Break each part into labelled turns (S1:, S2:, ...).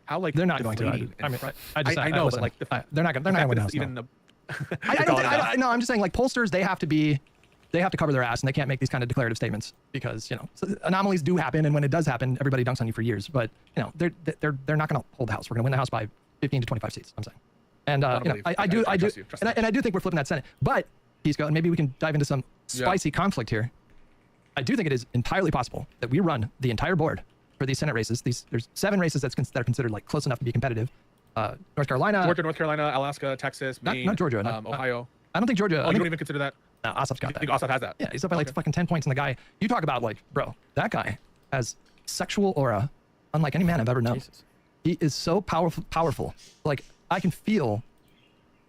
S1: how like
S2: they're not going to. I know, but like they're not going to win the House.
S1: Even
S2: no, I'm just saying like pollsters, they have to cover their ass, and they can't make these kind of declarative statements because anomalies do happen, and when it does happen, everybody dunks on you for years. But they're not going to hold the House. We're going to win the House by 15 to 25 seats. I'm saying, and I do think we're flipping that Senate. But Pisco, and maybe we can dive into some spicy conflict here. I do think it is entirely possible that we run the entire board for these Senate races. There's 7 races that are considered like close enough to be competitive. North Carolina,
S1: Georgia, North Carolina, Alaska, Texas, Maine,
S2: not Georgia,
S1: Ohio.
S2: I don't think Georgia.
S1: Oh, you don't even consider that?
S2: No, Ossoff's got that.
S1: I think Ossoff has that.
S2: Yeah, he's up by like fucking 10 points, and the guy, you talk about like, bro, that guy has sexual aura unlike any man I've ever known. Jesus. He is so powerful. Like I can feel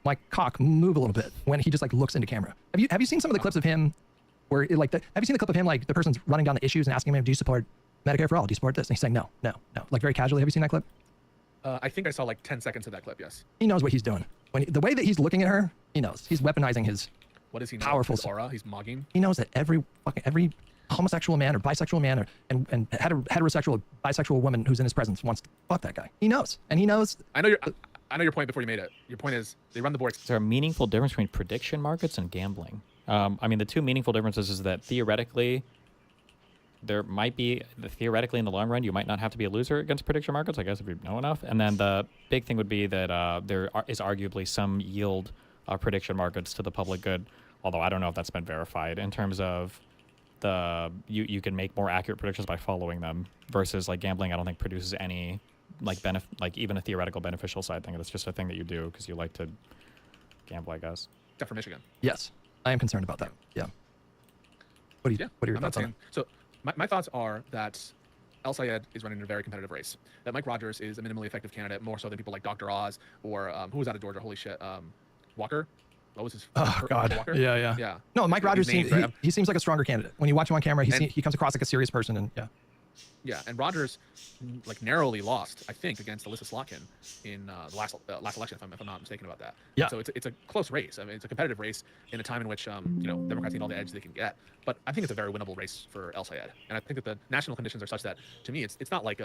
S2: my cock move a little bit when he just like looks into camera. Have you seen some of the clips of him where have you seen the clip of him like the person's running down the issues and asking him, do you support Medicare for all? Do you support this? And he's saying no, like very casually. Have you seen that clip?
S1: I think I saw like 10 seconds of that clip. Yes.
S2: He knows what he's doing. The way that he's looking at her, he knows. He's weaponizing his powerful
S1: his aura. He's mugging.
S2: He knows that every homosexual man or bisexual man and heterosexual bisexual woman who's in his presence wants to fuck that guy. He knows, and he knows.
S1: I know your point before you made it. Your point is they run the board.
S3: Is there a meaningful difference between prediction markets and gambling? I mean, the two meaningful differences is that theoretically, there might be, theoretically in the long run, you might not have to be a loser against prediction markets, I guess, if you know enough. And then the big thing would be that there is arguably some yield of prediction markets to the public good, although I don't know if that's been verified in terms of you can make more accurate predictions by following them versus like gambling. I don't think produces any like even a theoretical beneficial side thing. It's just a thing that you do because you like to gamble, I guess.
S1: Except for Michigan.
S2: Yes, I am concerned about that. Yeah. What are your thoughts on it?
S1: So my thoughts are that El Sayed is running a very competitive race. That Mike Rogers is a minimally effective candidate, more so than people like Dr. Oz or who was out of Georgia? Holy shit, Walker. What was his?
S2: Oh God.
S1: Walker?
S2: Yeah. No, Mike Rogers he seems like a stronger candidate. When you watch him on camera, he comes across like a serious person, and yeah.
S1: Yeah, and Rogers like narrowly lost, I think, against Alyssa Slotkin in the last election, if I'm not mistaken about that.
S2: Yeah.
S1: So it's a close race. I mean, it's a competitive race in a time in which Democrats need all the edge they can get. But I think it's a very winnable race for El Sayed, and I think that the national conditions are such that to me it's not like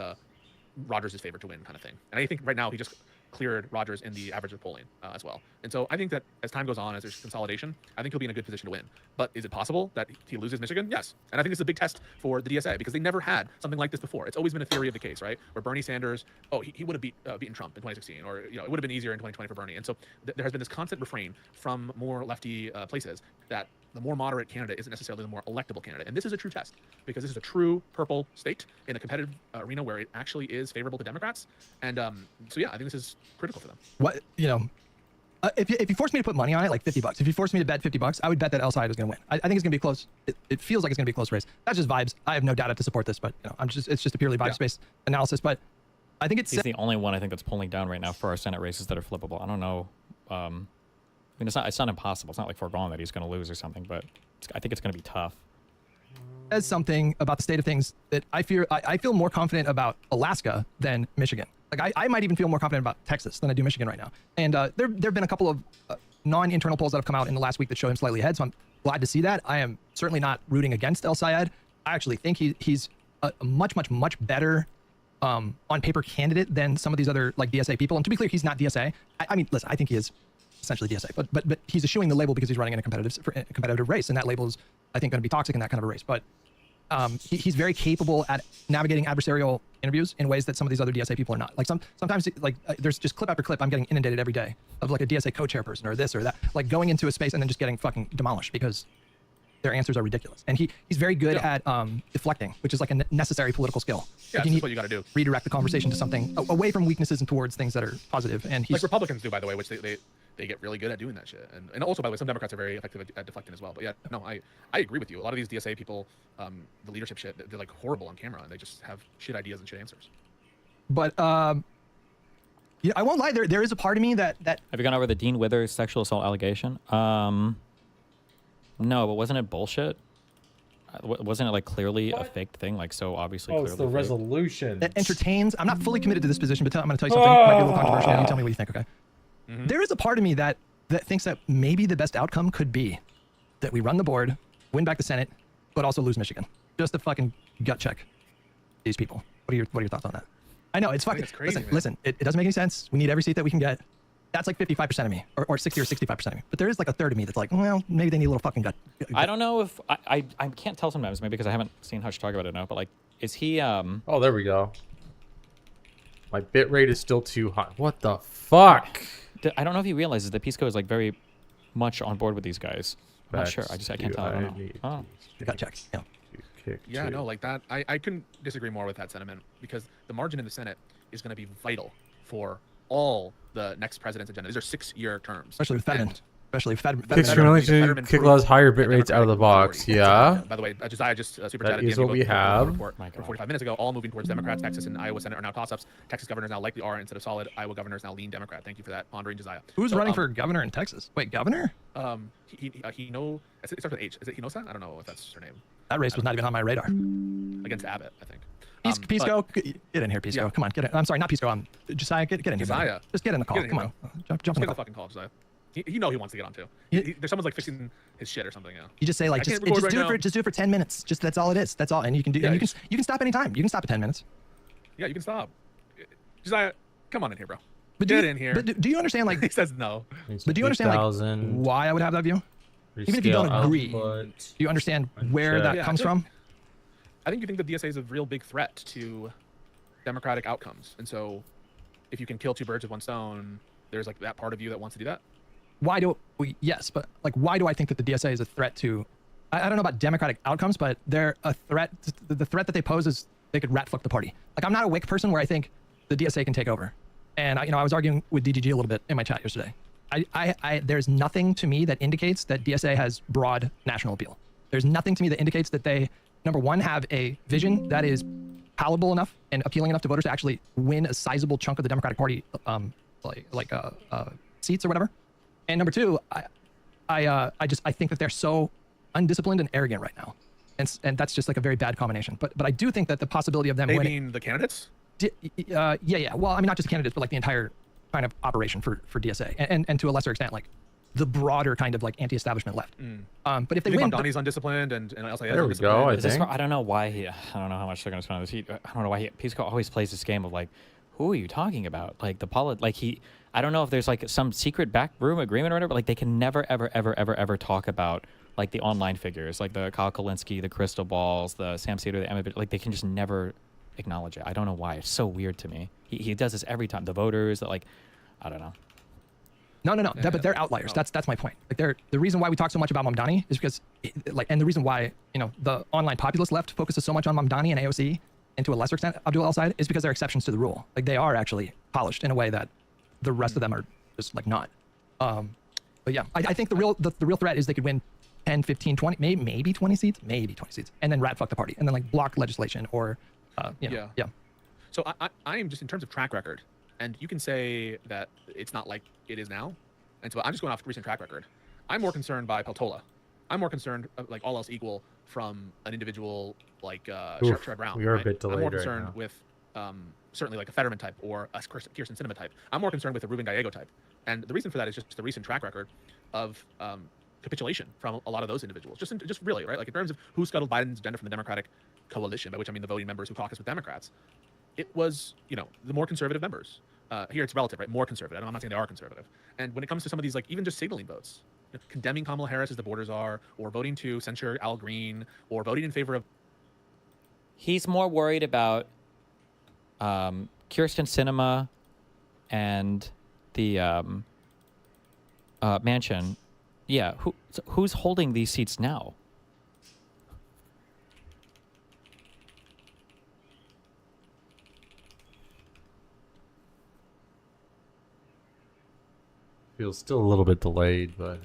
S1: Rogers is favored to win kind of thing. And I think right now he just cleared Rogers in the average of polling as well. And so I think that as time goes on, as there's consolidation, I think he'll be in a good position to win. But is it possible that he loses Michigan? Yes. And I think it's a big test for the DSA because they never had something like this before. It's always been a theory of the case, right? Where Bernie Sanders, he would have beaten Trump in 2016, or it would have been easier in 2020 for Bernie. And so there has been this constant refrain from more lefty places that the more moderate candidate isn't necessarily the more electable candidate. And this is a true test because this is a true purple state in a competitive arena where it actually is favorable to Democrats. And so yeah, I think this is critical for them.
S2: What, if you force me to put money on it, like $50, if you force me to bet $50, I would bet that El Sayed is going to win. I think it's going to be close. It feels like it's going to be a close race. That's just vibes. I have no data to support this, but it's just a purely vibes-based analysis. But I think he's
S3: the only one I think that's pulling down right now for our Senate races that are flippable. I don't know. I mean, it's not impossible. It's not like foregone that he's going to lose or something, but I think it's going to be tough.
S2: Says something about the state of things that I feel more confident about Alaska than Michigan. Like I might even feel more confident about Texas than I do Michigan right now. And there have been a couple of non-internal polls that have come out in the last week that show him slightly ahead. So I'm glad to see that. I am certainly not rooting against El Sayed. I actually think he's a much better on paper candidate than some of these other like DSA people. And to be clear, he's not DSA. I mean, listen, I think he is essentially DSA, but he's eschewing the label because he's running in a competitive race, and that label is, I think, going to be toxic in that kind of a race. But he's very capable at navigating adversarial interviews in ways that some of these other DSA people are not. Like sometimes there's just clip after clip I'm getting inundated every day of like a DSA co-chairperson or this or that, like going into a space and then just getting fucking demolished because their answers are ridiculous. And he's very good at deflecting, which is like a necessary political skill.
S1: Yeah,
S2: like
S1: that's what you got to do.
S2: Redirect the conversation to something away from weaknesses and towards things that are positive. And he's
S1: like Republicans do, by the way, which they get really good at doing that shit. And also, by the way, some Democrats are very effective at deflecting as well. But yeah, no, I agree with you. A lot of these DSA people, the leadership shit, they're like horrible on camera, and they just have shit ideas and shit answers.
S2: But I won't lie. There is a part of me that
S3: Have you gone over the Dean Withers sexual assault allegation? No, but wasn't it bullshit? Wasn't it like clearly a faked thing? Like so obviously.
S4: It's the resolution
S2: that entertains. I'm not fully committed to this position, but I'm going to tell you something. It might be a little controversial. You tell me what you think, okay? Mm-hmm. There is a part of me that thinks that maybe the best outcome could be that we run the board, win back the Senate, but also lose Michigan. Just to fucking gut check these people. What are your thoughts on that? I know it's fucking.
S1: it's crazy,
S2: listen,
S1: man.
S2: listen. It doesn't make any sense. We need every seat that we can get. That's like 55% of me, or 60 or 65% of me. But there is like a third of me that's like, well, maybe they need a little fucking gut.
S3: I don't know if I can't tell sometimes, maybe because I haven't seen Hush talk about it now, but like, is he
S4: Oh, there we go. My bit rate is still too high. What the fuck?
S3: I don't know if he realizes that Pisco is like very much on board with these guys. I'm not sure. I can't tell. I don't know. Oh.
S2: Gut check. Yeah.
S1: Yeah, no, like that. I couldn't disagree more with that sentiment because the margin in the Senate is going to be vital for all the next president's agenda. These are 6-year terms.
S2: Especially with Fetterman.
S1: And
S2: Especially with Fetterman.
S4: Picks
S1: Fetterman-
S4: really to
S1: Fetterman
S4: kick
S1: proved
S4: Law's higher
S1: the
S4: bit rates out of the
S1: Democratic
S4: box.
S1: majority.
S4: Yeah.
S1: By the way, Josiah just super
S4: That
S1: chatted.
S4: is what we have.
S1: Report from 45 minutes ago. All moving towards Democrats. Texas and Iowa Senate are now toss-ups. Texas governors now likely are instead of solid. Iowa governors now lean Democrat. Thank you for that, pondering Josiah.
S2: Who's
S1: So,
S2: running for governor in Texas? Wait, governor?
S1: He know. It starts with H. Is it Hinosa? I don't know if that's her name.
S2: That race was not even on my radar.
S1: Against Abbott, I think.
S2: Pisco, get in here, Pisco.
S1: Yeah.
S2: Come on, get in. I'm sorry, not Pisco. Josiah, get in here.
S1: Josiah.
S2: man. Just get in the call.
S1: Get in
S2: Come
S1: here,
S2: on. Jump
S1: Just
S2: in
S1: get
S2: the
S1: the
S2: call.
S1: fucking call, Josiah. He know he wants to get on too. There's someone's like fixing his shit or something. Yeah.
S2: You just say like,
S1: I
S2: just,
S1: can't record
S2: just do
S1: right
S2: it for
S1: now.
S2: just do it for 10 minutes. Just that's all it is. That's all. And you can do.
S1: Yeah,
S2: and you
S1: just-
S2: can stop anytime. You can stop at 10 minutes.
S1: Yeah, you can stop. Josiah, come on in here, bro.
S2: But
S1: Get
S2: do you,
S1: in here.
S2: But do you understand like?
S1: He says no.
S2: But do you understand like
S4: 8,000,
S2: why I would have that view? Even if you don't
S4: rescale
S2: agree,
S4: output.
S2: do you understand where that
S1: Yeah,
S2: comes
S1: I
S2: from?
S1: I think you think the DSA is a real big threat to democratic outcomes, and so if you can kill two birds with one stone, there's like that part of you that wants to do that.
S2: Why do we? Yes, but like, why do I think that the DSA is a threat to? I don't know about democratic outcomes, but they're a threat. The threat that they pose is they could rat fuck the party. Like, I'm not a WIC person where I think the DSA can take over. And I was arguing with DGG a little bit in my chat yesterday. There's nothing to me that indicates that DSA has broad national appeal. There's nothing to me that indicates that they, number one, have a vision that is palatable enough and appealing enough to voters to actually win a sizable chunk of the Democratic Party, seats or whatever. And number two, I think that they're so undisciplined and arrogant right now, and that's just like a very bad combination. But I do think that the possibility of them
S1: They
S2: winning.
S1: mean the candidates.
S2: Yeah. Well, I mean, not just candidates, but like the entire kind of operation for DSA, and to a lesser extent, like the broader kind of like anti-establishment left. But if they
S1: You think
S2: win,
S1: Mamdani's undisciplined and El Sayed is
S4: There we go,
S1: undisciplined?
S4: I
S3: Is this
S4: think.
S3: I don't know why I don't know how much they're going to spend on this. I don't know why Pisco always plays this game of like, who are you talking about? Like I don't know if there's like some secret backroom agreement or whatever, but like they can never, ever talk about like the online figures, like the Kyle Kalinske, the Crystal Balls, the Sam Cedar, the Emmett, like they can just never acknowledge it. I don't know why. It's so weird to me. He does this every time. The voters that like, I don't know.
S2: No. But they're outliers.
S1: No.
S2: That's my point. Like the reason why we talk so much about Mamdani is because, and the reason why the online populist left focuses so much on Mamdani and AOC, and to a lesser extent Abdul El Sayed, is because they're exceptions to the rule. Like they are actually polished in a way that the rest of them are just like not. But yeah, I think the real threat is they could win 10, 15, 20, maybe 20 seats, and then rat fuck the party, and then like block legislation or,
S1: Yeah. So I am just in terms of track record, and you can say that it's not like it is now, and so I'm just going off recent track record. I'm more concerned by Peltola. I'm more concerned, like all else equal, from an individual like
S4: Oof,
S1: Sherrod Brown.
S4: we are a
S1: right?
S4: bit
S1: I'm more
S4: delayed right
S1: concerned
S4: now.
S1: with certainly like a Fetterman type or a Kirsten Sinema type. I'm more concerned with a Ruben Gallego type, and the reason for that is just the recent track record of capitulation from a lot of those individuals. Just really, right? Like in terms of who scuttled Biden's agenda from the Democratic coalition, by which I mean the voting members who caucus with Democrats, it was, the more conservative members. Here it's relative, right? More conservative. I'm not saying they are conservative. And when it comes to some of these, like even just signaling votes, condemning Kamala Harris as the borders are, or voting to censure Al Green, or voting in favor of
S3: He's more worried about Kirsten Sinema and the Manchin. Yeah, who's holding these seats now?
S4: Feels still a little bit delayed, but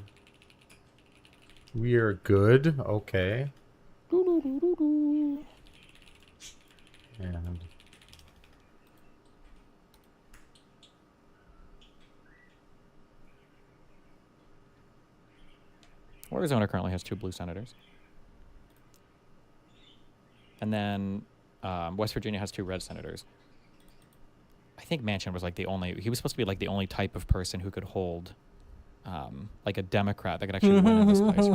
S4: we are good. Okay. And
S3: Arizona currently has 2 blue senators. And then West Virginia has 2 red senators. I think Manchin was like he was supposed to be like the only type of person who could hold like a Democrat that could actually win in this place,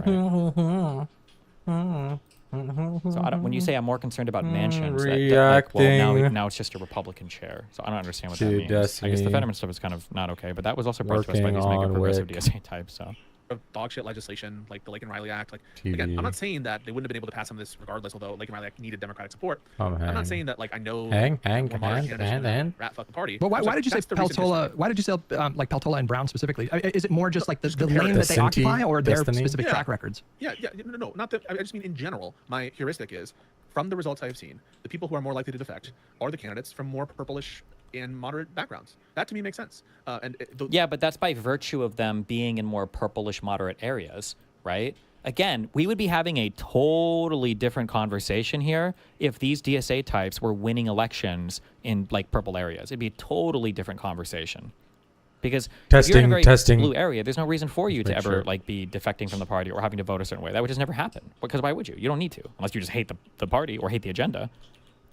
S3: right? So I don't, when you say I'm more concerned about mansions, well,
S4: Reacting
S3: now it's just a Republican chair. So I don't understand what
S4: to
S3: that means. I guess the
S4: Destiny.
S3: Fetterman stuff is kind of not okay, but that was also brought to us by
S4: Working
S3: these mega
S4: on
S3: progressive
S4: Wick.
S3: DSA types. So
S1: of dog shit legislation like the Lake and Riley Act. Like again,
S4: TV.
S1: I'm not saying that they wouldn't have been able to pass some of this regardless. Although Lake and Riley Act needed Democratic support,
S4: I'm
S1: I'm not
S4: hang.
S1: saying that like I know
S4: Hang,
S1: more moderate candidates should
S4: and.
S1: rat fuck the party.
S2: But why
S1: It's like,
S2: did you say
S1: that's the recent
S2: Peltola?
S1: history.
S2: Why did you say like Peltola and Brown specifically? Is it more just like the
S1: compare
S2: lane
S1: it.
S2: that they
S4: Destiny?
S2: occupy, or their
S4: Destiny?
S2: specific
S1: Yeah.
S2: track records?
S1: Yeah, no, not that. I just mean in general. My heuristic is from the results I have seen, the people who are more likely to defect are the candidates from more purplish and moderate backgrounds. That to me makes sense.
S3: yeah, but that's by virtue of them being in more purplish moderate areas, right? Again, we would be having a totally different conversation here if these DSA types were winning elections in like purple areas. It'd be a totally different conversation. Because if you're in a very
S4: Testing.
S3: blue area, there's no reason for you to
S4: Make
S3: ever
S4: sure.
S3: like be defecting from the party or having to vote a certain way. That would just never happen. Because why would you? You don't need to, unless you just hate the party or hate the agenda.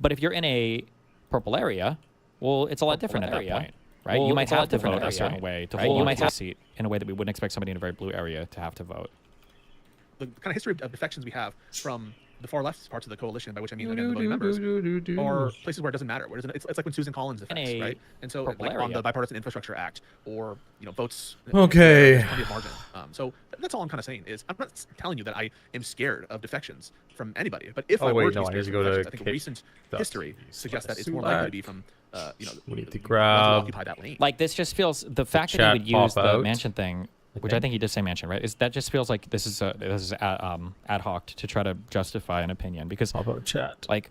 S3: But if you're in a purple area, well, it's a lot different at that point, right?
S5: Well,
S3: you might
S5: it's a lot
S3: have to
S5: different
S3: vote
S5: at
S3: a
S5: that
S3: certain
S5: point,
S3: way to
S5: right?
S3: hold
S5: You might
S3: a
S5: have-
S3: seat in a way that we wouldn't expect somebody in a very blue area to have to vote.
S1: the kind of history of defections we have from the far left parts of the coalition, by which I mean again the voting members, or places where it doesn't matter. Where it's like when Susan Collins defects,
S3: a
S1: right? And so
S3: purple
S1: like on
S3: area.
S1: the Bipartisan Infrastructure Act, or votes.
S4: Okay.
S1: there's plenty of margin. So that's all I'm kind of saying is I'm not telling you that I am scared of defections from anybody, but if
S4: Oh,
S1: I
S4: wait,
S1: were to
S4: no,
S1: be
S4: I need
S1: scared
S4: to
S1: of
S4: go to
S1: defections, I think
S4: kick
S1: recent
S4: the
S1: history suggests that it's more
S4: select.
S1: likely to be from
S4: We need to
S1: the ones who
S4: grab
S1: occupy that lane.
S3: Like this just feels the fact that
S4: chat
S3: he would use
S4: pop
S3: the
S4: out,
S3: mansion thing, which I think he did say mansion, right? Is that just feels like this is ad hoc to try to justify an opinion because
S4: How about chat?
S3: like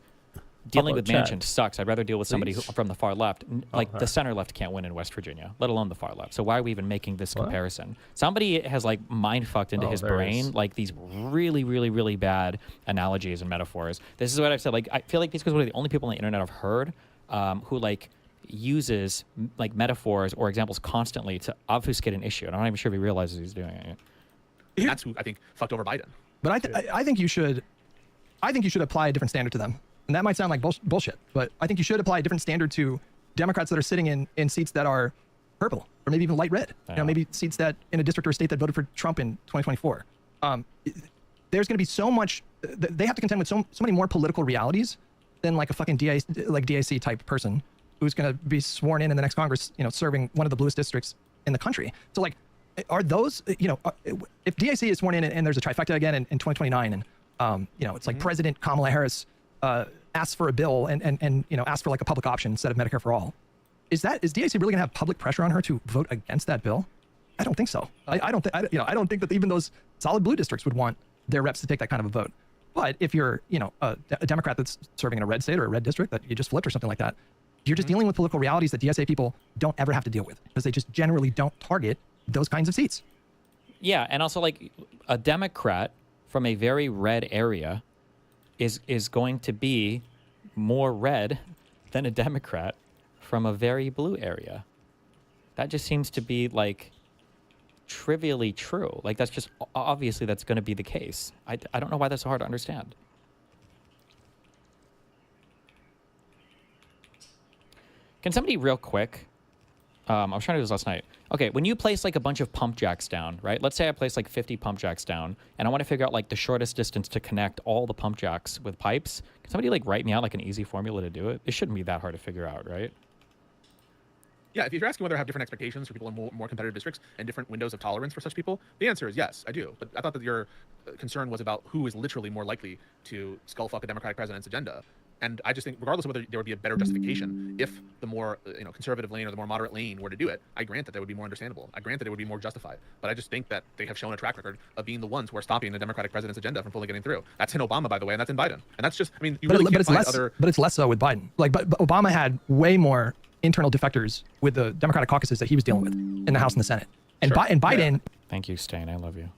S3: dealing
S4: about
S3: with
S4: chat?
S3: mansion sucks. I'd rather deal with somebody who,
S4: Please.
S3: from the far left. Like
S4: Okay.
S3: the center left can't win in West Virginia, let alone the far left. So why are we even making this
S4: What?
S3: comparison? Somebody has like mind fucked into
S4: Oh,
S3: his
S4: there it
S3: brain
S4: is.
S3: like these really, really, really bad analogies and metaphors. This is what I've said. Like I feel like these guys are one of the only people on the internet I've heard who like uses like metaphors or examples constantly to obfuscate an issue. And I'm not even sure if he realizes he's doing it.
S1: And that's who I think fucked over Biden.
S2: But I think you should apply a different standard to them. And that might sound like bullshit, but I think you should apply a different standard to Democrats that are sitting in seats that are purple or maybe even light red.
S3: Yeah.
S2: Maybe seats that in a district or a state that voted for Trump in 2024. There's going to be so much. They have to contend with so many more political realities than like a fucking DAC type person who's going to be sworn in the next Congress, serving one of the bluest districts in the country. So like, are those, if DAC is sworn in and there's a trifecta again in 2029 and, it's like President Kamala Harris asks for a bill and asks for like a public option instead of Medicare for all. Is DAC really gonna have public pressure on her to vote against that bill? I don't think so. I don't think that even those solid blue districts would want their reps to take that kind of a vote. But if you're, a Democrat that's serving in a red state or a red district that you just flipped or something like that, you're just dealing with political realities that DSA people don't ever have to deal with because they just generally don't target those kinds of seats.
S3: Yeah, and also like a Democrat from a very red area is going to be more red than a Democrat from a very blue area. That just seems to be like trivially true. Like that's just obviously that's going to be the case. I don't know why that's so hard to understand. Can somebody real quick? I was trying to do this last night. Okay, when you place like a bunch of pump jacks down, right? Let's say I place like 50 pump jacks down, and I want to figure out like the shortest distance to connect all the pump jacks with pipes. Can somebody like write me out like an easy formula to do it? It shouldn't be that hard to figure out, right?
S1: Yeah, if you're asking whether I have different expectations for people in more competitive districts and different windows of tolerance for such people, the answer is yes, I do. But I thought that your concern was about who is literally more likely to skullfuck a Democratic president's agenda. And I just think, regardless of whether there would be a better justification, if the more conservative lane or the more moderate lane were to do it, I grant that would be more understandable. I grant that it would be more justified. But I just think that they have shown a track record of being the ones who are stopping the Democratic president's agenda from fully getting through. That's in Obama, by the way, and that's in Biden. And that's just, I mean, you really can't
S2: it's
S1: find
S2: less,
S1: other.
S2: but it's less so with Biden. Like, but Obama had way more internal defectors with the Democratic caucuses that he was dealing with in the House and the Senate. And,
S1: Sure.
S2: and Biden,
S3: Thank you, Stain. I love you.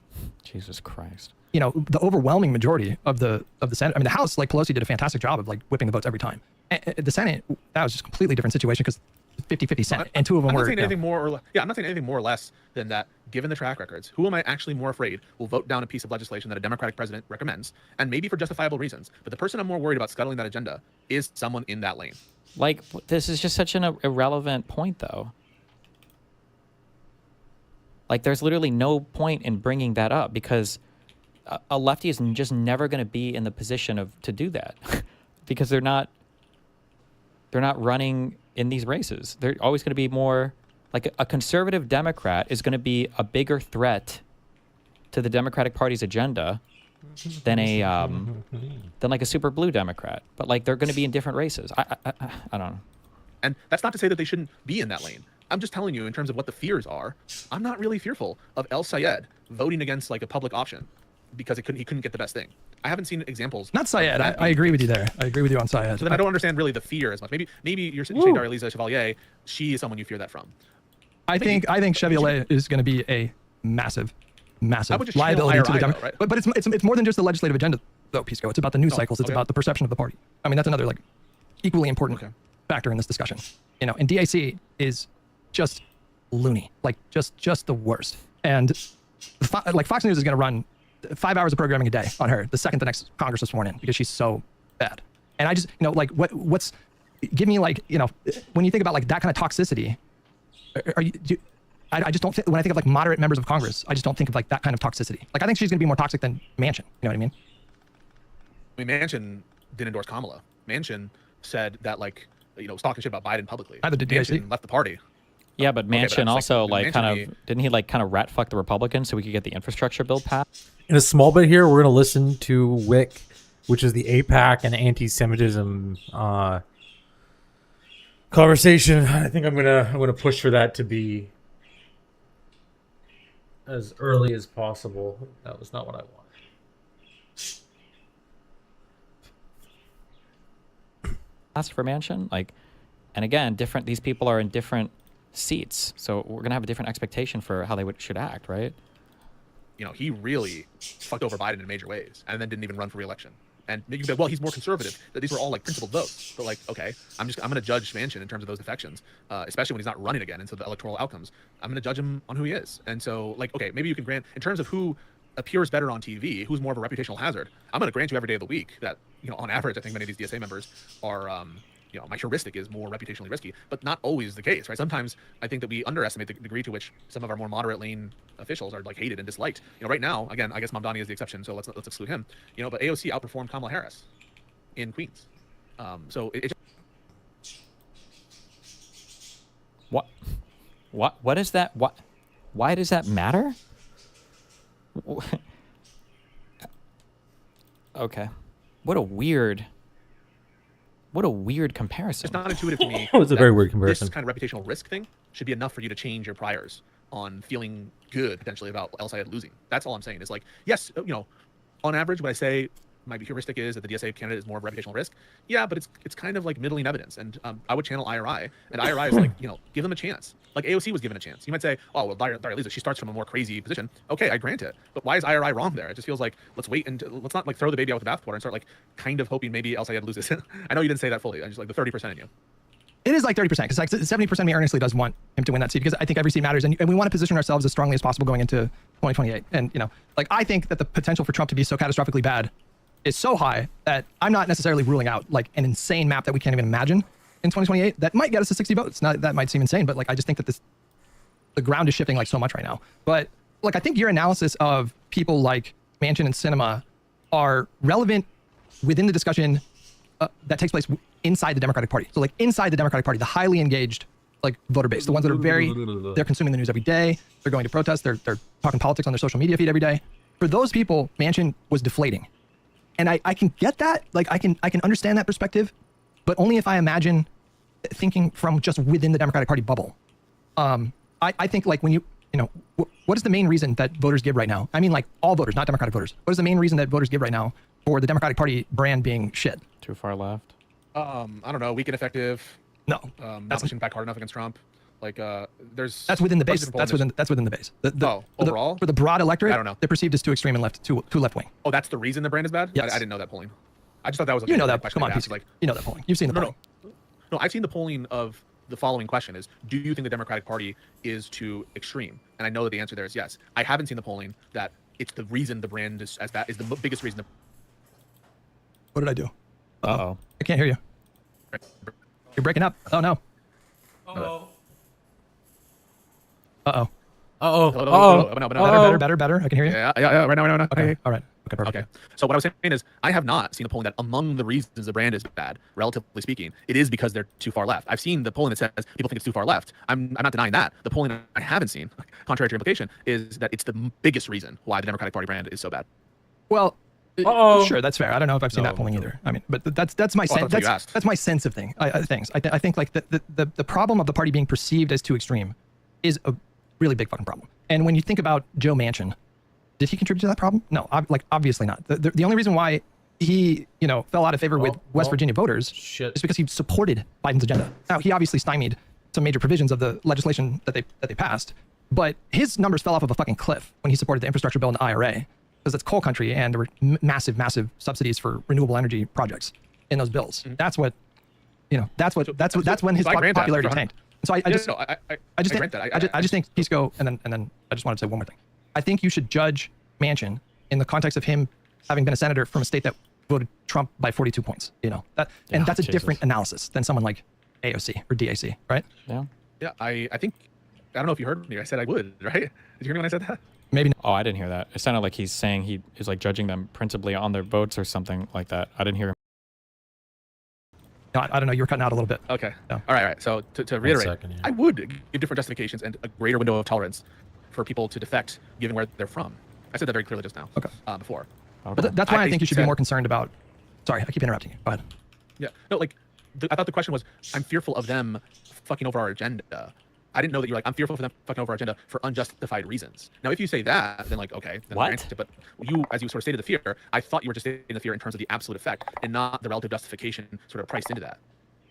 S3: Jesus Christ.
S2: the overwhelming majority of the Senate. I mean, the House, like Pelosi did a fantastic job of like whipping the votes every time. And the Senate, that was just a completely different situation because 50-50 Senate, and two of them
S1: I'm
S2: were.
S1: not saying anything more or less. Yeah, I'm not saying anything more or less than that. Given the track records, who am I actually more afraid will vote down a piece of legislation that a Democratic president recommends, and maybe for justifiable reasons? But the person I'm more worried about scuttling that agenda is someone in that lane.
S3: Like, this is just such an irrelevant point, though. Like, there's literally no point in bringing that up because a lefty is just never going to be in the position to do that because they're not running in these races. They're always going to be more like a conservative Democrat is going to be a bigger threat to the Democratic Party's agenda than than like a super blue Democrat. But like they're going to be in different races. I don't know.
S1: And that's not to say that they shouldn't be in that lane. I'm just telling you in terms of what the fears are. I'm not really fearful of El Sayed voting against like a public option because he couldn't get the best thing. I haven't seen examples.
S2: Not Syed. I agree with you there. I agree with you on Syed.
S1: So then I don't understand really the fear as much. Maybe you're saying Darlisa Chevalier. She is someone you fear that from.
S2: I think Chevalier is going to be a massive liability to the Democrats.
S1: Right?
S2: But it's more than just the legislative agenda, though, Pisco. It's about the news cycles. It's about the perception of the party. I mean, that's another like equally important factor in this discussion. You know, and DIC is just loony, like just the worst. And like Fox News is going to run 5 hours of programming a day on her the second the next Congress is sworn in because she's so bad. And I just, you know, like what's give me like, you know, when you think about like that kind of toxicity, I just don't think, when I think of like moderate members of Congress, I just don't think of like that kind of toxicity. Like I think she's going to be more toxic than Manchin. You know what I mean?
S1: I mean, Manchin didn't endorse Kamala. Manchin said that like, you know, was talking shit about Biden publicly.
S2: Either did DIC.
S1: Manchin left the party.
S3: Yeah, but Manchin also like kind
S1: Manchin
S3: of didn't he like kind of rat fuck the Republicans so we could get the infrastructure bill passed?
S4: In a small bit here, we're going to listen to WIC, which is the AIPAC and anti-Semitism conversation. I think I'm gonna push for that to be as early as possible. That was not what I wanted.
S3: Ask for Manchin, like, and again, these people are in different seats, so we're gonna have a different expectation for how they should act, right?
S1: You know, he really fucked over Biden in major ways, and then didn't even run for re-election. And you can say, well, he's more conservative. That these were all like principled votes. But like, okay, I'm going to judge Manchin in terms of those defections, especially when he's not running again into the electoral outcomes. I'm going to judge him on who he is. And so, like, okay, maybe you can grant in terms of who appears better on TV, who's more of a reputational hazard. I'm going to grant you every day of the week that, you know, on average, I think many of these DSA members are, you know, my heuristic is more reputationally risky, but not always the case, right? Sometimes I think that we underestimate the degree to which some of our more moderate lane officials are like hated and disliked. You know, right now, again, I guess Mamdani is the exception, so let's exclude him. You know, but AOC outperformed Kamala Harris in Queens. So it
S3: What is that? Why does that matter? Okay. What a weird comparison.
S1: It's not intuitive to me.
S4: It was a very weird comparison.
S1: This kind of reputational risk thing should be enough for you to change your priors on feeling good potentially about El Sayed losing. That's all I'm saying is like, yes, you know, on average, when I say my heuristic is that the DSA candidate is more of a reputational risk, yeah, but it's kind of like middling evidence. And I would channel IRI, and IRI is like, you know, give them a chance. Like AOC was given a chance. You might say, oh, well, Darlisa, she starts from a more crazy position. Okay, I grant it. But why is IRI wrong there? It just feels like let's not like throw the baby out with the bathwater and start like kind of hoping maybe El Sayed loses. I know you didn't say that fully. I just like the 30% in you.
S2: It is like 30% because like 70% of me earnestly does want him to win that seat because I think every seat matters and we want to position ourselves as strongly as possible going into 2028. And, you know, like I think that the potential for Trump to be so catastrophically bad is so high that I'm not necessarily ruling out like an insane map that we can't even imagine in 2028 that might get us to 60 votes. Now that might seem insane, but like I just think that the ground is shifting like so much right now. But like I think your analysis of people like Manchin and Sinema are relevant within the discussion that takes place inside the Democratic Party. So like inside the Democratic Party, the highly engaged like voter base, the ones that are they're consuming the news every day, they're going to protests, they're talking politics on their social media feed every day. For those people, Manchin was deflating. And I can get that, like I can understand that perspective, but only if I imagine thinking from just within the Democratic Party bubble. I think like when you know, what is the main reason that voters give right now? I mean like all voters, not Democratic voters. What is the main reason that voters give right now for the Democratic Party brand being shit?
S3: Too far left.
S1: I don't know, weak and effective.
S2: No,
S1: not pushing back hard enough against Trump. Like
S2: that's within the base. That's within the base.
S1: Overall
S2: for the broad electorate,
S1: I don't know.
S2: They're perceived as too extreme and too left wing.
S1: Oh, that's the reason the brand is bad?
S2: Yes.
S1: I didn't know that polling. I just thought that was like,
S2: you know that. Come on,
S1: like
S2: you know that polling. You've seen the polling.
S1: No, I've seen the polling of the following question is, do you think the Democratic Party is too extreme? And I know that the answer there is yes. I haven't seen the polling that it's the reason the brand is as bad is the biggest reason.
S2: What did I do?
S3: Uh-oh.
S2: I can't hear you. You're breaking up. Oh no.
S4: Uh-oh.
S2: Uh-oh.
S4: Uh-oh.
S1: Hello.
S2: Better. I can hear you.
S1: Yeah. Right now.
S2: Okay. All right. Okay, perfect.
S1: Okay. So what I was saying is, I have not seen the polling that among the reasons the brand is bad, relatively speaking, it is because they're too far left. I've seen the polling that says people think it's too far left. I'm not denying that. The polling I haven't seen, contrary to your implication, is that it's the biggest reason why the Democratic Party brand is so bad.
S2: Well,
S4: Uh-oh.
S2: sure, that's fair. I don't know if I've seen
S4: No,
S2: that polling
S4: no.
S2: either. I mean, but that's my
S1: Oh, I
S2: sense.
S1: thought you asked.
S2: That's my sense of things. I think like the problem of the party being perceived as too extreme is a really big fucking problem. And when you think about Joe Manchin, did he contribute to that problem? No, obviously not. The only reason why he fell out of favor with West Virginia voters
S4: Shit.
S2: is because he supported Biden's agenda. Now he obviously stymied some major provisions of the legislation that they passed, but his numbers fell off of a fucking cliff when he supported the infrastructure bill and the IRA, because it's coal country and there were massive subsidies for renewable energy projects in those bills. That's what that's when his
S1: so I grant that,
S2: popularity
S1: 100%.
S2: tanked. So I just
S1: grant that.
S2: I just think Pisco, and then I just wanted to say one more thing. I think you should judge Manchin in the context of him having been a senator from a state that voted Trump by 42 points. And that's a
S3: Jesus.
S2: different analysis than someone like AOC or DAC, right?
S3: Yeah.
S1: Yeah, I think, I don't know if you heard me. I said I would, right? Did you hear me when I said that?
S2: Maybe not.
S3: Oh, I didn't hear that. It sounded like he's saying he is like judging them principally on their votes or something like that. I didn't hear him.
S2: No, I don't know. You were cutting out a little bit.
S1: Okay.
S2: No.
S1: All right. So to reiterate,
S4: second, yeah.
S1: I would give different justifications and a greater window of tolerance for people to defect given where they're from. I said that very clearly just now.
S2: Okay.
S1: Before.
S3: Okay.
S2: But that's why I think you should be
S1: said-
S2: more concerned about. Sorry, I keep interrupting you. Go ahead.
S1: Yeah. No, like, I thought the question was, I'm fearful of them fucking over our agenda. I didn't know that you're like, I'm fearful for them fucking over our agenda for unjustified reasons. Now, if you say that, then like, okay. Then
S3: What?
S1: granted, but you, as you sort of stated the fear, I thought you were just stating the fear in terms of the absolute effect and not the relative justification sort of priced into that.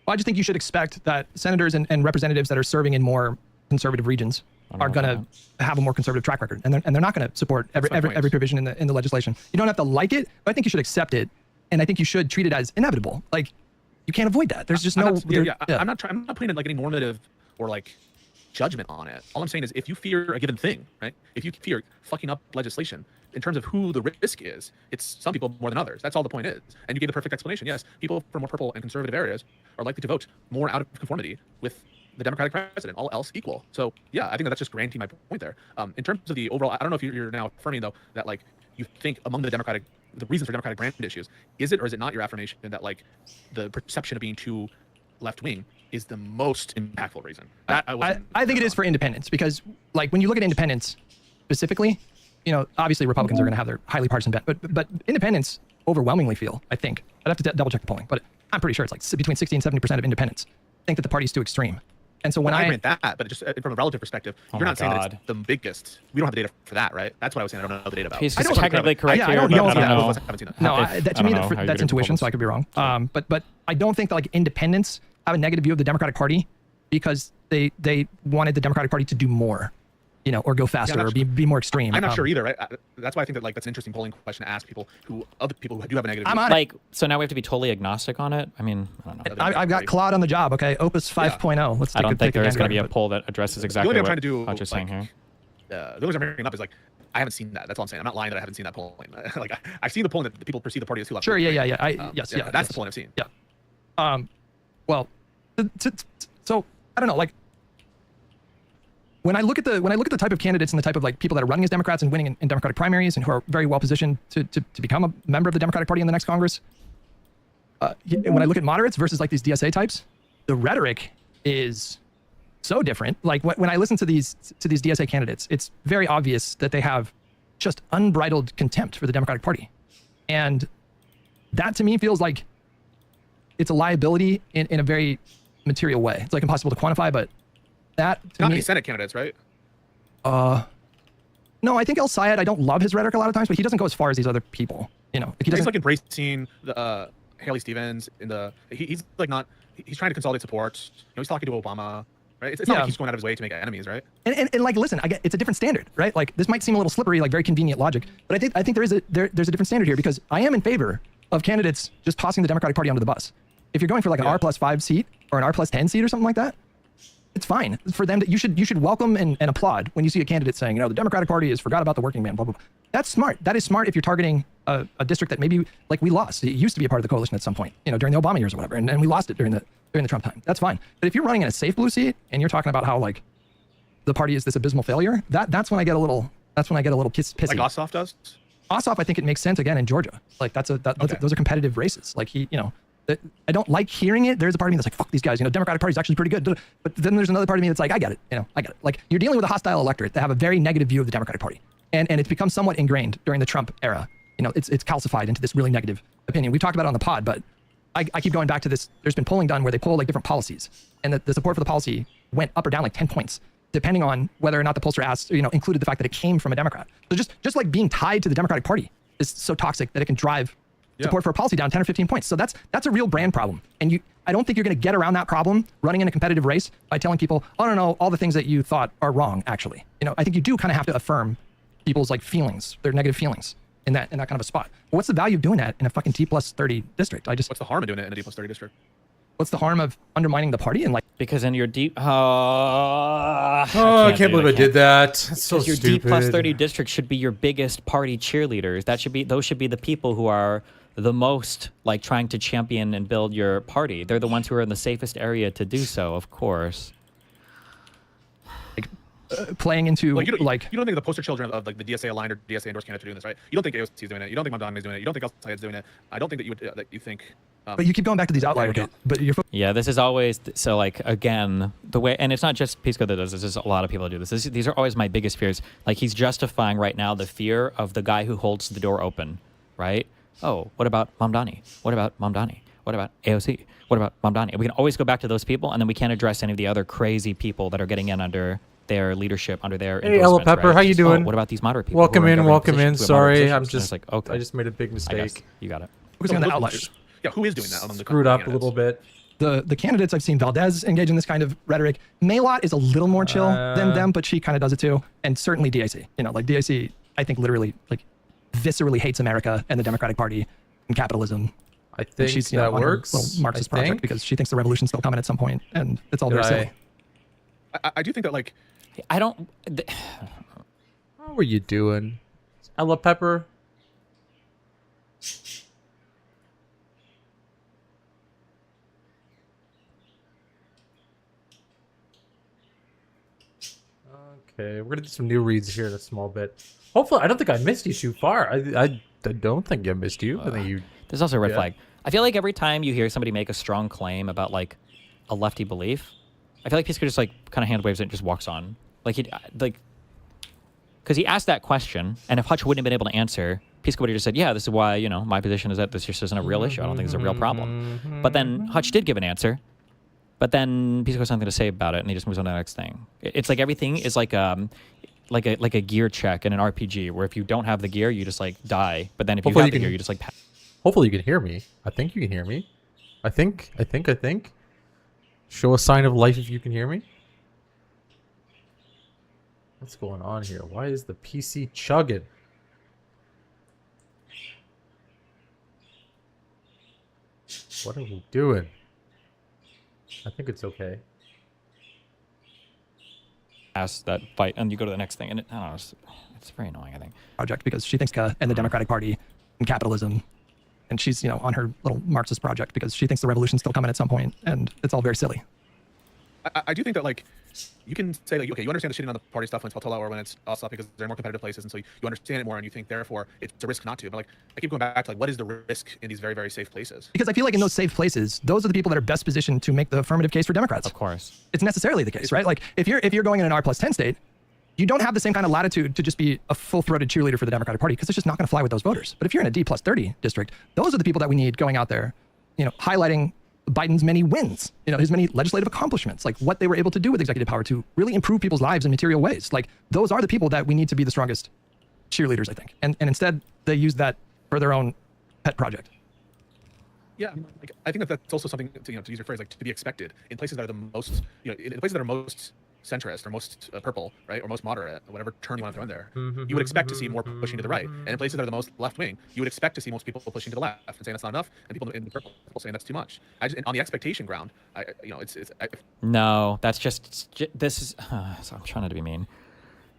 S2: Well, I just think you should expect that senators and representatives that are serving in more conservative regions
S3: don't
S2: are
S3: know
S2: going
S3: about
S2: to have a more conservative track record, and they're not going to support
S1: That's my
S2: every
S1: point.
S2: provision in the legislation. You don't have to like it, but I think you should accept it, and I think you should treat it as inevitable. Like, you can't avoid that. There's just
S1: I'm
S2: no.
S1: not,
S2: there-
S1: I'm not putting like any normative or like judgment on it. All I'm saying is, if you fear a given thing, right? If you fear fucking up legislation, in terms of who the risk is, it's some people more than others. That's all the point is. And you gave the perfect explanation. Yes, people from more purple and conservative areas are likely to vote more out of conformity with the Democratic president, all else equal. So yeah, I think that's just granting my point there. In terms of the overall, I don't know if you're now affirming though that like you think among the reasons for Democratic brand issues, is it or is it not your affirmation that like the perception of being too left wing is the most impactful reason? That
S2: I think it is for independents, because like when you look at independents specifically, obviously Republicans are going to have their highly partisan bent, but independents overwhelmingly feel, I think, I'd have to double check the polling, but I'm pretty sure it's like between 60 and 70% of independents think that the party's too extreme. And so when
S1: I grant that, but just from a relative perspective,
S3: Oh
S1: you're
S3: my
S1: not saying that
S3: God.
S1: it's the biggest. We don't have the data for that, right? That's what I was saying. I don't know the data about.
S3: He's
S1: I
S3: just
S1: don't
S3: technically correct
S2: Yeah, I
S3: here,
S2: don't
S3: but
S2: know
S3: I
S2: if
S3: don't
S2: that-
S3: know.
S1: haven't seen that.
S2: No,
S3: If-
S2: to
S3: I
S2: me,
S3: don't know how you
S2: that's
S3: do
S2: intuition,
S3: polls.
S2: so I could be wrong. But I don't think that like independents have a negative view of the Democratic Party because they wanted the Democratic Party to do more, or go faster,
S1: not
S2: or be more extreme.
S1: I'm not sure either, right? That's why I think that like that's an interesting polling question to ask other people who do have a negative.
S2: I'm
S1: view.
S2: on it.
S3: Like, so now we have to be totally agnostic on it? I mean, I don't know.
S2: I've got Claude on the job. Okay, Opus 5.0. Let's
S3: I
S2: take
S3: don't
S2: a
S3: think
S2: pick
S3: there is
S2: again,
S3: going to be a
S2: but-
S3: poll that addresses
S1: The
S3: exactly
S1: only thing I'm
S3: what
S1: trying to do,
S3: Hunter's saying here.
S1: the only reason I'm bringing up is like I haven't seen that. That's all I'm saying. I'm not lying that I haven't seen that polling. Like I've seen the polling that the people perceive the party as too left.
S2: Sure, yeah.
S1: That's
S2: Yes.
S1: the polling I've seen.
S2: Yeah. Well, so I don't know. Like, when I look at the type of candidates and the type of like people that are running as Democrats and winning in Democratic primaries and who are very well positioned to become a member of the Democratic Party in the next Congress, when I look at moderates versus like these DSA types, the rhetoric is so different. Like when I listen to these DSA candidates, it's very obvious that they have just unbridled contempt for the Democratic Party, and that to me feels like it's a liability in a very material way. It's like impossible to quantify, but that to
S1: Not
S2: me,
S1: any Senate candidates, right?
S2: no, I think El Sayed, I don't love his rhetoric a lot of times, but he doesn't go as far as these other people. Like he
S1: He's
S2: doesn't.
S1: like embracing the Haley Stevens he's like not. He's trying to consolidate support. He's talking to Obama, right? It's not
S2: Yeah.
S1: like he's going out of his way to make enemies, right?
S2: And like, listen, I get it's a different standard, right? Like this might seem a little slippery, like very convenient logic, but I think there's a different standard here, because I am in favor of candidates just tossing the Democratic Party under the bus. If you're going for like an
S1: Yeah.
S2: R+5 seat or an R+10 seat or something like that, it's fine for them. You should welcome and applaud when you see a candidate saying, the Democratic Party has forgot about the working man, blah, blah, blah. That's smart. That is smart if you're targeting a district that maybe like we lost. It used to be a part of the coalition at some point, during the Obama years or whatever, and we lost it during the Trump time. That's fine. But if you're running in a safe blue seat and you're talking about how like the party is this abysmal failure, that's when I get a little pissy.
S1: Like Ossoff does.
S2: Ossoff, I think it makes sense again in Georgia. Like those are competitive races. Like I don't like hearing it. There's a part of me that's like, fuck these guys. Democratic Party's actually pretty good. But then there's another part of me that's like, I get it. I get it. Like you're dealing with a hostile electorate that have a very negative view of the Democratic Party, and it's become somewhat ingrained during the Trump era. It's calcified into this really negative opinion. We talked about it on the pod, but I keep going back to this. There's been polling done where they poll like different policies, and the support for the policy went up or down like 10 points, depending on whether or not the pollster asked, included the fact that it came from a Democrat. So just like being tied to the Democratic Party is so toxic that it can drive support for a policy down 10 or 15 points. So that's a real brand problem. And I don't think you're going to get around that problem running in a competitive race by telling people, oh, no, all the things that you thought are wrong, actually. I think you do kind of have to affirm people's like feelings, their negative feelings in that kind of a spot. But what's the value of doing that in a fucking D+30 district?
S1: What's the harm of doing it in a D+30 district?
S2: What's the harm of undermining the party and like?
S3: Because in your D,
S4: I can't believe I did that. It's so
S3: your
S4: stupid.
S3: D+30 district should be your biggest party cheerleaders. Those should be the people who are the most like trying to champion and build your party. They're the ones who are in the safest area to do so, of course.
S2: Playing into
S1: you don't think the poster children of like the DSA aligned or DSA endorsed candidates are doing this, right? You don't think AOC is doing it. You don't think Mamdani is doing it. You don't think El Sayed's doing it. I don't think that you think.
S2: But you keep going back to these outliers. But you're.
S3: Yeah, this is always so. Like again, the way, and it's not just Pisco that does this. There's a lot of people that do this. These are always my biggest fears. Like he's justifying right now the fear of the guy who holds the door open, right? Oh, what about Mamdani? What about Mamdani? What about AOC? What about Mamdani? We can always go back to those people, and then we can't address any of the other crazy people that are getting in under their leadership, under their
S4: Hey, Ella Pepper,
S3: right?
S4: how you doing?
S3: Oh, what about these moderate people?
S4: Welcome in. Sorry, I'm
S3: just
S4: just.
S3: like, okay,
S4: I just made a big mistake.
S3: you got it.
S2: Focusing on the outliers.
S1: Yeah, who is doing that?
S4: Screwed up a little bit.
S2: The candidates I've seen, Valdez engage in this kind of rhetoric. Maylott is a little more chill than them, but she kind of does it too. And certainly DAC. Like DAC, I think literally like viscerally hates America and the Democratic Party and capitalism.
S4: I think
S2: she's,
S4: that
S2: on her
S4: works.
S2: little Marxist project because she thinks the revolution's still coming at some point, and it's all very silly.
S1: I do think that like
S3: I don't.
S4: How are you doing, Ella Pepper? Okay, we're gonna do some new reads here in a small bit. Hopefully, I don't think I missed you too far. I don't think I missed you. I think you.
S3: There's also a red flag. I feel like every time you hear somebody make a strong claim about like a lefty belief, I feel like Pisco just like kind of hand waves it and just walks on. Like because he asked that question, and if Hutch wouldn't have been able to answer, Pisco would have just said, "Yeah, this is why my position is that this just isn't a real issue. I don't think it's a real problem." But then Hutch did give an answer. But then Pisco has something to say about it, and he just moves on to the next thing. It's like everything is like a gear check in an RPG, where if you don't have the gear, you just like die. But then if you have the gear, you just like.
S4: Hopefully you can hear me. I think you can hear me. I think. Show a sign of life if you can hear me. What's going on here? Why is the PC chugging? What are we doing? I think it's okay.
S3: Ask that fight, and you go to the next thing, and I don't know, it's very annoying, I think.
S2: Project because she thinks and the Democratic Party and capitalism, and she's on her little Marxist project because she thinks the revolution's still coming at some point, and it's all very silly.
S1: I do think that like you can say like, okay, you understand the shitting on the party stuff when it's Peltola or when it's Ossoff because they're more competitive places, and so you understand it more, and you think therefore it's a risk not to. But like I keep going back to like, what is the risk in these very, very safe places?
S2: Because I feel like in those safe places, those are the people that are best positioned to make the affirmative case for Democrats.
S3: Of course,
S2: it's necessarily the case, right? Like if you're going in an R+10 state, you don't have the same kind of latitude to just be a full-throated cheerleader for the Democratic Party because it's just not going to fly with those voters. But if you're in a D+30 district, those are the people that we need going out there, highlighting Biden's many wins, his many legislative accomplishments, like what they were able to do with executive power to really improve people's lives in material ways. Like those are the people that we need to be the strongest cheerleaders, I think. And instead they use that for their own pet project.
S1: Yeah, like I think that's also something to use your phrase, like to be expected in places that are the most, in places that are most centrist or most purple, right, or most moderate, whatever term you want to throw in there, you would expect to see more pushing to the right. And in places that are the most left wing, you would expect to see most people pushing to the left and saying that's not enough, and people in the purple saying that's too much. On the expectation ground,
S3: no, that's just this is. So I'm trying not to be mean.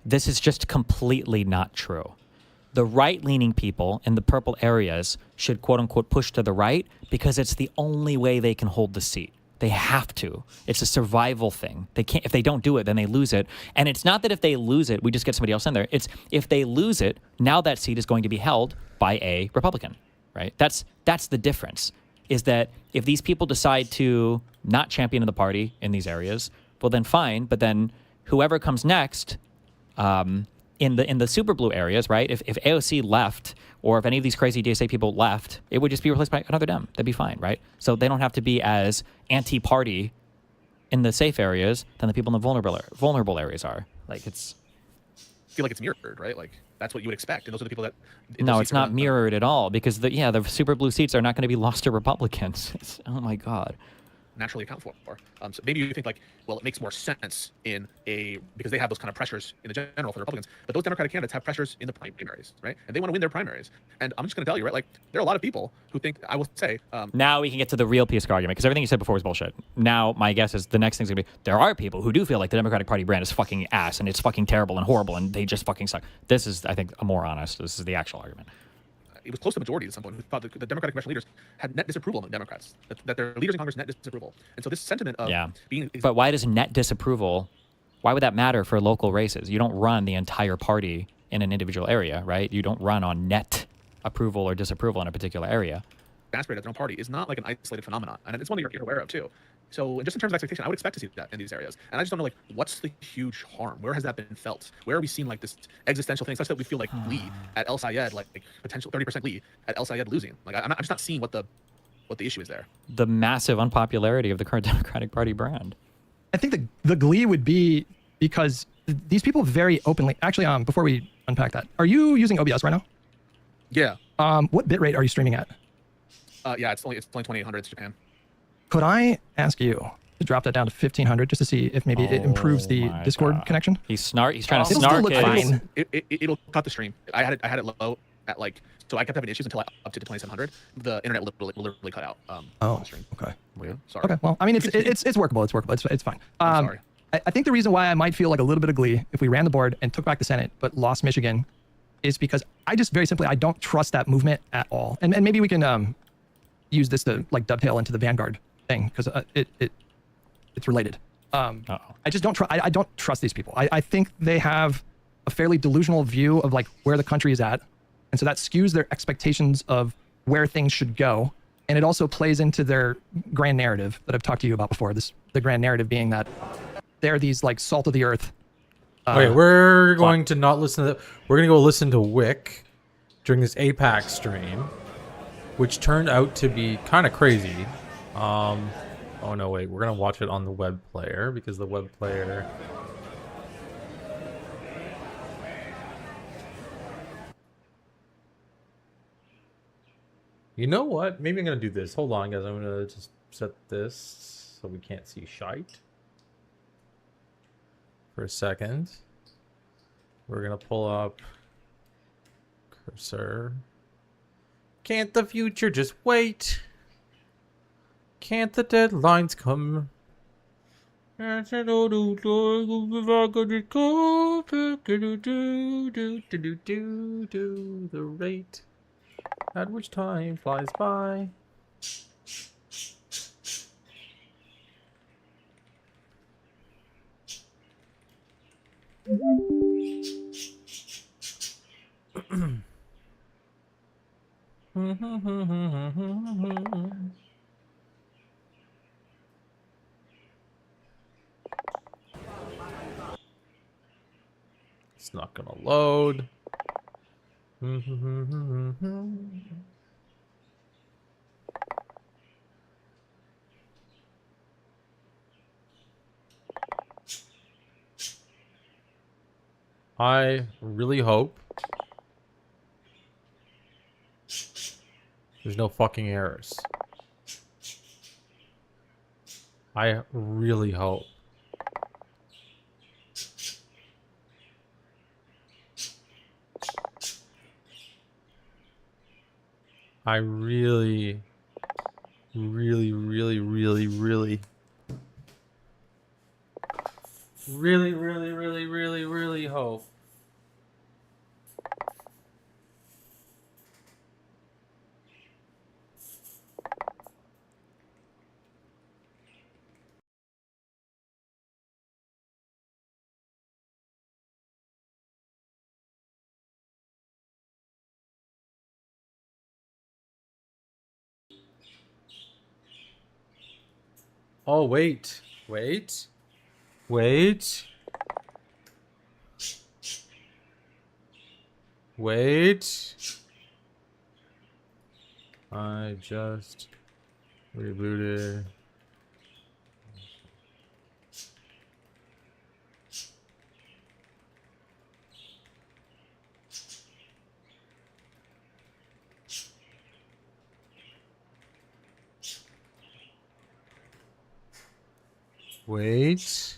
S3: This is just completely not true. The right-leaning people in the purple areas should quote unquote push to the right because it's the only way they can hold the seat. They have to. It's a survival thing. They can't. If they don't do it, then they lose it. And it's not that if they lose it, we just get somebody else in there. It's if they lose it, now that seat is going to be held by a Republican, right? That's the difference. Is that if these people decide to not champion the party in these areas, well then fine. But then whoever comes next, in the super blue areas, right? If AOC left, or if any of these crazy DSA people left, it would just be replaced by another Dem. That'd be fine, right? So they don't have to be as anti-party in the safe areas than the people in the vulnerable areas are. Like it's.
S1: I feel like it's mirrored, right? Like that's what you would expect, and those are the people that.
S3: No, it's not mirrored at all because the super blue seats are not going to be lost to Republicans. Oh my God.
S1: Naturally account for. So maybe you think like, well, it makes more sense because they have those kind of pressures in the general for the Republicans, but those Democratic candidates have pressures in the primaries, right? And they want to win their primaries. And I'm just going to tell you, right? Like there are a lot of people who think, I will say.
S3: Now we can get to the real Piska argument because everything you said before was bullshit. Now my guess is the next thing's going to be, there are people who do feel like the Democratic Party brand is fucking ass and it's fucking terrible and horrible and they just fucking suck. This is, I think, a more honest. This is the actual argument.
S1: It was close to the majority at some point who thought the Democratic congressional leaders had net disapproval among Democrats, that their leaders in Congress net disapproval. And so this sentiment of being...
S3: But why does net disapproval, why would that matter for local races? You don't run the entire party in an individual area, right? You don't run on net approval or disapproval in a particular area.
S1: Aspirate at their own party is not like an isolated phenomenon. And it's one that you're aware of too. So just in terms of expectation, I would expect to see that in these areas. And I just don't know, like, what's the huge harm? Where has that been felt? Where are we seeing, like, this existential thing, such that we feel like Lee at El Sayed, like potential 30% Lee at El Sayed losing? Like, I'm just not seeing what the issue is there.
S3: The massive unpopularity of the current Democratic Party brand.
S2: I think the glee would be because these people very openly... Actually, before we unpack that, are you using OBS right now?
S1: Yeah.
S2: What bitrate are you streaming at?
S1: Yeah, it's only 2800. It's Japan.
S2: Could I ask you to drop that down to 1500 just to see if maybe it improves the Discord connection?
S3: He's trying to
S2: It'll still
S3: snark
S2: look
S3: it.
S2: fine.
S1: It'll cut the stream. I had it low at like, so I kept having issues until I upped it to 2700. The internet will literally cut out. On the stream.
S2: Okay.
S1: Yeah, sorry.
S2: Okay. Well, I mean, it's workable. It's workable. It's fine.
S1: I'm sorry.
S2: I think the reason why I might feel like a little bit of glee if we ran the board and took back the Senate but lost Michigan is because I just very simply I don't trust that movement at all. And maybe we can use this to like dovetail into the Vanguard thing because it's related. I just don't I don't trust these people. I think they have a fairly delusional view of like where the country is at, and so that skews their expectations of where things should go, and it also plays into their grand narrative that I've talked to you about before. The grand narrative being that they're these like salt of the earth.
S4: Okay, we're going to not listen to we're going to go listen to Wick during this APAC stream, which turned out to be kind of crazy. Oh no, wait, we're gonna watch it on the web player because the web player. You know what? Maybe I'm gonna do this. Hold on, guys. I'm gonna just set this so we can't see shite for a second. We're gonna pull up cursor. Can't the future just wait? Can't the deadlines come? The rate at which time flies by. It's not gonna load. I really hope there's no fucking errors. I really hope. I really hope. Oh, wait. Wait. Wait. Wait. I just rebooted. Wait.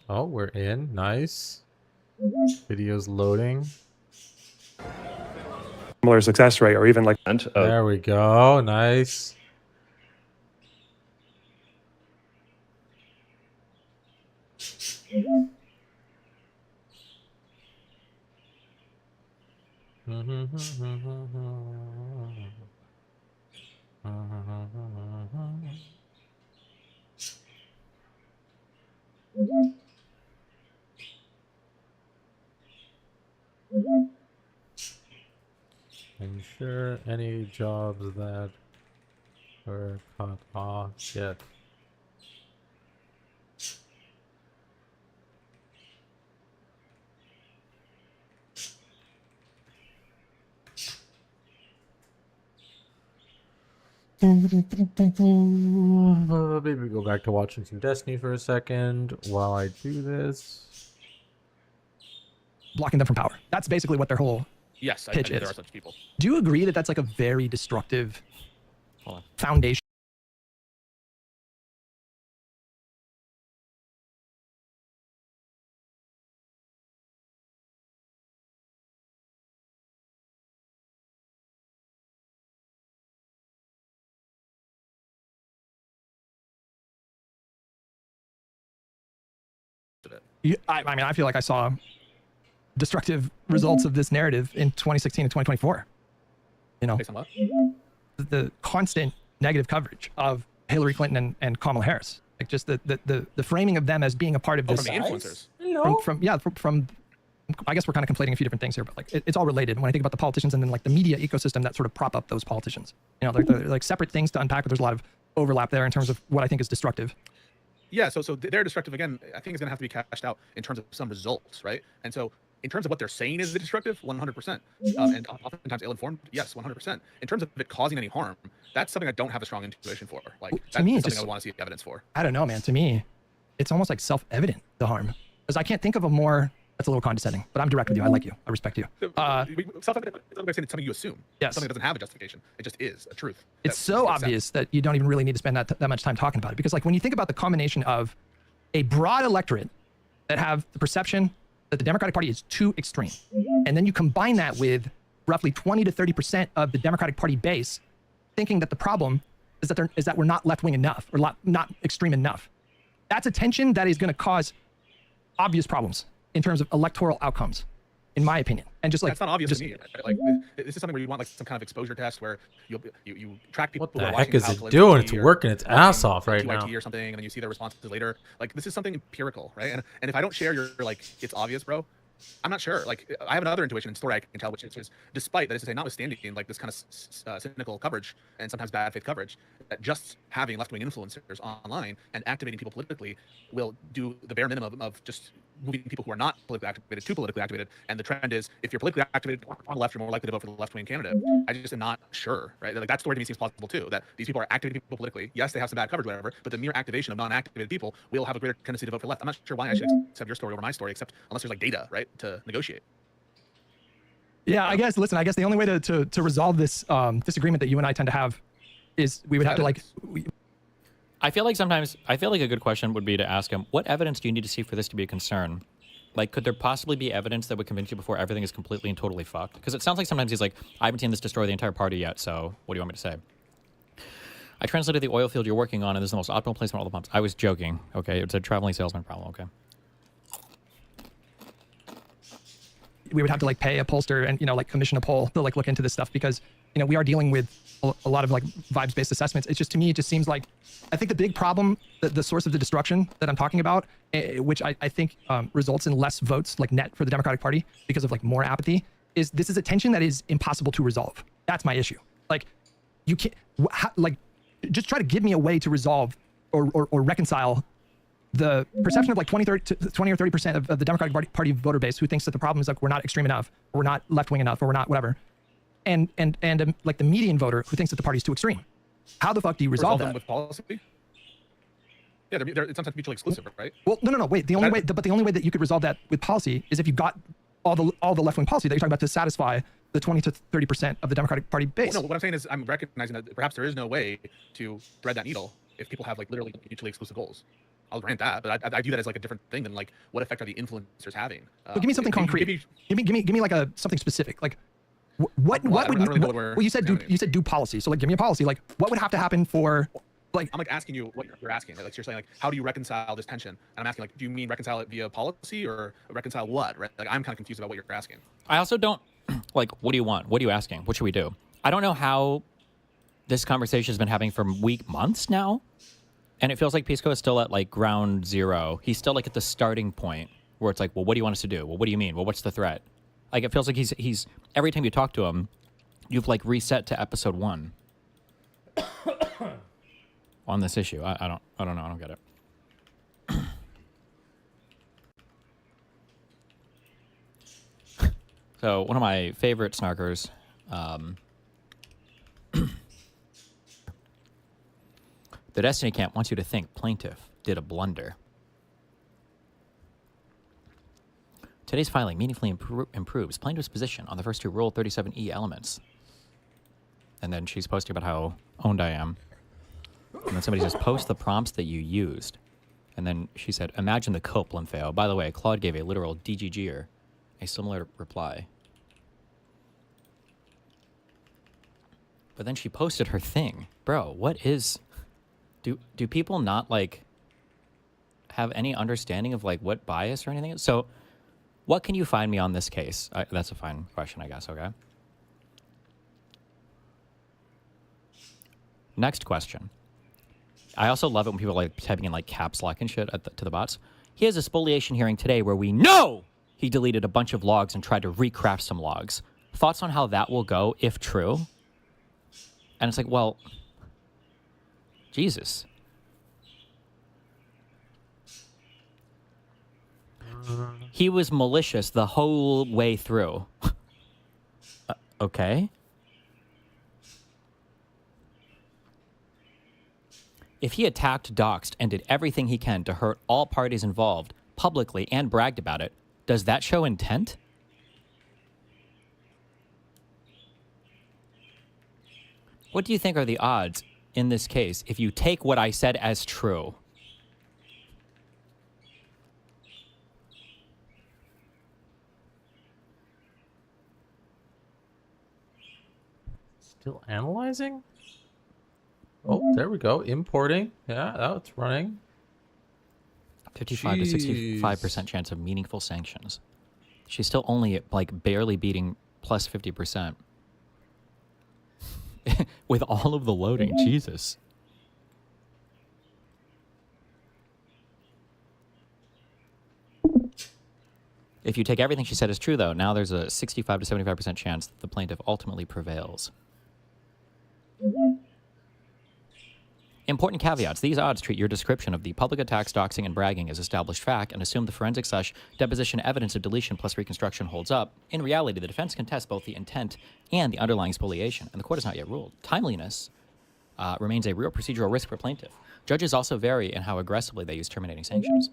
S4: Oh, we're in. Nice. Video's loading.
S5: Similar success rate, or even like
S4: There we go. Nice. Ensure any jobs that were cut off yet. Maybe go back to watching some Destiny for a second while I do this.
S2: Blocking them from power. That's basically what their whole
S1: Yes, I
S2: pitch
S1: think there
S2: is.
S1: are such people.
S2: Do you agree that that's like a very destructive
S3: Hold on.
S2: foundation?
S1: Of it.
S2: I mean, I feel like I saw destructive results of this narrative in 2016 and 2024. You know,
S1: Based on what?
S2: the constant negative coverage of Hillary Clinton and Kamala Harris. Like just the framing of them as being a part of
S1: Oh,
S2: this.
S1: from the influencers.
S2: From I guess we're kind of conflating a few different things here, but like it's all related. When I think about the politicians and then like the media ecosystem that sort of prop up those politicians, you know, they're like separate things to unpack, but there's a lot of overlap there in terms of what I think is destructive.
S1: Yeah, so they're destructive again. I think it's gonna have to be cashed out in terms of some results, right? And so in terms of what they're saying is destructive, 100%, and oftentimes ill-informed, yes, 100%. In terms of it causing any harm, that's something I don't have a strong intuition for. Like
S2: To
S1: that's
S2: me,
S1: something
S2: it's
S1: I
S2: just-
S1: would want to see evidence for.
S2: I don't know, man. To me, it's almost like self-evident, the harm. Because I can't think of a more, that's a little condescending, but I'm direct with you. I like you. I respect you.
S1: Self-evident, it's something you assume.
S2: Yes.
S1: Something that doesn't have a justification. It just is a truth.
S2: It's
S1: that
S2: so
S1: makes sense.
S2: obvious that you don't even really need to spend that much time talking about it. Because like when you think about the combination of a broad electorate that have the perception that the Democratic Party is too extreme, and then you combine that with roughly 20 to 30% of the Democratic Party base thinking that the problem is that we're not left-wing enough or not extreme enough. That's a tension that is going to cause obvious problems in terms of electoral outcomes, in my opinion. And just like
S1: That's not obvious
S2: just,
S1: to me. Like this is something where you want like some kind of exposure test where you track people.
S4: What
S1: who
S4: the
S1: are
S4: heck
S1: watching
S4: is
S1: Kyle
S4: it
S1: Kalinske
S4: doing? It's
S1: or
S4: working its
S1: watching
S4: ass off right
S1: TYT
S4: now.
S1: or something, and then you see their responses later. Like this is something empirical, right? And if I don't share your like it's obvious, bro, I'm not sure. Like I have another intuition and story I can tell, which is despite that is to say, notwithstanding like this kind of cynical coverage and sometimes bad faith coverage, that just having left-wing influencers online and activating people politically will do the bare minimum of just moving people who are not politically activated to politically activated. And the trend is if you're politically activated on the left, you're more likely to vote for the left-wing candidate. I just am not sure, right? Like that story to me seems plausible too, that these people are activating people politically. Yes, they have some bad coverage, whatever, but the mere activation of non-activated people will have a greater tendency to vote for the left. I'm not sure why I should accept your story over my story, except unless there's like data, right, to negotiate.
S2: yeah, I guess the only way to resolve this disagreement that you and I tend to have is we would have to like,
S3: I feel like a good question would be to ask him, what evidence do you need to see for this to be a concern? Like, could there possibly be evidence that would convince you before everything is completely and totally fucked? Because it sounds like sometimes he's like, I haven't seen this destroy the entire party yet, so what do you want me to say? I translated the oil field you're working on, and this is the most optimal place for all the pumps. I was joking. Okay, it's a traveling salesman problem. Okay.
S2: We would have to like pay a pollster and like commission a poll to like look into this stuff because we are dealing with a lot of like vibes-based assessments. It's just, to me, it just seems like, I think the big problem, the source of the destruction that I'm talking about, which I think results in less votes like net for the Democratic Party because of like more apathy, is this is a tension that is impossible to resolve. That's my issue. Like, you can't like just try to give me a way to resolve or reconcile the perception of like 20 or 30% of the Democratic Party voter base who thinks that the problem is like we're not extreme enough, or we're not left wing enough, or we're not whatever, and like the median voter who thinks that the party's too extreme. How the fuck do you resolve
S1: them
S2: that?
S1: with policy? Yeah, it's sometimes mutually exclusive, right?
S2: Well, no. Wait, the only way that you could resolve that with policy is if you got all the left wing policy that you're talking about to satisfy the 20 to 30% of the Democratic Party base.
S1: Well, no, what I'm saying is I'm recognizing that perhaps there is no way to thread that needle if people have like literally mutually exclusive goals. I'll grant that, but I view that as like a different thing than like what effect are the influencers having.
S2: Give me something concrete. Give me like something specific. Like what would well, you said do policy. So like give me a policy. Like what would have to happen for like
S1: I'm like asking you what you're asking. Like you're saying like how do you reconcile this tension? And I'm asking like do you mean reconcile it via policy or reconcile what? Right? Like I'm kind of confused about what you're asking.
S3: I also don't like what do you want? What are you asking? What should we do? I don't know how this conversation has been happening for months now. And it feels like Pisco is still at like ground zero. He's still like at the starting point where it's like, well, what do you want us to do? Well, what do you mean? Well, what's the threat? Like it feels like he's every time you talk to him, you've like reset to episode 1 on this issue. I don't know. I don't get it. So one of my favorite snarkers, the Destiny Camp wants you to think plaintiff did a blunder. Today's filing meaningfully improves plaintiff's position on the first 2 Rule 37E elements. And then she's posting about how owned I am. And then somebody says, post the prompts that you used. And then she said, imagine the Copeland fail. By the way, Claude gave a literal DGGer a similar reply. But then she posted her thing. Bro, what is... Do people not like have any understanding of like what bias or anything is? So what can you find me on this case? That's a fine question, I guess. Okay. Next question. I also love it when people like typing in like caps lock and shit to the bots. He has a spoliation hearing today where we know he deleted a bunch of logs and tried to recraft some logs. Thoughts on how that will go if true? And it's like, well, Jesus. He was malicious the whole way through. Okay. If he attacked, doxed, and did everything he can to hurt all parties involved publicly and bragged about it, does that show intent? What do you think are the odds in this case if you take what I said as true?
S4: Still analyzing? Oh, there we go. Importing. Yeah, that's running.
S3: 55 to 65% chance of meaningful sanctions. She's still only like barely beating plus 50%. With all of the loading, Jesus. If you take everything she said as true, though, now there's a 65 to 75% chance that the plaintiff ultimately prevails. Important caveats. These odds treat your description of the public attacks, doxing, and bragging as established fact and assume the forensic/deposition evidence of deletion plus reconstruction holds up. In reality, the defense contests both the intent and the underlying spoliation, and the court has not yet ruled. Timeliness remains a real procedural risk for plaintiff. Judges also vary in how aggressively they use terminating sanctions.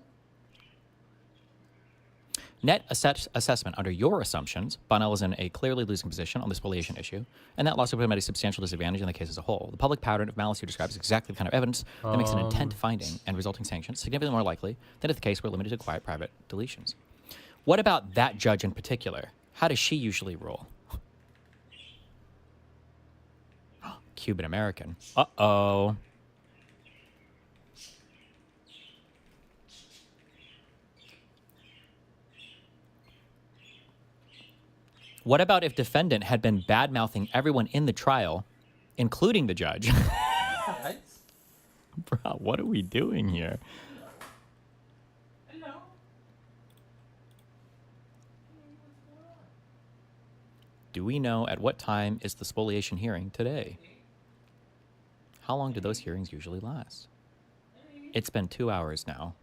S3: Net assessment under your assumptions, Bonnell is in a clearly losing position on the spoliation issue, and that lawsuit put him at a substantial disadvantage in the case as a whole. The public pattern of malice you describe is exactly the kind of evidence that makes an intent finding and resulting sanctions significantly more likely than if the case were limited to quiet private deletions. What about that judge in particular? How does she usually rule? Cuban American. Uh-oh. What about if defendant had been bad-mouthing everyone in the trial, including the judge? Bro, what are we doing here? Do we know at what time is the spoliation hearing today? How long do those hearings usually last? It's been 2 hours now.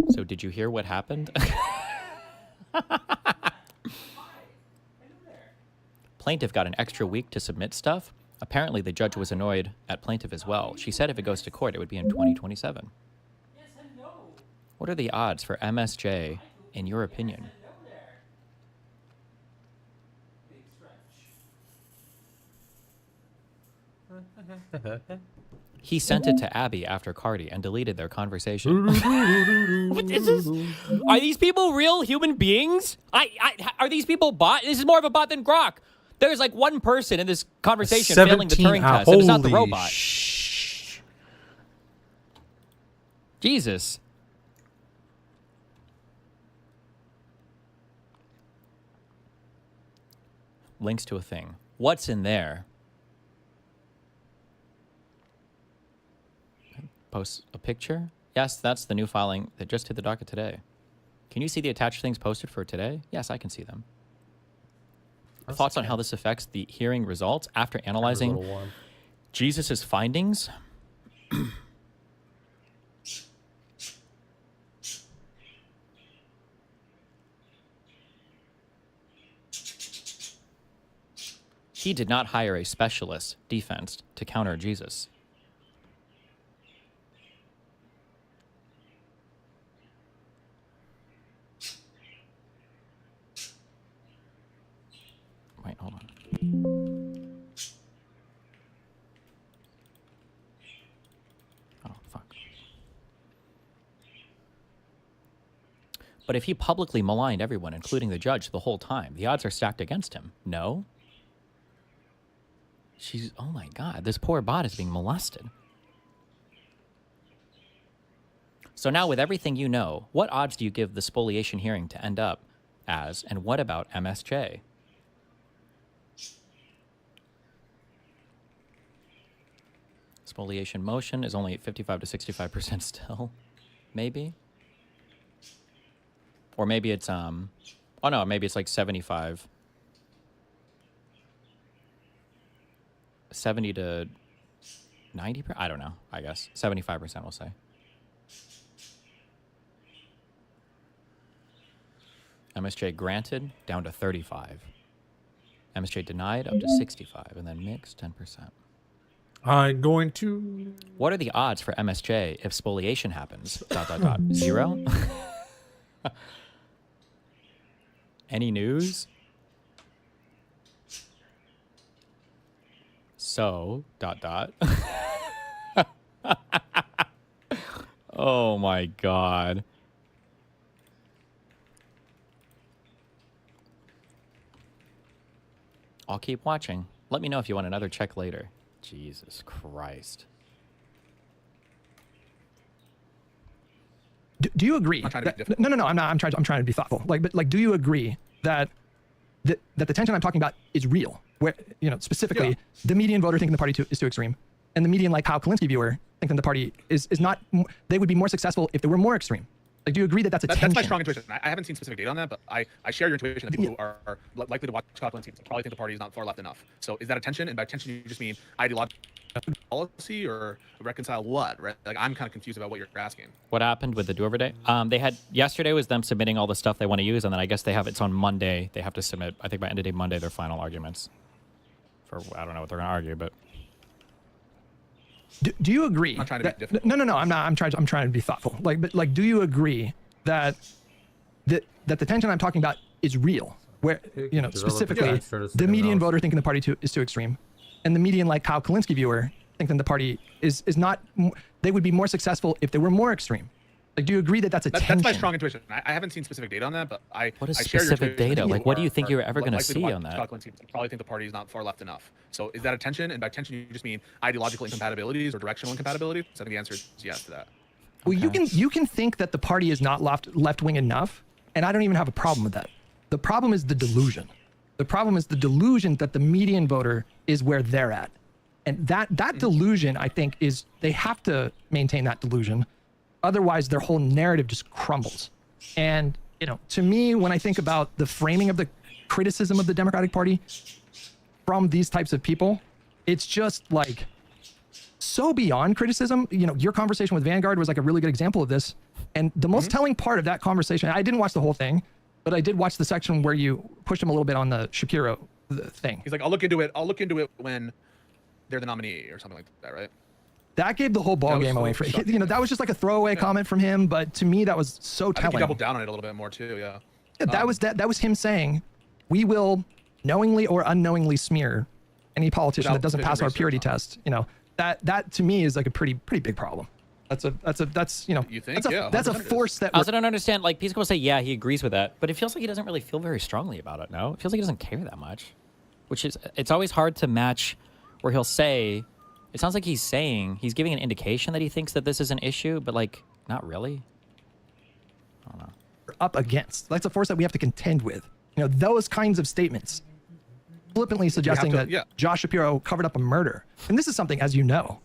S3: So did you hear what happened? Plaintiff got an extra week to submit stuff. Apparently the judge was annoyed at plaintiff as well. She said if it goes to court, it would be in 2027. What are the odds for MSJ, in your opinion? He sent it to Abby after Cardi and deleted their conversation. What is this? Are these people real human beings? Are these people bot? This is more of a bot than Grok. There's like one person in this conversation failing the Turing test, and it's not the robot. Jesus. Links to a thing. What's in there? Post a picture? Yes, that's the new filing that just hit the docket today. Can you see the attached things posted for today? Yes, I can see them. Thoughts on how this affects the hearing results after analyzing Jesus's findings? He did not hire a specialist defense to counter Jesus. Wait, hold on. Oh, fuck. But if he publicly maligned everyone, including the judge, the whole time, the odds are stacked against him. No? Oh my God, this poor bot is being molested. So now with everything you know, what odds do you give the spoliation hearing to end up as, and what about MSJ? Spoliation motion is only at 55 to 65% still. Maybe? Or maybe it's, oh no, maybe it's like 75. 70 to 90%? I don't know, I guess. 75% we'll say. MSJ granted, down to 35. MSJ denied, up to 65. And then mixed, 10%.
S4: I'm going to...
S3: What are the odds for MSJ if spoliation happens? ... 0? Any news? So, ... Oh my God. I'll keep watching. Let me know if you want another check later. Jesus Christ.
S2: Do you agree?
S1: I'm trying to be difficult.
S2: No, I'm not. I'm trying to be thoughtful. But do you agree that the tension I'm talking about is real? Where, specifically,
S1: Yeah.
S2: the median voter thinking the party is too extreme, and the median, like Kyle Kalinske viewer, thinking the party is not. They would be more successful if they were more extreme. Like, do you agree that that's a tension?
S1: That's my strong intuition. I haven't seen specific data on that, but I share your intuition that people who are likely to watch Scotland teams probably think the party is not far left enough. So is that a tension? And by tension, you just mean ideological policy or reconcile what? Right? Like, I'm kind of confused about what you're asking.
S3: What happened with the do-over day? They had, yesterday was them submitting all the stuff they want to use, and then I guess it's on Monday. They have to submit, I think by end of day Monday, their final arguments. I don't know what they're going to argue, but...
S2: Do you agree?
S1: I'm trying to be difficult.
S2: No, I'm not. I'm trying to be thoughtful. But do you agree that the tension I'm talking about is real? Where, specifically, the median voter thinking the party is too extreme, and the median, like Kyle Kalinske viewer, thinking the party is not. They would be more successful if they were more extreme. Like, do you agree that that's a
S1: That's
S2: tension?
S1: my strong intuition. I haven't seen specific data on that, but
S3: What is
S1: I share your
S3: specific
S1: intuition.
S3: data?
S1: I think
S3: Like, what do you think
S1: are
S3: you're ever gonna
S1: likely to
S3: see
S1: watch
S3: on that?
S1: Scotland teams. You probably think the party is not far left enough. So is that a tension? And by tension, you just mean ideological incompatibilities or directional incompatibilities? So I think the answer is yes to that.
S2: Well,
S3: Okay.
S2: you can think that the party is not left wing enough, and I don't even have a problem with that. The problem is the delusion. The problem is the delusion that the median voter is where they're at, and that delusion, I think, is they have to maintain that delusion, otherwise their whole narrative just crumbles. And to me, when I think about the framing of the criticism of the Democratic Party from these types of people, it's just like so beyond criticism. Your conversation with Vanguard was like a really good example of this. And the most telling part of that conversation, I didn't watch the whole thing, but I did watch the section where you pushed him a little bit on the Shapiro thing.
S1: He's like, I'll look into it when they're the nominee or something like that, right?
S2: That gave the whole ball
S1: was
S2: game
S1: so
S2: away for
S1: shocking.
S2: that was just like a throwaway comment from him, but to me that was so
S1: I think
S2: telling.
S1: he doubled down on it a little bit more too. Yeah.
S2: Yeah, that was him saying, we will knowingly or unknowingly smear any politician
S1: Without
S2: that doesn't pass our
S1: research
S2: purity
S1: on it.
S2: test. That to me is like a pretty big problem. That's
S1: You think? Yeah,
S2: that's a
S1: 100% it is.
S2: force that
S3: I also don't understand. Like, Peace will say, yeah, he agrees with that, but it feels like he doesn't really feel very strongly about it. No, it feels like he doesn't care that much, which is it's always hard to match. Where he'll say, it sounds like he's giving an indication that he thinks that this is an issue, but like not really. I don't know.
S2: we're up against. That's a force that we have to contend with. Those kinds of statements, flippantly suggesting
S1: to-
S2: that
S1: yeah.
S2: Josh Shapiro covered up a murder, and this is something, as you know,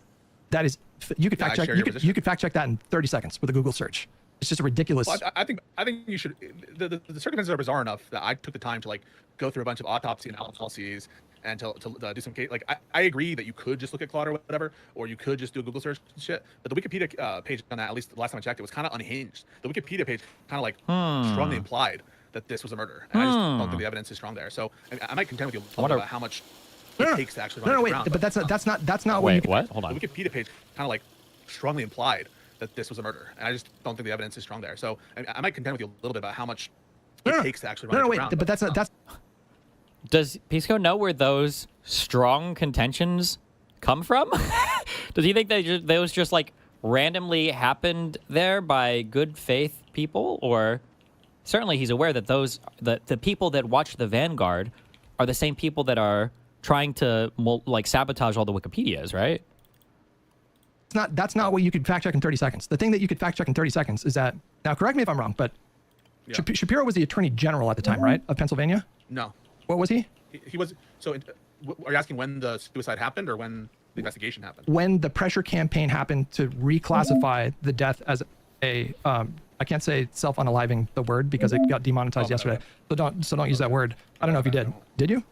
S2: that is you could
S1: Yeah, I
S2: fact check.
S1: share
S2: You
S1: your
S2: could
S1: position.
S2: you could fact check that in 30 seconds with a Google search. It's just a ridiculous.
S1: Well, I think you should. The circumstances are bizarre enough that I took the time to like go through a bunch of autopsy analyses and to do some case. Like I agree that you could just look at Claude or whatever, or you could just do a Google search and shit. But the Wikipedia page on that, at least the last time I checked, it was kind of unhinged. The Wikipedia page kind of like strongly implied that this was a murder, and I just don't think the evidence is strong there. So I might contend with you a little bit about how much it takes to actually run
S2: no,
S1: it
S2: wait,
S1: around,
S2: but that's not what you
S3: Wait,
S2: can,
S3: what? Hold
S1: the
S3: on.
S1: Wikipedia page kind of like strongly implied that this was a murder, and I just don't think the evidence is strong there. So I might contend with you a little bit about how much it takes to actually run
S2: No,
S1: it
S2: wait,
S1: around.
S2: but that's
S3: Does Pisco know where those strong contentions come from? Does he think that those just like randomly happened there by good faith people, or certainly he's aware that the people that watch the Vanguard are the same people that are trying to like sabotage all the Wikipedias, right?
S2: that's not what you could fact check in 30 seconds. The thing that you could fact check in 30 seconds is that, now correct me if I'm wrong, but
S1: Yeah.
S2: Shapiro was the attorney general at the time, right, of Pennsylvania?
S1: No,
S2: What was he?
S1: he was. So are you asking when the suicide happened or when the investigation happened?
S2: When the pressure campaign happened to reclassify the death as a I can't say self-unaliving the word because it got demonetized
S1: Oh, okay,
S2: yesterday. So don't use that word. I don't know if you did. Did you?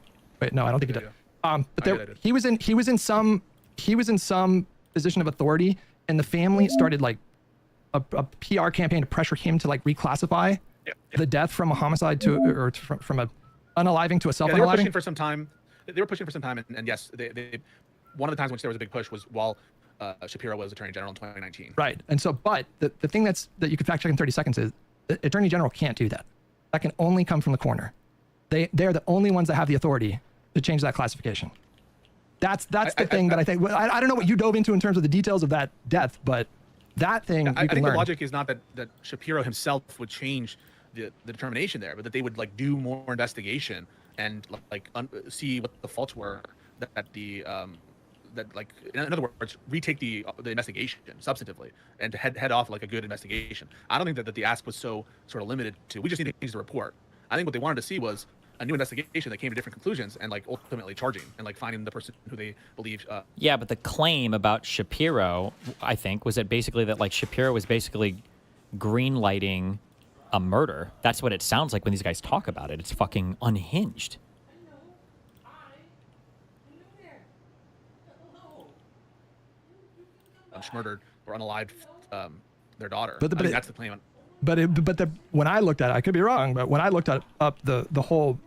S2: Wait, no, I don't think you did. But
S1: I
S2: there,
S1: did.
S2: he was in some position of authority, and the family started like a PR campaign to pressure him to like reclassify the death from a homicide to or from a unaliving to a
S1: Yeah, they were pushing
S2: self-unaliving.
S1: for some time. They were pushing for some time, and yes, they one of the times when there was a big push was while Shapiro was Attorney General in 2019.
S2: Right. And so, but the thing that you could fact check in 30 seconds is the Attorney General can't do that. That can only come from the coroner. They're the only ones that have the authority to change that classification. That's the thing that I think. I don't know what you dove into in terms of the details of that death, but that thing
S1: I
S2: you can
S1: think
S2: learn.
S1: the logic is not that Shapiro himself would change the determination there, but that they would like do more investigation and like see what the faults were that the that like in other words retake the investigation substantively and to head off like a good investigation. I don't think that the ask was so sort of limited to we just need things to report. I think what they wanted to see was a new investigation that came to different conclusions and like ultimately charging and like finding the person who they believe
S3: Yeah, but the claim about Shapiro, I think, was that basically that like Shapiro was basically green-lighting a murder. That's what it sounds like when these guys talk about it. It's fucking unhinged.
S1: murdered or unalived their daughter.
S2: But
S1: I think that's the claim.
S2: But when I looked at it, I could be wrong, but when I looked up the whole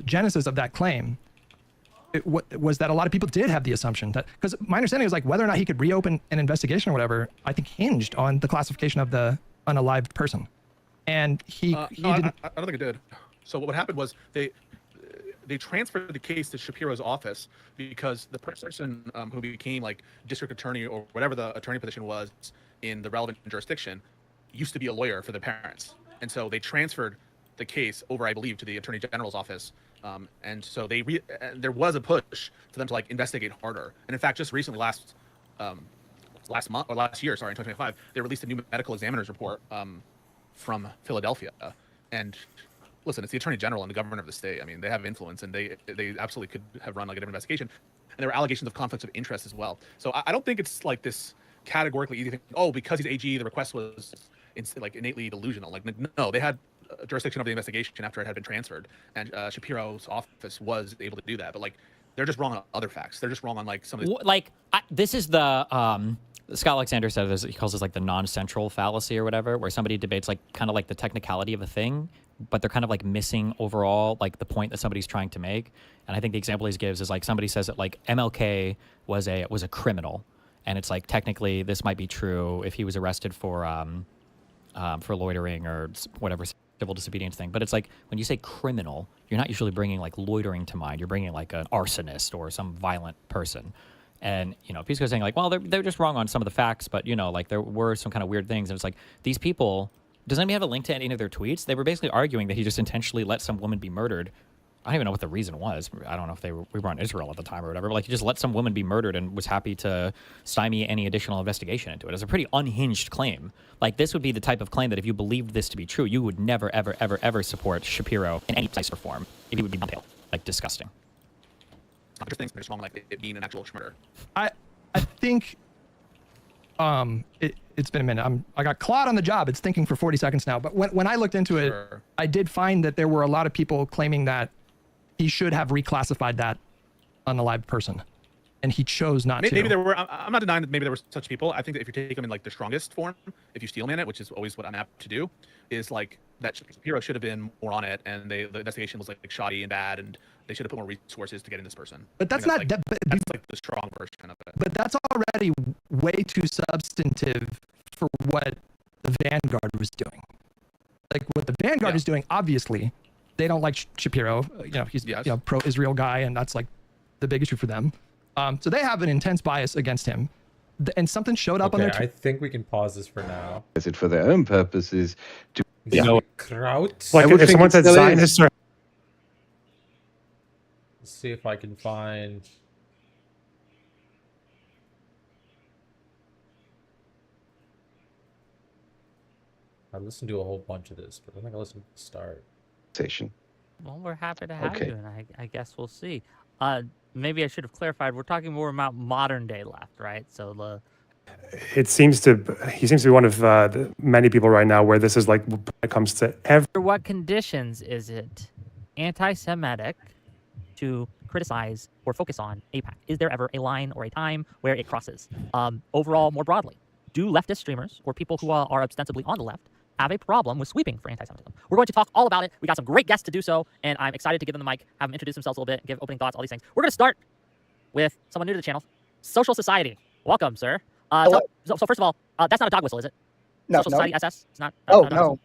S2: genesis of that claim, was that a lot of people did have the assumption that, because my understanding is like whether or not he could reopen an investigation or whatever, I think hinged on the classification of the unalived person. And he
S1: No,
S2: didn't.
S1: I don't think it did. So what happened was they transferred the case to Shapiro's office because the person who became like district attorney or whatever the attorney position was in the relevant jurisdiction used to be a lawyer for their parents, and so they transferred the case over, I believe, to the Attorney General's office. And so there was a push for them to like investigate harder. And in fact, just recently, last year, sorry, in 2025, they released a new medical examiner's report from Philadelphia. And listen, it's the Attorney General and the governor of the state. I mean, they have influence, and they absolutely could have run like a different investigation. And there were allegations of conflicts of interest as well. So I don't think it's like this categorically easy thing. Oh, because he's AG, the request was like innately delusional. Like, no, they had jurisdiction over the investigation after it had been transferred, and Shapiro's office was able to do that. But like, they're just wrong on other facts. They're just wrong on like some of the
S3: this is the Scott Alexander said this, he calls this like the non-central fallacy or whatever, where somebody debates like kind of like the technicality of a thing, but they're kind of like missing overall like the point that somebody's trying to make. And I think the example he gives is like somebody says that like MLK was a criminal, and it's like technically this might be true if he was arrested for loitering or whatever civil disobedience thing. But it's like when you say criminal, you're not usually bringing like loitering to mind. You're bringing like an arsonist or some violent person. And, you know, Pisco's saying like, well, they're just wrong on some of the facts, but, you know, like there were some kind of weird things. And it's like, these people, does anybody have a link to any of their tweets? They were basically arguing that he just intentionally let some woman be murdered. I don't even know what the reason was. I don't know if we were in Israel at the time or whatever, but like he just let some woman be murdered and was happy to stymie any additional investigation into it. It's a pretty unhinged claim. Like this would be the type of claim that if you believed this to be true, you would never, ever, ever, ever support Shapiro in any place or form. It would be pale, like disgusting.
S1: other things. They're just wrong, like it being an actual murder.
S2: I think it's been a minute. I got Claude on the job. It's thinking for 40 seconds now. But when I looked into it, I did find that there were a lot of people claiming that he should have reclassified that unalived person, and he chose not to.
S1: Maybe there were. I'm not denying that maybe there were such people. I think that if you take them in like the strongest form, if you steelman it, which is always what I'm apt to do, is like that Shapiro should have been more on it, and the investigation was like shoddy and bad, and they should have put more resources to get in this person.
S2: But that's not.
S1: That's like the strong version of it.
S2: But that's already way too substantive for what the Vanguard was doing. Like what the Vanguard is doing, obviously, they don't like Shapiro. You know, he's pro-Israel guy, and that's like the big issue for them. So they have an intense bias against him, and something showed up on their.
S4: I think we can pause this for now.
S6: Is it for their own purposes?
S4: Kraut.
S5: Like if someone said Zionist or
S4: Let's see if I can find. I listened to a whole bunch of this, but I think I listened to the start.
S7: Well, we're happy to have you, and I guess we'll see. Maybe I should have clarified. We're talking more about modern day left, right? So
S5: he seems to be one of the many people right now where this is like when it comes to
S7: under what conditions is it anti-Semitic to criticize or focus on AIPAC? Is there ever a line or a time where it crosses? Overall, more broadly, do leftist streamers or people who are ostensibly on the left have a problem with sweeping for anti-Semitism? We're going to talk all about it. We got some great guests to do so, and I'm excited to give them the mic, have them introduce themselves a little bit, give opening thoughts, all these things. We're going to start with someone new to the channel, Social Society. Welcome, sir. So first of all, that's not a dog whistle, is it?
S8: No,
S7: Social Society SS? It's not.
S8: No.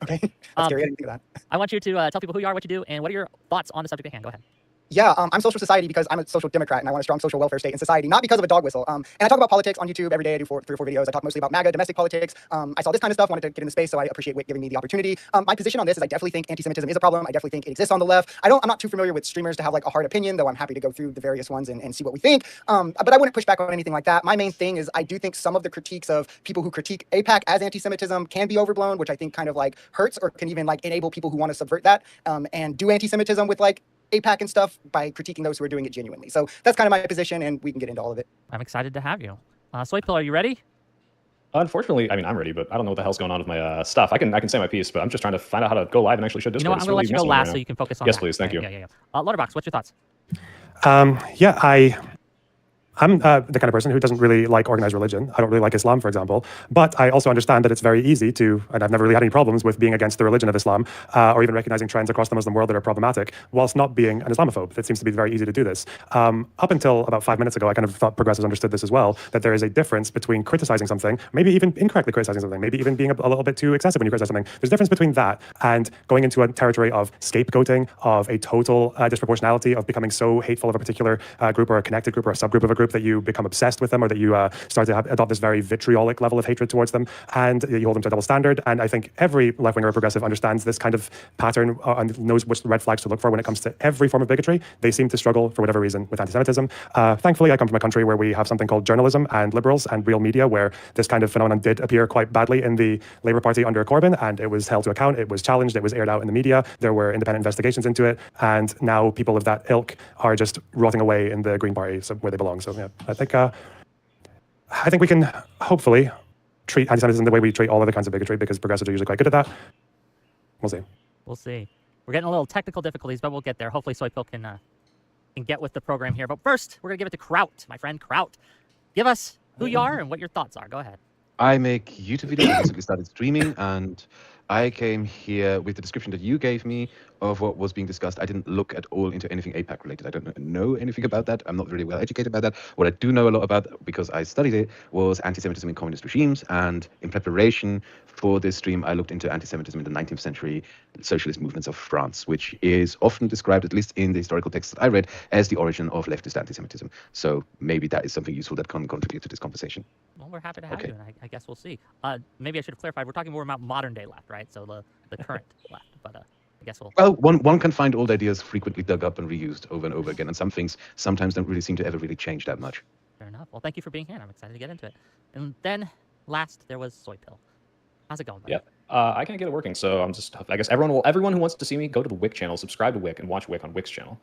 S7: Okay.
S8: That's scary. I didn't do that.
S7: I want you to tell people who you are, what you do, and what are your thoughts on the subject at hand. Go ahead.
S8: Yeah, I'm Social Society because I'm a social democrat and I want a strong social welfare state in society, not because of a dog whistle. And I talk about politics on YouTube every day. I do 3 or 4 videos. I talk mostly about MAGA, domestic politics. I saw this kind of stuff, wanted to get into space, so I appreciate Wick giving me the opportunity. My position on this is I definitely think anti-Semitism is a problem. I definitely think it exists on the left. I'm not too familiar with streamers to have like a hard opinion, though I'm happy to go through the various ones and see what we think. But I wouldn't push back on anything like that. My main thing is I do think some of the critiques of people who critique AIPAC as anti-Semitism can be overblown, which I think kind of like hurts or can even like enable people who want to subvert that and do anti-Semitism with like AIPAC and stuff by critiquing those who are doing it genuinely. So that's kind of my position, and we can get into all of it.
S7: I'm excited to have you. Soypill, are you ready?
S9: Unfortunately, I mean, I'm ready, but I don't know what the hell's going on with my stuff. I can say my piece, but I'm just trying to find out how to go live and actually show Discord.
S7: You know what? I'm going to let you go last so you can focus on
S9: Yes,
S7: that.
S9: please. Thank you.
S7: Yeah. Lutterbox, what's your thoughts?
S5: I'm the kind of person who doesn't really like organized religion. I don't really like Islam, for example. But I also understand that it's very easy to, and I've never really had any problems with being against the religion of Islam, or even recognizing trends across the Muslim world that are problematic, whilst not being an Islamophobe. It seems to be very easy to do this. Up until about 5 minutes ago, I kind of thought progressives understood this as well, that there is a difference between criticizing something, maybe even incorrectly criticizing something, maybe even being a little bit too excessive when you criticize something. There's a difference between that and going into a territory of scapegoating, of a total disproportionality, of becoming so hateful of a particular group or a connected group or a subgroup of a group group that you become obsessed with them, or that you start to adopt this very vitriolic level of hatred towards them, and you hold them to a double standard. And I think every left-winger or progressive understands this kind of pattern and knows which red flags to look for when it comes to every form of bigotry. They seem to struggle, for whatever reason, with anti-Semitism. Thankfully, I come from a country where we have something called journalism and liberals and real media, where this kind of phenomenon did appear quite badly in the Labour Party under Corbyn, and it was held to account, it was challenged, it was aired out in the media, there were independent investigations into it, and now people of that ilk are just rotting away in the Green Party, so where they belong. So yeah, I think we can hopefully treat anti-Semitism the way we treat all other kinds of bigotry, because progressives are usually quite good at that. We'll see.
S7: We'll see. We're getting a little technical difficulties, but we'll get there. Hopefully Soypil can get with the program here. But first, we're going to give it to Kraut, my friend Kraut. Give us who you are and what your thoughts are. Go ahead.
S10: I make YouTube videos. I recently started streaming, and I came here with the description that you gave me of what was being discussed. I didn't look at all into anything APAC related. I don't know anything about that. I'm not really well educated about that. What I do know a lot about, because I studied it, was anti-Semitism in communist regimes. And in preparation for this stream, I looked into anti-Semitism in the 19th century socialist movements of France, which is often described, at least in the historical texts that I read, as the origin of leftist anti-Semitism. So maybe that is something useful that can contribute to this conversation.
S7: Well, we're happy to have you, and I guess we'll see. Maybe I should have clarified. We're talking more about modern day left, right? So the current left, but I guess we'll...
S10: Well, one can find old ideas frequently dug up and reused over and over again, and some things sometimes don't really seem to ever really change that much.
S7: Fair enough. Well, thank you for being here. I'm excited to get into it. And then last, there was Soypil. How's it going, buddy?
S9: Yeah, I can't get it working, so I'm just. I guess everyone who wants to see me, go to the Wick channel, subscribe to Wick, and watch Wick on Wick's channel.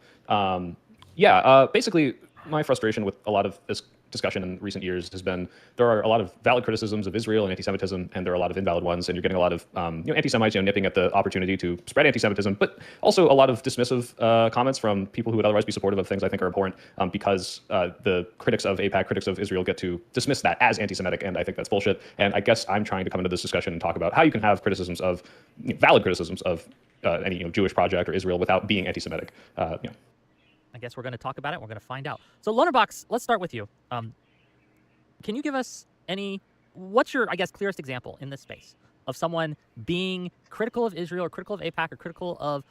S9: Basically, my frustration with a lot of this discussion in recent years has been there are a lot of valid criticisms of Israel and anti-Semitism, and there are a lot of invalid ones, and you're getting a lot of anti-Semites nipping at the opportunity to spread anti-Semitism, but also a lot of dismissive comments from people who would otherwise be supportive of things I think are important, because the critics of APAC, critics of Israel, get to dismiss that as anti-Semitic, and I think that's bullshit. And I guess I'm trying to come into this discussion and talk about how you can have criticisms of valid criticisms of any Jewish project or Israel without being anti-Semitic.
S7: I guess we're going to talk about it. We're going to find out. So, Lonerbox, let's start with you. Can you give us what's your, I guess, clearest example in this space of someone being critical of Israel or critical of APAC or critical of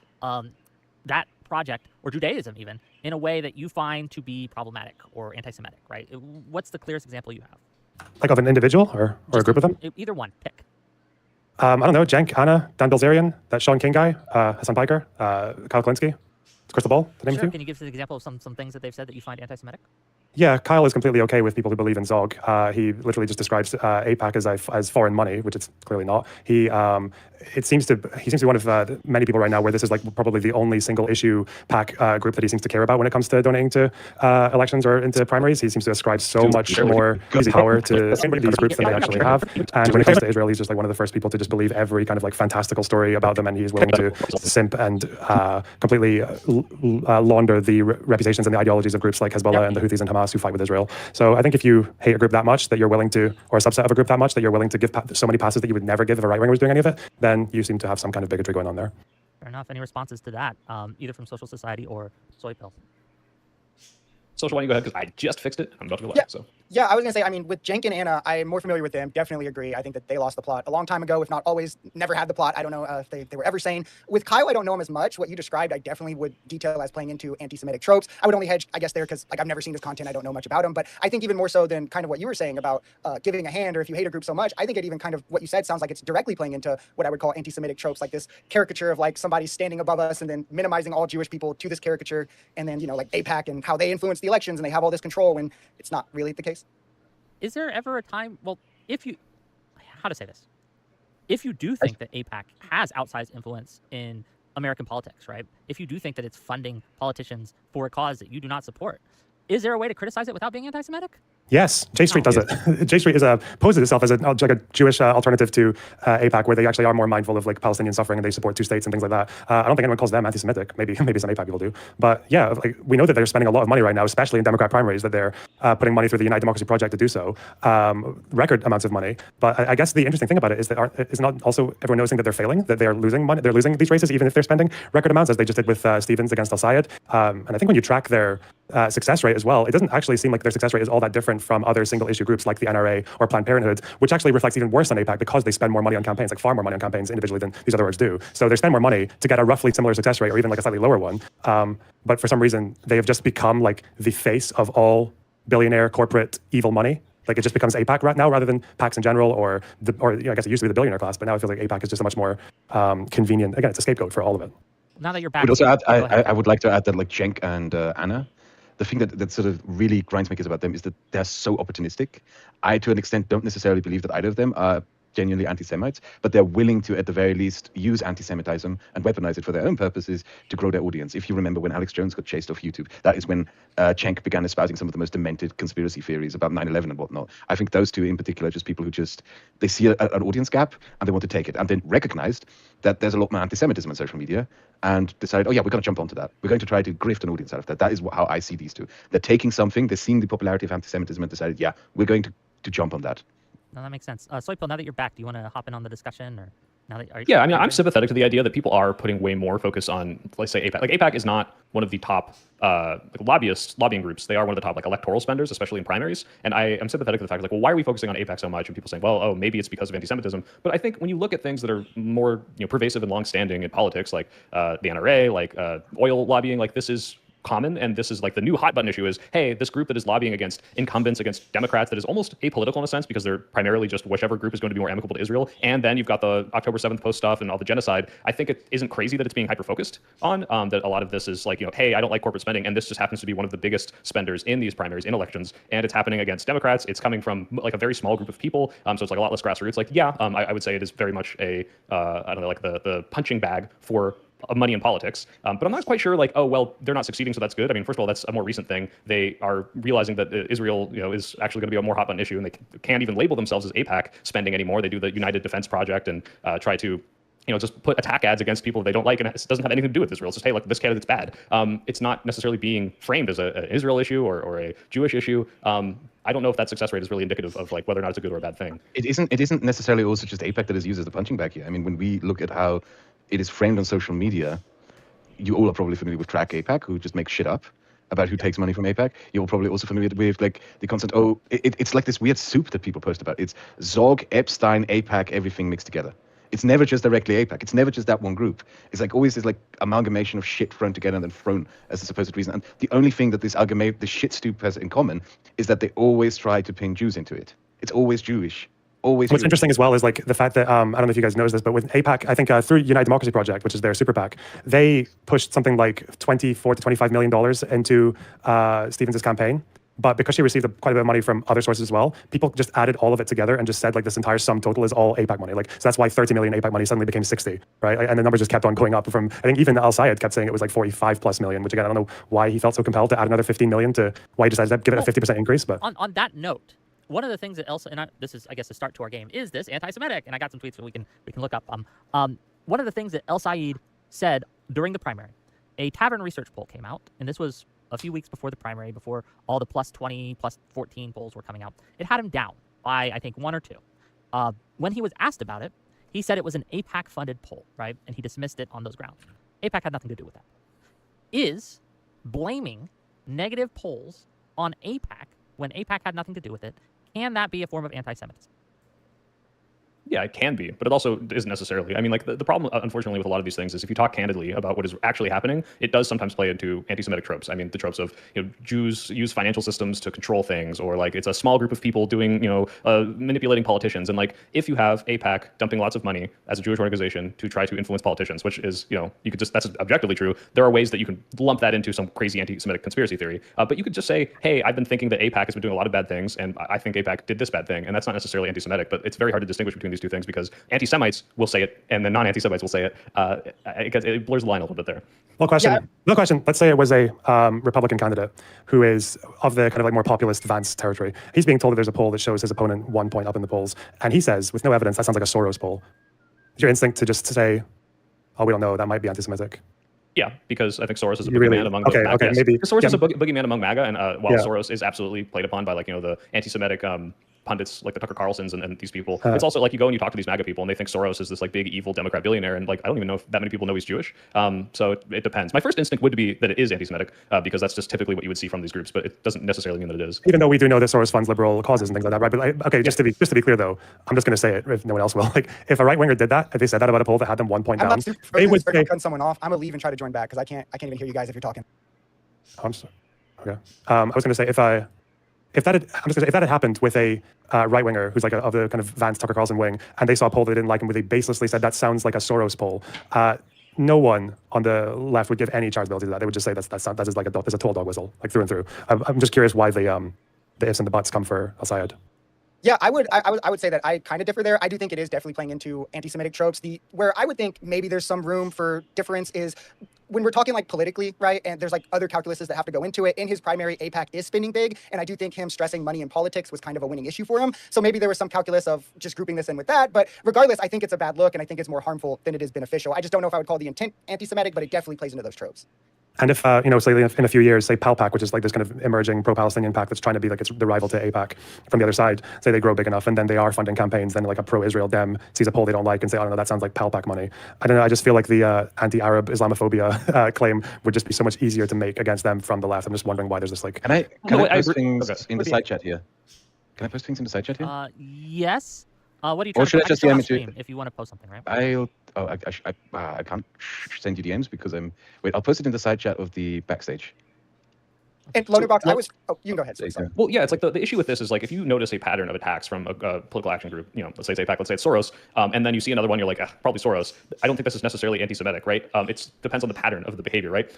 S7: that project or Judaism even in a way that you find to be problematic or anti-Semitic, right? What's the clearest example you have?
S5: Like of an individual or a group of them?
S7: Either one. Pick.
S5: I don't know. Cenk, Anna, Dan Bilzerian, that Sean King guy, Hassan Piker, Kyle Klinsky. It's Crystal Ball, to name a few.
S7: Can you give us an example of some things that they've said that you find anti-Semitic?
S5: Yeah, Kyle is completely okay with people who believe in Zog. He literally just describes APAC as foreign money, which it's clearly not. He seems to be one of many people right now where this is like probably the only single issue PAC group that he seems to care about when it comes to donating to elections or into primaries. He seems to ascribe so much more power to these groups than they actually have. And when it comes to Israel, he's just like one of the first people to just believe every kind of like fantastical story about them, and he's willing to simp and completely launder the reputations and the ideologies of groups like Hezbollah and the Houthis and Hamas who fight with Israel. So I think if you hate a group that much that you're willing to, or a subset of a group that much that you're willing to give so many passes that you would never give if a right winger was doing any of it, then you seem to have some kind of bigotry going on there.
S7: Fair enough. Any responses to that, either from Social Society or Soypil?
S9: Social, why don't you go ahead, because I just fixed it. I'm about to go live, so.
S8: Yeah, I was going to say, I mean, with Cenk and Anna, I'm more familiar with them. Definitely agree. I think that they lost the plot a long time ago, if not always, never had the plot. I don't know if they were ever sane. With Kyle, I don't know him as much. What you described, I definitely would detail as playing into anti-Semitic tropes. I would only hedge, I guess, there because like I've never seen his content. I don't know much about him. But I think even more so than kind of what you were saying about giving a hand, or if you hate a group so much, I think it even kind of what you said sounds like it's directly playing into what I would call anti-Semitic tropes, like this caricature of like somebody standing above us and then minimizing all Jewish people to this caricature. And then, like APAC and how they influence the elections and they have all this control when it's not really the case.
S7: Is there ever a time, how to say this? If you do think that APAC has outsized influence in American politics, right? If you do think that it's funding politicians for a cause that you do not support, is there a way to criticize it without being anti-Semitic?
S5: Yes, J Street does it. J Street poses itself as like a Jewish alternative to APAC, where they actually are more mindful of like Palestinian suffering and they support two states and things like that. I don't think anyone calls them anti-Semitic. Maybe some APAC people do. But yeah, like, we know that they're spending a lot of money right now, especially in Democrat primaries, that they're putting money through the Unite Democracy Project to do so, record amounts of money. But I guess the interesting thing about it is that is not also everyone noticing that they're failing, that they're losing money, they're losing these races even if they're spending record amounts, as they just did with Stevens against Al-Sayed. And I think when you track their success rate as well, it doesn't actually seem like their success rate is all that different from other single issue groups like the NRA or Planned Parenthood, which actually reflects even worse on APAC because they spend more money on campaigns, like far more money on campaigns individually than these other orgs do. So they spend more money to get a roughly similar success rate or even like a slightly lower one. But for some reason, they have just become like the face of all billionaire corporate evil money. Like it just becomes APAC right now rather than PACs in general, or I guess it used to be the billionaire class, but now I feel like APAC is just a much more convenient. Again, it's a scapegoat for all of it.
S7: Now that you're
S10: I
S7: back,
S10: would also add,
S7: go ahead.
S10: I would like to add that like Cenk and Anna, the thing that sort of really grinds my gears about them is that they're so opportunistic. I, to an extent, don't necessarily believe that either of them are genuinely anti-Semites, but they're willing to, at the very least, use anti-Semitism and weaponize it for their own purposes to grow their audience. If you remember when Alex Jones got chased off YouTube, that is when Cenk began espousing some of the most demented conspiracy theories about 9/11 and whatnot. I think those two in particular are just people who they see an audience gap and they want to take it, and then recognized that there's a lot more anti-Semitism on social media and decided, oh yeah, we're going to jump onto that. We're going to try to grift an audience out of that. That is how I see these two. They're taking something, they're seeing the popularity of anti-Semitism and decided, yeah, we're going to jump on that.
S7: No, that makes sense. Soypill, now that you're back, do you want to hop in on the discussion, or now that
S9: Yeah, I mean, I'm sympathetic to the idea that people are putting way more focus on, let's say, APAC. Like APAC is not one of the top lobbying groups. They are one of the top like electoral spenders, especially in primaries. And I am sympathetic to the fact like, well, why are we focusing on APAC so much? And people saying, well, oh, maybe it's because of anti-Semitism. But I think when you look at things that are more pervasive and long-standing in politics, like the NRA, like oil lobbying, like this is common, and this is like the new hot button issue is, hey, this group that is lobbying against incumbents, against Democrats, that is almost apolitical in a sense because they're primarily just whichever group is going to be more amicable to Israel. And then you've got the October 7th post stuff and all the genocide. I think it isn't crazy that it's being hyper-focused on, that a lot of this is like, hey, I don't like corporate spending, and this just happens to be one of the biggest spenders in these primaries, in elections, and it's happening against Democrats. It's coming from like a very small group of people, so it's like a lot less grassroots. Like, yeah, I would say it is very much a, I don't know, like the punching bag for money in politics. But I'm not quite sure, like, oh, well, they're not succeeding, so that's good. I mean, first of all, that's a more recent thing. They are realizing that Israel, is actually going to be a more hot button issue, and they can't even label themselves as APAC spending anymore. They do the United Defense Project and try to, just put attack ads against people they don't like, and it doesn't have anything to do with Israel. It's just, hey, look, this candidate's bad. It's not necessarily being framed as an Israel issue or a Jewish issue. I don't know if that success rate is really indicative of like whether or not it's a good or a bad thing.
S10: It isn't necessarily also just APAC that is used as the punching bag here. I mean, when we look at how it is framed on social media, you all are probably familiar with Track APAC, who just makes shit up about who takes money from APAC. You're probably also familiar with like the constant, it's like this weird soup that people post about. It's Zog, Epstein, APAC, everything mixed together. It's never just directly APAC. It's never just that one group. It's like always this like amalgamation of shit thrown together and then thrown as a supposed reason. And the only thing that the shit soup has in common is that they always try to pin Jews into it. It's always Jewish. What's
S5: interesting as well is like the fact that I don't know if you guys noticed this, but with APAC, I think through United Democracy Project, which is their super PAC, they pushed something like $24 to $25 million into Stevens' campaign. But because she received quite a bit of money from other sources as well, people just added all of it together and just said like this entire sum total is all APAC money. Like, so that's why 30 million APAC money suddenly became 60, right? And the numbers just kept on going up from, I think even Al Sayed kept saying it was like 45 plus million, which again, I don't know why he felt so compelled to add another 15 million to why he decided to give it a 50% increase. But
S7: on that note, one of the things that Elsa, and this is, I guess, a start to our game, is this anti-Semitic? And I got some tweets that we can look up. One of the things that El Sayed said during the primary, a Tavern research poll came out, and this was a few weeks before the primary, before all the plus 20, plus 14 polls were coming out. It had him down by, I think, 1 or 2. When he was asked about it, he said it was an APAC-funded poll, right? And he dismissed it on those grounds. APAC had nothing to do with that. Is blaming negative polls on APAC when APAC had nothing to do with it, can that be a form of anti-Semitism?
S9: Yeah, it can be, but it also isn't necessarily. I mean, like the problem, unfortunately, with a lot of these things is if you talk candidly about what is actually happening, it does sometimes play into anti-Semitic tropes. I mean, the tropes of Jews use financial systems to control things, or like it's a small group of people doing manipulating politicians. And like if you have APAC dumping lots of money as a Jewish organization to try to influence politicians, which is you could just, that's objectively true. There are ways that you can lump that into some crazy anti-Semitic conspiracy theory, but you could just say, hey, I've been thinking that APAC has been doing a lot of bad things, and I think APAC did this bad thing, and that's not necessarily anti-Semitic, but it's very hard to distinguish between these two things because anti-Semites will say it and then non-anti-Semites will say it. It blurs the line a little bit there.
S5: Well, question. Let's say it was a Republican candidate who is of the kind of like more populist Vance territory. He's being told that there's a poll that shows his opponent 1 point up in the polls, and he says, with no evidence, that sounds like a Soros poll. Is your instinct to just say, oh, we don't know, that might be anti-Semitic?
S9: Yeah, because I think Soros is a boogeyman among the MAGA. Yes.
S5: Maybe
S9: Soros is a boogeyman among MAGA, and while Soros is absolutely played upon by the anti-Semitic pundits like the Tucker Carlsons and these people, it's also like you go and you talk to these MAGA people and they think Soros is this like big evil Democrat billionaire, and like I don't even know if that many people know he's Jewish. So it depends. My first instinct would be that it is anti-Semitic because that's just typically what you would see from these groups, but it doesn't necessarily mean that it is.
S5: Even though we do know that Soros funds liberal causes and things like that, right? But okay, just to be clear though, I'm just going to say it if no one else will. Like if a right winger did that, if they said that about a poll that had them 1 point down,
S8: they would say, cutting someone off. I'm gonna leave and try to join back because I can't even hear you guys if you're talking.
S5: I'm sorry. Okay. I was going to say if I if that had, I'm just gonna say, if that had happened with a right winger who's like of the kind of Vance Tucker Carlson wing, and they saw a poll they didn't like, and they baselessly said that sounds like a Soros poll, no one on the left would give any charitability to that. They would just say that's like a total dog whistle, like through and through. I'm just curious why the ifs and the buts come for Al Sayed.
S8: Yeah, I would say that I kind of differ there. I do think it is definitely playing into anti-Semitic tropes. Where I would think maybe there's some room for difference is when we're talking like politically, right? And there's like other calculuses that have to go into it. In his primary, AIPAC is spending big, and I do think him stressing money in politics was kind of a winning issue for him. So maybe there was some calculus of just grouping this in with that. But regardless, I think it's a bad look, and I think it's more harmful than it is beneficial. I just don't know if I would call the intent anti-Semitic, but it definitely plays into those tropes.
S5: And if, say in a few years, say PALPAC, which is like this kind of emerging pro-Palestinian pack that's trying to be like it's the rival to AIPAC from the other side, say they grow big enough and then they are funding campaigns, then like a pro-Israel Dem sees a poll they don't like and say, I don't know, that sounds like PALPAC money. I don't know, I just feel like the anti-Arab Islamophobia claim would just be so much easier to make against them from the left. I'm just wondering why there's this like...
S10: Can I post things in the side chat here? Can I post things in the side chat here?
S7: Yes. What are you
S10: Or
S7: trying
S10: should
S7: to
S10: I just
S7: DM
S10: DM
S7: on
S10: it to you?
S7: stream if you want to post something, right?
S10: I can't send you DMs because wait, I'll post it in the side chat of the backstage.
S8: And Loaderbox, you can go ahead. Sorry.
S9: Well, yeah, it's like the issue with this is like if you notice a pattern of attacks from a political action group, let's say it's AIPAC, let's say it's Soros, and then you see another one, you're like, probably Soros. I don't think this is necessarily anti-Semitic, right? It depends on the pattern of the behavior, right?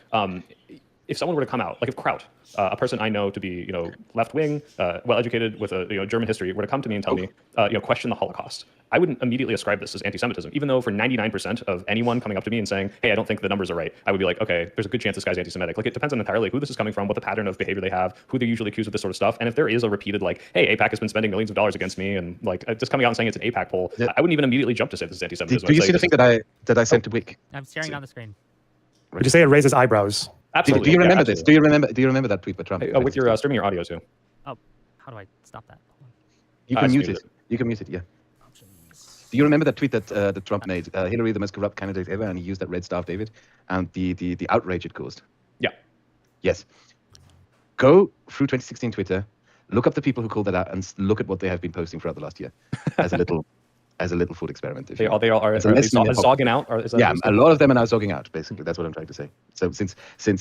S9: If someone were to come out, like if Kraut, a person I know to be, left-wing, well-educated with a German history, were to come to me and tell me, question the Holocaust, I wouldn't immediately ascribe this as anti-Semitism, even though for 99% of anyone coming up to me and saying, hey, I don't think the numbers are right, I would be like, okay, there's a good chance this guy's anti-Semitic. Like, it depends on entirely who this is coming from, what the pattern of behavior they have, who they're usually accused of this sort of stuff. And if there is a repeated, like, hey, AIPAC has been spending millions of dollars against me, and like just coming out and saying it's an AIPAC poll, I wouldn't even immediately jump to say this is anti-Semitism.
S10: Do you see the thing that I sent to Wick?
S7: I'm staring on the screen.
S5: Would you say it raises eyebrows?
S9: Absolutely.
S10: Do you remember this? Do you remember that tweet by Trump?
S9: With your streaming your audio too.
S7: Oh, how do I stop that?
S10: You can mute it. You can mute it. Yeah. Do you remember that tweet that Trump made? Hillary, the most corrupt candidate ever, and he used that red star of David, and the outrage it caused.
S9: Yeah.
S10: Yes. Go through 2016 Twitter, look up the people who called that out, and look at what they have been posting throughout the last year, as a little thought experiment.
S9: They all are zogging out? Or is that
S10: yeah, a lot of them are now zogging out. Basically, that's what I'm trying to say. So since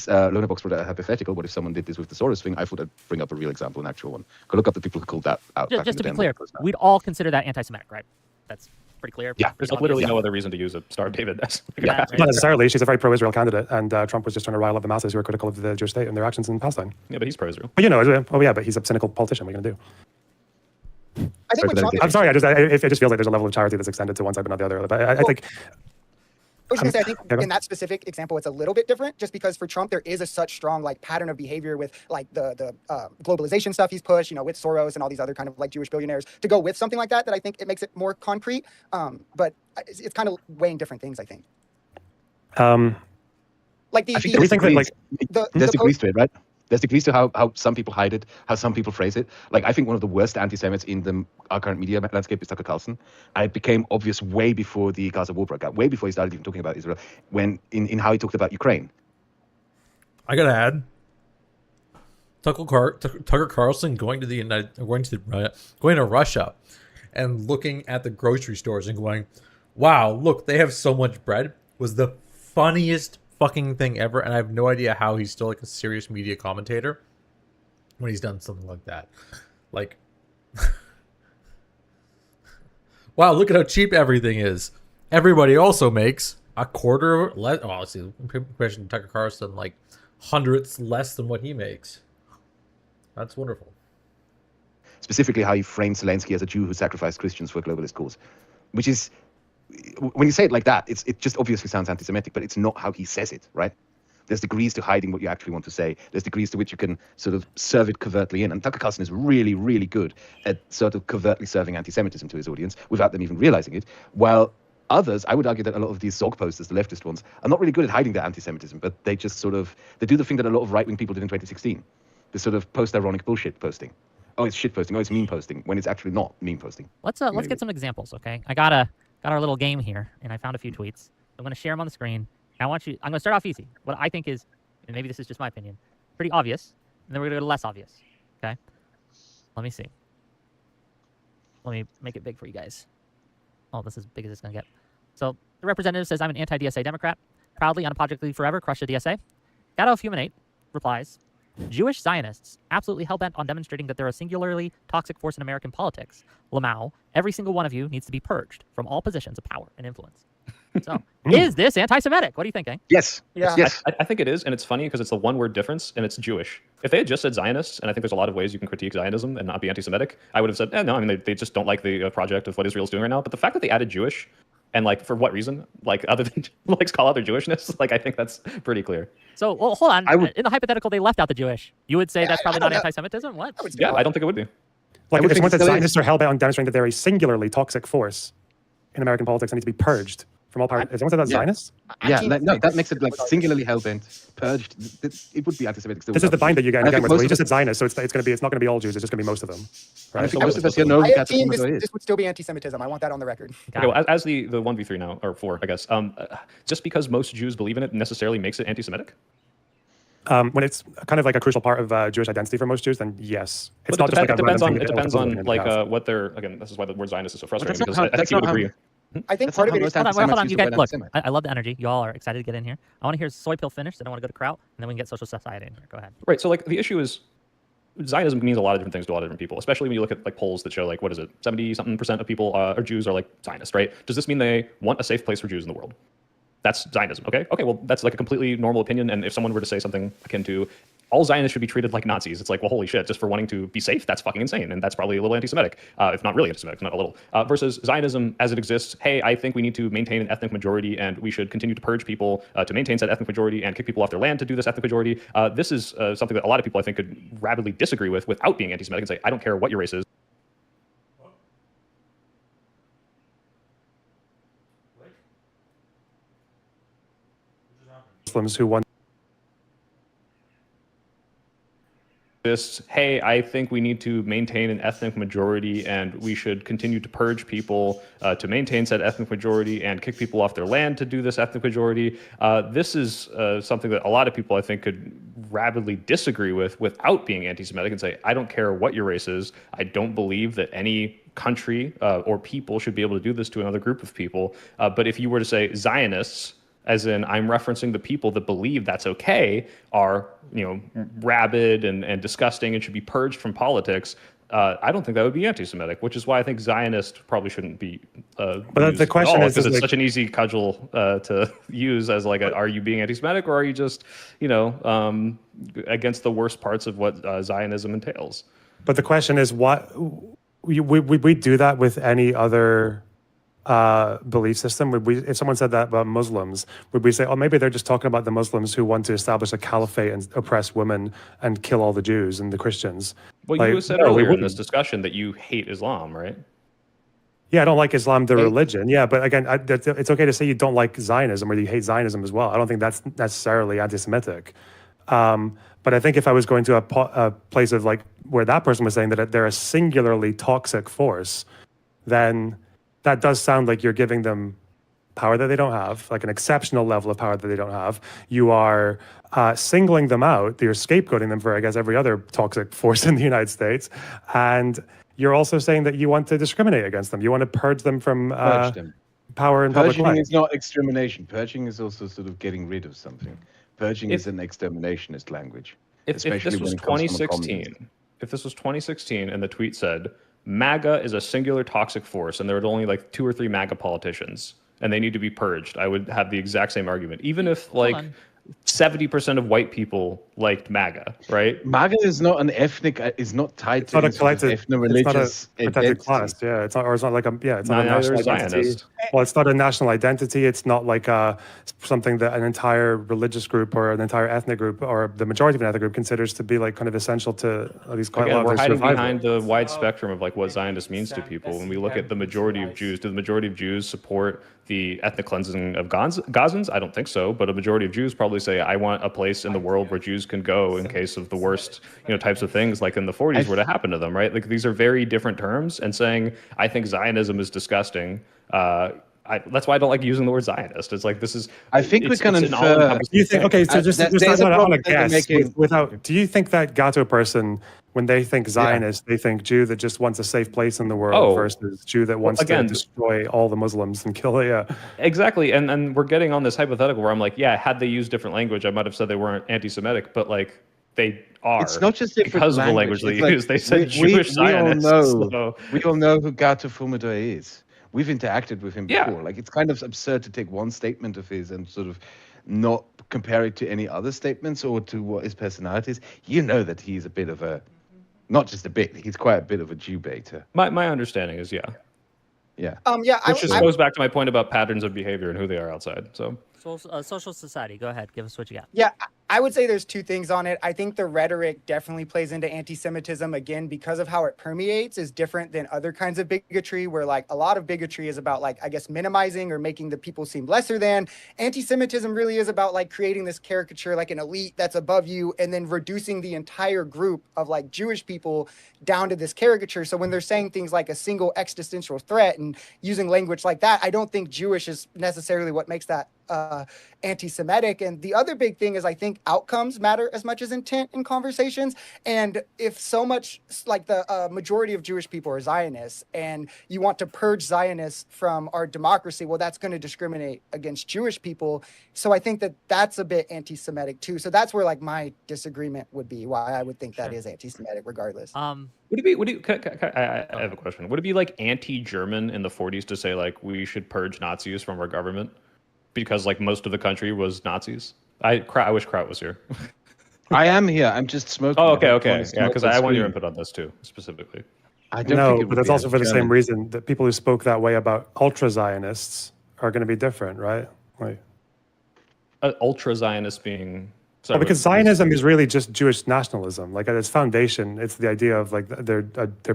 S10: Loaderbox brought a hypothetical, what if someone did this with the Soros thing? I thought I'd bring up a real example, an actual one. Go look up the people who called that out.
S7: Just to be clear, we'd all consider that anti-Semitic, right? That's pretty clear.
S10: Yeah,
S9: there's like literally no other reason to use a Star of David.
S5: Not necessarily. She's a very pro-Israel candidate, and Trump was just trying to rile up the masses who are critical of the Jewish state and their actions in Palestine.
S9: Yeah, but he's pro-Israel.
S5: But but he's a cynical politician. What are you gonna do?
S8: I think
S5: I'm sorry. It just feels like there's a level of charity that's extended to one side but not the other. But I think.
S8: I was going to say, I think in that specific example, it's a little bit different just because for Trump, there is a such strong like pattern of behavior with like the globalization stuff he's pushed, with Soros and all these other kind of like Jewish billionaires to go with something like that I think it makes it more concrete. But it's kind of weighing different things, I think. Like
S10: I think there's degrees to it, right? There's degrees to how some people hide it, how some people phrase it. Like, I think one of the worst anti-Semites in our current media landscape is Tucker Carlson. And it became obvious way before the Gaza war broke out, way before he started even talking about Israel, when in how he talked about Ukraine.
S4: I gotta add, Tucker Carlson going to Russia and looking at the grocery stores and going, wow, look, they have so much bread, was the funniest fucking thing ever. And I have no idea how he's still like a serious media commentator when he's done something like that. Like, wow, look at how cheap everything is. Everybody also makes a quarter less. Oh, let's see, question Tucker Carlson, like hundredths less than what he makes. That's wonderful.
S10: Specifically, how he framed Zelensky as a Jew who sacrificed Christians for a globalist cause, which is, when you say it like that, it just obviously sounds anti-Semitic, but it's not how he says it, right? There's degrees to hiding what you actually want to say. There's degrees to which you can sort of serve it covertly in. And Tucker Carlson is really, really good at sort of covertly serving anti-Semitism to his audience without them even realizing it. While others, I would argue that a lot of these Zog posters, the leftist ones, are not really good at hiding their anti-Semitism, but they just sort of, they do the thing that a lot of right-wing people did in 2016. This sort of post-ironic bullshit posting. Oh, it's shit posting. Oh, it's meme posting, when it's actually not meme posting.
S7: Let's get some examples, okay? I got our little game here, and I found a few tweets. I'm going to share them on the screen. I'm going to start off easy. What I think is, and maybe this is just my opinion, pretty obvious, and then we're going to go to less obvious, okay? Let me see. Let me make it big for you guys. Oh, this is as big as it's going to get. So the representative says, I'm an anti-DSA Democrat. Proudly, unapologetically forever, crush the DSA. Gato Fuminate replies, Jewish Zionists, absolutely hell-bent on demonstrating that they're a singularly toxic force in American politics. Lamau, every single one of you needs to be purged from all positions of power and influence. So, is this anti-Semitic? What are you thinking?
S10: Yes.
S8: Yeah.
S10: Yes.
S9: I think it is, and it's funny because it's a one-word difference, and it's Jewish. If they had just said Zionists, and I think there's a lot of ways you can critique Zionism and not be anti-Semitic, I would have said, no, I mean, they just don't like the project of what Israel's doing right now. But the fact that they added Jewish, and like for what reason, like other than like call out their Jewishness, like I think that's pretty clear.
S7: So, well, hold on.
S10: I would-
S7: In the hypothetical, they left out the Jewish. You would say that's
S8: I
S7: probably
S8: don't
S7: not
S8: know.
S7: anti-Semitism? What?
S8: I would say
S9: Yeah,
S8: no.
S9: I don't think it would be.
S5: Like,
S10: would
S5: if
S10: think
S5: someone
S10: it
S5: said
S10: still is.
S5: Zionists are hell-bent on demonstrating that they're a singularly toxic force in American politics and need to be purged from all power. If someone said that
S10: Yeah.
S5: Zionists,
S10: Yeah, no, that makes it like singularly hell-bent, purged. It would be anti-Semitic still.
S5: this is the bind that you get
S10: And I
S5: again
S10: think
S5: with.
S10: most
S5: Well, you
S10: of
S5: just
S10: us-
S5: said Zionists, so it's not going to be all Jews. It's just going to be most of them,
S9: I
S5: right?
S9: think
S10: most of us here know
S8: I
S10: who
S8: have team,
S10: Catholic
S8: this,
S10: is.
S8: this would still be anti-Semitism. I want that on the record.
S9: Okay, well, as the 1v3 now, or 4, I guess, just because most Jews believe in it necessarily makes it anti-Semitic?
S5: When it's kind of like a crucial part of Jewish identity for most Jews, then yes, it's
S9: But
S5: not just like a
S9: it depends
S5: random
S9: on
S5: thing that
S9: depends
S5: they
S9: on
S5: don't
S9: like
S5: have.
S9: what they're, again, this is why the word Zionist is so frustrating,
S10: that's
S9: because
S10: not
S9: I
S10: how-
S9: think you would
S10: that's not
S9: agree.
S8: I think
S10: That's
S8: part
S10: not
S8: of
S10: how
S8: it is
S10: most
S7: Hold on.
S10: anti-Semites
S7: You
S10: use the
S7: guys,
S10: word
S7: look,
S10: anti-Semite.
S7: I love the energy. Y'all are excited to get in here. I want to hear Soy Pill finished, then I want to go to Kraut, and then we can get Social Society in here. Go ahead.
S9: Right. So like the issue is Zionism means a lot of different things to a lot of different people, especially when you look at like polls that show like, what is it, 70-something% of people or Jews are like Zionist, right? Does this mean they want a safe place for Jews in the world? That's Zionism. Okay. Okay. Well, that's like a completely normal opinion. And if someone were to say something akin to all Zionists should be treated like Nazis, it's like, well, holy shit, just for wanting to be safe, that's fucking insane. And that's probably a little anti-Semitic, if not really anti-Semitic, not a little. Versus Zionism as it exists, hey, I think we need to maintain an ethnic majority and we should continue to purge people to maintain said ethnic majority and kick people off their land to do this ethnic majority. This is something that a lot of people, I think, could rapidly disagree with without being anti-Semitic and say, I don't care what your race is.
S5: Muslims who want
S9: This, hey, I think we need to maintain an ethnic majority and we should continue to purge people to maintain said ethnic majority and kick people off their land to do this ethnic majority. This is something that a lot of people, I think, could rapidly disagree with without being anti-Semitic and say, I don't care what your race is. I don't believe that any country or people should be able to do this to another group of people. But if you were to say Zionists, as in I'm referencing the people that believe that's okay, are, you know, rabid and disgusting and should be purged from politics, I don't think that would be anti-Semitic, which is why I think Zionist probably shouldn't be
S5: But the question is
S9: because it's
S5: like-
S9: such an easy cudgel to use as like, are you being anti-Semitic or are you just, you know, against the worst parts of what Zionism entails?
S5: But the question is, what we do that with any other belief system? Would we, if someone said that about Muslims, would we say, oh, maybe they're just talking about the Muslims who want to establish a caliphate and oppress women and kill all the Jews and the Christians?
S9: Well,
S5: Like,
S9: you said
S5: no, we
S9: earlier in this
S5: wouldn't.
S9: discussion that you hate Islam, right?
S5: Yeah, I don't like Islam, the
S10: Okay.
S5: religion. Yeah, but again, it's okay to say you don't like Zionism or you hate Zionism as well. I don't think that's necessarily anti-Semitic. But I think if I was going to a place of like where that person was saying that they're a singularly toxic force, then that does sound like you're giving them power that they don't have, like an exceptional level of power that they don't have. You are singling them out. You're scapegoating them for, I guess, every other toxic force in the United States. And you're also saying that you want to discriminate against them. You want to purge them from
S10: Purge them.
S5: power in public
S10: Purging
S5: life.
S10: is not extermination. Purging is also sort of getting rid of something. Purging is an exterminationist language.
S9: If
S10: especially
S9: this was
S10: when it comes from a
S9: 2016,
S10: communist.
S9: if this was 2016 and the tweet said MAGA is a singular toxic force and there are only like 2 or 3 MAGA politicians and they need to be purged, I would have the exact same argument. Even if like
S7: on.
S9: 70% of white people liked MAGA, right?
S10: MAGA is not an ethnic, is not tied
S5: It's
S10: to
S5: not a
S10: any sort of
S5: collective, it's not a
S10: ethno-religious
S5: protected
S10: identity.
S5: class. Yeah, it's not, or it's not like a, yeah, it's not a
S9: Neither
S5: national
S9: is
S5: identity.
S9: Zionist.
S5: Well, it's not a national identity. It's not like something that an entire religious group or an entire ethnic group or the majority of an ethnic group considers to be like kind of essential to at least quite a
S9: Again,
S5: lot
S9: we're
S5: of their
S9: hiding
S5: survival.
S9: behind the wide spectrum of like what Zionist means to people. When we look at the majority of Jews, do the majority of Jews support the ethnic cleansing of Gazans? I don't think so, but a majority of Jews probably say, I want a place in the world where Jews can go in case of the worst, you know, types of things like in the 40s were to happen to them, right? Like these are very different terms, and saying, I think Zionism is disgusting. That's why I don't like using the word Zionist. It's like, this is,
S10: I think we
S9: it's
S10: can
S9: an
S10: infer-
S9: all-encompassing
S5: Do you think,
S9: thing.
S5: okay, so just
S10: there's a
S5: on
S10: problem
S5: a
S10: that they're
S5: guess,
S10: making-
S5: without, do you think that Gato person, when they think Zionist, they think Jew that just wants a safe place in the world
S9: Oh.
S5: versus Jew that wants
S9: again,
S5: to destroy all the Muslims and kill it? Yeah.
S9: Exactly, and we're getting on this hypothetical where I'm like, yeah, had they used different language, I might have said they weren't anti-Semitic, but like they are.
S10: It's not just different
S9: because of the language they
S10: It's like
S9: use. They said
S10: we
S9: Jewish Zionists.
S10: we all know who Gato Fumador is. We've interacted with him
S9: Yeah.
S10: before. Like, it's kind of absurd to take one statement of his and sort of not compare it to any other statements or to what his personality is. You know that he's a bit of a, not just a bit, he's quite a bit of a Jew baiter.
S9: My understanding is, yeah.
S10: Yeah.
S9: Which just goes back to my point about patterns of behavior and who they are outside. So
S7: Social society. Go ahead. Give us what you got.
S8: Yeah, I would say there's two things on it. I think the rhetoric definitely plays into anti-Semitism, again, because of how it permeates is different than other kinds of bigotry, where like a lot of bigotry is about like, I guess, minimizing or making the people seem lesser than. Anti-Semitism really is about like creating this caricature, like an elite that's above you, and then reducing the entire group of like Jewish people down to this caricature. So when they're saying things like a single existential threat and using language like that, I don't think Jewish is necessarily what makes that anti-Semitic. And the other big thing is I think outcomes matter as much as intent in conversations. And if so much like the majority of Jewish people are Zionists and you want to purge Zionists from our democracy, well, that's going to discriminate against Jewish people. So I think that that's a bit anti-Semitic too. So that's where like my disagreement would be, why I would think that is anti-Semitic regardless.
S9: Would it be? I have a question. Would it be like anti-German in the 40s to say like we should purge Nazis from our government because like most of the country was Nazis? I wish Kraut was here.
S10: I am here. I'm just smoking.
S9: Oh, okay. Yeah, because I want your input on this too, specifically.
S10: I don't
S5: No,
S10: think it
S5: but
S10: would
S5: that's
S10: be
S5: also for the same
S10: anti-German.
S5: reason that people who spoke that way about ultra-Zionists are going to be different, right? Like,
S9: Ultra Zionist being.
S5: well, because Zionism is really just Jewish nationalism. Like at its foundation, it's the idea of like there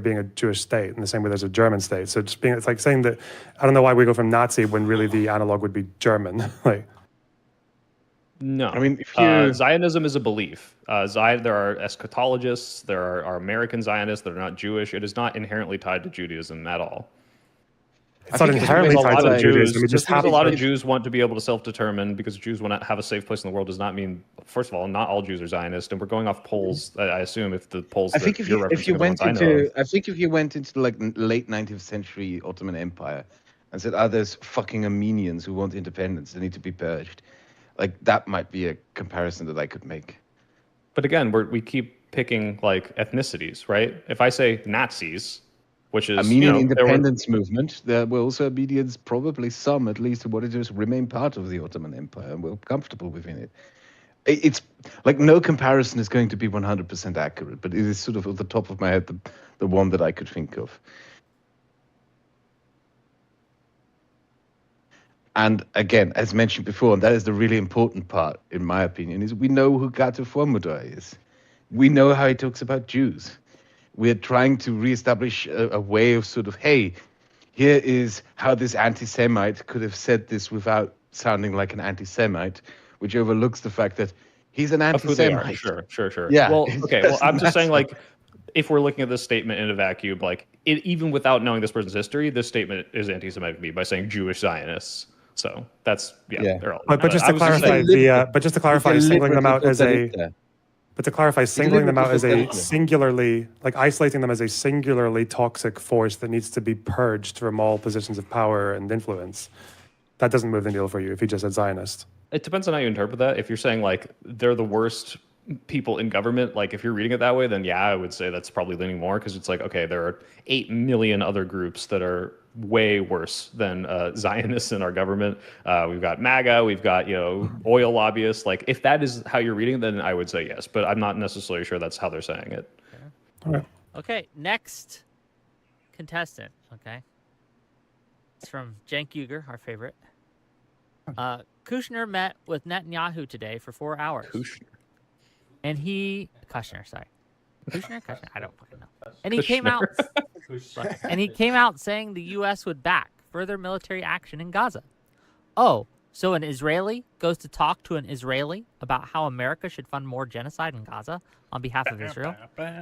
S5: being a Jewish state in the same way there's a German state. So just being, it's like saying that, I don't know why we go from Nazi when really the analog would be German. Like,
S9: No,
S10: I mean, if you
S9: Zionism is a belief. There are eschatologists, there are American Zionists that are not Jewish. It is not inherently tied to Judaism at all.
S5: it's not
S10: think it's
S5: inherently
S10: because
S5: tied to
S10: of
S5: Judaism. It just
S9: because a
S5: happens.
S9: lot of Jews want to be able to self-determine because Jews want to have a safe place in the world does not mean, first of all, not all Jews are Zionist, and we're going off polls. I assume if the polls.
S10: I think
S9: that
S10: if
S9: you're
S10: you
S9: referencing are the
S10: went
S9: ones I know
S10: into
S9: of.
S10: I think if you went into like late 19th century Ottoman Empire and said, "Oh, there's fucking Armenians who want independence. They need to be purged," like that might be a comparison that I could make.
S9: But again, we keep picking like ethnicities, right? If I say Nazis, which is
S10: Armenian
S9: there were-
S10: independence movement, there were also Armenians, probably some at least, what it is, remain part of the Ottoman Empire and were comfortable within it. It's like no comparison is going to be 100% accurate, but it is sort of at the top of my head the one that I could think of. And again, as mentioned before, and that is the really important part, in my opinion, is we know who Gato Fumador is. We know how he talks about Jews. We're trying to reestablish a way of sort of, hey, here is how this anti-Semite could have said this without sounding like an anti-Semite, which overlooks the fact that he's an
S9: of who they are.
S10: anti-Semite.
S9: Sure.
S10: Yeah,
S9: Well,
S10: it
S9: okay. Well, I'm
S10: doesn't
S9: just saying,
S10: matter.
S9: like, if we're looking at this statement in a vacuum, like, even without knowing this person's history, this statement is anti-Semitic to me by saying Jewish Zionists. So that's
S10: Yeah.
S9: they're all.
S5: But just
S9: I
S5: to
S9: was just
S5: clarify,
S9: saying-
S5: but just to clarify, singling them out as a, but to clarify, singling them out as a
S10: deliberative.
S5: singularly, like isolating them as a singularly toxic force that needs to be purged from all positions of power and influence, that doesn't move the needle for you if you just said Zionist.
S9: It depends on how you interpret that. If you're saying like they're the worst people in government, like if you're reading it that way, then yeah, I would say that's probably leaning more because it's like, okay, there are 8 million other groups that are way worse than Zionists in our government. We've got MAGA, we've got, oil lobbyists. Like if that is how you're reading, then I would say yes, but I'm not necessarily sure that's how they're saying it.
S7: Okay, next contestant. Okay, it's from Cenk Uygur, our favorite. Kushner met with Netanyahu today for 4 hours.
S9: Kushner.
S7: And Kushner, sorry. Kushner? I don't fucking know. And he came out and he came out saying the US would back further military action in Gaza. Oh, so an Israeli goes to talk to an Israeli about how America should fund more genocide in Gaza on behalf of Israel?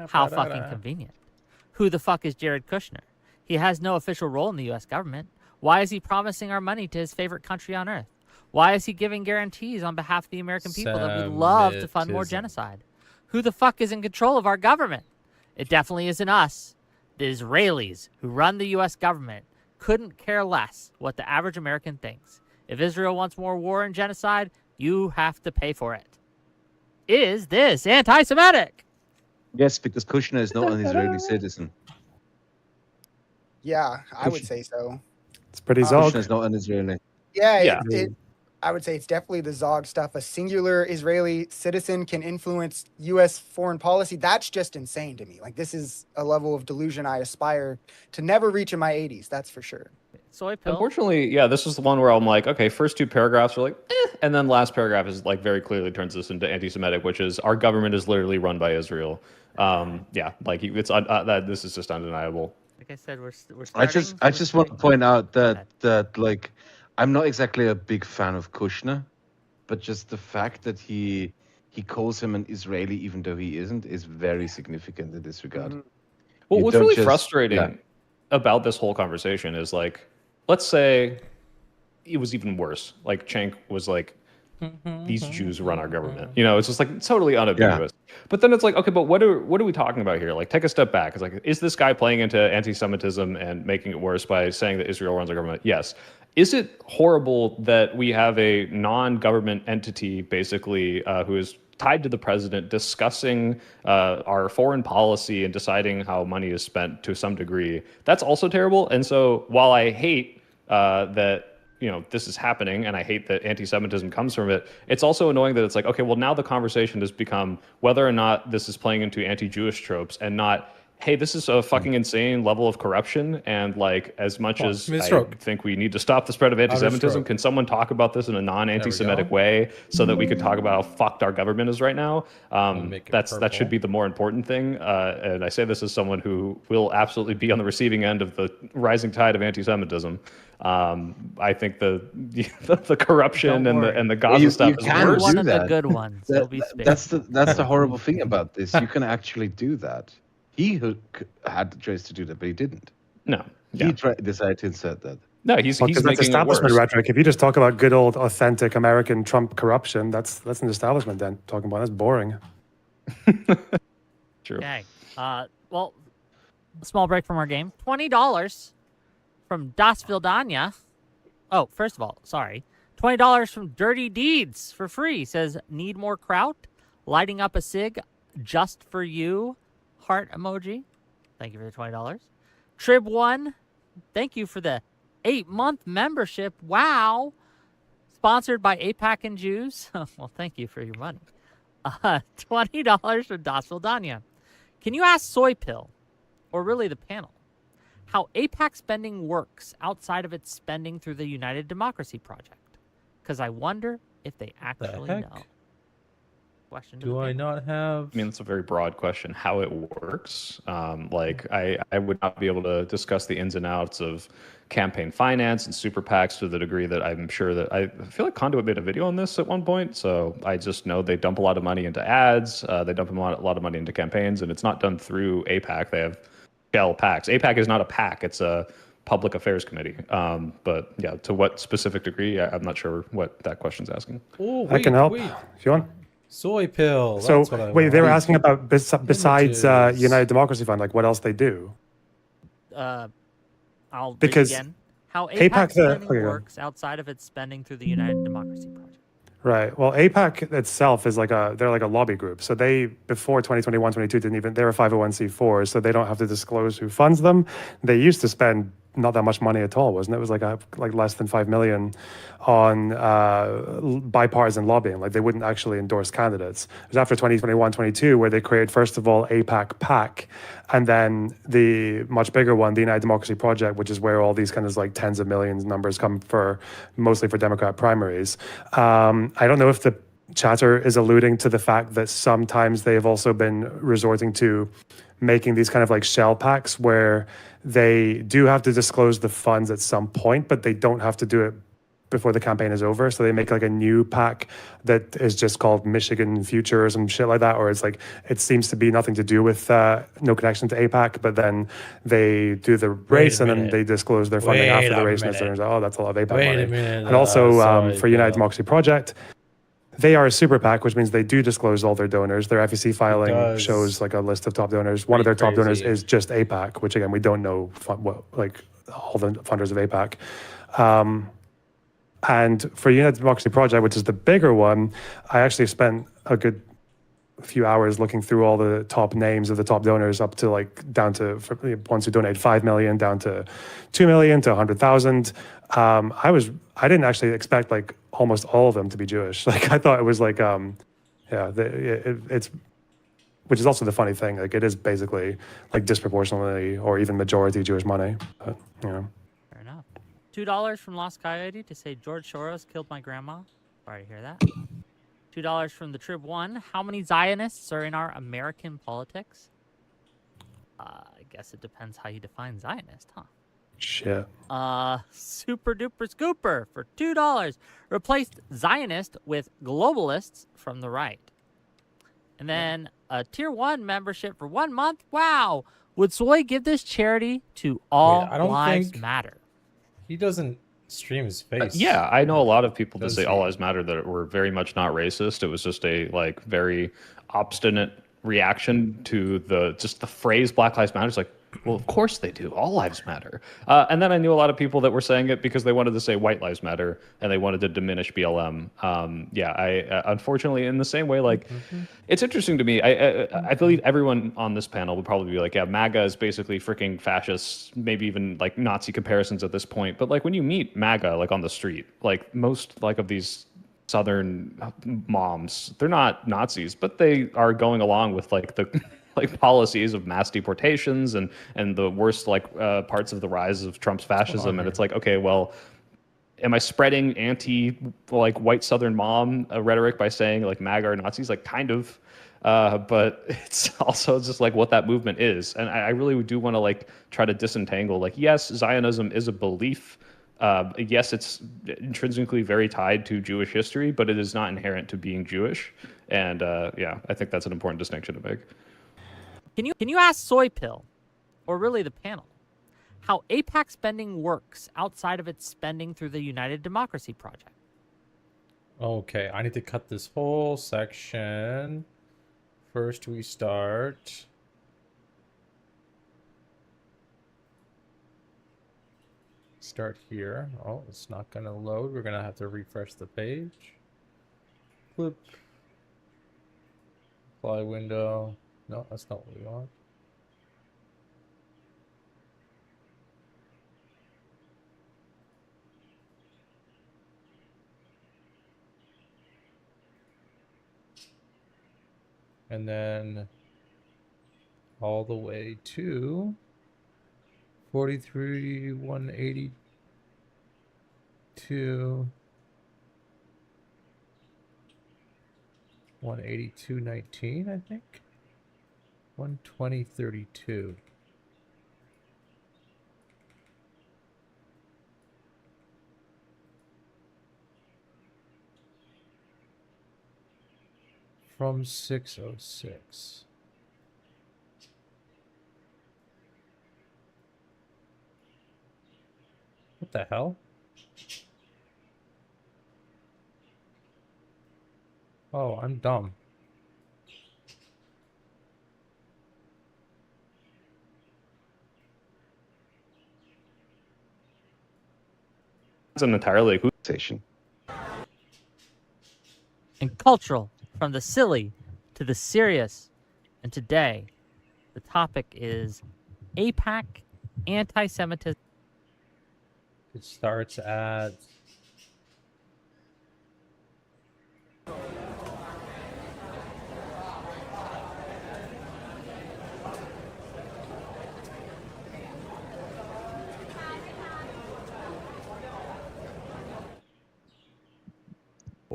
S7: How fucking convenient. Who the fuck is Jared Kushner? He has no official role in the US government. Why is he promising our money to his favorite country on earth? Why is he giving guarantees on behalf of the American people that we love to fund more genocide? Who the fuck is in control of our government? It definitely isn't us. The Israelis who run the U.S. government couldn't care less what the average American thinks. If Israel wants more war and genocide, you have to pay for it. Is this anti-Semitic?
S10: Yes, because Kushner is not an Israeli citizen.
S8: Yeah, I would say so.
S5: It's pretty
S10: Kushner
S5: Zog.
S10: is not an Israeli.
S8: Yeah,
S9: Yeah.
S8: I would say it's definitely the Zog stuff. A singular Israeli citizen can influence U.S. foreign policy. That's just insane to me. Like, this is a level of delusion I aspire to never reach in my 80s. That's for sure.
S7: Soy pill.
S9: Unfortunately, yeah, this is the one where I'm like, okay, first two paragraphs are like, and then last paragraph is like very clearly turns this into anti-Semitic, which is our government is literally run by Israel. Yeah, like it's that this is just undeniable.
S7: Like I said, we're
S10: I
S7: starting.
S10: just want to point out that like I'm not exactly a big fan of Kushner, but just the fact that he calls him an Israeli even though he isn't is very significant in this regard.
S9: Well,
S10: You
S9: what's
S10: don't
S9: really
S10: just-
S9: frustrating
S10: yeah.
S9: about this whole conversation is like, let's say it was even worse. Like Cenk was like, these Jews run our government. You know, it's just like totally unambiguous. But then it's like, okay, but what are we talking about here? Like, take a step back. It's like, is this guy playing into anti-Semitism and making it worse by saying that Israel runs our government? Yes. Is it horrible that we have a non-government entity basically who is tied to the president discussing our foreign policy and deciding how money is spent to some degree? That's also terrible. And so while I hate that, you know, this is happening and I hate that anti-Semitism comes from it, it's also annoying that it's like, okay, well, now the conversation has become whether or not this is playing into anti-Jewish tropes and not, hey, this is a fucking insane level of corruption. And like, as much as I think we need to stop the spread of anti-Semitism, can someone talk about this in a non-anti-Semitic way so that we could talk about how fucked our government is right now? That should be the more important thing. And I say this as someone who will absolutely be on the receiving end of the rising tide of anti-Semitism. I think the corruption and the Gaza stuff is
S10: can
S9: worse.
S7: One
S10: do
S7: of
S10: that.
S7: the good ones. It'll be
S10: That's the horrible thing about this. You can actually do that. He had the choice to do that, but he didn't.
S9: No.
S10: He decided to insert that.
S9: No, he's
S5: Because that's
S9: making it
S5: establishment
S9: worse.
S5: rhetoric. If you just talk about good old authentic American Trump corruption, that's an establishment then. Talking about that's boring.
S9: True.
S7: Okay. Well, a small break from our game. $20 from Das Vildania. Oh, first of all, sorry. $20 from Dirty Deeds for free. Says, need more kraut? Lighting up a cig just for you. Heart emoji. Thank you for the $20. Trib1, thank you for the 8-month membership. Wow. Sponsored by APAC and Jews. Well, thank you for your money. $20 from Das Vildania. Can you ask Soy Pill, or really the panel, how APAC spending works outside of its spending through the United Democracy Project? Because I wonder if they actually
S4: heck?
S7: know. Question to the
S4: Do I
S7: panel.
S4: not have?
S9: I mean, it's a very broad question. How it works, like I would not be able to discuss the ins and outs of campaign finance and super PACs to the degree that I'm sure that I feel like Conduit made a video on this at one point. So I just know they dump a lot of money into ads. They dump a lot of money into campaigns, and it's not done through APAC. They have shell PACs. APAC is not a PAC. It's a public affairs committee. But yeah, to what specific degree, I'm not sure what that question's asking.
S4: Oh,
S5: I can help
S4: wait.
S5: if you want.
S4: Soy pill.
S5: So
S4: That's what I
S5: wait, they were
S4: want.
S5: asking about besides
S4: Images.
S5: United Democracy Fund, like what else they do?
S7: I'll
S5: Because
S7: read again. How
S5: APAC
S7: APAC spending
S5: okay, go.
S7: works outside of its spending through the United Democracy Project.
S5: Right. Well, APAC itself is they're like a lobby group. So they, before 2021, 22, they were 501c4, so they don't have to disclose who funds them. They used to spend not that much money at all, wasn't it? It was like less than 5 million on bipartisan lobbying. Like they wouldn't actually endorse candidates. It was after 2021, 22 where they created, first of all, APAC PAC, and then the much bigger one, the United Democracy Project, which is where all these kind of like tens of millions numbers come for, mostly for Democrat primaries. I don't know if the chatter is alluding to the fact that sometimes they've also been resorting to making these kind of like shell packs where they do have to disclose the funds at some point, but they don't have to do it before the campaign is over. So they make like a new pack that is just called Michigan Future or some shit like that, or it's like, it seems to be nothing to do with no connection to APAC, but then they do the race and then
S4: minute.
S5: they disclose their funding
S4: Wait
S5: after the
S4: a
S5: race, and it
S4: minute.
S5: turns out, oh, that's a lot of APAC
S4: Wait
S5: money.
S4: a minute.
S5: And also
S4: Sorry,
S5: for United
S4: Bill.
S5: Democracy Project, they are a super PAC, which means they do disclose all their donors. Their FEC filing
S4: does.
S5: shows like a list of top donors. One of their top donors
S4: crazy.
S5: is just APAC, which again, we don't know all the funders of APAC. And for United Democracy Project, which is the bigger one, I actually spent a good few hours looking through all the top names of the top donors up to like down to for the ones who donate 5 million down to 2 million to 100,000. I didn't actually expect like almost all of them to be Jewish. Like I thought it was like it's which is also the funny thing. Like it is basically like disproportionately or even majority Jewish money. But, you know.
S7: Fair enough. $2 from Lost Coyote to say George Soros killed my grandma. Sorry to hear that. $2 from the Trib One. How many Zionists are in our American politics? I guess it depends how you define Zionist, huh?
S5: Shit.
S7: Super Duper Scooper for $2 replaced Zionist with globalists from the right. And then a tier 1 membership for 1 month. Wow. Would Soy give this charity to All
S4: I don't
S7: Lives
S4: think-
S7: Matter?
S4: He doesn't stream his face.
S9: Yeah, I know a lot of people that
S4: Does
S9: say
S4: he?
S9: all lives matter that were very much not racist. It was just a like very obstinate reaction to the phrase Black Lives Matter. It's like, well, of course they do. All lives matter. And then I knew a lot of people that were saying it because they wanted to say white lives matter and they wanted to diminish BLM. I unfortunately, in the same way, like it's interesting to me. I believe everyone on this panel would probably be like, yeah, MAGA is basically freaking fascists, maybe even like Nazi comparisons at this point. But like when you meet MAGA like on the street, like most like of these Southern moms, they're not Nazis, but they are going along with like the like policies of mass deportations and the worst like parts of the rise of Trump's fascism. And it's like, okay, well, am I spreading anti like white Southern mom rhetoric by saying like MAGA are Nazis? Like kind of, but it's also just like what that movement is. And I really do want to like try to disentangle like, yes, Zionism is a belief. Yes, it's intrinsically very tied to Jewish history, but it is not inherent to being Jewish. And yeah, I think that's an important distinction to make.
S7: Can you ask Soy Pill, or really the panel, how AIPAC spending works outside of its spending through the United Democracy Project?
S4: Okay, I need to cut this whole section. First, we start. Start here. Oh, it's not going to load. We're going to have to refresh the page. Flip. Apply window. No, that's not what we want. And then all the way to 43,182, 182.19, I think. 120.32. From 606. What the hell? Oh, I'm dumb.
S9: It's an entirely
S10: Station.
S7: And cultural, from the silly to the serious. And today, the topic is AIPAC anti-Semitism.
S4: It starts at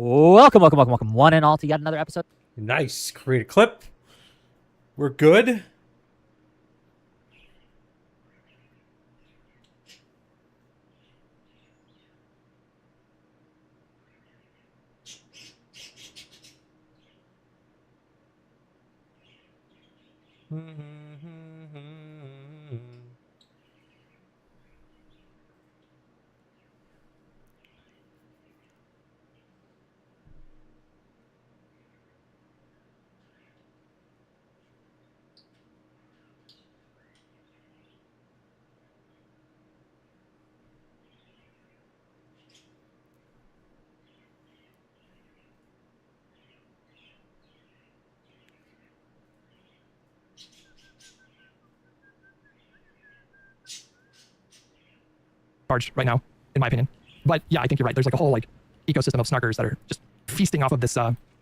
S7: Welcome, one and all to yet another episode.
S4: nice. Create a clip. We're good.
S2: charge right now, in my opinion. But yeah, I think you're right. There's like a whole like ecosystem of snarkers that are just feasting off of this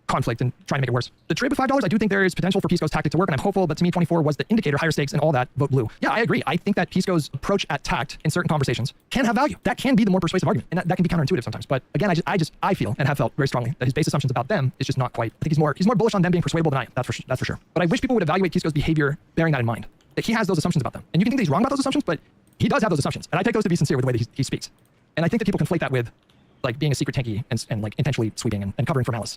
S2: conflict and trying to make it worse. The trade with $5, I do think there is potential for Pisco's tactic to work, and I'm hopeful, but to me, 24 was the indicator, higher stakes and all that, vote blue. Yeah, I agree. I think that Pisco's approach at tact in certain conversations can have value. That can be the more persuasive argument, and that can be counterintuitive sometimes. But again, I feel and have felt very strongly that his base assumptions about them is just not quite. I think he's more bullish on them being persuadable than I am. That's for sure. But I wish people would evaluate Pisco's behavior bearing that in mind. That he has those assumptions about them, and you can think that he's wrong about those assumptions, but he does have those assumptions, and I take those to be sincere with the way that he speaks. And I think that people conflate that with like being a secret tanky and like intentionally sweeping and covering for malice.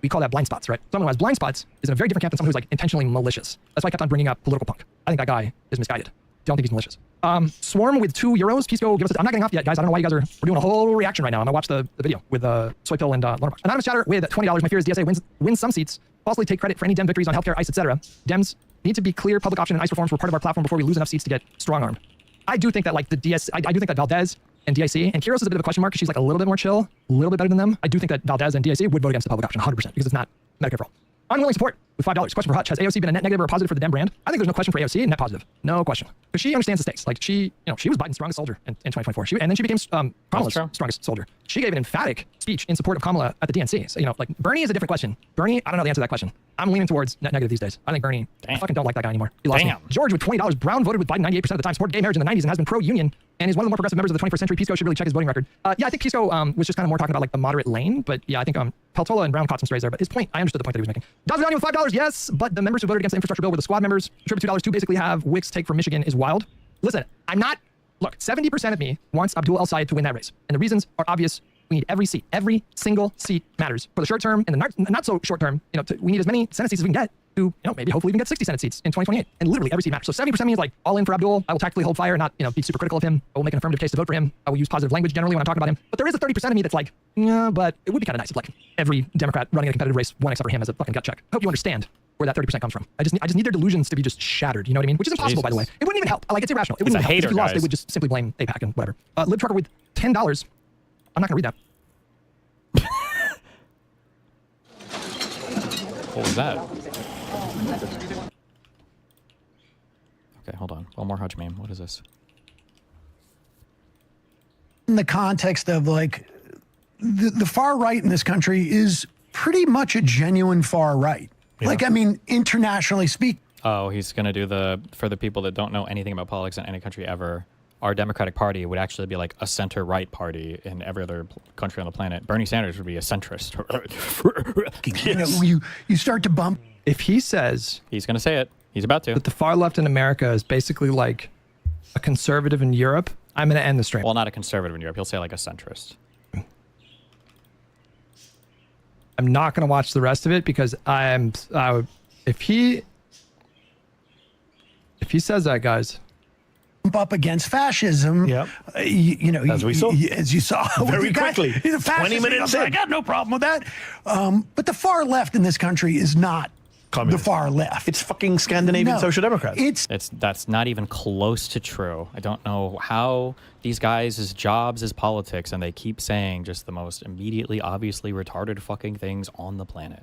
S2: We call that blind spots, right? Someone who has blind spots is in a very different camp than someone who's like intentionally malicious. That's why I kept on bringing up political punk. I think that guy is misguided. Don't think he's malicious. Swarm with €2. Pisco, give us. I'm not getting off yet, guys. I don't know why you guys we're doing a whole reaction right now. I'm gonna watch the video with Soypill and Lorna. Anonymous chatter with $20. My fear is DSA wins some seats. Falsely take credit for any Dem victories on healthcare, ICE, etc. Dems need to be clear. Public option and ICE reforms were part of our platform before we lose enough seats to get strong armed. I do think that like the I do think that Valdez and DIC, and Kiros is a bit of a question mark because she's like a little bit more chill, a little bit better than them. I do think that Valdez and DIC would vote against the public option 100% because it's not Medicare for all. Unwilling support with $5. Question for Hutch. Has AOC been a net negative or a positive for the Dem brand? I think there's no question for AOC. Net positive. No question. Because she understands the stakes. Like she was Biden's strongest soldier in 2024. And then she became Kamala's strongest soldier. She gave an emphatic speech in support of Kamala at the DNC. So, like Bernie is a different question. Bernie, I don't know the answer to that question. I'm leaning towards net negative these days. I think Bernie, I fucking don't like that guy anymore. He lost me. George with $20. Brown voted with Biden 98% of the time, supported gay marriage in the 90s and has been pro-union and is one of the more progressive members of the 21st century. Pisco should really check his voting record. Yeah, I think Pisco was just kind of more talking about like the moderate lane, but yeah, I think Peltola and Brown caught some strays there, but his point, I understood the point that he was making. Does value with $5? Yes, but the members who voted against the infrastructure bill were the squad members. Contribute $2 to basically have Wick's take for Michigan is wild. Listen, look, 70% of me wants Abdul El-Sayed to win that race. And the reasons are obvious. We need every seat. Every single seat matters. For the short term and the not so short term, we need as many Senate seats as we can get to, maybe hopefully even get 60 Senate seats in 2028. And literally every seat matters. So 70% means like all in for Abdul. I will tactically hold fire, not, be super critical of him. I will make an affirmative case to vote for him. I will use positive language generally when I'm talking about him. But there is a 30% of me that's like, yeah, but it would be kind of nice if like every Democrat running a competitive race won except for him as a fucking gut check. I hope you understand where that 30% comes from. I just need their delusions to be just shattered. You know what I mean? Which is impossible, by the way. It wouldn't even help. Like, it's irrational. It wouldn't even help. If you lost, they would just simply blame AIPAC and whatever. Lib Trucker with $10. I'm not gonna read that.
S3: What was that? Okay, hold on. One more Hutch meme. What is this?
S11: In the context of like the far right in this country is pretty much a genuine far right. Yeah. Like, I mean, internationally speaking.
S3: Oh, he's going to do for the people that don't know anything about politics in any country ever, our Democratic Party would actually be like a center-right party in every other country on the planet. Bernie Sanders would be a centrist.
S11: Yes. You start to bump.
S2: If he says...
S3: He's going to say it. He's about to.
S2: That the far left in America is basically like a conservative in Europe, I'm going to end the stream.
S3: Well, not a conservative in Europe. He'll say like a centrist.
S2: I'm not going to watch the rest of it because if he says that, guys...
S11: up against fascism.
S12: Yep.
S11: As we saw. As you saw.
S12: Very quickly. 20 minutes in.
S11: I got no problem with that. But the far left in this country is not communist. The far left.
S12: It's fucking Scandinavian Social Democrats.
S3: That's not even close to true. I don't know how these guys' jobs is politics, and they keep saying just the most immediately, obviously retarded fucking things on the planet.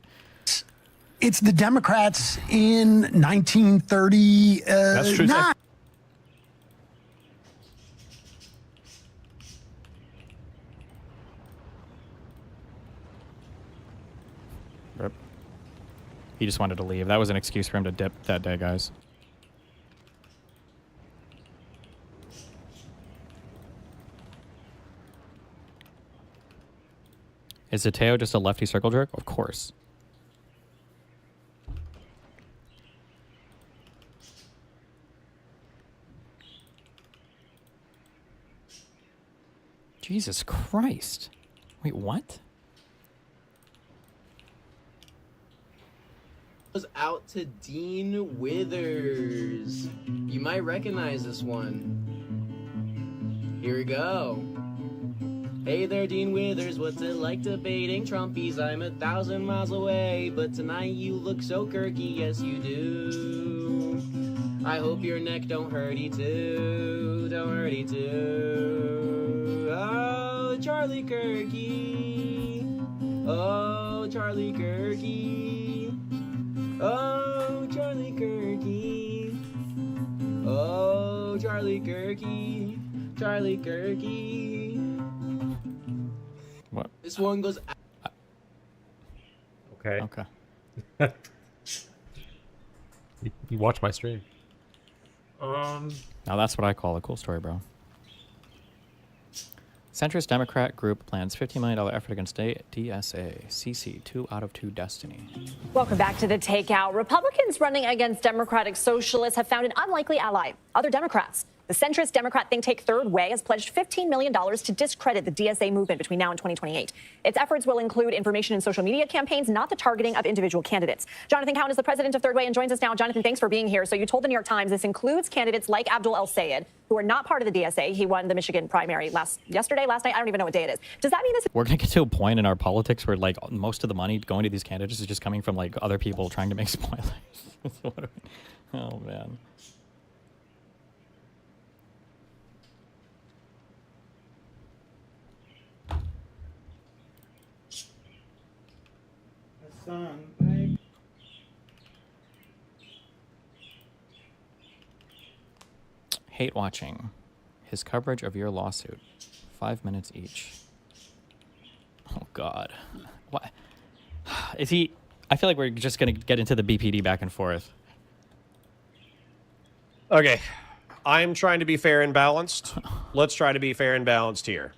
S11: It's the Democrats in 1930.
S12: That's true.
S3: Rip. He just wanted to leave. That was an excuse for him to dip that day, guys. Is Zateo just a lefty circle jerk? Of course. Jesus Christ. Wait, what?
S13: Out to Dean Withers. You might recognize this one. Here we go. Hey there, Dean Withers. What's it like debating Trumpies? I'm 1,000 miles away, but tonight you look so kirky. Yes, you do. I hope your neck don't hurty too. Don't hurty too. Oh, Charlie Kirky. Oh, Charlie Kirky. Oh, Charlie Kirky. Oh, Charlie Kirky. Charlie Kirky.
S3: What?
S13: This one goes.
S4: Okay.
S3: Okay.
S4: You watch my stream.
S3: Now that's what I call a cool story, bro. Centrist Democrat group plans $15 million effort against DSA. CC 2 out of 2 destiny.
S14: Welcome back to The Takeout. Republicans running against Democratic Socialists have found an unlikely ally, other Democrats. The centrist Democrat think tank Third Way has pledged $15 million to discredit the DSA movement between now and 2028. Its efforts will include information and social media campaigns, not the targeting of individual candidates. Jonathan Cowan is the president of Third Way and joins us now. Jonathan, thanks for being here. So you told the New York Times this includes candidates like Abdul El-Sayed, who are not part of the DSA. He won the Michigan primary last night. I don't even know what day it is. Does that mean this?
S3: We're going to get to a point in our politics where, like, most of the money going to these candidates is just coming from, like, other people trying to make spoilers. Oh, man. Hate watching. His coverage of your lawsuit. 5 minutes each. Oh, God. What? Is he... I feel like we're just going to get into the BPD back and forth.
S15: Okay. I'm trying to be fair and balanced. Let's try to be fair and balanced here.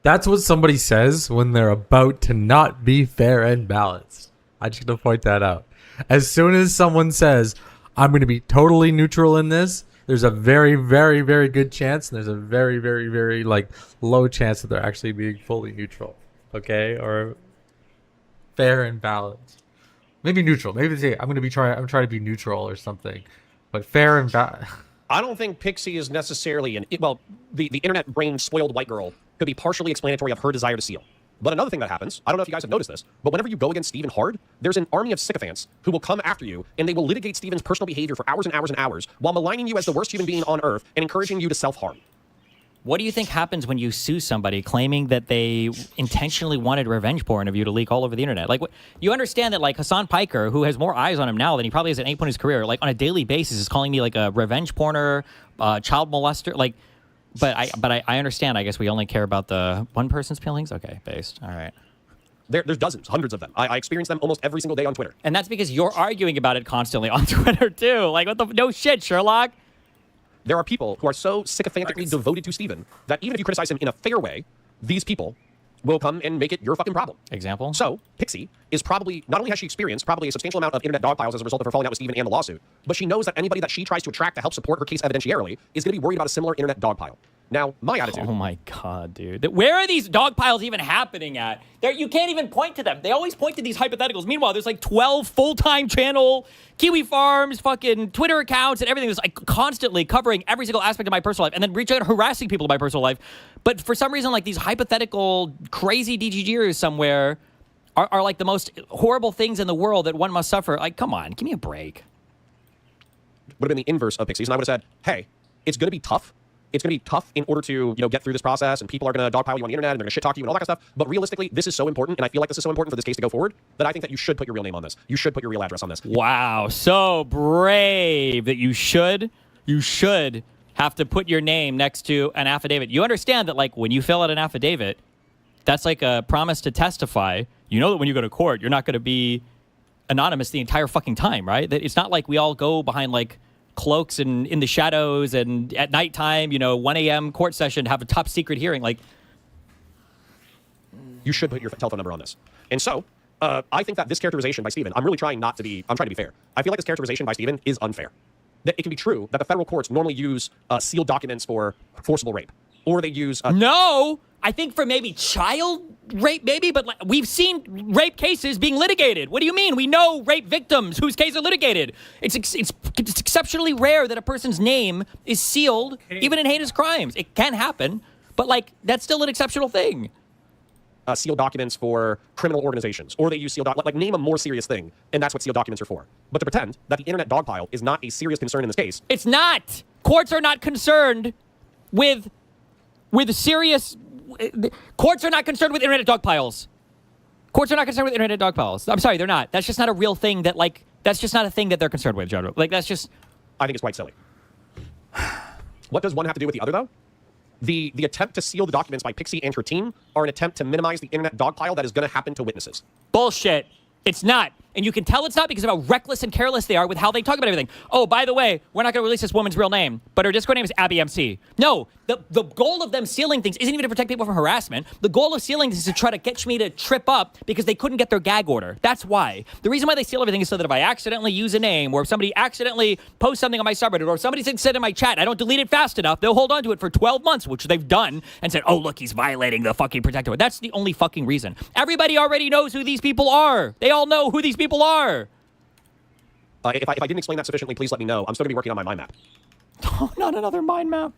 S4: That's what somebody says when they're about to not be fair and balanced. I just gonna point that out. As soon as someone says, I'm going to be totally neutral in this, there's a very, very, very good chance, and there's a very, very, very, like, low chance that they're actually being fully neutral. Okay? Or fair and balanced. Maybe neutral. Maybe they say, I'm trying to be neutral or something. But fair and balanced.
S15: I don't think Pixie is necessarily the internet brain spoiled white girl could be partially explanatory of her desire to seal. But another thing that happens, I don't know if you guys have noticed this, but whenever you go against Stephen hard, there's an army of sycophants who will come after you, and they will litigate Stephen's personal behavior for hours and hours and hours, while maligning you as the worst human being on earth and encouraging you to self-harm.
S3: What do you think happens when you sue somebody claiming that they intentionally wanted revenge porn of you to leak all over the internet? Like, you understand that, like, Hassan Piker, who has more eyes on him now than he probably has at any point in his career, like, on a daily basis is calling me, like, a revenge porner, child molester, like... But I understand. I guess we only care about the one person's feelings. Okay, based. All right.
S15: There's dozens, hundreds of them. I experience them almost every single day on Twitter.
S3: And that's because you're arguing about it constantly on Twitter too. Like, what the no shit, Sherlock.
S15: There are people who are so sycophantically devoted to Stephen that even if you criticize him in a fair way, these people will come and make it your fucking problem.
S3: Example?
S15: So, Pixie is probably, not only has she experienced probably a substantial amount of internet dogpiles as a result of her falling out with Stephen and the lawsuit, but she knows that anybody that she tries to attract to help support her case evidentiarily is going to be worried about a similar internet dogpile. Now, my attitude...
S3: Oh my God, dude. Where are these dogpiles even happening at? You can't even point to them. They always point to these hypotheticals. Meanwhile, there's like 12 full-time channel, Kiwi Farms, fucking Twitter accounts, and everything that's like constantly covering every single aspect of my personal life, and then reaching out and harassing people in my personal life. But for some reason, like, these hypothetical, crazy DGGers somewhere are like the most horrible things in the world that one must suffer. Like, come on, give me a break.
S15: Would have been the inverse of Pixie's, and I would have said, hey, it's going to be tough. It's going to be tough in order to, get through this process, and people are going to dogpile you on the internet, and they're going to shit talk you and all that kind of stuff. But realistically, this is so important, and I feel like this is so important for this case to go forward, that I think that you should put your real name on this. You should put your real address on this.
S3: Wow, so brave that you should have to put your name next to an affidavit. You understand that, like, when you fill out an affidavit, that's like a promise to testify. You know that when you go to court, you're not going to be anonymous the entire fucking time, right? That it's not like we all go behind, like, cloaks and in the shadows and at nighttime, 1 a.m. court session to have a top secret hearing. Like,
S15: you should put your telephone number on this. And so, I think that this characterization by Stephen, I'm trying to be fair. I feel like this characterization by Stephen is unfair. That it can be true that the federal courts normally use sealed documents for forcible rape. Or they use...
S3: No! I think for maybe child rape, maybe, but we've seen rape cases being litigated. What do you mean? We know rape victims whose cases are litigated. It's exceptionally rare that a person's name is sealed, even in heinous crimes. It can happen, but, like, that's still an exceptional thing.
S15: Sealed documents for criminal organizations, or they use sealed like name a more serious thing, and that's what sealed documents are for. But to pretend that the internet dogpile is not a serious concern in this case...
S3: It's not! Courts are not concerned with serious... Courts are not concerned with internet dogpiles. Courts are not concerned with internet dogpiles. I'm sorry, they're not. That's just not a real thing that, like, that's just not a thing that they're concerned with, John. Like, that's just...
S15: I think it's quite silly. What does one have to do with the other, though? The attempt to seal the documents by Pixie and her team are an attempt to minimize the internet dogpile that is going to happen to witnesses.
S3: Bullshit. It's not. And you can tell it's not because of how reckless and careless they are with how they talk about everything. Oh, by the way, we're not going to release this woman's real name, but her Discord name is Abby MC. No, the goal of them sealing things isn't even to protect people from harassment. The goal of sealing this is to try to get me to trip up because they couldn't get their gag order. That's why. The reason why they seal everything is so that if I accidentally use a name, or if somebody accidentally posts something on my subreddit, or if somebody said in my chat, I don't delete it fast enough, they'll hold on to it for 12 months, which they've done, and said, oh, look, he's violating the fucking protector order. That's the only fucking reason. Everybody already knows who these people are. They all know who these people are.
S15: If I didn't explain that sufficiently, please let me know. I'm still going to be working on my mind map.
S3: Oh, not another mind map.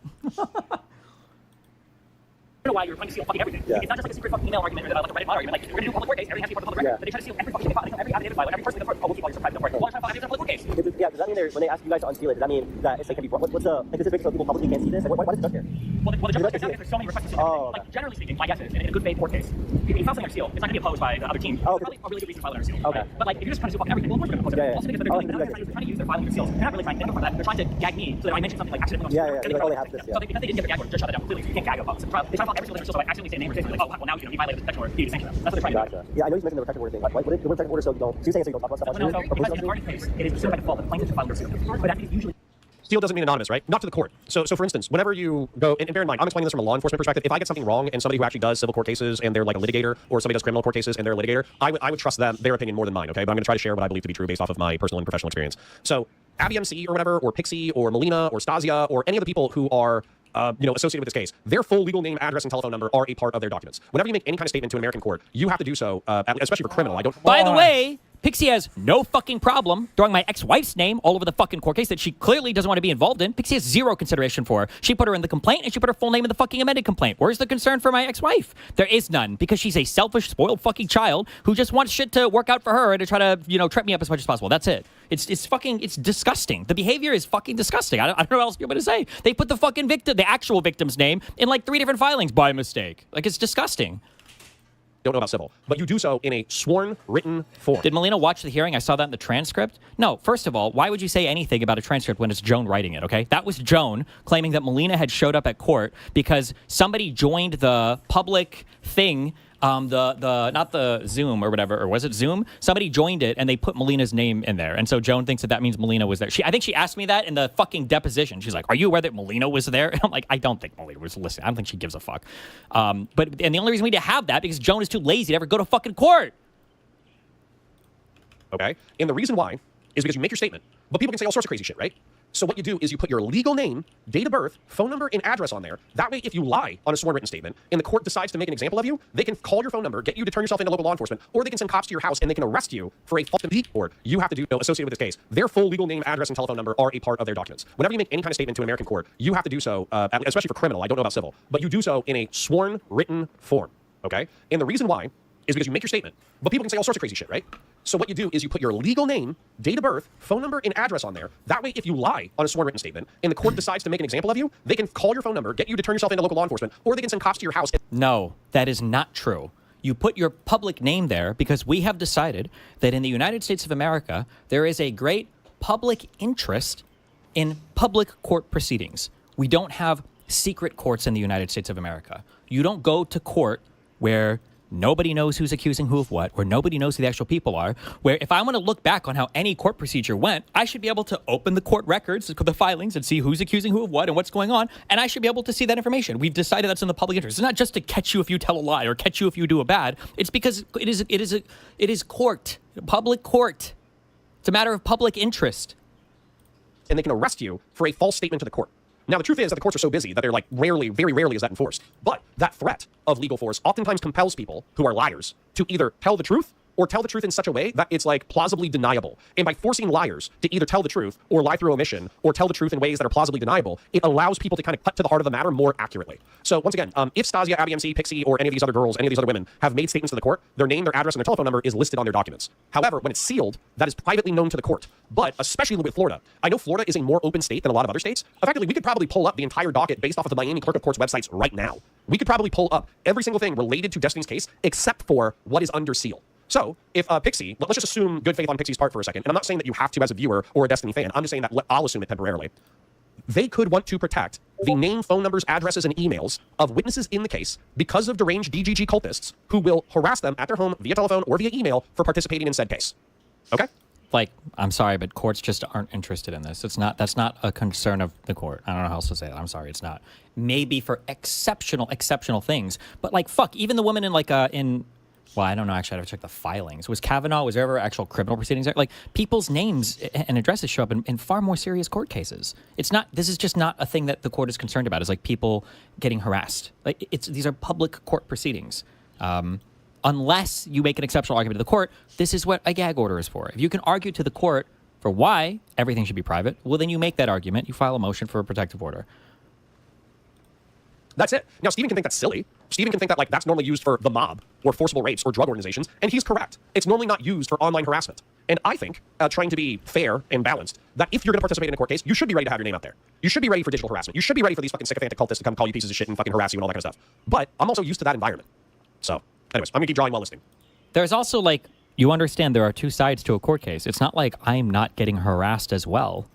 S7: know why you're trying to seal fucking everything. It's not just like a secret fucking email argument or that, like a Reddit mod argument. Like, we're gonna do a public court case, everything has to be public record. But they try to seal every fucking thing, every affidavit file, every person in the court. Oh, we'll keep all your private record. Well, I'm trying to file affidavit in a public court case.
S16: Yeah, does that mean when they ask you guys to unseal it, does that mean that it's like, can be, what's the, like, is it fixed so people publicly can't see this? Like, what is the judge here?
S7: Well, the judge is there's so many requests to seal everything. Like, generally speaking, my guess is, in a good faith court case, if you file something under seal, it's not gonna be opposed by the other team. Oh, probably a really good reason to file it under seal. Okay. But like, if you're just trying to seal fucking everything, well, of course we're gonna oppose it. Also because they're trying to use their filing under seals. They're not really trying to for that. They're trying to gag me so that I mention something like accidentally.
S16: Yeah, like, oh, they have this,
S7: So because they didn't get the gag order, just shut it down completely. So you can't gag opposed. They try to file every single thing under seal, so I accidentally say a name or say something like, oh, well, now you violated the protection order. You need to sanction them. That's what they're trying to do.
S16: Yeah, I know you mentioned the protective order thing. What is the protective order so you don't? So you're saying so you don't talk about stuff?
S7: No, because in a party case, it is assumed by default that the plaintiff should file under seal. But that is usually.
S15: Seal doesn't mean anonymous, right? Not to the court. So for instance, whenever you go, and bear in mind, I'm explaining this from a law enforcement perspective. If I get something wrong and somebody who actually does civil court cases and they're like a litigator, or somebody does criminal court cases and they're a litigator, I would trust them, their opinion more than mine, okay? But I'm going to try to share what I believe to be true based off of my personal and professional experience. So Abby MC or whatever, or Pixie or Melina or Stasia or any of the people who are associated with this case, their full legal name, address, and telephone number are a part of their documents. Whenever you make any kind of statement to an American court, you have to do so, especially for criminal.
S3: By the way, Pixie has no fucking problem throwing my ex-wife's name all over the fucking court case that she clearly doesn't want to be involved in. Pixie has zero consideration for her. She put her in the complaint, and she put her full name in the fucking amended complaint. Where's the concern for my ex-wife? There is none, because she's a selfish, spoiled fucking child who just wants shit to work out for her and to try to, trip me up as much as possible. That's it. It's disgusting. The behavior is fucking disgusting. I don't know what else you're going to say. They put the fucking victim, the actual victim's name, in like 3 different filings by mistake. Like, it's disgusting.
S15: Don't know about civil, but you do so in a sworn written form.
S3: Did Melina watch the hearing? I saw that in the transcript. No, first of all, why would you say anything about a transcript when it's Joan writing it, okay? That was Joan claiming that Melina had showed up at court because somebody joined the public thing, not the Zoom or whatever, or was it Zoom? Somebody joined it and they put Melina's name in there. And so Joan thinks that means Melina was there. I think she asked me that in the fucking deposition. She's like, are you aware that Melina was there? And I'm like, I don't think Melina was listening. I don't think she gives a fuck. And the only reason we need to have that because Joan is too lazy to ever go to fucking court.
S15: Okay? And the reason why is because you make your statement, but people can say all sorts of crazy shit, right? So what you do is you put your legal name, date of birth, phone number, and address on there. That way, if you lie on a sworn written statement and the court decides to make an example of you, they can call your phone number, get you to turn yourself into local law enforcement, or they can send cops to your house and they can arrest you for a false impediment. Or you have to do associated with this case. Their full legal name, address, and telephone number are a part of their documents. Whenever you make any kind of statement to an American court, you have to do so, especially for criminal. I don't know about civil, but you do so in a sworn written form. Okay? And the reason why is because you make your statement, but people can say all sorts of crazy shit, right? So what you do is you put your legal name, date of birth, phone number, and address on there. That way, if you lie on a sworn written statement and the court decides to make an example of you, they can call your phone number, get you to turn yourself into local law enforcement, or they can send cops to your house.
S3: No, that is not true. You put your public name there because we have decided that in the United States of America, there is a great public interest in public court proceedings. We don't have secret courts in the United States of America. You don't go to court where nobody knows who's accusing who of what, where nobody knows who the actual people are, where if I want to look back on how any court procedure went, I should be able to open the court records, the filings, and see who's accusing who of what and what's going on, and I should be able to see that information. We've decided that's in the public interest. It's not just to catch you if you tell a lie or catch you if you do a bad. It's because it is court, public court. It's a matter of public interest.
S15: And they can arrest you for a false statement to the court. Now, the truth is that the courts are so busy that they're like very rarely is that enforced. But that threat of legal force oftentimes compels people who are liars to either tell the truth or tell the truth in such a way that it's like plausibly deniable. And by forcing liars to either tell the truth or lie through omission or tell the truth in ways that are plausibly deniable, it allows people to kind of cut to the heart of the matter more accurately. So once again, if Stasia, Abby MC, Pixie, or any of these other girls, any of these other women have made statements to the court, their name, their address, and their telephone number is listed on their documents. However, when it's sealed, that is privately known to the court. But especially with Florida, I know Florida is a more open state than a lot of other states. Effectively, we could probably pull up the entire docket based off of the Miami Clerk of Courts websites right now. We could probably pull up every single thing related to Destiny's case except for what is under seal. So, if Pixie, let's just assume good faith on Pixie's part for a second, and I'm not saying that you have to as a viewer or a Destiny fan, I'm just saying that I'll assume it temporarily. they could want to protect the name, phone numbers, addresses, and emails of witnesses in the case because of deranged DGG cultists who will harass them at their home via telephone or via email for participating in said case. Okay?
S3: Like, I'm sorry, but courts just aren't interested in this. That's not a concern of the court. I don't know how else to say that. I'm sorry, it's not. Maybe for exceptional things, but like, fuck, even the woman in well, I don't know, actually, I have to check the filings. Was there ever actual criminal proceedings there? Like, people's names and addresses show up in far more serious court cases. This is just not a thing that the court is concerned about, is like people getting harassed. Like, these are public court proceedings. Unless you make an exceptional argument to the court, this is what a gag order is for. If you can argue to the court for why everything should be private, well, then you make that argument. You file a motion for a protective order.
S15: That's it. Now, Stephen can think that's silly. Stephen can think that, like, that's normally used for the mob or forcible rapes or drug organizations, and he's correct. It's normally not used for online harassment. And I think, trying to be fair and balanced, that if you're going to participate in a court case, you should be ready to have your name out there. You should be ready for digital harassment. You should be ready for these fucking sycophantic cultists to come call you pieces of shit and fucking harass you and all that kind of stuff. But I'm also used to that environment. So, anyways, I'm going to keep drawing while listening.
S3: There's also, like, you understand there are two sides to a court case. It's not like I'm not getting harassed as well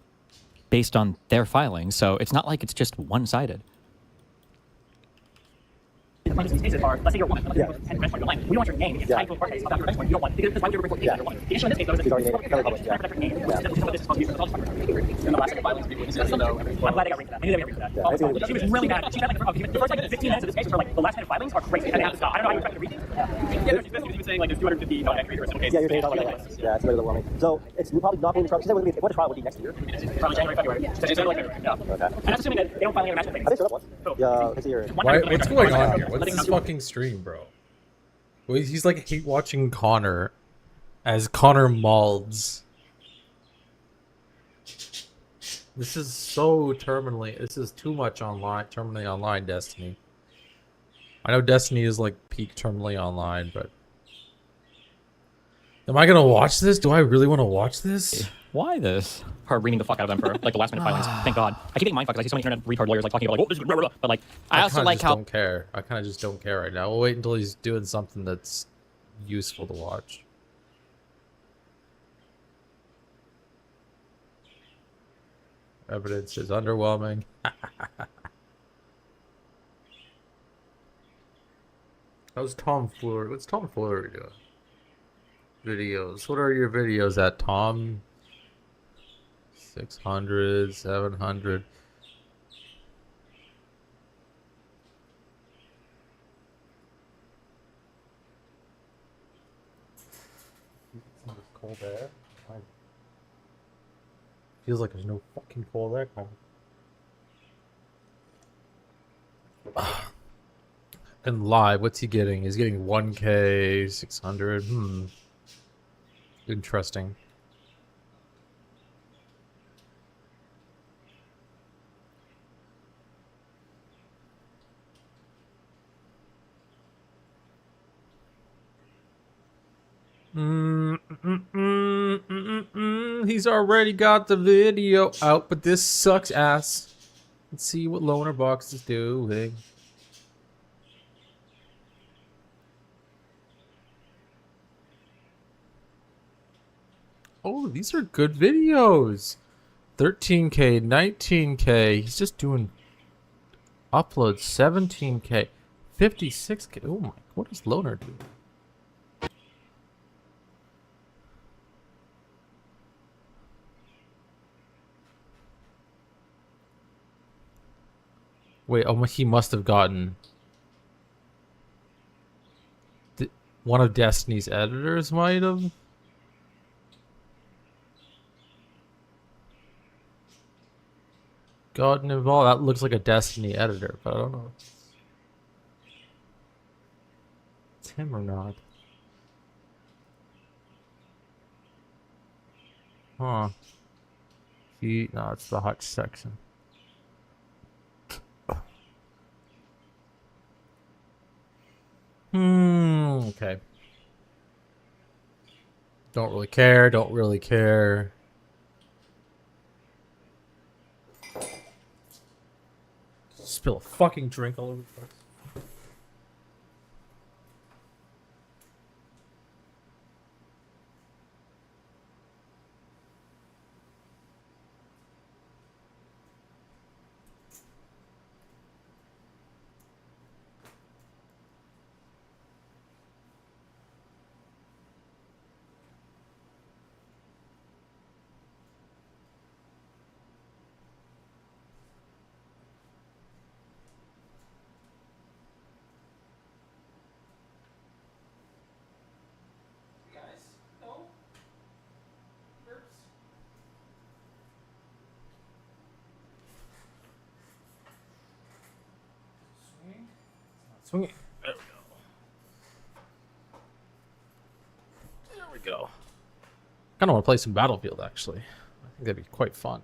S3: based on their filings. So it's not like it's just one-sided.
S16: The plaintiffs in these cases are, let's say you're a woman, let's say you're your line. We don't want your name in tied to a court case about your benchmark. You don't want it. Because why would you ever report case you want it? The issue in this case, though, is that it's fairly public. This is what this is supposed to be used for. In the last second filings, people discussed, though. I'm glad they got rid of that. I knew they would rid of that. She was really mad. She had, like, the first, like, 15 minutes of this case were, like, the last minute filings are crazy. And they have to stop. I don't know how you expect to read it. Yeah, she's basically saying, like, there's 250 non-entries or something. Yeah, you're saying something like that. Yeah, it's really overwhelming. So, it's probably not being the trial. She said what the trial would be next year. Probably January, February. So she's like February. Yeah. Okay. And that's assuming that they don't file any international things. Have they showed up once? Yeah, let's see here.
S4: What's going on here? What's this fucking stream, bro? Well, he's like hate watching Connor as Connor Malds. This is so terminally. This is too much online. Terminally online Destiny. I know Destiny is like peak terminally online, but am I gonna watch this? Do I really want to watch this?
S3: Why this?
S15: Her reading the fuck out of them for, like, the last minute filings. Thank God. I keep getting mindfucked because I see so many internet retard lawyers, like, talking about, like, oh, this is blah, blah, blah. But, like,
S3: I also like how...
S4: don't care. I kind of just don't care right now. We'll wait until he's doing something that's useful to watch. Evidence is underwhelming. How's Tom Fuller? What's Tom Fuller doing? Videos. What are your videos at, Tom? 600, 700. Cold air. Feels like there's no fucking cold air coming. And live, what's he getting? He's getting 1K, 600. Interesting. He's already got the video out, but this sucks ass. Let's see what Loner Box is doing. Oh, these are good videos. 13K, 19K. He's just doing uploads. 17K, 56K. Oh my, what does Loner do? Wait, oh, he must have gotten one of Destiny's editors might have. Gotten involved. That looks like a Destiny editor, but I don't know if it's him or not. Huh. No, it's the Hutch section. Okay. Don't really care, don't really care. Spill a fucking drink all over the place. Swing it. There we go. I kind of want to play some Battlefield, actually. I think that'd be quite fun.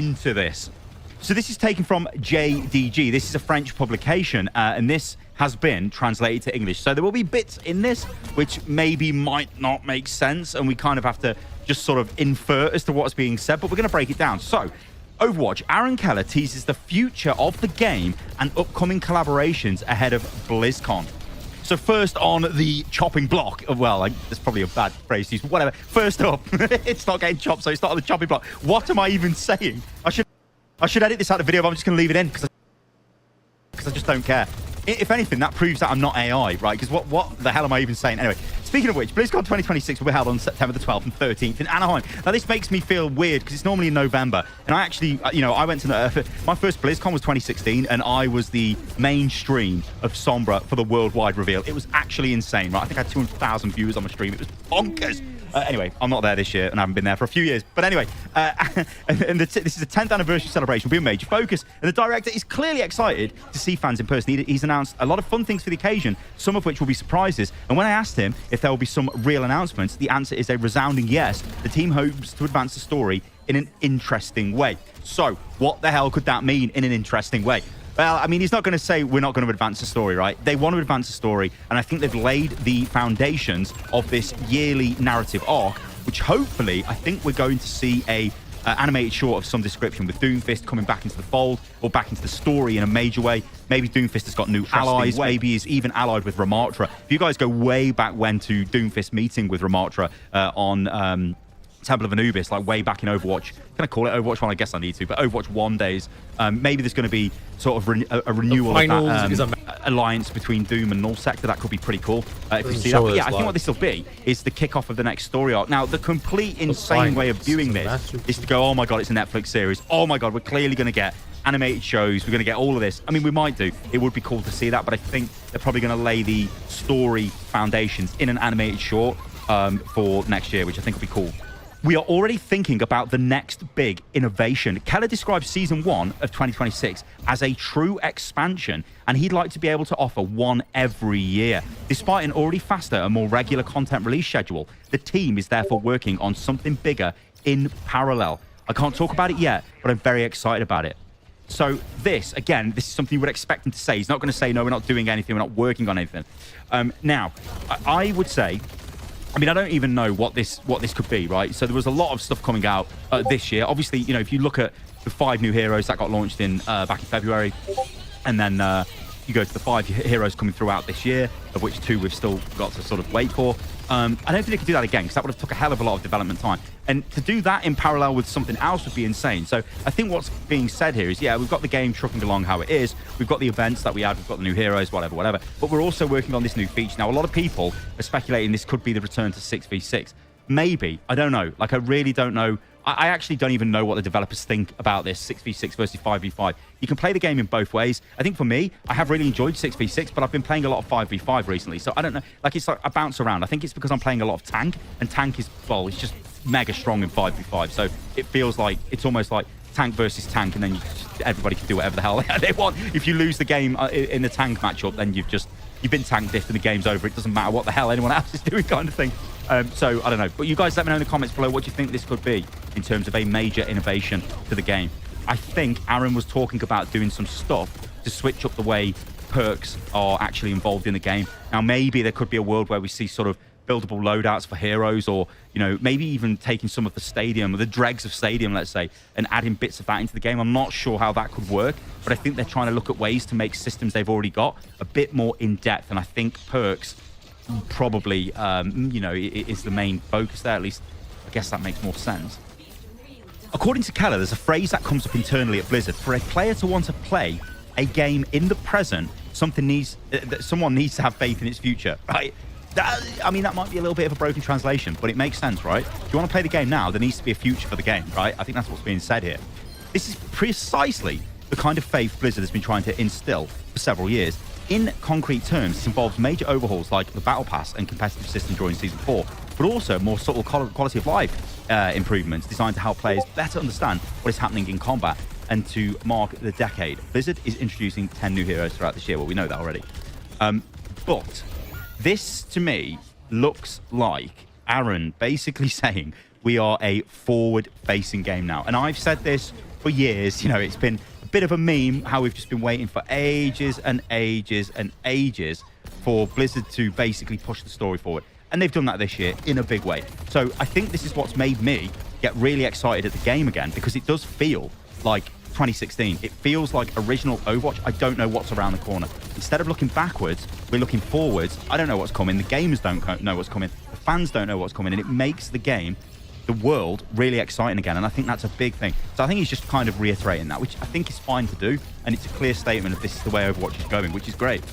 S17: Into this. So this is taken from JDG. This is a French publication, and this has been translated to English. So there will be bits in this which maybe might not make sense, and we kind of have to just sort of infer as to what's being said, but we're going to break it down. So, Overwatch, Aaron Keller teases the future of the game and upcoming collaborations ahead of BlizzCon. So first on the chopping block, well, that's probably a bad phrase to use, but whatever. First up, it's not getting chopped, so it's not on the chopping block. What am I even saying? I should edit this out of the video, but I'm just going to leave it in because I just don't care. If anything, that proves that I'm not AI, right? Because what the hell am I even saying? Anyway, speaking of which, BlizzCon 2026 will be held on September the 12th and 13th in Anaheim. Now, this makes me feel weird because it's normally in November. And I actually, I went to my first BlizzCon was 2016, and I was the mainstream of Sombra for the worldwide reveal. It was actually insane, right? I think I had 200,000 viewers on my stream. It was bonkers. Anyway, I'm not there this year, and I haven't been there for a few years. But anyway, this is a 10th anniversary celebration. Will be a major focus. And the director is clearly excited to see fans in person. He's announced a lot of fun things for the occasion, some of which will be surprises. And when I asked him if there will be some real announcements, the answer is a resounding yes. The team hopes to advance the story in an interesting way. So, what the hell could that mean in an interesting way? Well, I mean, he's not going to say we're not going to advance the story, right? They want to advance the story, and I think they've laid the foundations of this yearly narrative arc, which hopefully I think we're going to see a animated short of some description with Doomfist coming back into the fold or back into the story in a major way. Maybe Doomfist has got new allies. Maybe he's even allied with Ramatra. If you guys go way back when to Doomfist meeting with Ramatra on Temple of Anubis, like way back in Overwatch. Can I call it Overwatch 1? I guess I need to, but Overwatch 1 days. Maybe there's going to be sort of a renewal of that alliance between Doom and Null Sector. That could be pretty cool if you see that. But yeah, I think what this will be is the kickoff of the next story arc. Now, the complete insane way of viewing this is to go, oh my God, it's a Netflix series. Oh my God, we're clearly going to get animated shows. We're going to get all of this. I mean, we might do. It would be cool to see that, but I think they're probably going to lay the story foundations in an animated short for next year, which I think will be cool. We are already thinking about the next big innovation. Keller describes Season 1 of 2026 as a true expansion, and he'd like to be able to offer one every year. Despite an already faster and more regular content release schedule, the team is therefore working on something bigger in parallel. I can't talk about it yet, but I'm very excited about it. So this is something you would expect him to say. He's not going to say, no, we're not doing anything, we're not working on anything. Now, I would say, I mean, I don't even know what this could be, right? So there was a lot of stuff coming out this year. Obviously, if you look at the 5 new heroes that got launched in back in February, and then you go to the 5 heroes coming throughout this year, of which 2 we've still got to sort of wait for. I don't think they could do that again, because that would have took a hell of a lot of development time. And to do that in parallel with something else would be insane. So I think what's being said here is, yeah, we've got the game trucking along how it is. We've got the events that we had. We've got the new heroes, whatever. But we're also working on this new feature. Now, a lot of people are speculating this could be the return to 6v6. Maybe. I don't know. Like, I really don't know. I actually don't even know what the developers think about this 6v6 versus 5v5. You can play the game in both ways. I think for me, I have really enjoyed 6v6, but I've been playing a lot of 5v5 recently. So I don't know. Like, it's like I bounce around. I think it's because I'm playing a lot of tank, and tank is, well, it's just mega strong in 5v5. So it feels like it's almost like tank versus tank, and then everybody can do whatever the hell they want. If you lose the game in the tank matchup, then you've been tank diffed and the game's over. It doesn't matter what the hell anyone else is doing, kind of thing. So I don't know, but you guys let me know in the comments below what you think this could be in terms of a major innovation to the game. I think Aaron was talking about doing some stuff to switch up the way perks are actually involved in the game. Now, maybe there could be a world where we see sort of buildable loadouts for heroes, or maybe even taking some of the stadium, or the dregs of stadium, let's say, and adding bits of that into the game. I'm not sure how that could work, but I think they're trying to look at ways to make systems they've already got a bit more in depth, and I think perks probably is the main focus there. At least I guess that makes more sense. According to Keller, there's a phrase that comes up internally at Blizzard: for a player to want to play a game in the present, someone needs to have faith in its future, right? I mean, that might be a little bit of a broken translation, but it makes sense, right? If you want to play the game now, there needs to be a future for the game, right? I think that's what's being said here. This is precisely the kind of faith Blizzard has been trying to instill for several years. In concrete terms, this involves major overhauls like the Battle Pass and competitive system during Season 4, but also more subtle quality of life improvements designed to help players better understand what is happening in combat. And to mark the decade, Blizzard is introducing 10 new heroes throughout this year. Well, we know that already. But this, to me, looks like Aaron basically saying we are a forward-facing game now. And I've said this for years. You know, it's been a bit of a meme how we've just been waiting for ages and ages and ages for Blizzard to basically push the story forward. And they've done that this year in a big way. So I think this is what's made me get really excited at the game again, because it does feel like 2016. It feels like original Overwatch. I don't know what's around the corner. Instead of looking backwards, we're looking forwards. I don't know what's coming. The gamers don't know what's coming. The fans don't know what's coming. And it makes the game, the world, really exciting again. And I think that's a big thing. So I think he's just kind of reiterating that, which I think is fine to do. And it's a clear statement of this is the way Overwatch is going, which is great.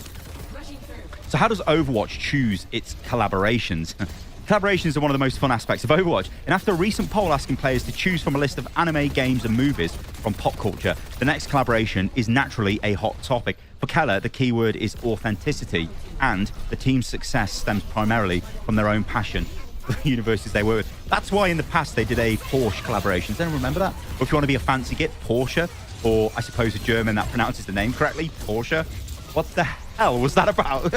S17: So how does Overwatch choose its collaborations? Collaborations are one of the most fun aspects of Overwatch, and after a recent poll asking players to choose from a list of anime, games, and movies from pop culture, the next collaboration is naturally a hot topic. For Keller, the keyword is authenticity, and the team's success stems primarily from their own passion for the universes they work with. That's why in the past they did a Porsche collaboration. Does anyone remember that? Or if you want to be a fancy git, Porsche, or I suppose a German that pronounces the name correctly, Porsche. What the hell was that about?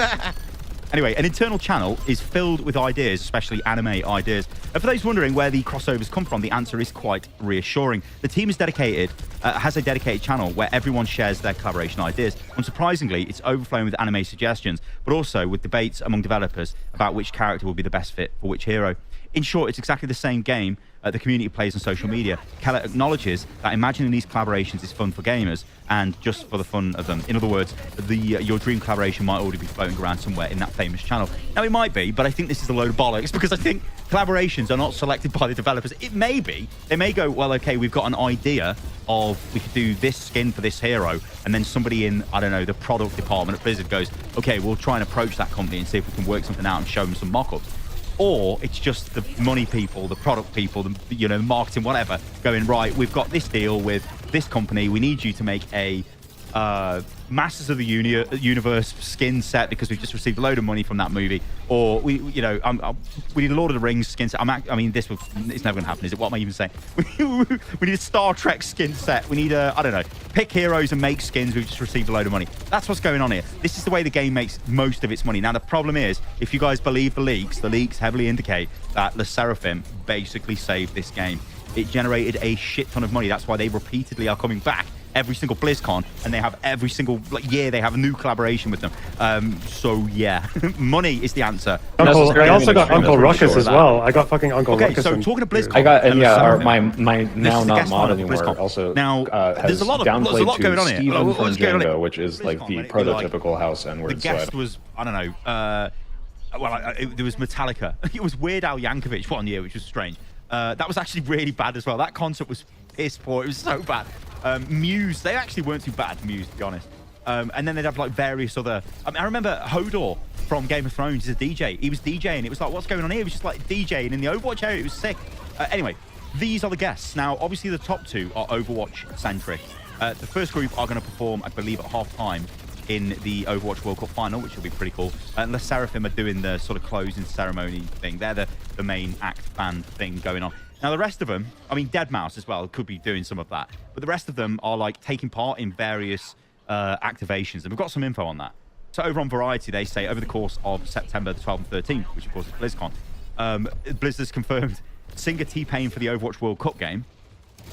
S17: Anyway, an internal channel is filled with ideas, especially anime ideas. And for those wondering where the crossovers come from, the answer is quite reassuring. The team is has a dedicated channel where everyone shares their collaboration ideas. Unsurprisingly, it's overflowing with anime suggestions, but also with debates among developers about which character will be the best fit for which hero. In short, it's exactly the same game the community plays on social media. Keller acknowledges that imagining these collaborations is fun for gamers and just for the fun of them. In other words, your dream collaboration might already be floating around somewhere in that famous channel. Now, it might be, but I think this is a load of bollocks, because I think collaborations are not selected by the developers. It may be. They may go, well, okay, we've got an idea of we could do this skin for this hero, and then somebody in, I don't know, the product department at Blizzard goes, okay, we'll try and approach that company and see if we can work something out and show them some mock-ups. Or it's just the money people, the product people, the marketing, whatever, going, right, we've got this deal with this company. We need you to make a Masters of the Universe skin set because we've just received a load of money from that movie. Or we need a Lord of the Rings skin set. I mean, it's never going to happen, is it? What am I even saying? We need a Star Trek skin set. We need I don't know, pick heroes and make skins. We've just received a load of money. That's what's going on here. This is the way the game makes most of its money. Now, the problem is, if you guys believe the leaks heavily indicate that Le Seraphim basically saved this game. It generated a shit ton of money. That's why they repeatedly are coming back every single BlizzCon, and they have every single year they have a new collaboration with them. So yeah, money is the answer.
S5: I also got Uncle Ruckus as well. I got fucking Uncle Ruckus.
S17: Okay, so talking to BlizzCon,
S9: I got my now not mod anymore also
S17: now
S9: has
S17: there's a lot
S9: downplayed
S17: going on
S9: to
S17: here.
S9: Steven from
S17: What's going on here?
S9: Django, which is like the prototypical House N-word.
S17: The guest was, I don't know, there was Metallica. It was Weird Al Yankovic one year, which was strange. That was actually really bad as well. That concert was piss poor. It was so bad. Muse, they actually weren't too bad, Muse, to be honest. And then they'd have like various other... I remember Hodor from Game of Thrones is a DJ. He was DJing. It was like, what's going on here? He was just like DJing in the Overwatch area. It was sick. Anyway, these are the guests. Now, obviously, the top two are Overwatch-centric. The first group are going to perform, I believe, at half-time in the Overwatch World Cup final, which will be pretty cool. And Le Seraphim are doing the sort of closing ceremony thing. They're the main act band thing going on. Now, the rest of them, I mean, Deadmau5 as well could be doing some of that. But the rest of them are, like, taking part in various activations. And we've got some info on that. So over on Variety, they say over the course of September the 12th and 13th, which, of course, is BlizzCon, Blizzard's confirmed singer T-Pain for the Overwatch World Cup game.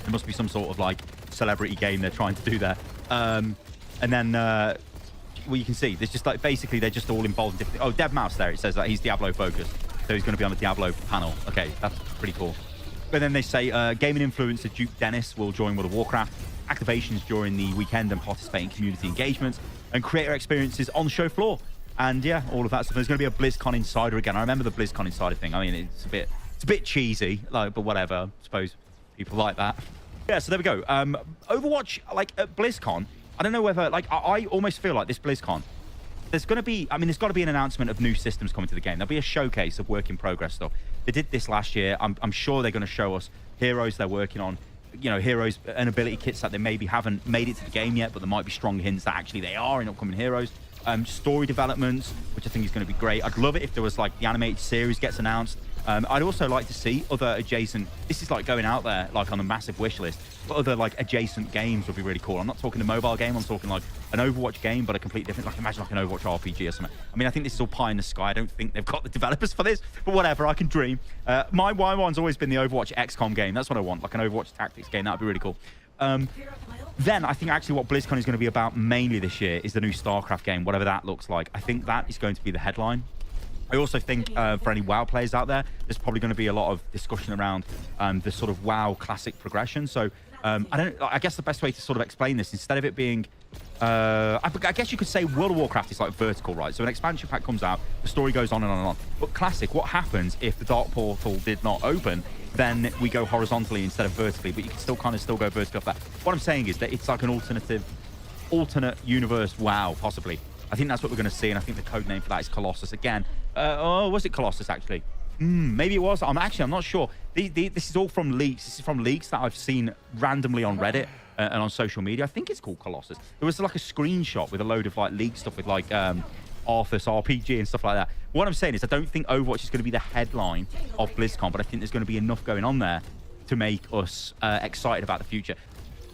S17: There must be some sort of, like, celebrity game they're trying to do there. And then... well, you can see, there's just like, basically, they're just all involved in different... Oh, Deadmau5 there, it says that he's Diablo focused. So he's going to be on the Diablo panel. Okay, that's pretty cool. But then they say gaming influencer Duke Dennis will join World of Warcraft, activations during the weekend and participate in community engagements, and creator experiences on the show floor. And yeah, all of that stuff. There's going to be a BlizzCon Insider again. I remember the BlizzCon Insider thing. I mean, it's a bit cheesy, like, but whatever. I suppose people like that. Yeah, so there we go. Overwatch, like at BlizzCon, I don't know whether, like, I almost feel like this BlizzCon there's going to be, I mean, there's got to be an announcement of new systems coming to the game. There'll be a showcase of work in progress stuff. They did this last year. I'm sure they're going to show us heroes they're working on, you know, heroes and ability kits that they maybe haven't made it to the game yet, but there might be strong hints that actually they are in upcoming heroes. Story developments, which I think is going to be great. I'd love it if there was like the animated series gets announced. I'd also like to see other adjacent, this is like going out there like on a massive wish list, but other like adjacent games would be really cool. I'm not talking a mobile game, I'm talking like an Overwatch game, but a completely different, like imagine like an Overwatch RPG or something. I mean, I think this is all pie in the sky. I don't think they've got the developers for this, but whatever, I can dream. My one's always been the Overwatch XCOM game. That's what I want, like an Overwatch tactics game. That'd be really cool. Then I think actually what BlizzCon is going to be about mainly this year is the new StarCraft game, whatever that looks like. I think that is going to be the headline. I also think for any WoW players out there, there's probably going to be a lot of discussion around the sort of WoW classic progression. So I guess the best way to sort of explain this, instead of it being, I guess you could say World of Warcraft is like vertical, right? So an expansion pack comes out, the story goes on and on and on. But classic, what happens if the Dark Portal did not open? Then we go horizontally instead of vertically, but you can still kind of still go vertical off that. What I'm saying is that it's like an alternate universe WoW, possibly. I think that's what we're going to see, and I think the code name for that is Colossus again. Was it Colossus actually? Maybe it was. I'm not sure. This is all from leaks. This is from leaks that I've seen randomly on Reddit and on social media. I think it's called Colossus. There was like a screenshot with a load of like leaked stuff with like Arthas RPG and stuff like that. What I'm saying is I don't think Overwatch is going to be the headline of BlizzCon, but I think there's going to be enough going on there to make us excited about the future.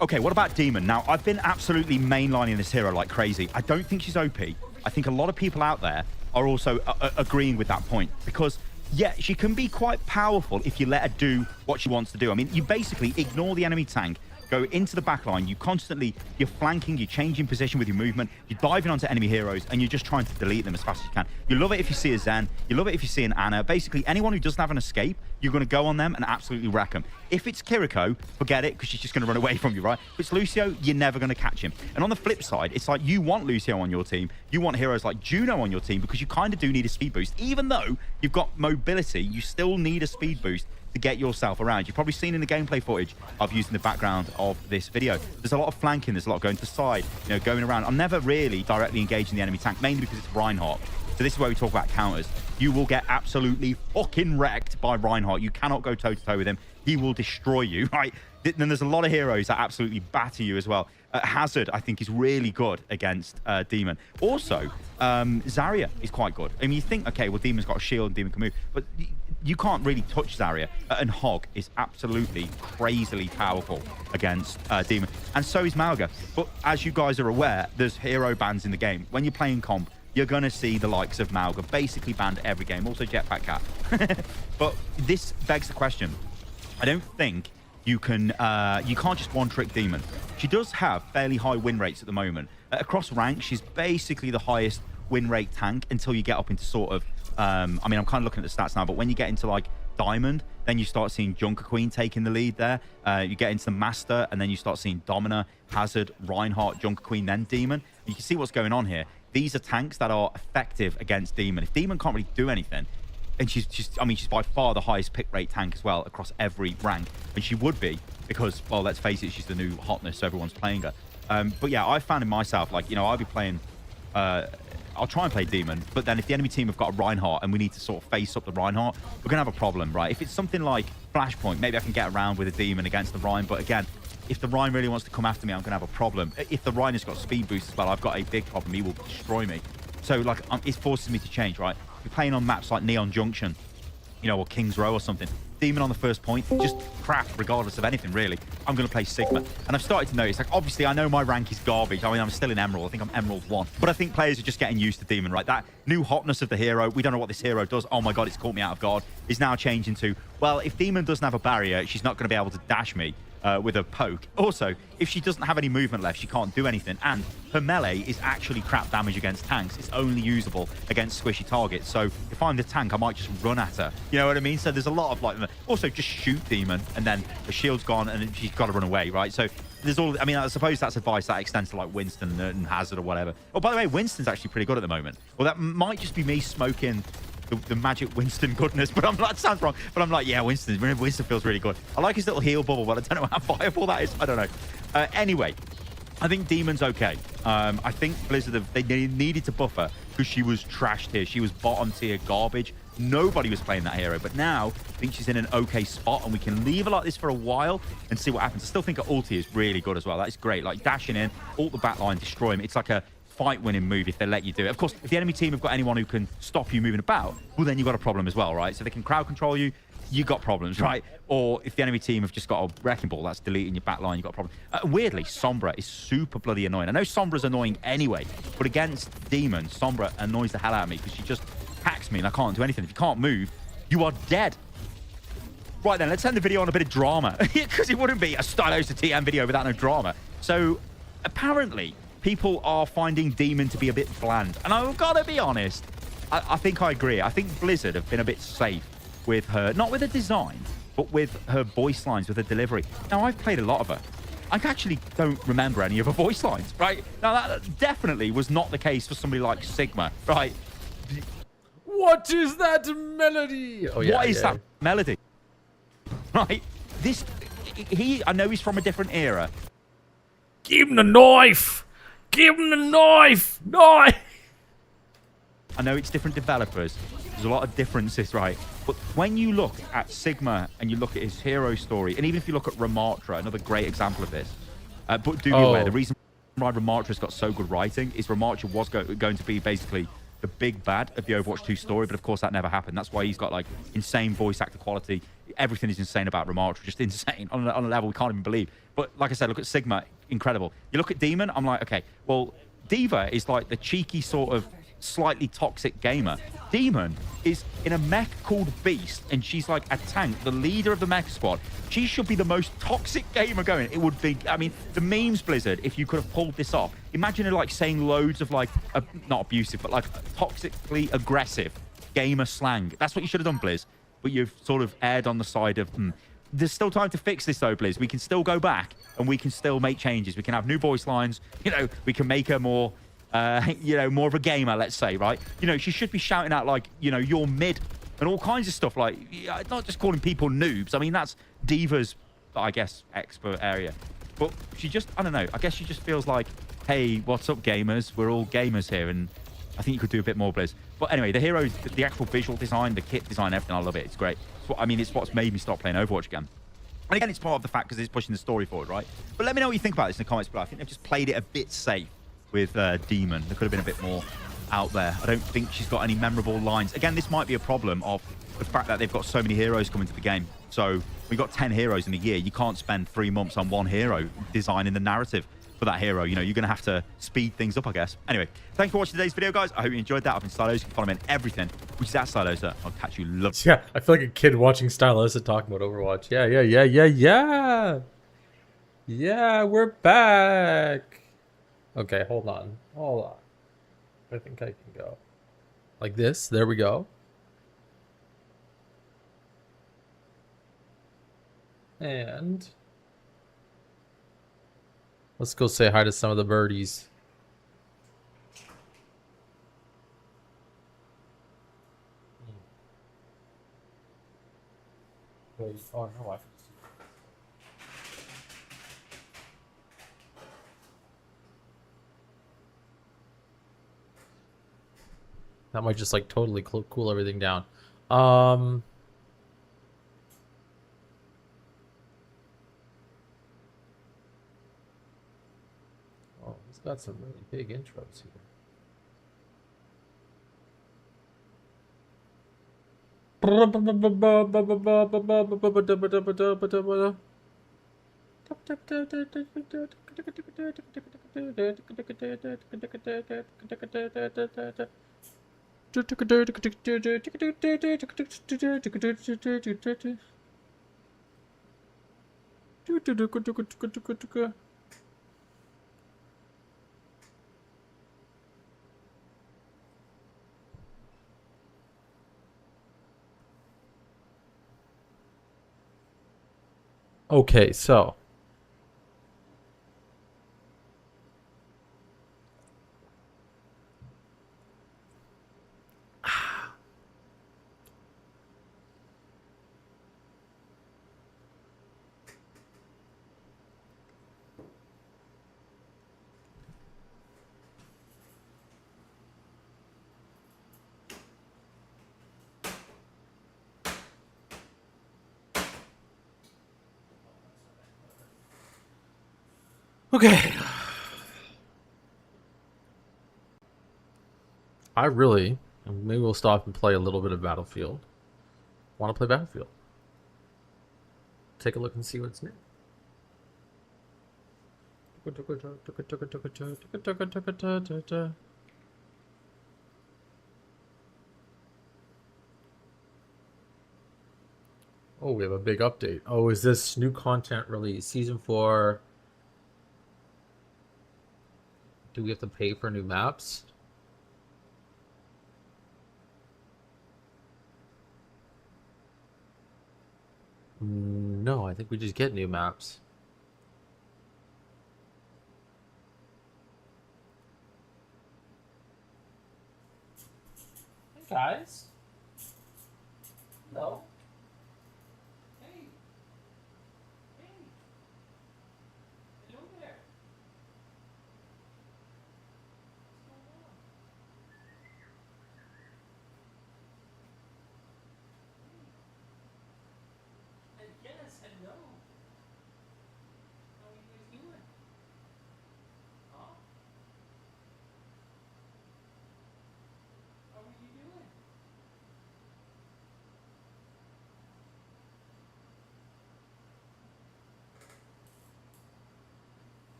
S17: Okay, what about Demon? Now, I've been absolutely mainlining this hero like crazy. I don't think she's OP. I think a lot of people out there are also agreeing with that point because, yeah, she can be quite powerful if you let her do what she wants to do. I mean, you basically ignore the enemy tank, go into the back line, you're flanking, you're changing position with your movement, you're diving onto enemy heroes, and you're just trying to delete them as fast as you can. You love it if you see a Zen, you love it if you see an Ana. Basically, anyone who doesn't have an escape, you're going to go on them and absolutely wreck them. If it's Kiriko, forget it, because she's just going to run away from you, right? If it's Lucio, you're never going to catch him. And on the flip side, it's like you want Lucio on your team, you want heroes like Juno on your team, because you kind of do need a speed boost. Even though you've got mobility, you still need a speed boost to get yourself around. You've probably seen in the gameplay footage I've used in the background of this video. There's a lot of flanking, there's a lot going to the side, you know, going around. I'm never really directly engaging the enemy tank, mainly because it's Reinhardt. So this is where we talk about counters. You will get absolutely fucking wrecked by Reinhardt. You cannot go toe-to-toe with him. He will destroy you, right? Then there's a lot of heroes that absolutely batter you as well. Hazard, I think, is really good against Demon. Also, Zarya is quite good. I mean, you think, okay, well, Demon's got a shield and Demon can move, but you can't really touch Zarya. And Hog is absolutely crazily powerful against Demon. And so is Malga. But as you guys are aware, there's hero bans in the game. When you're playing comp, you're going to see the likes of Malga basically banned every game. Also Jetpack Cat. But this begs the question. I don't think you can't just one-trick Demon. She does have fairly high win rates at the moment. Across rank, she's basically the highest win rate tank until you get up into sort of, I mean, I'm kind of looking at the stats now, but when you get into like Diamond, then you start seeing Junker Queen taking the lead there. You get into the Master, and then you start seeing Domina, Hazard, Reinhardt, Junker Queen, then Demon. You can see what's going on here. These are tanks that are effective against Demon. If Demon can't really do anything, and she's by far the highest pick rate tank as well across every rank, and she would be because, well, let's face it, she's the new hotness, so everyone's playing her. But yeah, I found in myself, like, you know, I'll be playing, I'll try and play Demon, but then if the enemy team have got a Reinhardt and we need to sort of face up the Reinhardt, we're gonna have a problem, right? If it's something like Flashpoint, maybe I can get around with a Demon against the Rein, but again, if the Rein really wants to come after me, I'm gonna have a problem. If the Rein has got speed boost as well, I've got a big problem. He will destroy me. So like, it forces me to change, right? We're playing on maps like Neon Junction, you know, or King's Row or something. Demon on the first point, just crap regardless of anything, really. I'm going to play Sigma. And I've started to notice, like, obviously, I know my rank is garbage. I mean, I'm still in Emerald. I think I'm Emerald 1. But I think players are just getting used to Demon, right? That new hotness of the hero, we don't know what this hero does. Oh my god, it's caught me out of guard. Is now changing to, well, if Demon doesn't have a barrier, she's not going to be able to dash me with a poke. Also, if she doesn't have any movement left, she can't do anything. And her melee is actually crap damage against tanks. It's only usable against squishy targets. So if I'm the tank, I might just run at her. You know what I mean? So there's a lot of like, also just shoot Demon and then the shield's gone and she's got to run away, right? So there's all, I mean, I suppose that's advice that extends to like Winston and Hazard or whatever. Oh, by the way, Winston's actually pretty good at the moment. Well, that might just be me smoking the magic Winston goodness, but I'm like, sounds wrong, but I'm like, yeah, Winston feels really good. I like his little heal bubble, but I don't know how viable that is. I don't know. Anyway, I think Demon's okay. I think Blizzard, they needed to buffer because she was trashed here. She was bottom tier garbage. Nobody was playing that hero. But now, I think she's in an okay spot, and we can leave her like this for a while and see what happens. I still think her ulti is really good as well. That is great. Like, dashing in, ult the back line, destroy him. It's like a fight-winning move if they let you do it. Of course, if the enemy team have got anyone who can stop you moving about, well, then you've got a problem as well, right? So they can crowd control you, you got problems, right? Or if the enemy team have just got a wrecking ball that's deleting your back line, you got a problem. Weirdly, Sombra is super bloody annoying. I know Sombra's annoying anyway, but against Demon, Sombra annoys the hell out of me because she just hacks me and I can't do anything. If you can't move, you are dead. Right then, let's end the video on a bit of drama because it wouldn't be a Stylosa TM video without no drama. So apparently, people are finding Demon to be a bit bland. And I've got to be honest, I think I agree. I think Blizzard have been a bit safe with her, not with her design, but with her voice lines, with her delivery. Now, I've played a lot of her. I actually don't remember any of her voice lines, right? Now, that definitely was not the case for somebody like Sigma, right?
S4: What is that melody? Oh, yeah,
S17: what is that melody? Right? I know he's from a different era.
S4: Give him the knife! Give him the knife! Knife!
S17: I know it's different developers. There's a lot of differences, right? But when you look at Sigma and you look at his hero story, and even if you look at Ramattra, another great example of this, but do be aware, the reason why Ramattra's got so good writing is Ramattra was going to be basically the big bad of the Overwatch 2 story, but of course that never happened. That's why he's got like insane voice actor quality. Everything is insane about Ramattra, just insane on a level we can't even believe. But like I said, look at Sigma, incredible. You look at Demon, I'm like, okay, well, D.Va is like the cheeky sort of slightly toxic gamer. Demon is in a mech called Beast, and she's like a tank, the leader of the mech squad. She should be the most toxic gamer going. It would be, I mean, the memes, Blizzard, if you could have pulled this off, imagine her like saying loads of like, not abusive, but like toxically aggressive gamer slang. That's what you should have done, Blizz. But you've sort of erred on the side of, There's still time to fix this though, Blizz. We can still go back and we can still make changes. We can have new voice lines. You know, we can make her more, more of a gamer, let's say, right? You know, she should be shouting out like, you're mid and all kinds of stuff. Like, not just calling people noobs. I mean, that's D.Va's, I guess, expert area. But she just, I don't know. I guess she just feels like, hey, what's up, gamers? We're all gamers here. And I think you could do a bit more, Blizz. But anyway, the heroes, the actual visual design, the kit design, everything, I love it. It's great. It's what's made me stop playing Overwatch again. And again, it's part of the fact because it's pushing the story forward, right? But let me know what you think about this in the comments below. I think they've just played it a bit safe with Demon. There could have been a bit more out there. I don't think she's got any memorable lines. Again, this might be a problem of the fact that they've got so many heroes coming to the game. So we've got 10 heroes in a year. You can't spend 3 months on one hero designing the narrative for that hero. You're going to have to speed things up, I guess. Anyway, thanks for watching today's video, guys. I hope you enjoyed that. I've been Stylosa. You can follow me on everything, which is at Stylosa. I'll catch you.
S4: Yeah, I feel like a kid watching Stylosa talking about Overwatch. Yeah. Yeah, we're back. Okay, hold on. I think I can go like this. There we go. And let's go say hi to some of the birdies. Wait, oh no, I that might just like totally cool everything down. Oh, he's got some really big intros here. Okay, so Okay. I really, and maybe we'll stop and play a little bit of Battlefield. Want to play Battlefield? Take a look and see what's new. Oh, we have a big update. Oh, is this new content release? Season 4. Do we have to pay for new maps? No, I think we just get new maps. Hey guys. Hello. Hey. Hey. What you doing there? Yes, hello. How are you guys doing? Huh? How are you doing?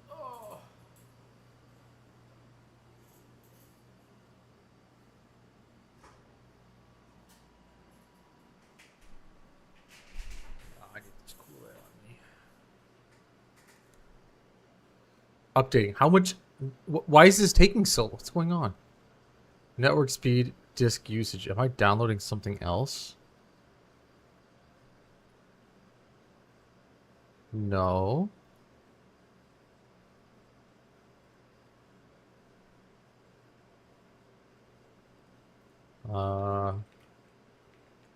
S4: Oh. I need this cool air on me. Updating. How much? Why is this taking so? What's going on? Network speed, disk usage. Am I downloading something else? No.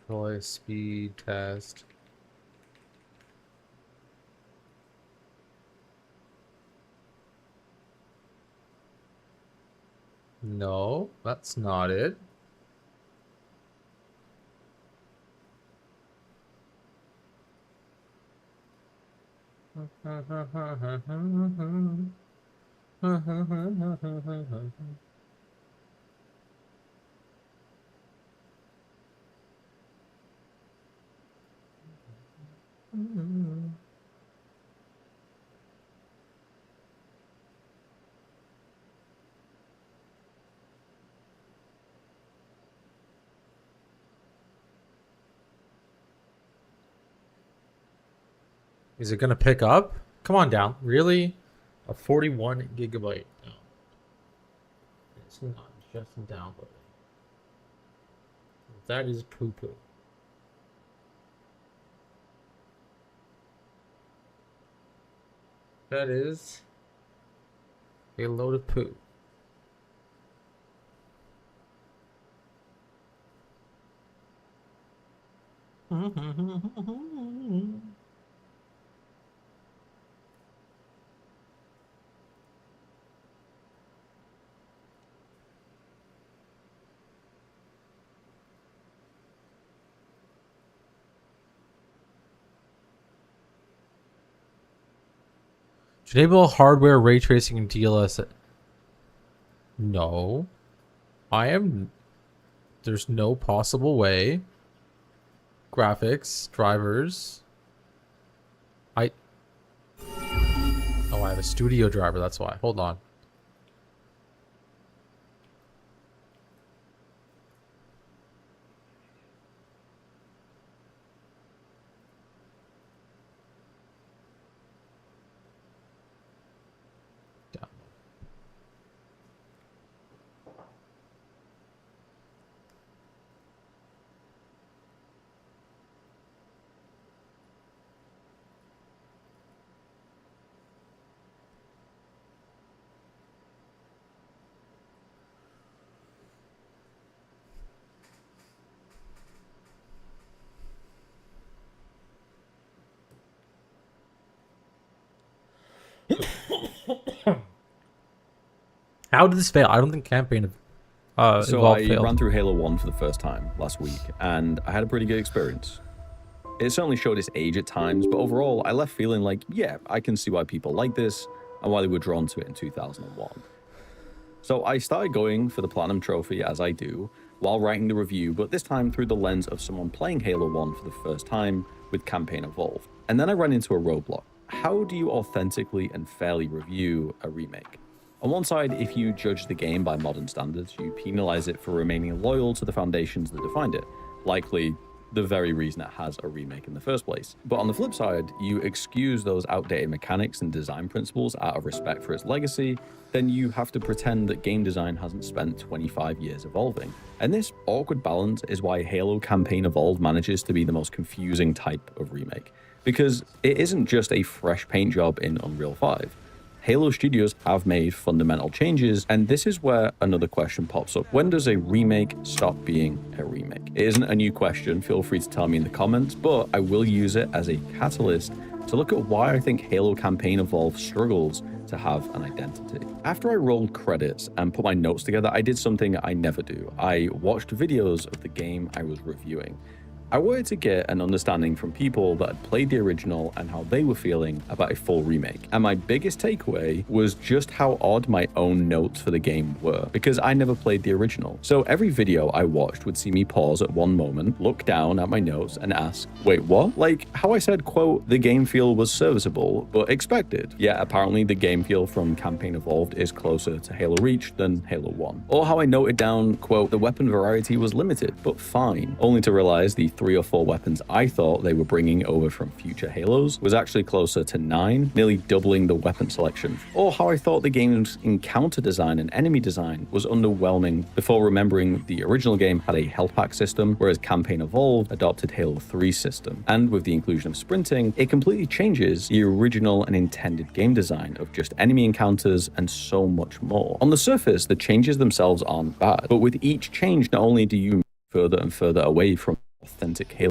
S4: Deploy speed test. No, that's not it. Is it gonna pick up? Come on down. Really? A 41 gigabyte. No. It's not just downloading. That is poo-poo. That is a load of poo. To enable hardware ray tracing and DLSS. No. There's no possible way. Graphics, drivers. Oh, I have a studio driver, that's why. Hold on. How did this fail? I don't think campaign
S18: so I ran through Halo 1 for the first time last week, and I had a pretty good experience. It certainly showed its age at times, but overall, I left feeling like, yeah, I can see why people like this and why they were drawn to it in 2001. So I started going for the Platinum Trophy as I do, while writing the review, but this time through the lens of someone playing Halo 1 for the first time with Campaign Evolved. And then I ran into a roadblock. How do you authentically and fairly review a remake? On one side, if you judge the game by modern standards, you penalize it for remaining loyal to the foundations that defined it, likely the very reason it has a remake in the first place. But on the flip side, you excuse those outdated mechanics and design principles out of respect for its legacy, then you have to pretend that game design hasn't spent 25 years evolving. And this awkward balance is why Halo Campaign Evolved manages to be the most confusing type of remake, because it isn't just a fresh paint job in Unreal 5. Halo Studios have made fundamental changes, and this is where another question pops up. When does a remake stop being a remake? It isn't a new question, feel free to tell me in the comments, but I will use it as a catalyst to look at why I think Halo Campaign Evolved struggles to have an identity. After I rolled credits and put my notes together, I did something I never do. I watched videos of the game I was reviewing. I wanted to get an understanding from people that had played the original and how they were feeling about a full remake. And my biggest takeaway was just how odd my own notes for the game were, because I never played the original. So every video I watched would see me pause at one moment, look down at my notes and ask, wait, what? Like how I said, quote, the game feel was serviceable, but expected. Yeah, apparently the game feel from Campaign Evolved is closer to Halo Reach than Halo 1. Or how I noted down, quote, the weapon variety was limited, but fine. Only to realize the 3 or 4 weapons I thought they were bringing over from future Halos was actually closer to 9, nearly doubling the weapon selection. Or how I thought the game's encounter design and enemy design was underwhelming before remembering the original game had a health pack system, whereas Campaign Evolved adopted Halo 3's system. And with the inclusion of sprinting, it completely changes the original and intended game design of just enemy encounters and so much more. On the surface, the changes themselves aren't bad, but with each change, not only do you move further and further away from authentic Halo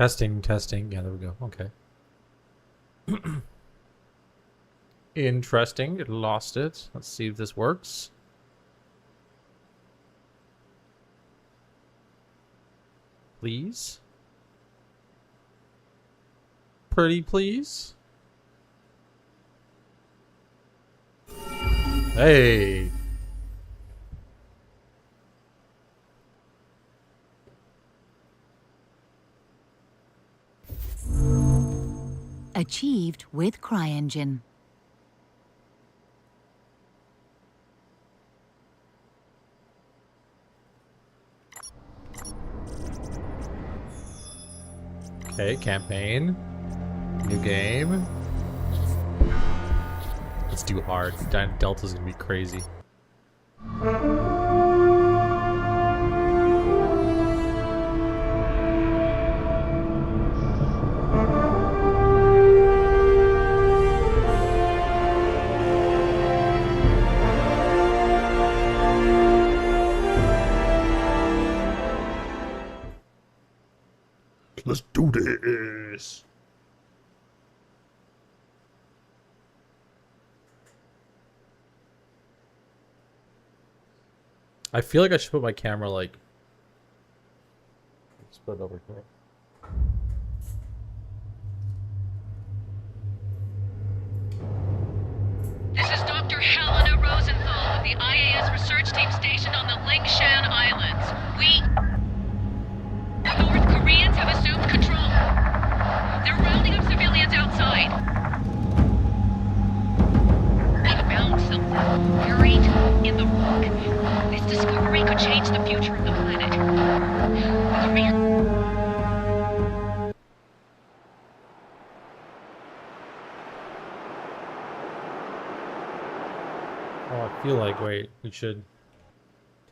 S4: Testing. Yeah, there we go. Okay. Interesting. It lost it. Let's see if this works. Please. Pretty please. Hey.
S19: Achieved with CryEngine.
S4: Okay, campaign. New game. Let's do hard. Delta's gonna be crazy.
S12: Let's do this.
S4: I feel like I should put my camera like split over here.
S20: This is Dr. Helena Rosenthal of the IAS research team stationed on the Lingshan Islands. The North Koreans have assumed control. They're rounding up civilians outside. They found something buried in the rock. This discovery could change the future of the planet. The Koreans...
S4: Oh, I feel like, wait, we should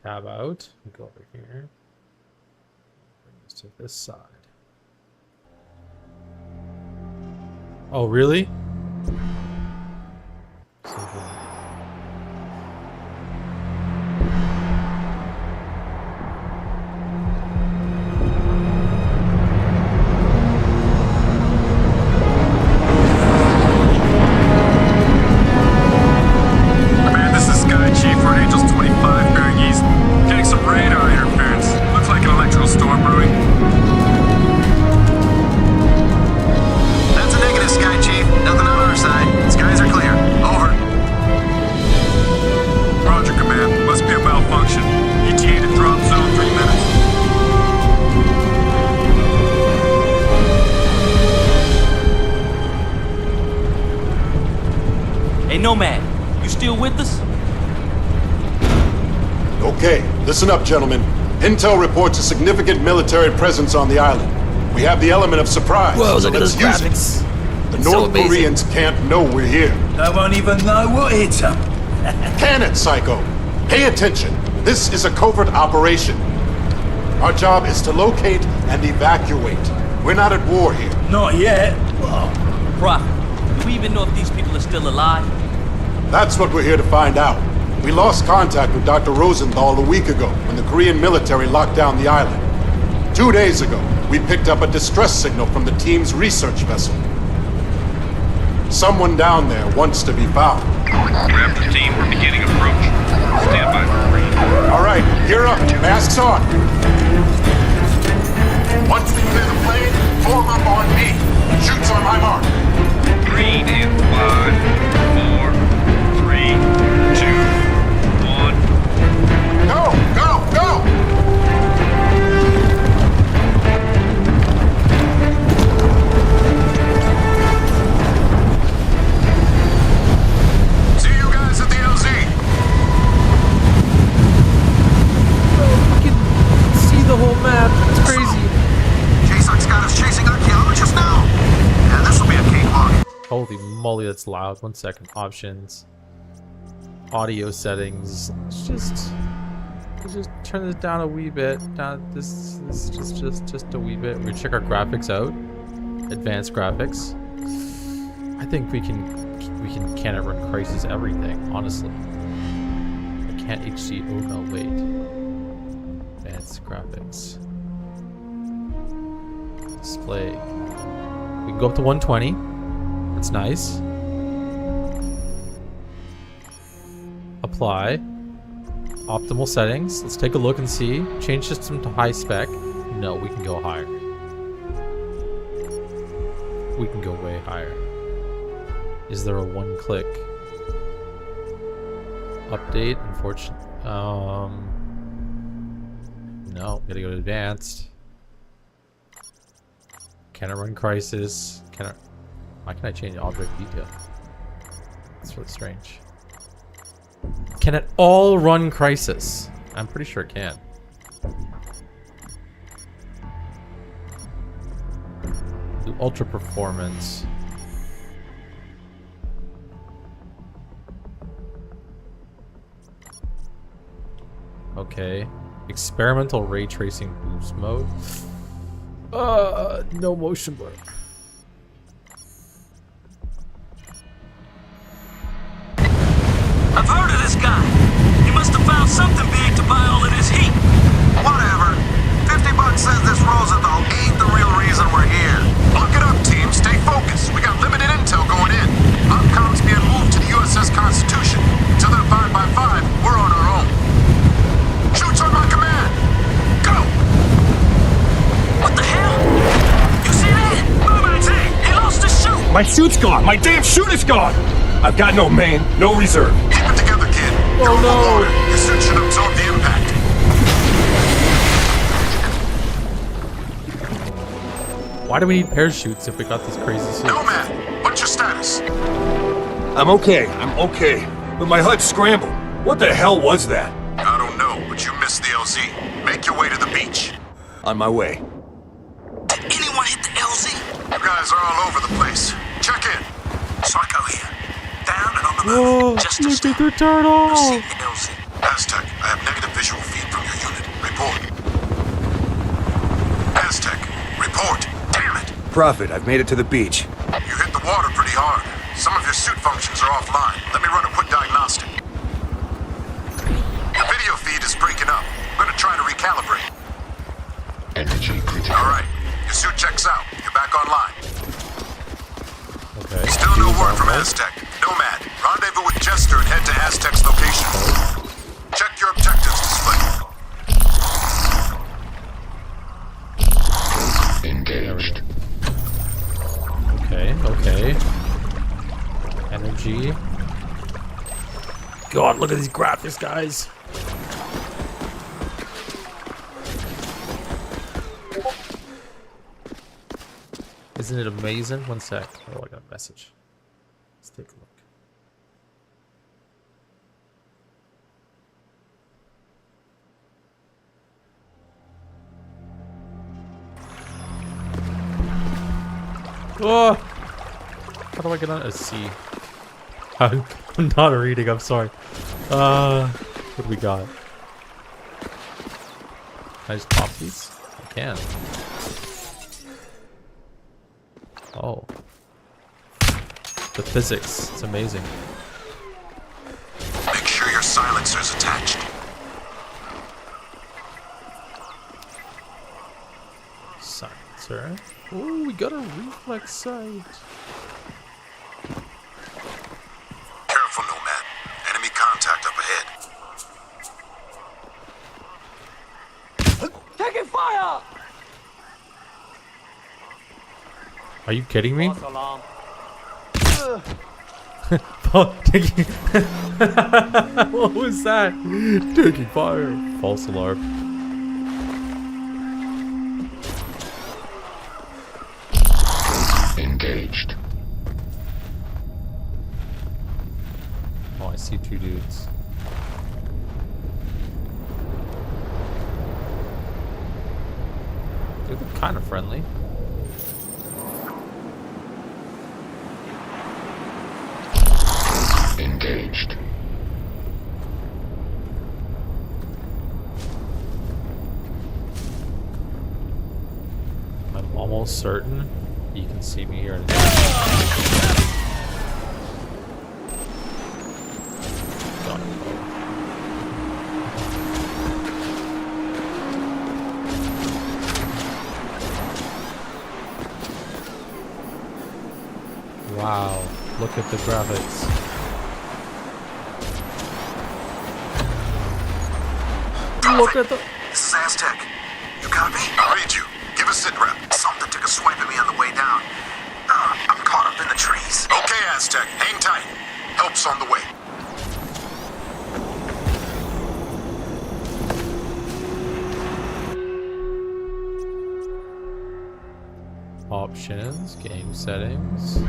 S4: tab out. Go over here. Bring this to this side. Oh, really?
S21: Nomad, you still with us?
S22: Okay, listen up, gentlemen. Intel reports a significant military presence on the island. We have the element of surprise.
S21: Whoa,
S22: so
S21: look at those graphics.
S22: The North Koreans can't know we're here.
S21: They won't even know what hit them.
S22: Can it, Psycho? Pay attention. This is a covert operation. Our job is to locate and evacuate. We're not at war here.
S21: Not yet. Prophet, do we even know if these people are still alive?
S22: That's what we're here to find out. We lost contact with Dr. Rosenthal a week ago when the Korean military locked down the island. 2 days ago, we picked up a distress signal from the team's research vessel. Someone down there wants to be found.
S23: Raptor team, we're beginning approach. Stand by for brief.
S22: All right, gear up. Masks on. Once we clear the plane, form up on me. Shoots on my mark.
S23: Green in 5, 4, 3, 2, 1.
S22: Go! Go! Go!
S23: See you guys at the LZ.
S4: We can see the whole map. It's crazy.
S23: JSOC's got us chasing archaeologists now. And this will be a cakewalk.
S4: Holy moly, that's loud. 1 second. Options. Audio settings. Let's just turn this down a wee bit. Down this just a wee bit. We check our graphics out. Advanced graphics. I think we can run Crisis everything, honestly. I can't HC. Oh no, wait. Advanced graphics. Display. We can go up to 120. That's nice. Apply. Optimal settings. Let's take a look and see. Change system to high spec. No, we can go higher. We can go way higher. Is there a one-click update? Unfortunately. No, gotta go to advanced. Can I run Crisis? Why can I change object detail? That's really strange. Can it all run Crisis? I'm pretty sure it can. Do ultra performance. Okay. Experimental ray tracing boost mode. No motion blur.
S23: I've heard of this guy. He must have found something big to buy all of this heat. Whatever. $50 says this Rosenthal ain't the real reason we're here. Look it up, team. Stay focused. We got limited intel going in. Upcom's being moved to the USS Constitution. Till they're 5x5, we're on our own. Shoots on my command. Go! What the hell? You see that? He lost his chute.
S12: My chute's gone. My damn chute is gone. I've got no main, no reserve.
S23: Keep it together, kid.
S12: Oh no!
S23: Your suit should absorb the impact.
S4: Why do we need parachutes if we got these crazy suits?
S23: Nomad, what's your status?
S12: I'm okay. But my HUD's scrambled. What the hell was that?
S23: I don't know, but you missed the LZ. Make your way to the beach.
S12: On my way.
S23: Did anyone hit the LZ? You guys are all over the place. Check in. Psycho here. Down and on the move. Just a step.
S4: the turtle!
S23: You see the LZ. Aztec, I have negative visual feed from your unit. Report. Aztec, report. Damn it!
S12: Prophet, I've made it to the beach.
S23: You hit the water pretty hard. Some of your suit functions are offline. Let me run a quick diagnostic. The video feed is breaking up. I'm gonna try to recalibrate.
S1: Energy critical.
S23: Alright, your suit checks out. You're back online.
S4: Okay.
S23: Still no word from Aztec. Nomad, rendezvous with Jester and head to Aztec's location. Check your objectives display.
S1: Engaged.
S4: Okay. Energy. God, look at these graphics, guys. Isn't it amazing? One sec. Oh, I got a message. Let's take a look. Oh! How do I get on a C? I'm not reading, I'm sorry. What do we got? Can I just pop these? I can. Oh. The physics, it's amazing.
S23: Make sure your silencer's attached.
S4: Silencer. Oh, we got a reflex sight.
S23: Careful, Nomad. Enemy contact up ahead.
S16: Taking fire!
S4: Are you kidding me?
S16: False alarm.
S4: Taking what was that? Taking fire. False alarm.
S1: Engaged.
S4: Oh, I see two dudes. They look kind of friendly.
S1: Engaged.
S4: I'm almost certain you can see me here. Wow, look at the graphics.
S23: Look at the... This is Aztec. You copy? I read you. Give a sit rep. Something took a swipe at me on the way down. I'm caught up in the trees. Okay, Aztec. Hang tight. Help's on the way.
S4: Options, game settings.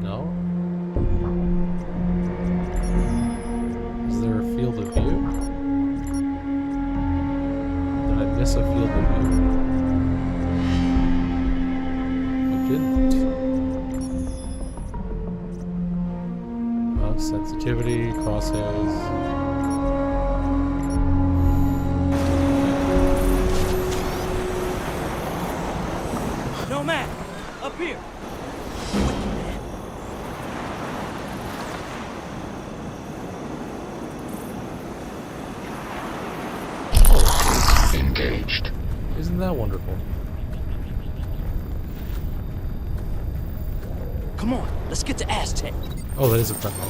S4: No? Is there a field of view? Did I miss a field of view? I didn't. Sensitivity, crosshairs.
S21: No, man! Up here!
S1: Engaged.
S4: Isn't that wonderful?
S21: Come on, let's get to Aztec.
S4: Oh, that is a friendly.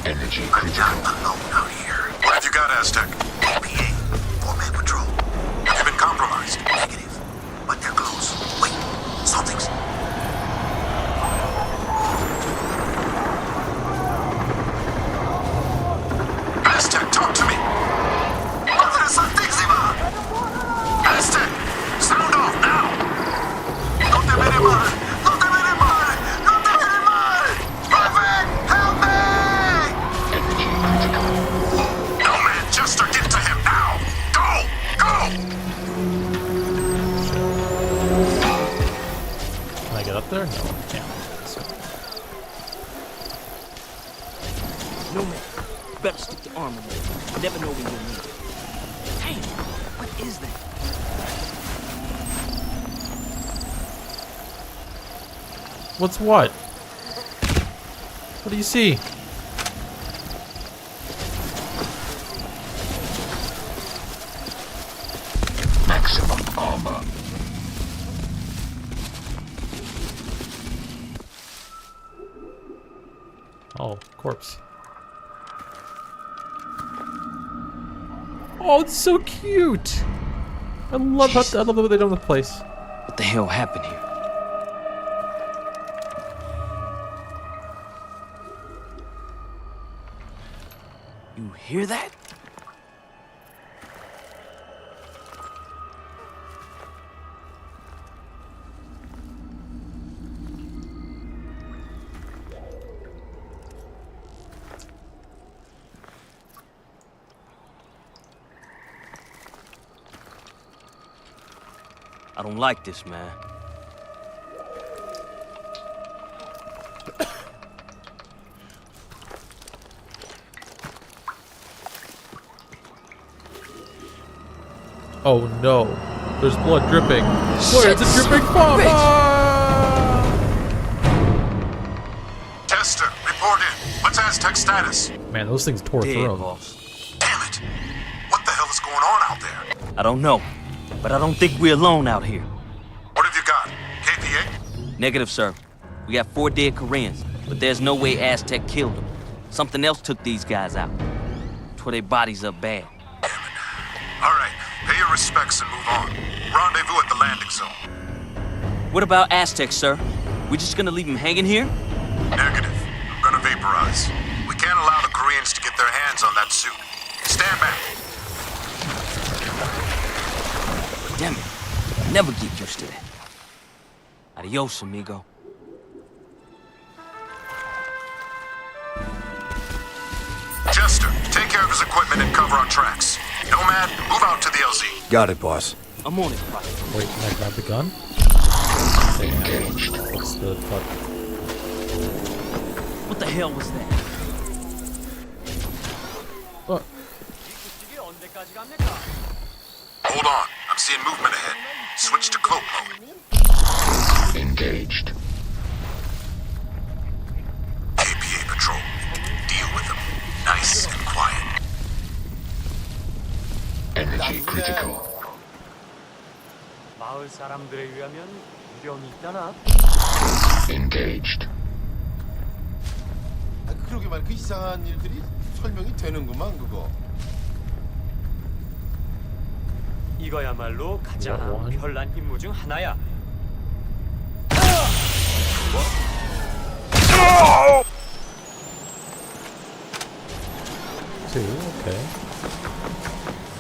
S1: Energy
S23: critical. Alone out here. What have you got, Aztec? APA. 4-man patrol. Have you been compromised? Negative. But they're close. Wait. Something's... Aztec, talk to me. Madre Santísima! Aztec, sound off now! No te veré mal! No te veré mal! No te veré mal! Prophet, help me!
S1: Energy critical.
S23: No, man, Jester, get to him now! Go! Go!
S4: Can I get up there? No, I can't.
S21: No, man. Better stick to armor, man. You never know when you'll need it. Damn, what is that?
S4: What's what? What do you see?
S1: Maximum armor.
S4: Oh, corpse. Oh, it's so cute. I love what they done with the place.
S21: What the hell happened here? You hear that? I don't like this, man.
S4: Oh no, there's blood dripping. Look, it's a dripping bomb! Ah!
S23: Tester, report in. What's Aztec status?
S4: Man, those things tore
S21: Dead,
S4: through him.
S21: boss.
S23: Damn it. What the hell is going on out there?
S21: I don't know, but I don't think we're alone out here.
S23: What have you got? KPA?
S21: Negative, sir. We got 4 dead Koreans, but there's no way Aztec killed them. Something else took these guys out. Tore their bodies up bad.
S23: All right, pay your respects and move on. Rendezvous at the landing zone.
S21: What about Aztec, sir? We just gonna leave him hanging here?
S23: Negative. I'm gonna vaporize. We can't allow the Koreans to get their hands on that suit. Stand back.
S21: Damn it. I never get used to that. Adios, amigo.
S23: Jester, take care of his equipment and cover on tracks. Nomad, move out to the LZ.
S12: Got it, boss.
S21: I'm on it, Private.
S4: Wait, can I grab the gun?
S1: Engaged.
S4: What's the fuck?
S21: What the hell was that?
S4: What?
S23: Hold on, I'm seeing movement ahead. Switch to cloak mode.
S1: Engaged.
S23: KPA patrol. Deal with them. Nice and quiet.
S1: Energy critical.
S6: 마을 사람들에 의하면
S16: 두려움이 있잖아.
S1: Engaged.
S6: 그러게 말 그 이상한 일들이 설명이 되는구만 그거.
S16: 이거야말로 가장 별난 임무 중 하나야.
S4: Two, okay.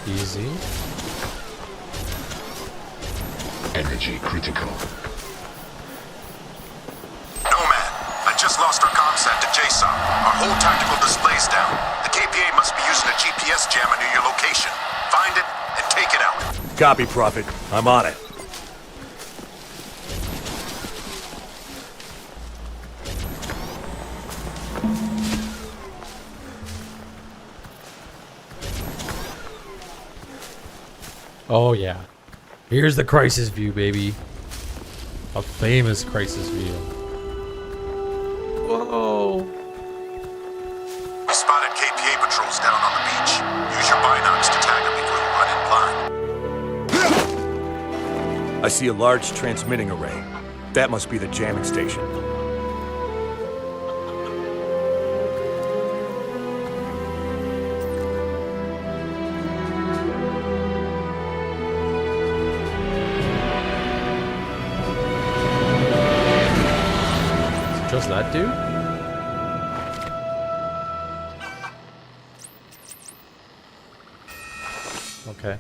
S4: Easy.
S1: Energy critical.
S23: Nomad, I just lost our comsat to JSON. Our whole tactical display's down. The KPA must be using a GPS jammer near your location. Find it and take it out.
S12: Copy, Prophet. I'm on it.
S4: Oh yeah. Here's the crisis view, baby. A famous crisis view. Whoa.
S23: We spotted KPA patrols down on the beach. Use your binocs to tag them before you run in blind.
S12: I see a large transmitting array. That must be the jamming station.
S4: Just that dude? Okay.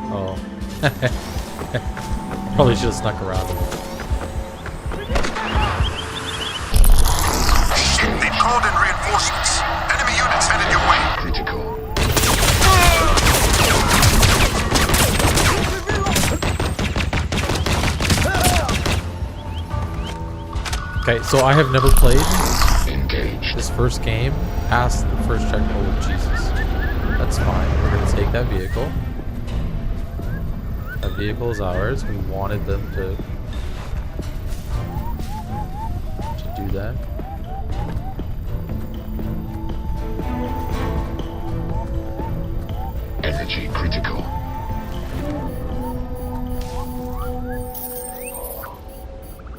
S4: Oh. Probably should have snuck around.
S23: They've called in reinforcements. Enemy units headed your way.
S1: Critical.
S4: Okay, so I have never played
S1: Engaged.
S4: this first game past the first check. Oh, Jesus. That's fine. We're going to take that vehicle. That vehicle is ours. We wanted them to do that.
S1: Energy critical.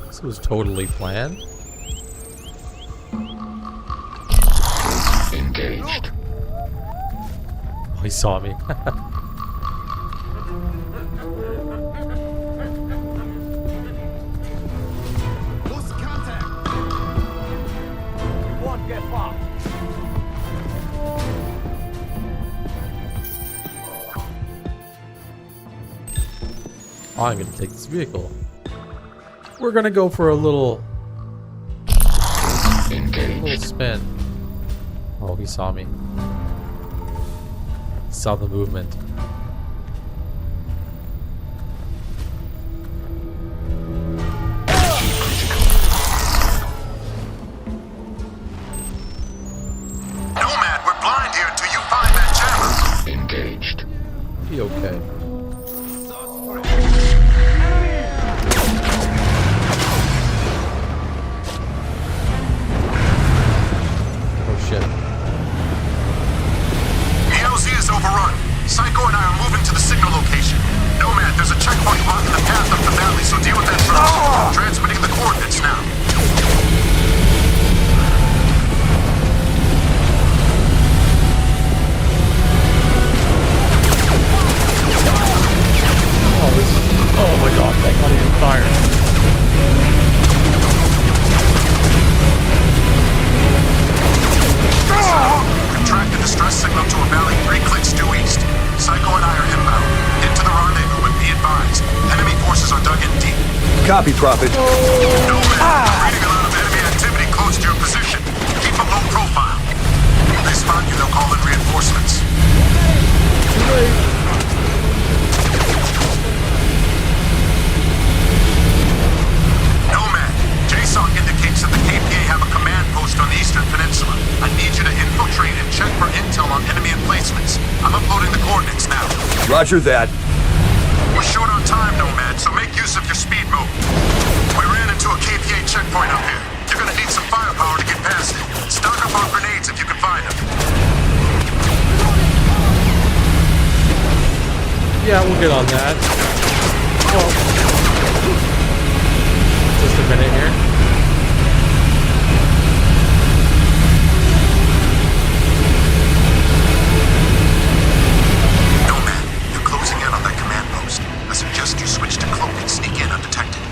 S4: This was totally planned.
S1: Engaged.
S4: Oh, he saw me.
S23: Lost contact.
S16: Won't get far.
S4: I'm gonna take this vehicle. We're gonna go for a little spin. Oh, he saw me. He saw the movement.
S23: Nomad, we're blind here until you find that jammer.
S1: Engaged.
S4: Be okay. Shit.
S23: ELZ is overrun. Psycho and I are moving to the signal location. Nomad, there's a checkpoint blocking the path up the valley, so deal with that first. Transmitting the coordinates now.
S4: Oh my god, that got even fired.
S23: Track the distress signal to a valley 3 clicks due east. Psycho and I are inbound. Into the rendezvous, but be advised. Enemy forces are dug in deep.
S12: Copy, Prophet.
S23: Nomad, I'm reading a lot of enemy activity close to your position. Keep a low profile. If they spot you, they'll call in reinforcements. Nomad, JSOC indicates that the KPA have a command post on the Eastern Peninsula. I need you to infiltrate and check for intel on enemy emplacements. I'm uploading the coordinates now.
S12: Roger that.
S23: We're short on time, Nomad, so make use of your speed move. We ran into a KPA checkpoint up here. You're gonna need some firepower to get past it. Stock up on grenades if you can find them.
S4: Yeah, we'll get on that. Oh. Just a minute here.
S23: Nomad, you're closing in on that command post. I suggest you switch to cloak and sneak in undetected.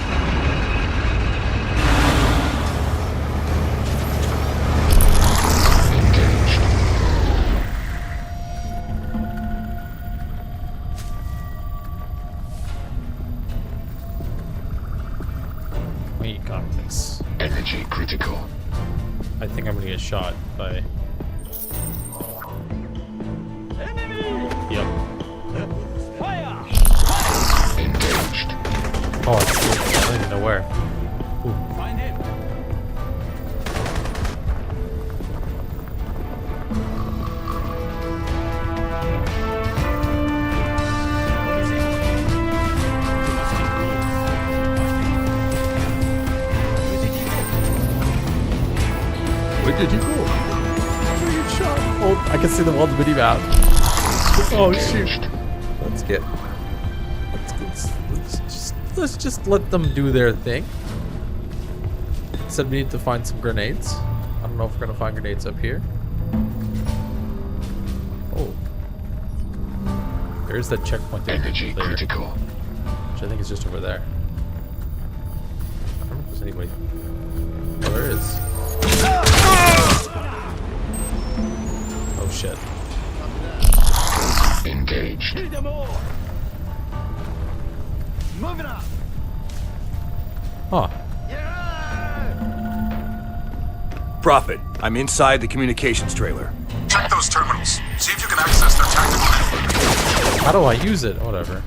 S4: We got this.
S1: Energy critical.
S4: I think I'm gonna get shot by. Yep.
S1: Engaged.
S4: Oh, it's cool. I don't even know where. Ooh.
S12: Find him.
S4: Where did you go? Where you shot? Oh, I can see the world mini map. Oh shoot! Let's just let them do their thing. Said we need to find some grenades. I don't know if we're gonna find grenades up here. Oh, there's that checkpoint.
S1: Energy critical.
S4: Which I think is just over there. I don't know if there's anybody. Oh, there is. Oh shit.
S1: Engaged.
S12: Moving up.
S4: Huh.
S12: Prophet, I'm inside the communications trailer.
S23: Check those terminals. See if you can access their tactical network.
S4: How do I use it? Whatever.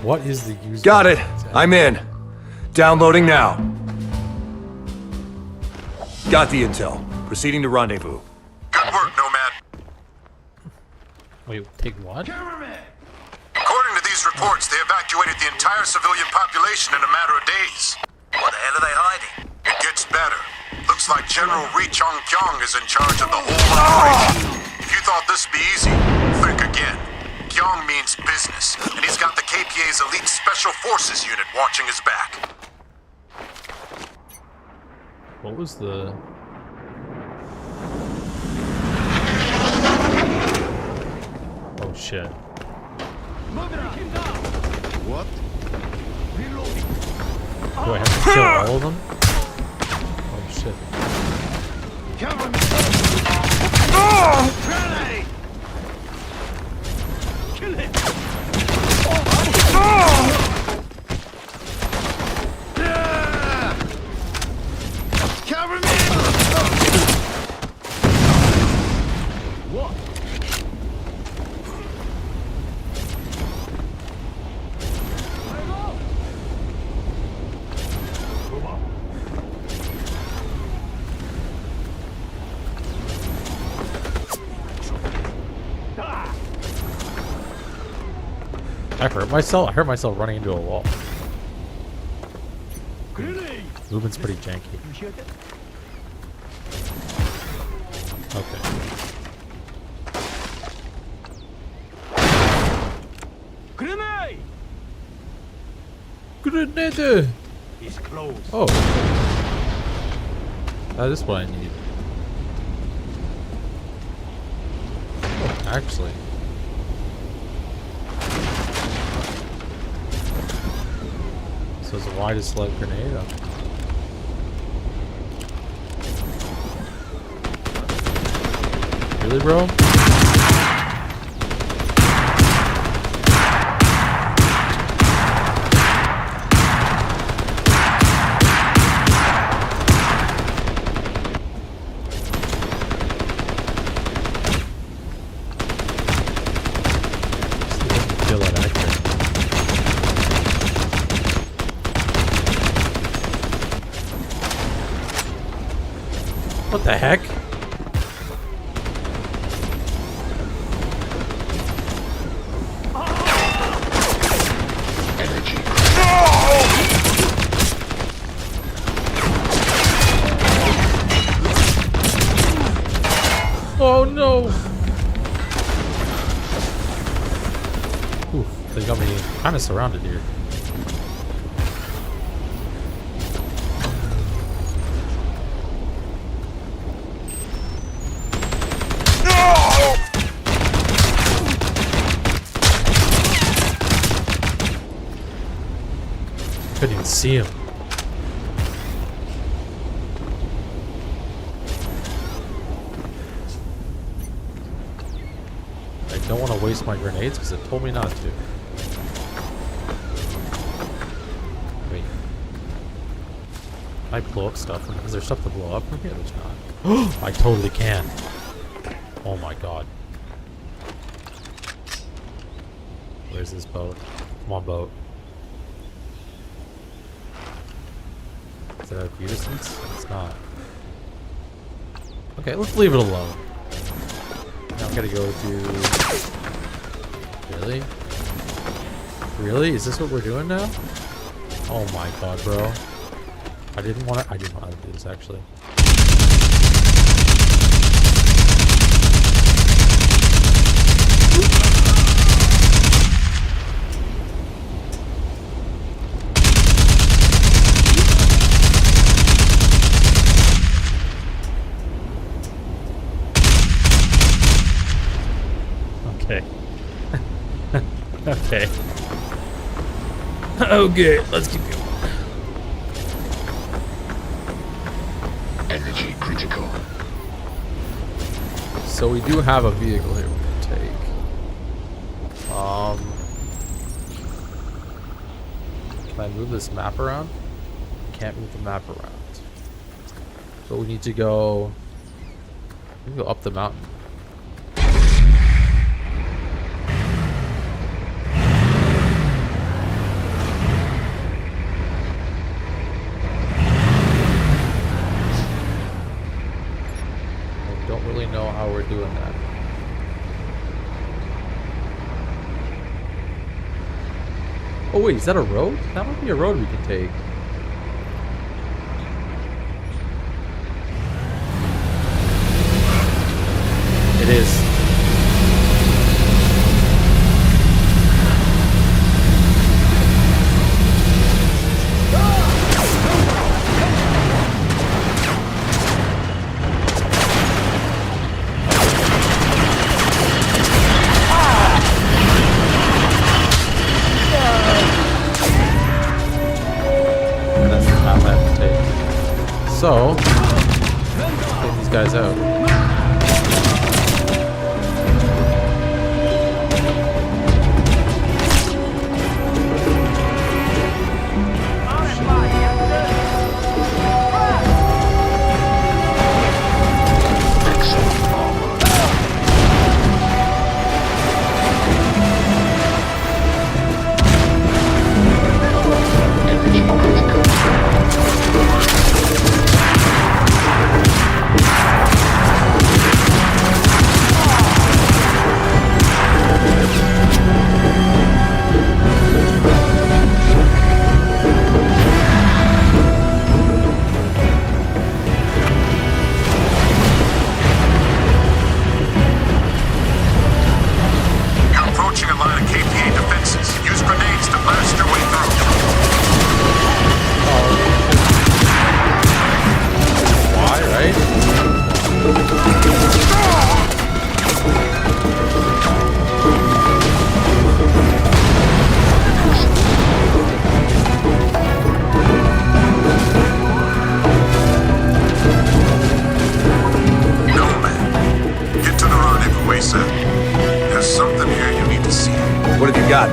S4: What is the user?
S12: Got it. I'm in. Downloading now. Got the intel. Proceeding to rendezvous.
S23: Good work, Nomad.
S4: Wait, take what?
S23: According to these reports, they evacuated the entire civilian population in a matter of days. What the hell are they hiding? It gets better. Looks like General Ri Chong-kyung is in charge of the whole operation. If you thought this would be easy, think again. Kyung means business, and he's got the KPA's elite special forces unit watching his back.
S4: What was the... Oh shit.
S6: What?
S4: Do I have to kill all of them? Oh shit.
S12: Cover me! Grenade! Kill him! Cover me! What?
S4: I hurt myself. I hurt myself running into a wall. Movement's pretty janky. Okay.
S12: Grenade!
S4: Grenade!
S12: He's close.
S4: Oh. That is what I need. Oh, actually. So it's a widest slug grenade. Okay. Really, bro? What the heck? Oh no! Oof, they got me kind of surrounded here. Couldn't even see him. I don't want to waste my grenades because it told me not to. Wait. Can I blow up stuff? Is there stuff to blow up from here? There's not. I totally can. Oh my god. Where's this boat? Come on, boat. Is that a view distance? It's not. Okay, let's leave it alone. Now I'm gonna go to... Really? Really? Is this what we're doing now? Oh my god, bro. I didn't want to do this, actually. Okay. Okay. Okay, let's keep going.
S1: Energy critical.
S4: So we do have a vehicle here we can take. Can I move this map around? Can't move the map around. So we need to go... We can go up the mountain. Know how we're doing that. Oh wait, is that a road? That might be a road we can take. It is. So, take these guys out.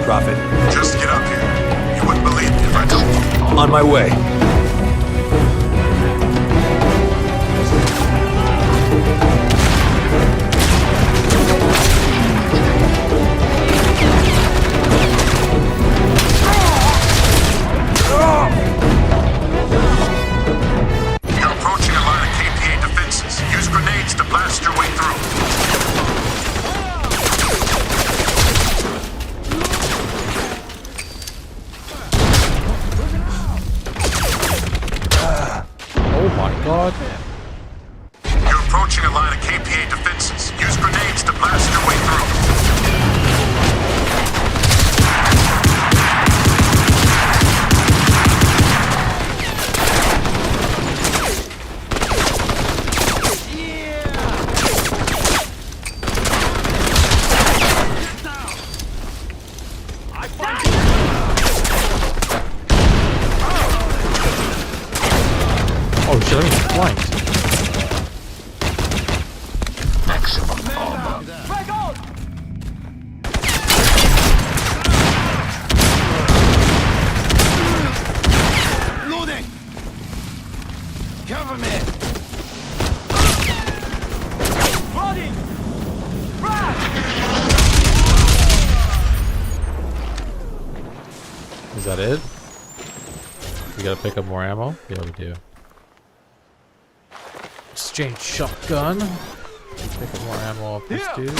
S12: Prophet.
S23: Just get up here. You wouldn't believe me if I told you.
S12: On my way.
S23: You're approaching a line of KPA defenses.
S4: that it? We gotta pick up more ammo? Yeah, we do. Exchange shotgun. We pick up more ammo off this dude.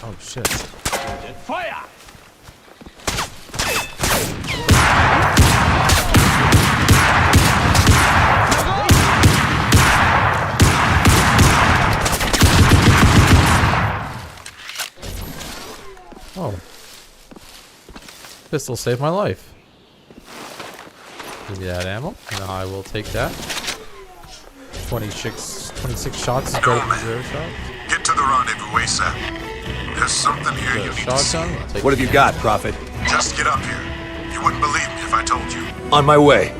S4: Oh shit.
S23: Fire!
S4: Oh. Pistol saved my life. Give me that ammo, and I will take that. 26 shots is better than 0 shots.
S23: Get to the rendezvous ASAP. There's something here you need to see.
S4: Shotgun.
S12: What have you got, Prophet?
S23: Just get up here. You wouldn't believe me if I told you.
S12: On my way.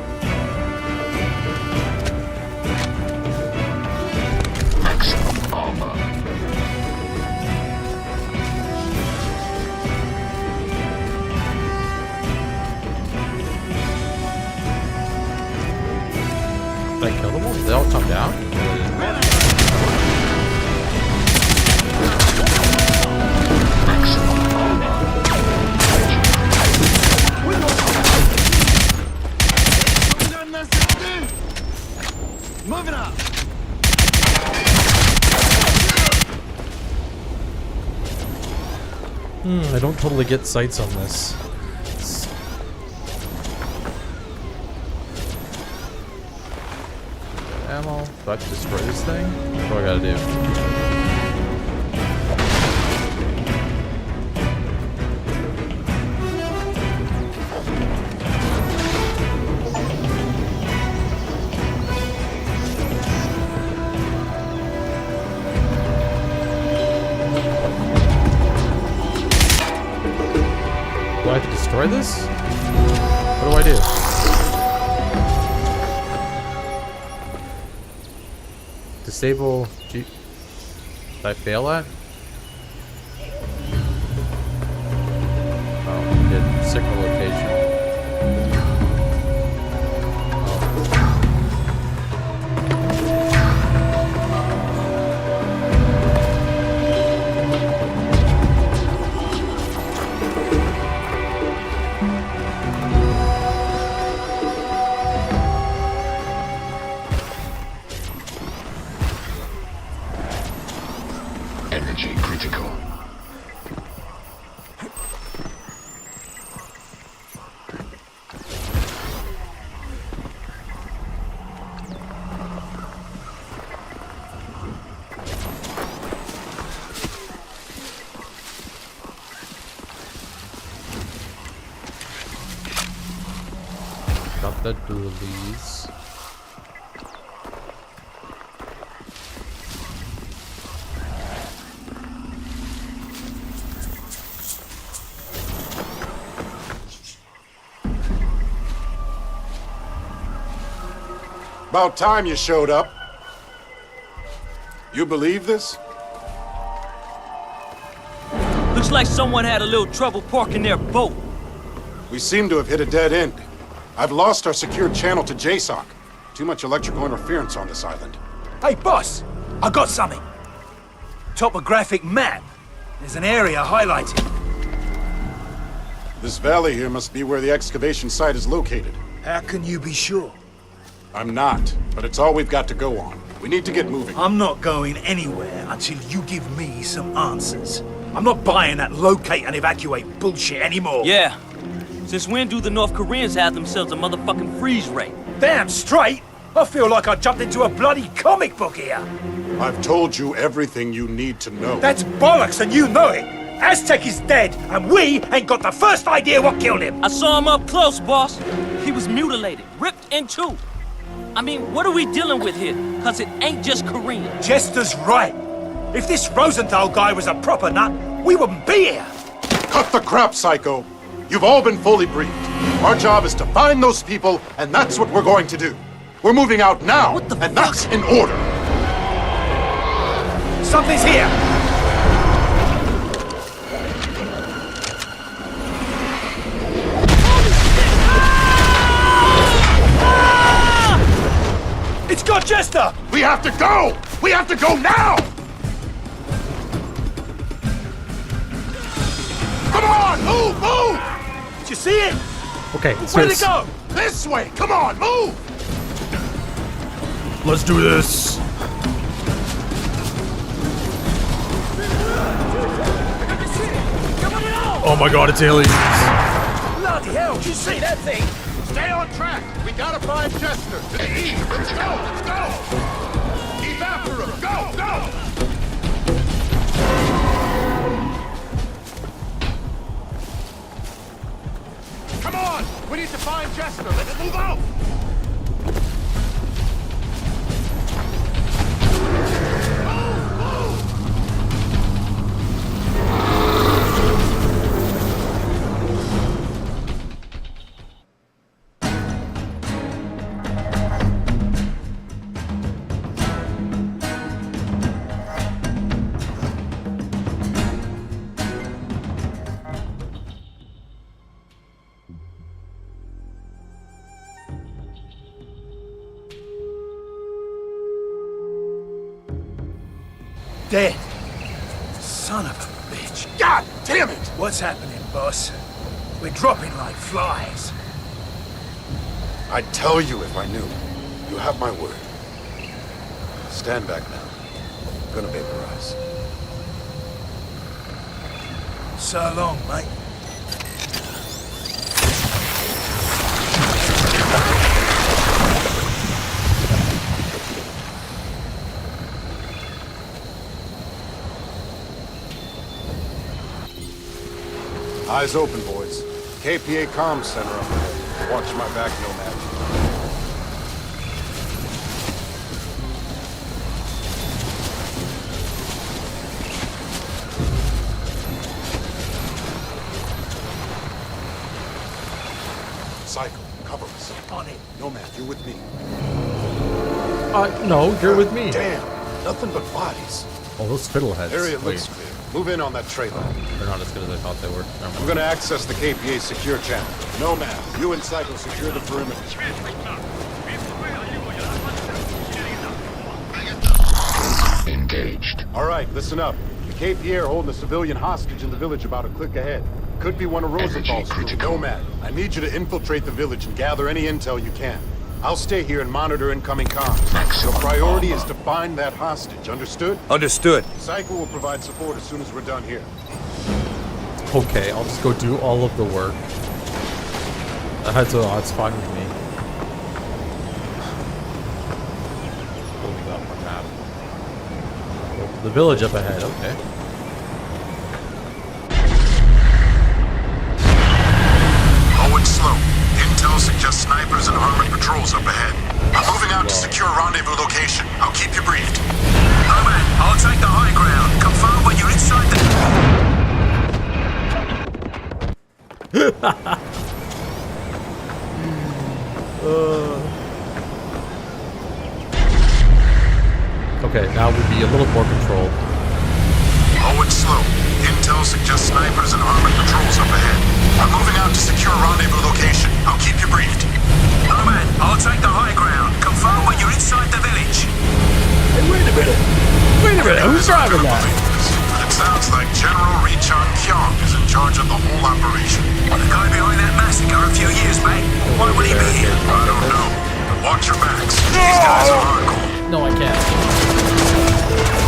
S1: Maximum armor.
S4: Did I kill them all? Did they all come down?
S1: Maximum armor.
S23: Moving up.
S4: I don't totally get sights on this. Ammo. Do I have to destroy this thing? What do I gotta do? Do I have to destroy this? What do I do? Disable G. Did I fail at? Oh, we did signal location.
S1: Energy critical.
S4: Got the dualies.
S22: About time you showed up. You believe this?
S21: Looks like someone had a little trouble parking their boat.
S22: We seem to have hit a dead end. I've lost our secured channel to JSOC. Too much electrical interference on this island.
S23: Hey, boss, I got something. Topographic map. There's an area highlighted.
S22: This valley here must be where the excavation site is located.
S23: How can you be sure?
S22: I'm not, but it's all we've got to go on. We need to get moving.
S23: I'm not going anywhere until you give me some answers. I'm not buying that locate and evacuate bullshit anymore.
S21: Yeah. Since when do the North Koreans have themselves a motherfucking freeze ray?
S23: Damn straight! I feel like I jumped into a bloody comic book here.
S22: I've told you everything you need to know.
S23: That's bollocks and you know it. Aztec is dead and we ain't got the first idea what killed him.
S21: I saw him up close, boss. He was mutilated, ripped in two. I mean, what are we dealing with here? Cause it ain't just Korean.
S23: Chester's right. If this Rosenthal guy was a proper nut, we wouldn't be here.
S22: Cut the crap, Psycho. You've all been fully briefed. Our job is to find those people, and that's what we're going to do. We're moving out now, and that's in order.
S23: Something's here. It's got Chester!
S22: We have to go! We have to go now! Come on, move, move!
S23: Did you see it?
S4: Okay, so
S22: Where'd it
S4: it's-
S22: go? This way! Come on, move!
S4: Let's do this. Oh my god, it's aliens.
S23: Bloody hell, did you see that thing?
S22: Stay on track! We gotta find Chester! To the east! Let's go! Let's go! Keep after him! Go! Go! Come on! We need to find Chester! Let's move out!
S23: Dead. Son of a bitch.
S22: God damn it!
S23: What's happening, boss? We're dropping like flies.
S22: I'd tell you if I knew. You have my word. Stand back now. I'm gonna vaporize.
S23: So long, mate.
S22: Eyes open, boys. KPA Comm Center up ahead. Watch my back, Nomad. Cycle, cover us.
S23: On it.
S22: Nomad, you're with me.
S4: No, you're with me.
S22: Damn, nothing but bodies.
S4: Oh, those fiddleheads.
S22: Area
S4: Wait,
S22: looks clear. Move in on that trailer.
S4: they're not as good as I thought they were. Never mind.
S22: I'm gonna access the KPA secure channel. Nomad, you and Cycle secure the perimeter.
S1: Engaged.
S22: All right, listen up. The KPA are holding a civilian hostage in the village about a click ahead. Could be one of Rosenthal's troops. Nomad, I need you to infiltrate the village and gather any intel you can. I'll stay here and monitor incoming comms. Your priority is to find that hostage, understood?
S12: Understood.
S22: Cycle will provide support as soon as we're done here.
S4: Okay, I'll just go do all of the work. That's fine with me. Holding up my map. Oh, the village up ahead, okay.
S23: Going slow. Intel suggests snipers and armored patrols up ahead. I'm moving out to secure rendezvous location. I'll keep you briefed. Nomad, I'll take the high ground. Confirm when you're inside
S4: Okay, now we'd be a little more controlled.
S23: Going slow. Intel suggests snipers and armored patrols up ahead. I'm moving out to secure rendezvous location. I'll keep you briefed. Nomad, I'll take the high ground. Confirm when you're inside the village.
S4: Hey, wait a minute. Wait a minute, who's driving that?
S23: But it sounds like General Richan Kyong is in charge of the whole operation. The guy behind that massacre a few years back. Why would he be here? I don't know. But watch your backs. These guys are hardcore.
S4: No, I can't.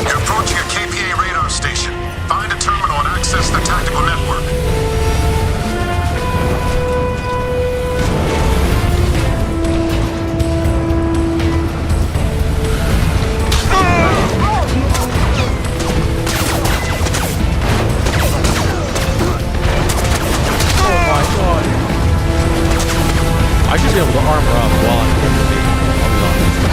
S23: You're approaching a KPA radar station. Find a terminal and access the tactical network.
S4: I should be able to armor up while I'm in the base. I'll be honest.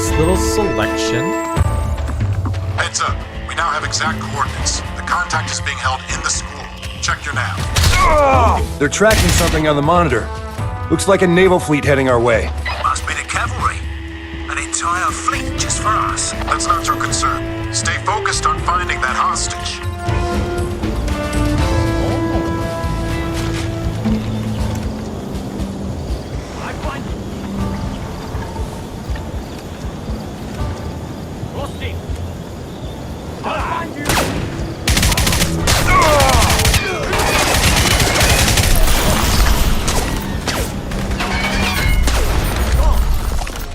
S4: nice little selection.
S22: Heads up. We now have exact coordinates. The contact is being held in the school. Check your nav.
S12: They're tracking something on the monitor. Looks like a naval fleet heading our way.
S23: Must be the cavalry. An entire fleet just for us.
S22: That's not your concern. Stay focused on finding that hostage.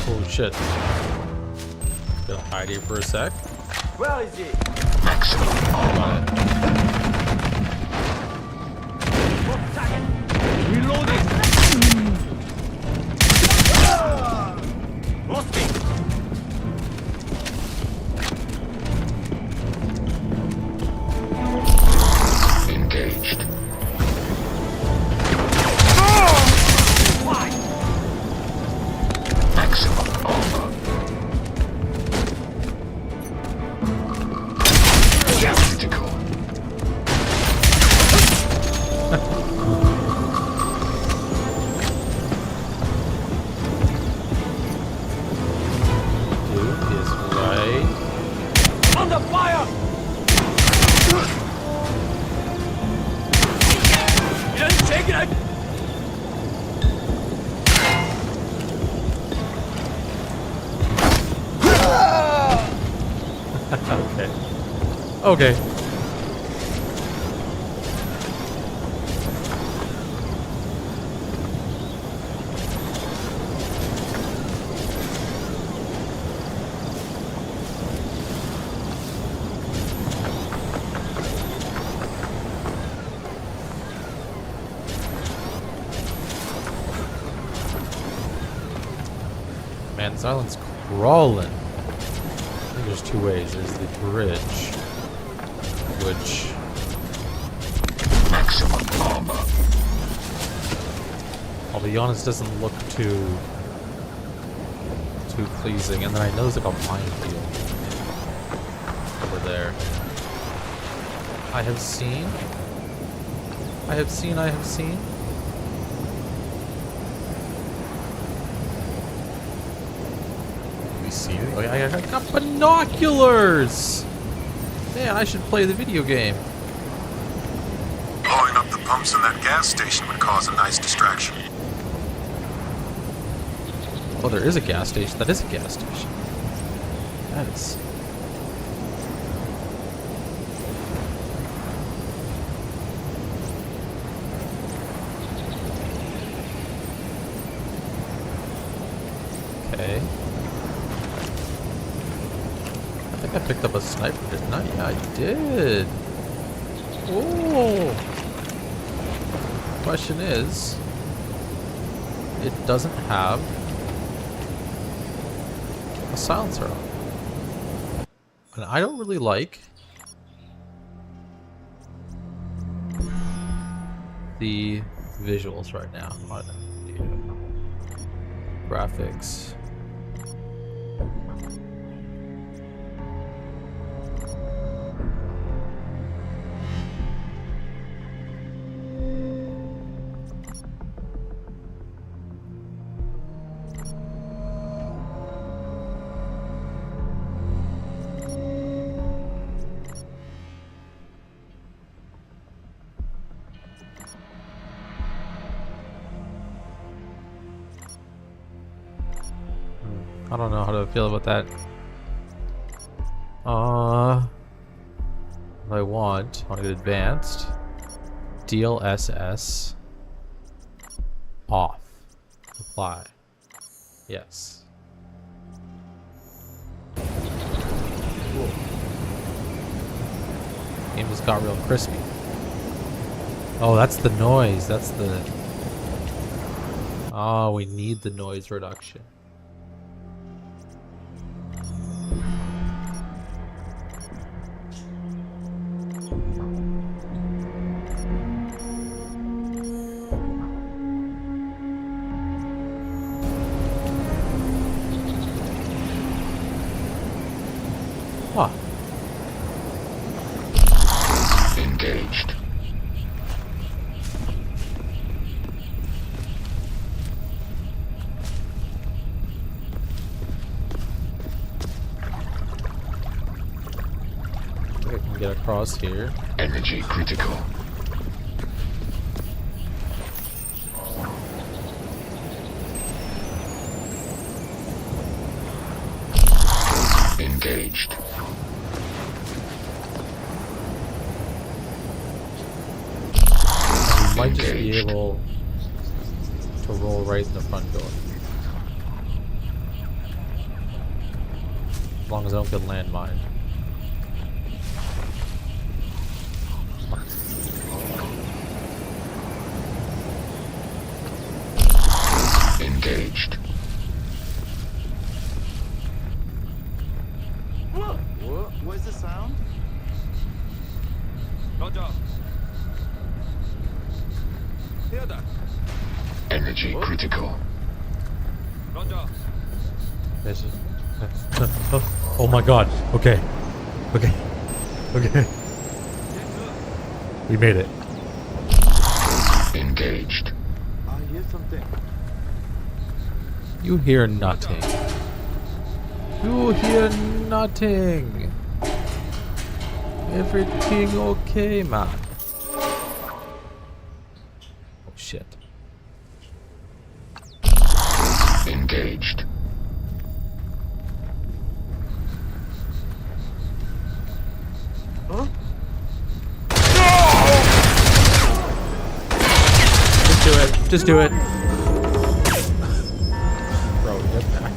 S4: Oh shit. Gonna hide here for a sec.
S23: Where is he?
S1: Maximum armor.
S23: Reloading. Lost me.
S1: Engaged. Maximum armor. Critical.
S4: Dude is right.
S23: Under fire! You didn't take it!
S4: Okay. Okay. Man, this island's crawling. I think there's two ways. There's the bridge, which
S1: Maximum armor.
S4: I'll be honest, doesn't look too pleasing. And then I know there's like a minefield over there. I have seen. We see it. Oh, I got binoculars. Man, I should play the video game.
S22: Blowing up the pumps in that gas station would cause a nice distraction.
S4: Oh, there is a gas station. That is a gas station. That is. Okay. I think I picked up a sniper, didn't I? Yeah, I did. Whoa. Question is, it doesn't have a silencer on. And I don't really like the visuals right now. Graphics. I don't know how to feel about that. What I want to get advanced. DLSS off. Apply. Yes. Cool. Game just got real crispy. Oh, that's the noise. That's the. Oh, we need the noise reduction. can get across here.
S1: Energy critical. Engaged.
S4: We might just be able to roll right in the front door. As long as I don't get landmine.
S1: Engaged.
S2: What's the sound? Roger. Hear that?
S1: Energy critical.
S2: Roger.
S4: This is. Oh my god. Okay. Okay. Okay. We made it.
S1: Engaged.
S2: I hear something.
S4: You hear nothing. You hear nothing. Everything okay, man. Oh shit.
S1: Engaged.
S2: Huh?
S4: Just do it. Just do it. Bro, get back.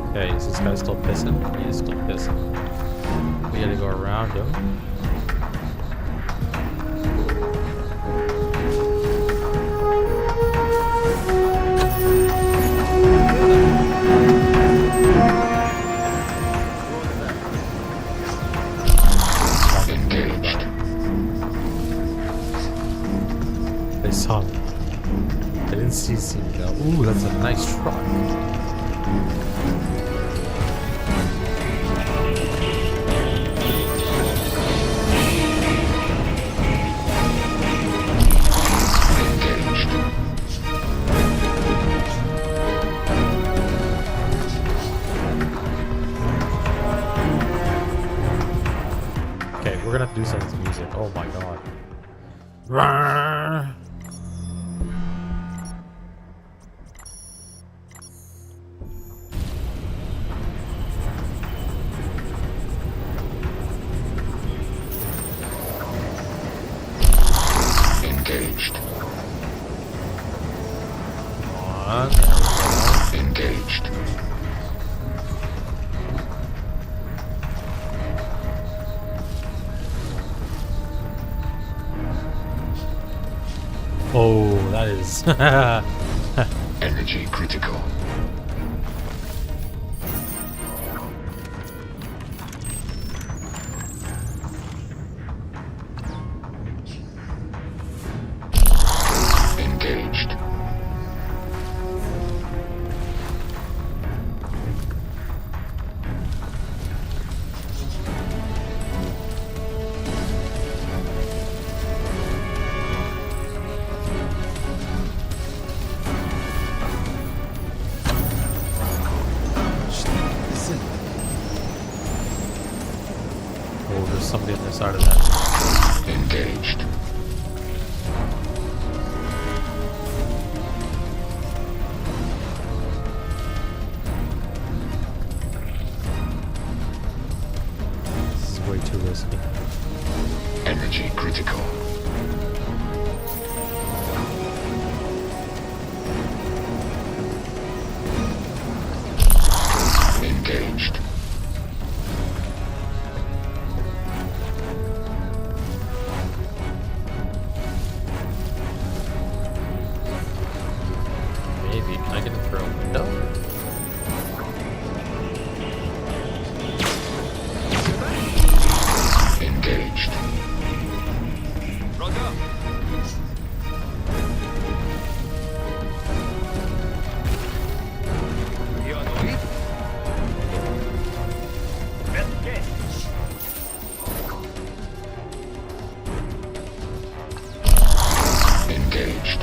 S4: Okay, is this guy still pissing? He is still pissing. We gotta go around him.
S1: Engaged.
S4: They saw me. They didn't see me though. Ooh, that's a nice truck. Okay, we're gonna have to do something with music. Oh my god. Rawr.
S1: Engaged.
S4: Come on.
S1: Engaged.
S4: Oh, that is.
S1: Energy critical. Engaged.
S4: Oh, there's somebody on the side of that.
S1: Engaged.
S4: This is way too risky.
S1: Energy critical. Engaged.
S4: Maybe. Can I get it through a window?
S1: Engaged.
S2: Roger. You on the way?
S1: Engaged.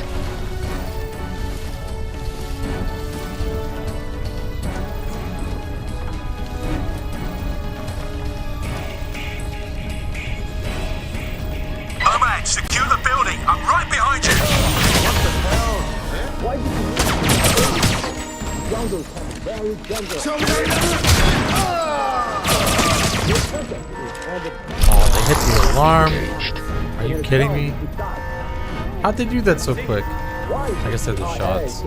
S23: Nomad, secure the building. I'm right behind you.
S4: Oh, they hit the alarm. Are you kidding me? How'd they do that so quick? I guess they're the shots.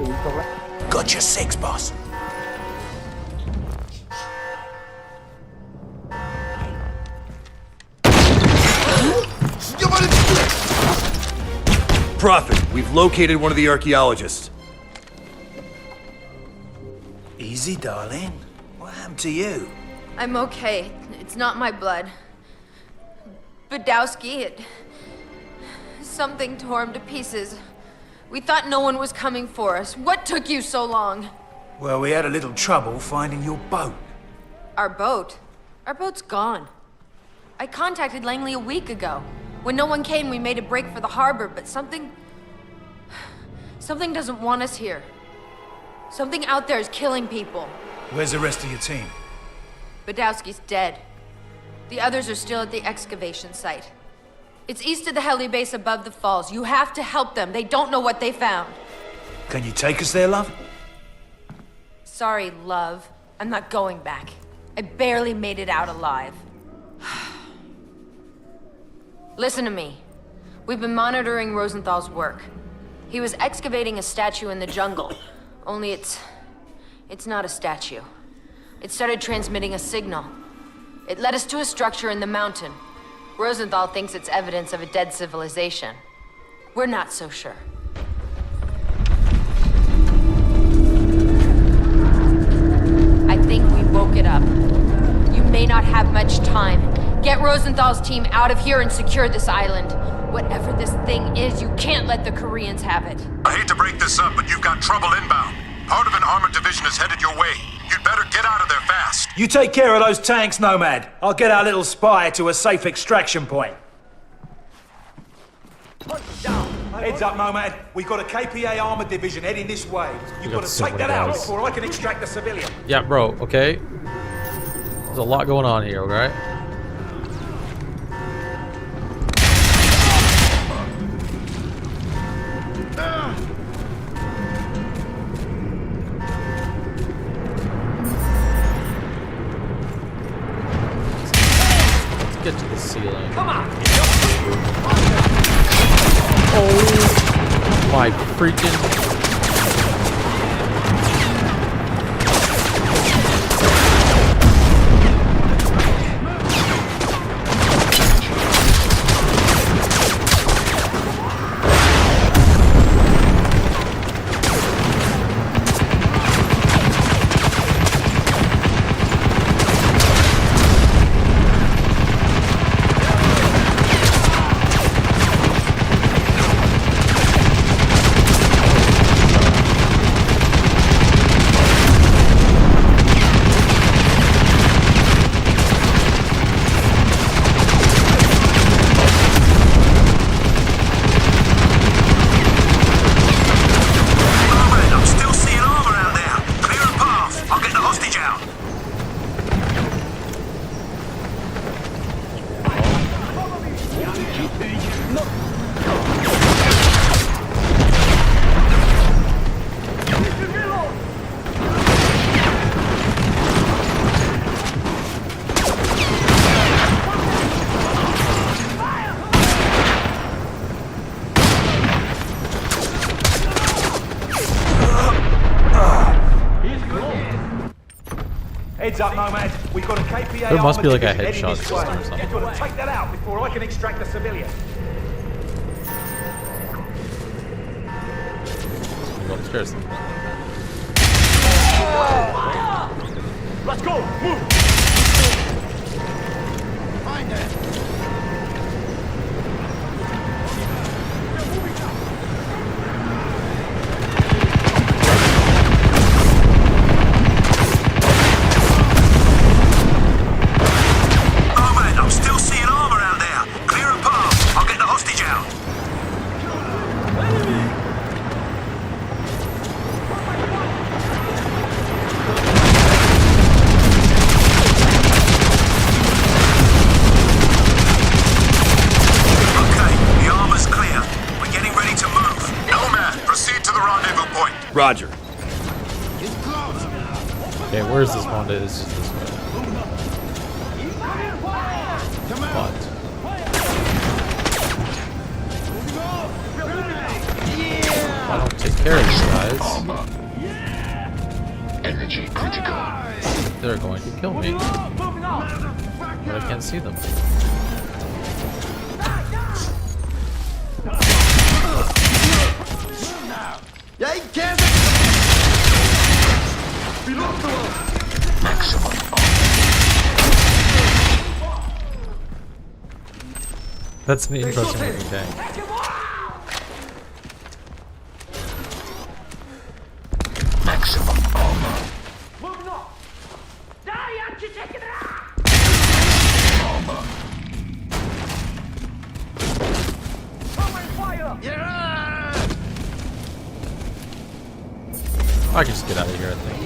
S23: Got your six, boss.
S12: Prophet, we've located one of the archaeologists.
S23: Easy, darling. What happened to you?
S8: I'm okay. It's not my blood. Badowski, something tore him to pieces. We thought no one was coming for us. What took you so long?
S23: Well, we had a little trouble finding your boat.
S8: Our boat? Our boat's gone. I contacted Langley a week ago. When no one came, we made a break for the harbor, but something doesn't want us here. Something out there is killing people.
S23: Where's the rest of your team?
S8: Badowski's dead. The others are still at the excavation site. It's east of the heli base above the falls. You have to help them. They don't know what they found.
S23: Can you take us there, love?
S8: Sorry, love. I'm not going back. I barely made it out alive. Listen to me. We've been monitoring Rosenthal's work. He was excavating a statue in the jungle. Only it's not a statue. It started transmitting a signal. It led us to a structure in the mountain. Rosenthal thinks it's evidence of a dead civilization. We're not so sure. I think we woke it up. You may not have much time. Get Rosenthal's team out of here and secure this island. Whatever this thing is, you can't let the Koreans have it.
S23: I hate to break this up, but you've got trouble inbound. Part of an armored division is headed your way. You'd better get out of there fast.
S10: You take care of those tanks, Nomad. I'll get our little spy to a safe extraction point. Heads up, Nomad. We've got a KPA armored division heading this way. You've got to
S4: so
S10: take
S4: many
S10: that out
S4: guys.
S10: before I can extract the civilian.
S4: Yeah, bro, okay? There's a lot going on here, alright? Let's get to the ceiling.
S10: Come on!
S4: Oh my freaking...
S10: Heads up, Nomad. We've got a KPA
S4: There must be like a
S10: armored division
S4: headshot
S10: heading this way.
S4: system or something.
S10: You've got to take that out before I can extract the civilian.
S4: Go upstairs.
S10: Let's go. Move.
S2: Find it.
S23: Nomad, I'm still seeing armor out there. Clear a path. I'll get the hostage out. Okay, the armor's clear. We're getting ready to move. Nomad, proceed to the rendezvous point.
S12: Roger.
S4: Okay, where's this one? Is this way? What? I don't take care of these guys.
S1: Energy critical.
S4: They're going to kill me. But I can't see them.
S2: Yeah, he can't.
S1: Maximum.
S4: That's an interesting looking tank.
S1: Maximum armor. Armor.
S4: I can just get out of here, I think.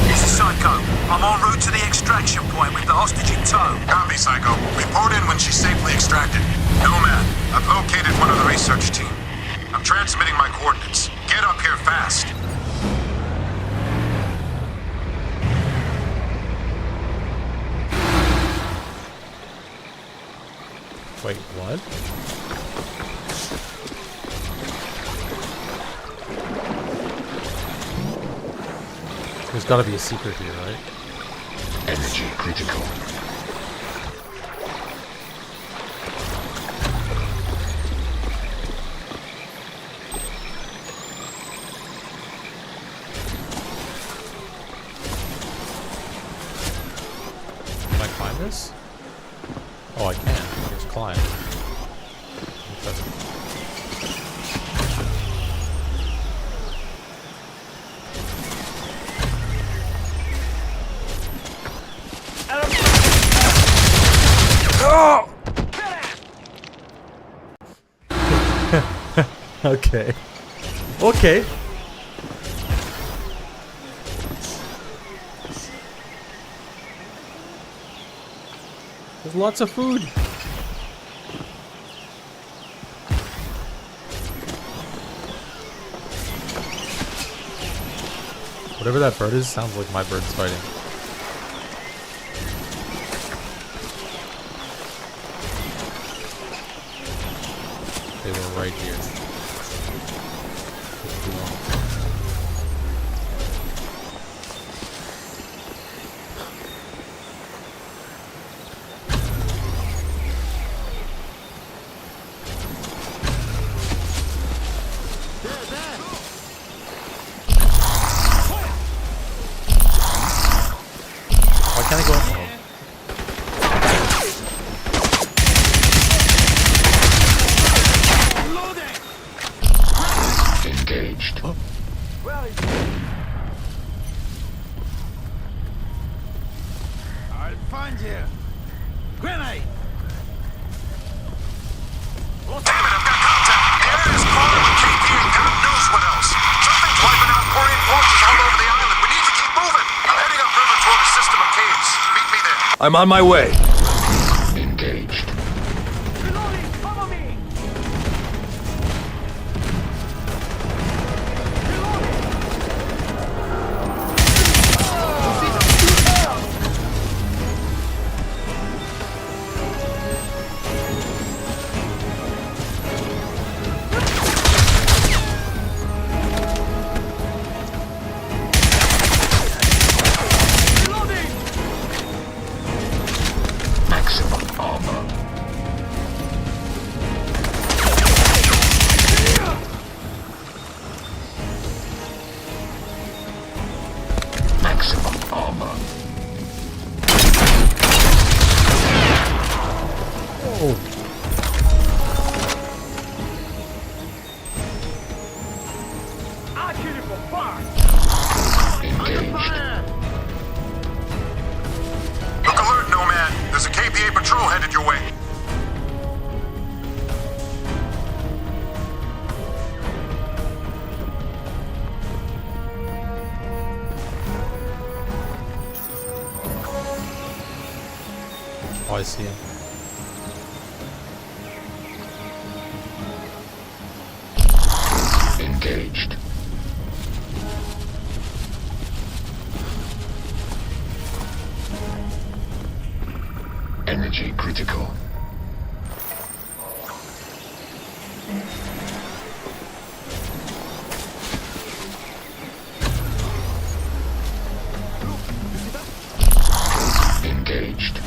S23: This is Psycho. I'm en route to the extraction point with the hostage in tow. Copy, Psycho. Report in when she's safely extracted. Nomad, I've located one of the research team. I'm transmitting my coordinates. Get up here fast.
S4: Wait, what? There's gotta be a secret here, right?
S1: Energy critical.
S4: Can I climb this? Oh, I can. Just climb. Interesting. Okay. Okay. There's lots of food. Whatever that bird is, sounds like my bird's fighting. They were right here. Why can't I go up?
S12: I'm on my way.
S1: Engaged.
S16: Reloading! Cover me!
S1: Maximum armor. Maximum armor.
S16: I'll kill you for fun!
S23: Look alert, Nomad. There's a KPA patrol headed your way.
S4: Oh, I see him.
S1: Engaged. Energy critical. Engaged.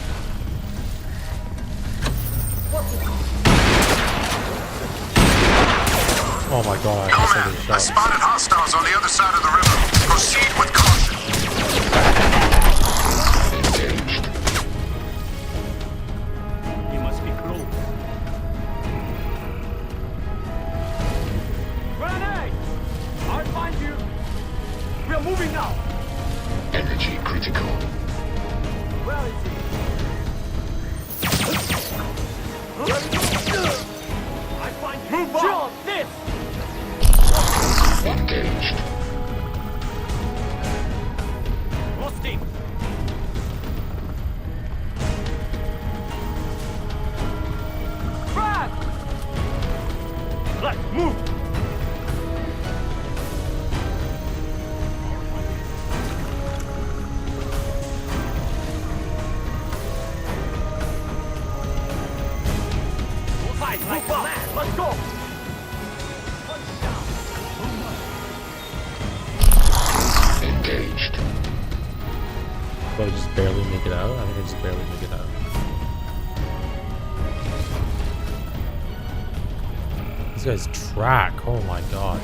S4: Oh my god, I saw this
S23: I
S4: shot.
S23: spotted hostiles on the other side of the river. Proceed with caution.
S1: Engaged.
S16: You must be close. Grenade! I'll find you. We are moving now.
S1: Energy critical.
S16: Where is he? I find you. Move on! This!
S1: Engaged.
S16: Lost him. Back! Let's move! Fight like a man! Let's go!
S1: Engaged.
S4: But I just barely make it out. I think I just barely make it out. These guys track. Oh my god.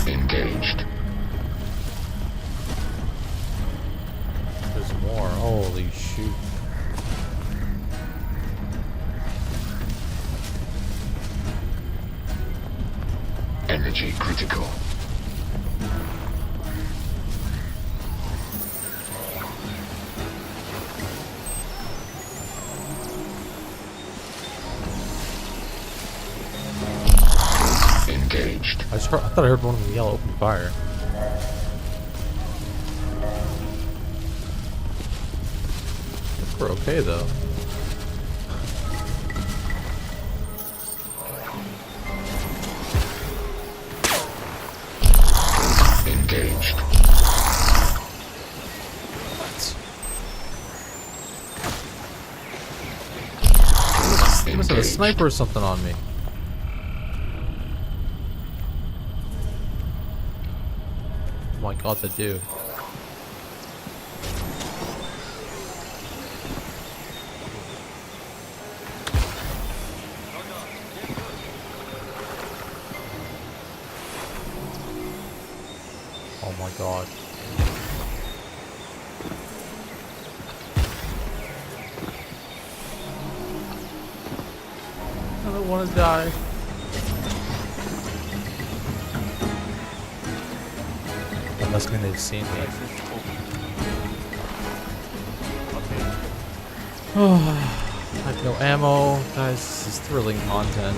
S1: Engaged.
S4: There's more. Holy shoot.
S1: Energy critical. Engaged.
S4: I thought I heard one of them yell open fire. I think we're okay though.
S1: Engaged.
S4: He must have a sniper or something on me. Oh my god, the dude. Oh my god. I don't want to die. That must mean they've seen me. Oh, I have no ammo. Guys, this is thrilling content.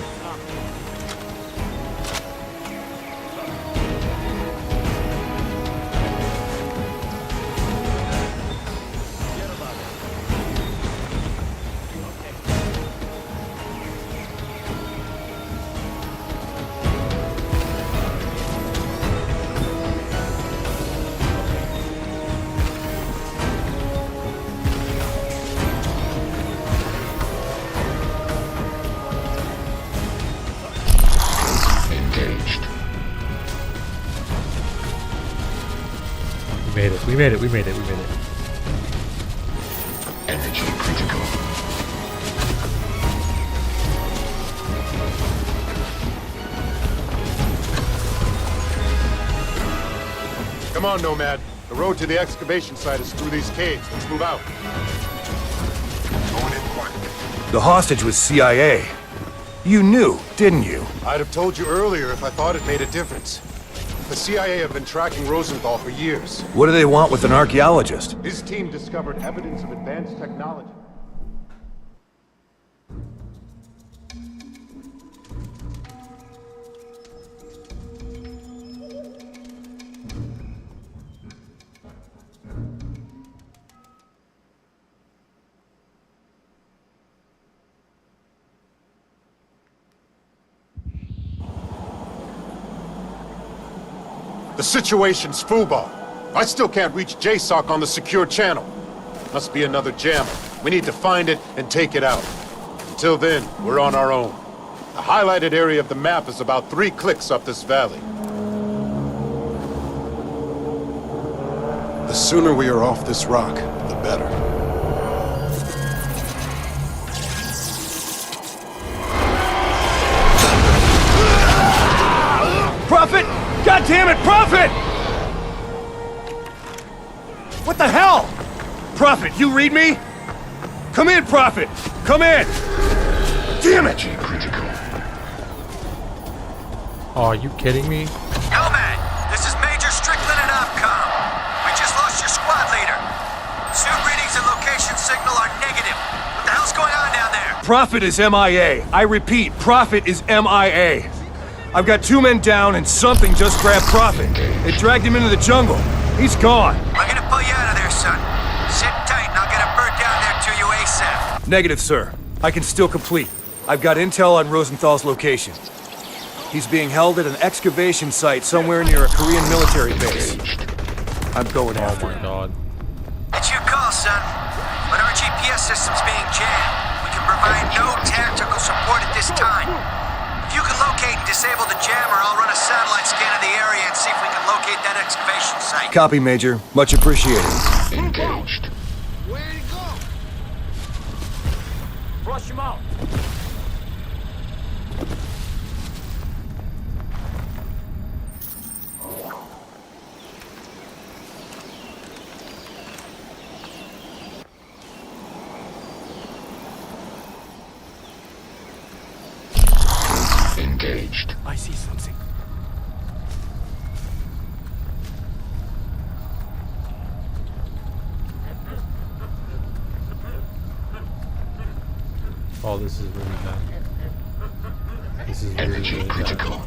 S4: made it. We made it. We made it. We made it.
S1: Energy critical.
S22: Come on, Nomad. The road to the excavation site is through these caves. Let's move out. Going in quick.
S12: The hostage was CIA. You knew, didn't you?
S22: I'd have told you earlier if I thought it made a difference. The CIA have been tracking Rosenthal for years.
S12: What do they want with an archaeologist?
S22: His team discovered evidence of advanced technology. The situation's foosball. I still can't reach JSOC on the secure channel. Must be another jammer. We need to find it and take it out. Until then, we're on our own. The highlighted area of the map is about 3 clicks up this valley. The sooner we are off this rock, the better.
S12: Prophet! God damn it, Prophet! What the hell? Prophet, you read me? Come in, Prophet! Come in! Damn it!
S4: Oh, are you kidding me?
S23: Nomad, this is Major Strickland and Avcom. We just lost your squad leader. Suit readings and location signal are negative. What the hell's going on down there?
S12: Prophet is MIA. I repeat, Prophet is MIA. I've got 2 men down and something just grabbed Prophet. It dragged him into the jungle. He's gone.
S23: We're gonna pull you out of there, son. Sit tight and I'll get a bird down there to you ASAP.
S12: Negative, sir. I can still complete. I've got intel on Rosenthal's location. He's being held at an excavation site somewhere near a Korean military base. I'm going after him.
S4: God.
S23: It's your call, son. But our GPS system's being jammed. We can provide no tactical support at this time. If you can locate and disable the jammer, I'll run a satellite scan of the area and see if we can locate that excavation site.
S12: Copy, Major. Much appreciated.
S1: Engaged.
S2: Where'd he go?
S16: Flush him out.
S1: Engaged.
S16: I see something.
S4: Oh, this is really bad. This is really,
S1: Energy
S4: really
S1: critical.
S4: bad.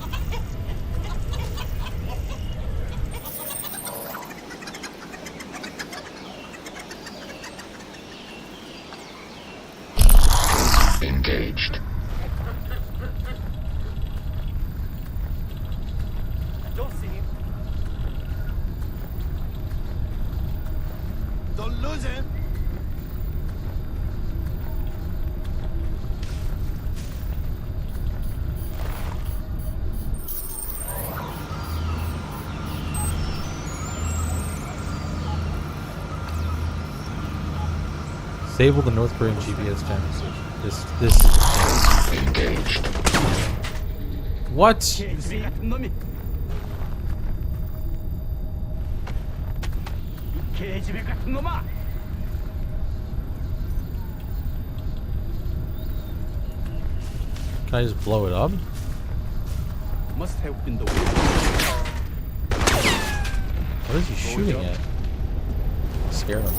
S1: Engaged.
S16: Don't see him.
S2: Don't lose him.
S4: Disable the North Korean GPS channels. This is
S1: engaged.
S4: What?
S16: 개집애 같은 놈아!
S4: Can I just blow it up?
S16: Must have been the
S4: What is he shooting at? Scared him.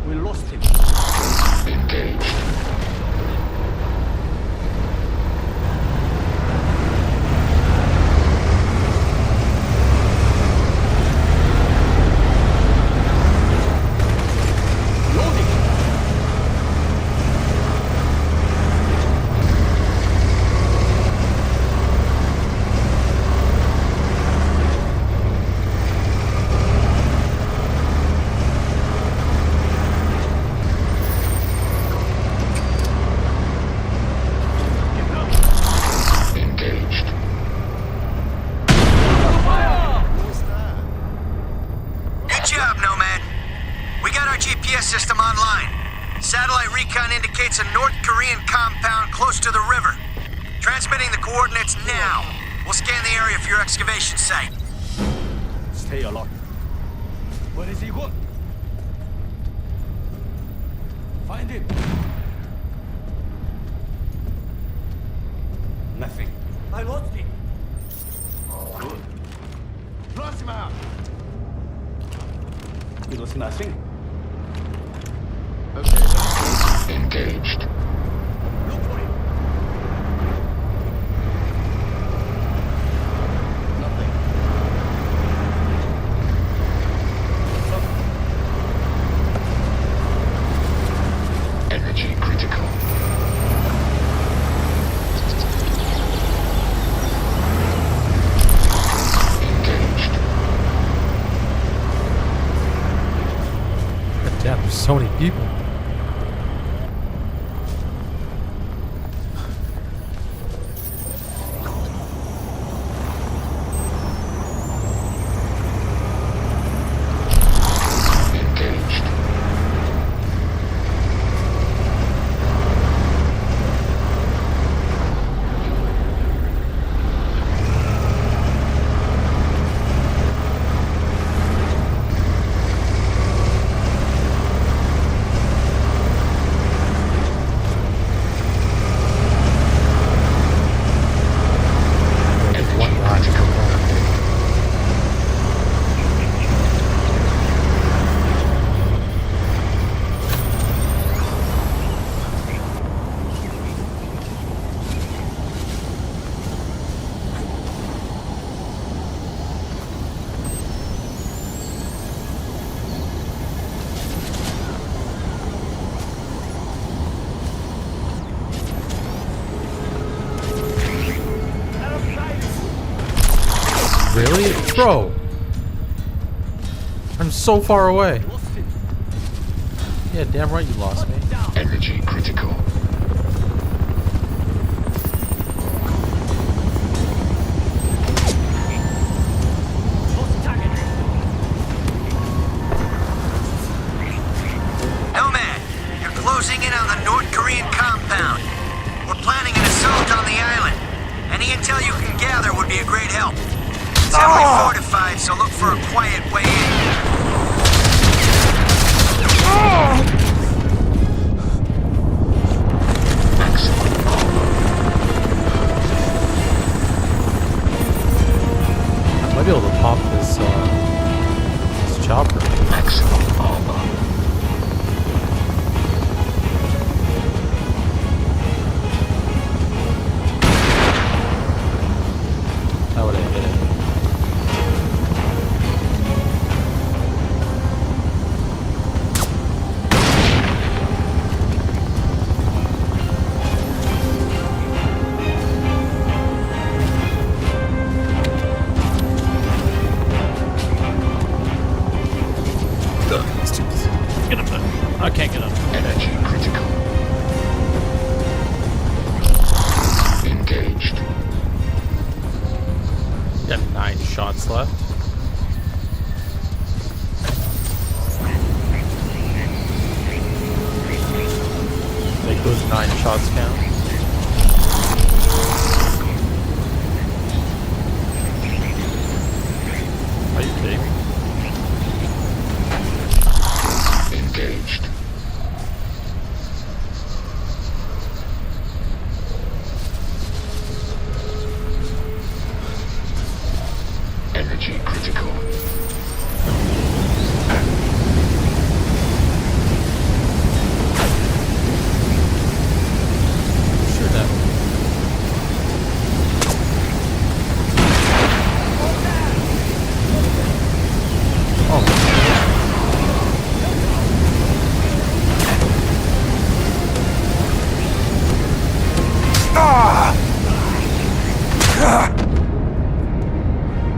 S16: We lost him.
S1: Engaged.
S23: now. We'll scan the area for your excavation site.
S16: Stay alert. Where is he going? Find him. Nothing. I lost him. Good.
S6: Flush him out.
S16: You lost nothing.
S1: Engaged.
S16: Look for him. Nothing.
S1: Energy critical. Engaged.
S4: God damn, there's so many people. Really? Bro! I'm so far away. Yeah, damn right you lost me.
S1: Energy critical.
S23: Nomad, you're closing in on the North Korean compound. We're planning an assault on the island. Any intel you can gather would be a great help. It's heavily fortified, so look for a quiet way in.
S4: I might be able to pop this chopper.
S1: Maximum armor.
S4: How would I hit it?
S3: Get up there. I can't get up.
S1: Energy critical. Engaged.
S4: Got 9 shots left. Make those 9 shots count. Are you kidding me?
S1: Engaged. Energy critical.
S4: Sure that.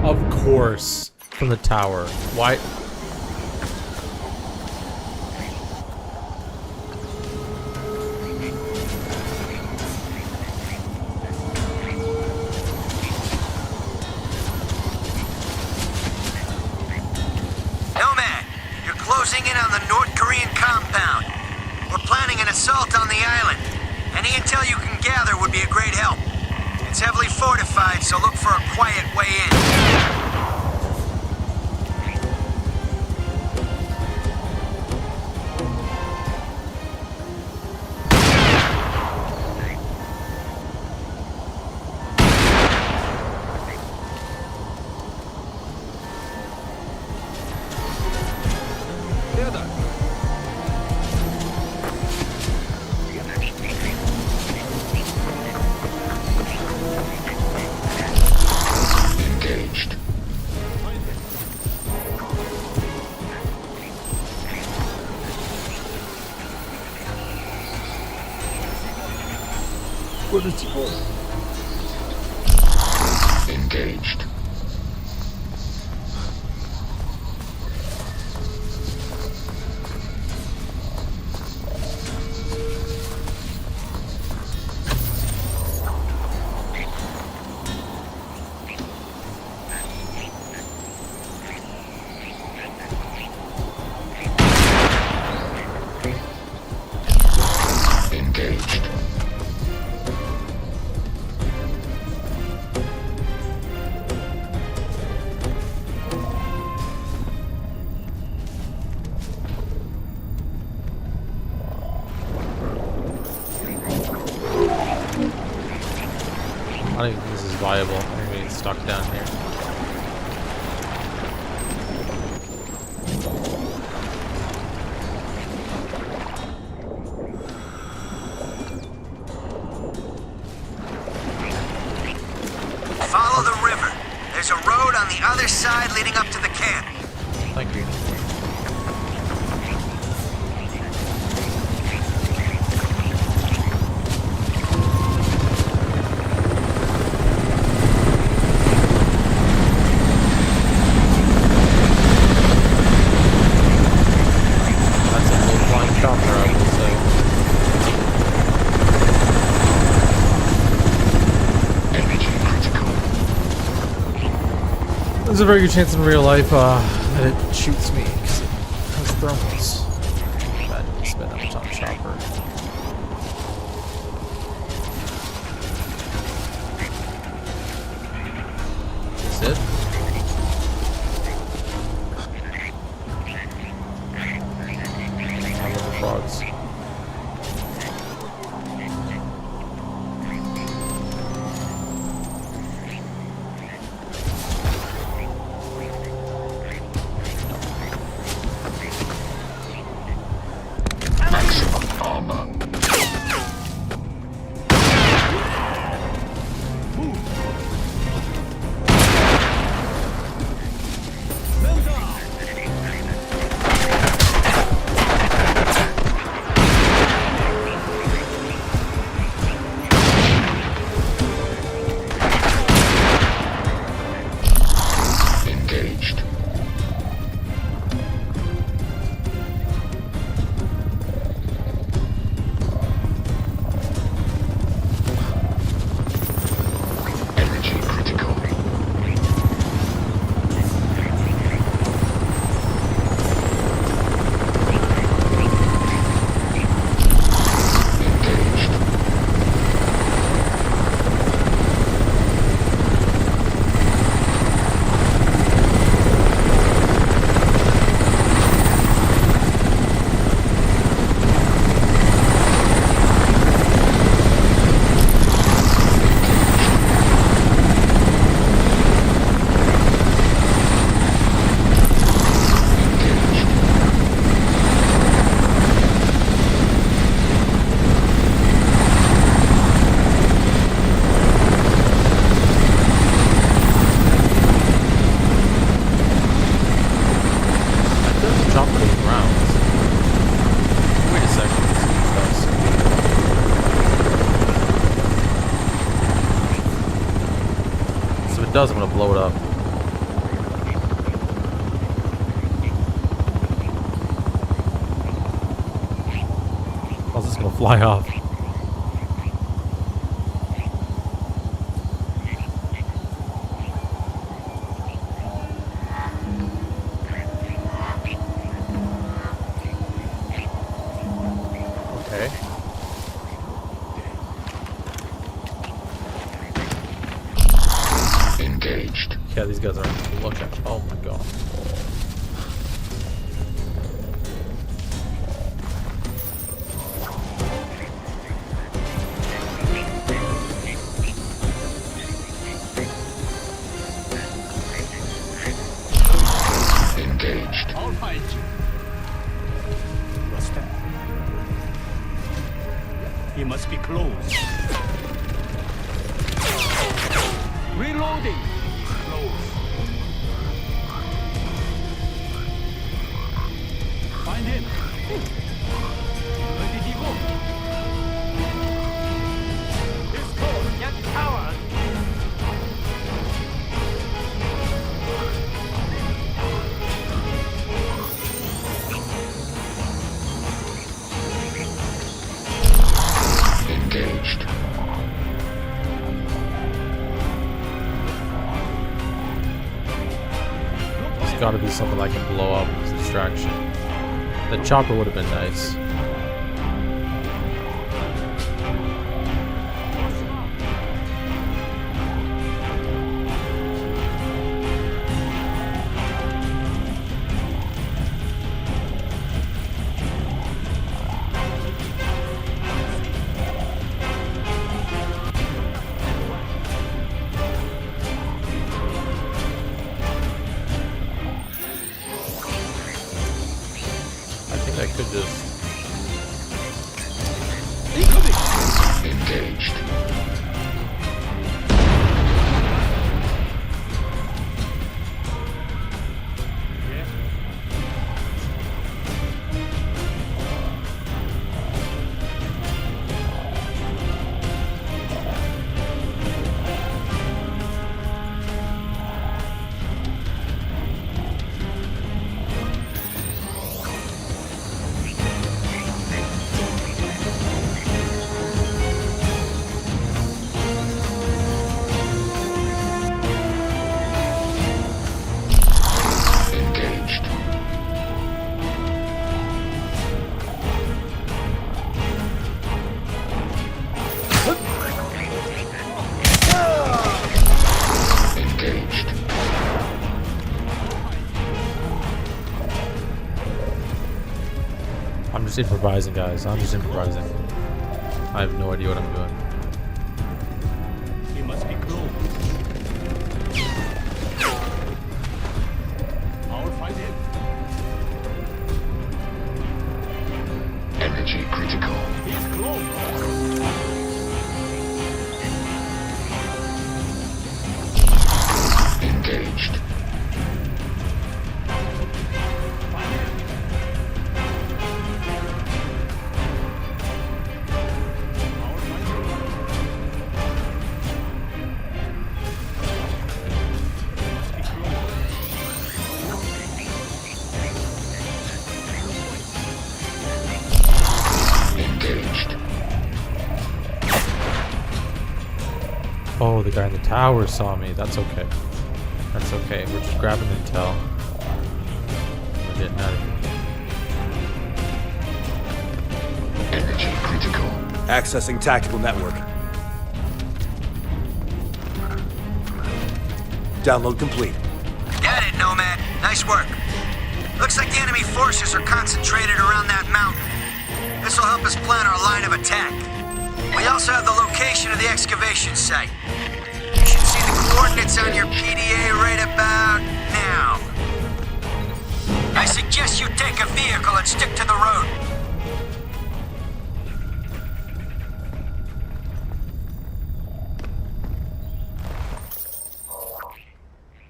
S4: Of course, from the tower. Why?
S23: Nomad, you're closing in on the North Korean compound. We're planning an assault on the island. Any intel you can gather would be a great help. It's heavily fortified, so look for a quiet way in.
S1: Engaged.
S4: What is it called?
S1: Engaged. Engaged.
S4: I don't even think this is viable. I think we get stuck down here.
S23: Follow the river. There's a road on the other side leading up to the camp.
S4: Thank you. That's a low flying chopper, I will say.
S1: Energy critical.
S4: There's a very good chance in real life that it shoots me because it has thermals. Bad to spend that much on a chopper. Is it? I love the frogs.
S1: Maximum armor. Engaged. Energy critical. Engaged.
S4: There's a chopper those rounds. Wait a second. Let's see what it does. So if it does, I'm gonna blow it up. I was just gonna fly off. Okay. Yeah, these guys are. Look at. Oh my god.
S1: Engaged.
S2: I'll find you. What's that? He must be close. Reloading. Close. Find him. Where did he go? He's close. Get coward.
S1: Engaged.
S4: There's got to be something I can blow up as a distraction. The chopper would have been nice. I could just...
S1: Engaged.
S4: I'm just improvising, guys. I'm just improvising. I have no idea what I'm doing.
S2: He must be close. I'll find him.
S1: Energy critical.
S2: He's close.
S1: Engaged.
S4: Oh, the guy in the tower saw me. That's okay. That's okay. We're just grabbing intel. We're getting out of here.
S1: Energy critical.
S12: Accessing tactical network. Download complete.
S23: Got it, Nomad. Nice work. Looks like the enemy forces are concentrated around that mountain. This will help us plan our line of attack. We also have the location of the excavation site. You should see the coordinates on your PDA right about now. I suggest you take a vehicle and stick to the road.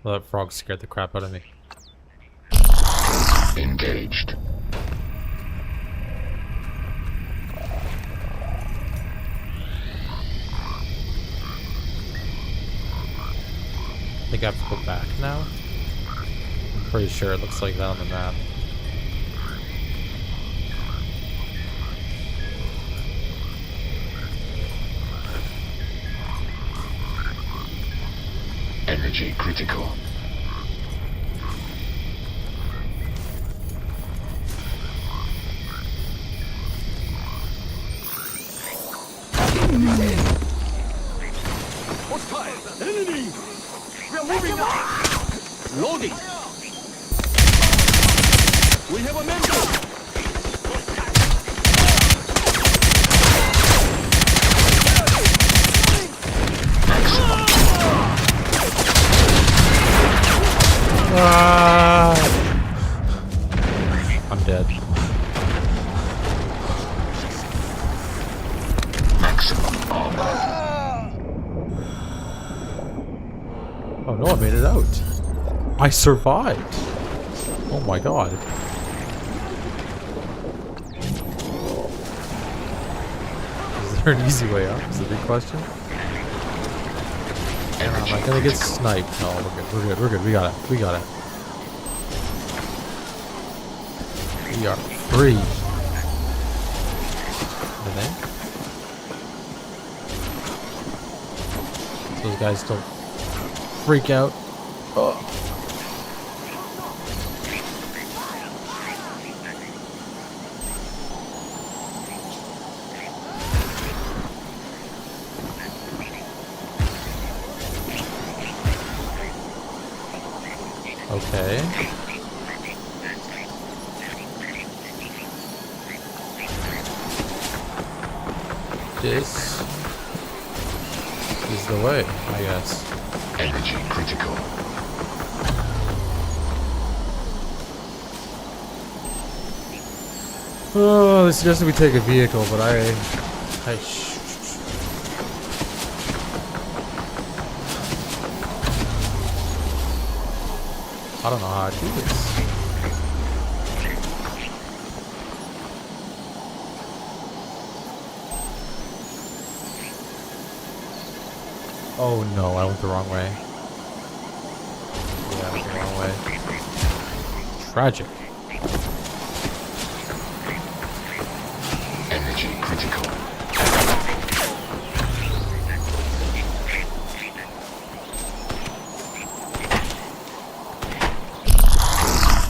S4: Well, that frog scared the crap out of me.
S1: Engaged.
S4: I think I have to go back now. I'm pretty sure it looks like that on the map.
S1: Energy critical.
S2: Hostile! Enemy! We are moving now! Loading. We have a member.
S4: I'm dead.
S1: Maximum armor.
S4: Oh no, I made it out. I survived. Oh my god. Is there an easy way out? Is the big question. Am I gonna get sniped? No, we're good. We're good. We got it. We got it. We are free. Those guys don't freak out. Oh. Okay. This is the way, I guess.
S1: Energy critical.
S4: Oh, they suggested we take a vehicle, but I don't know how to do this. Oh no, I went the wrong way. Yeah, I went the wrong way. Tragic.
S1: Energy critical.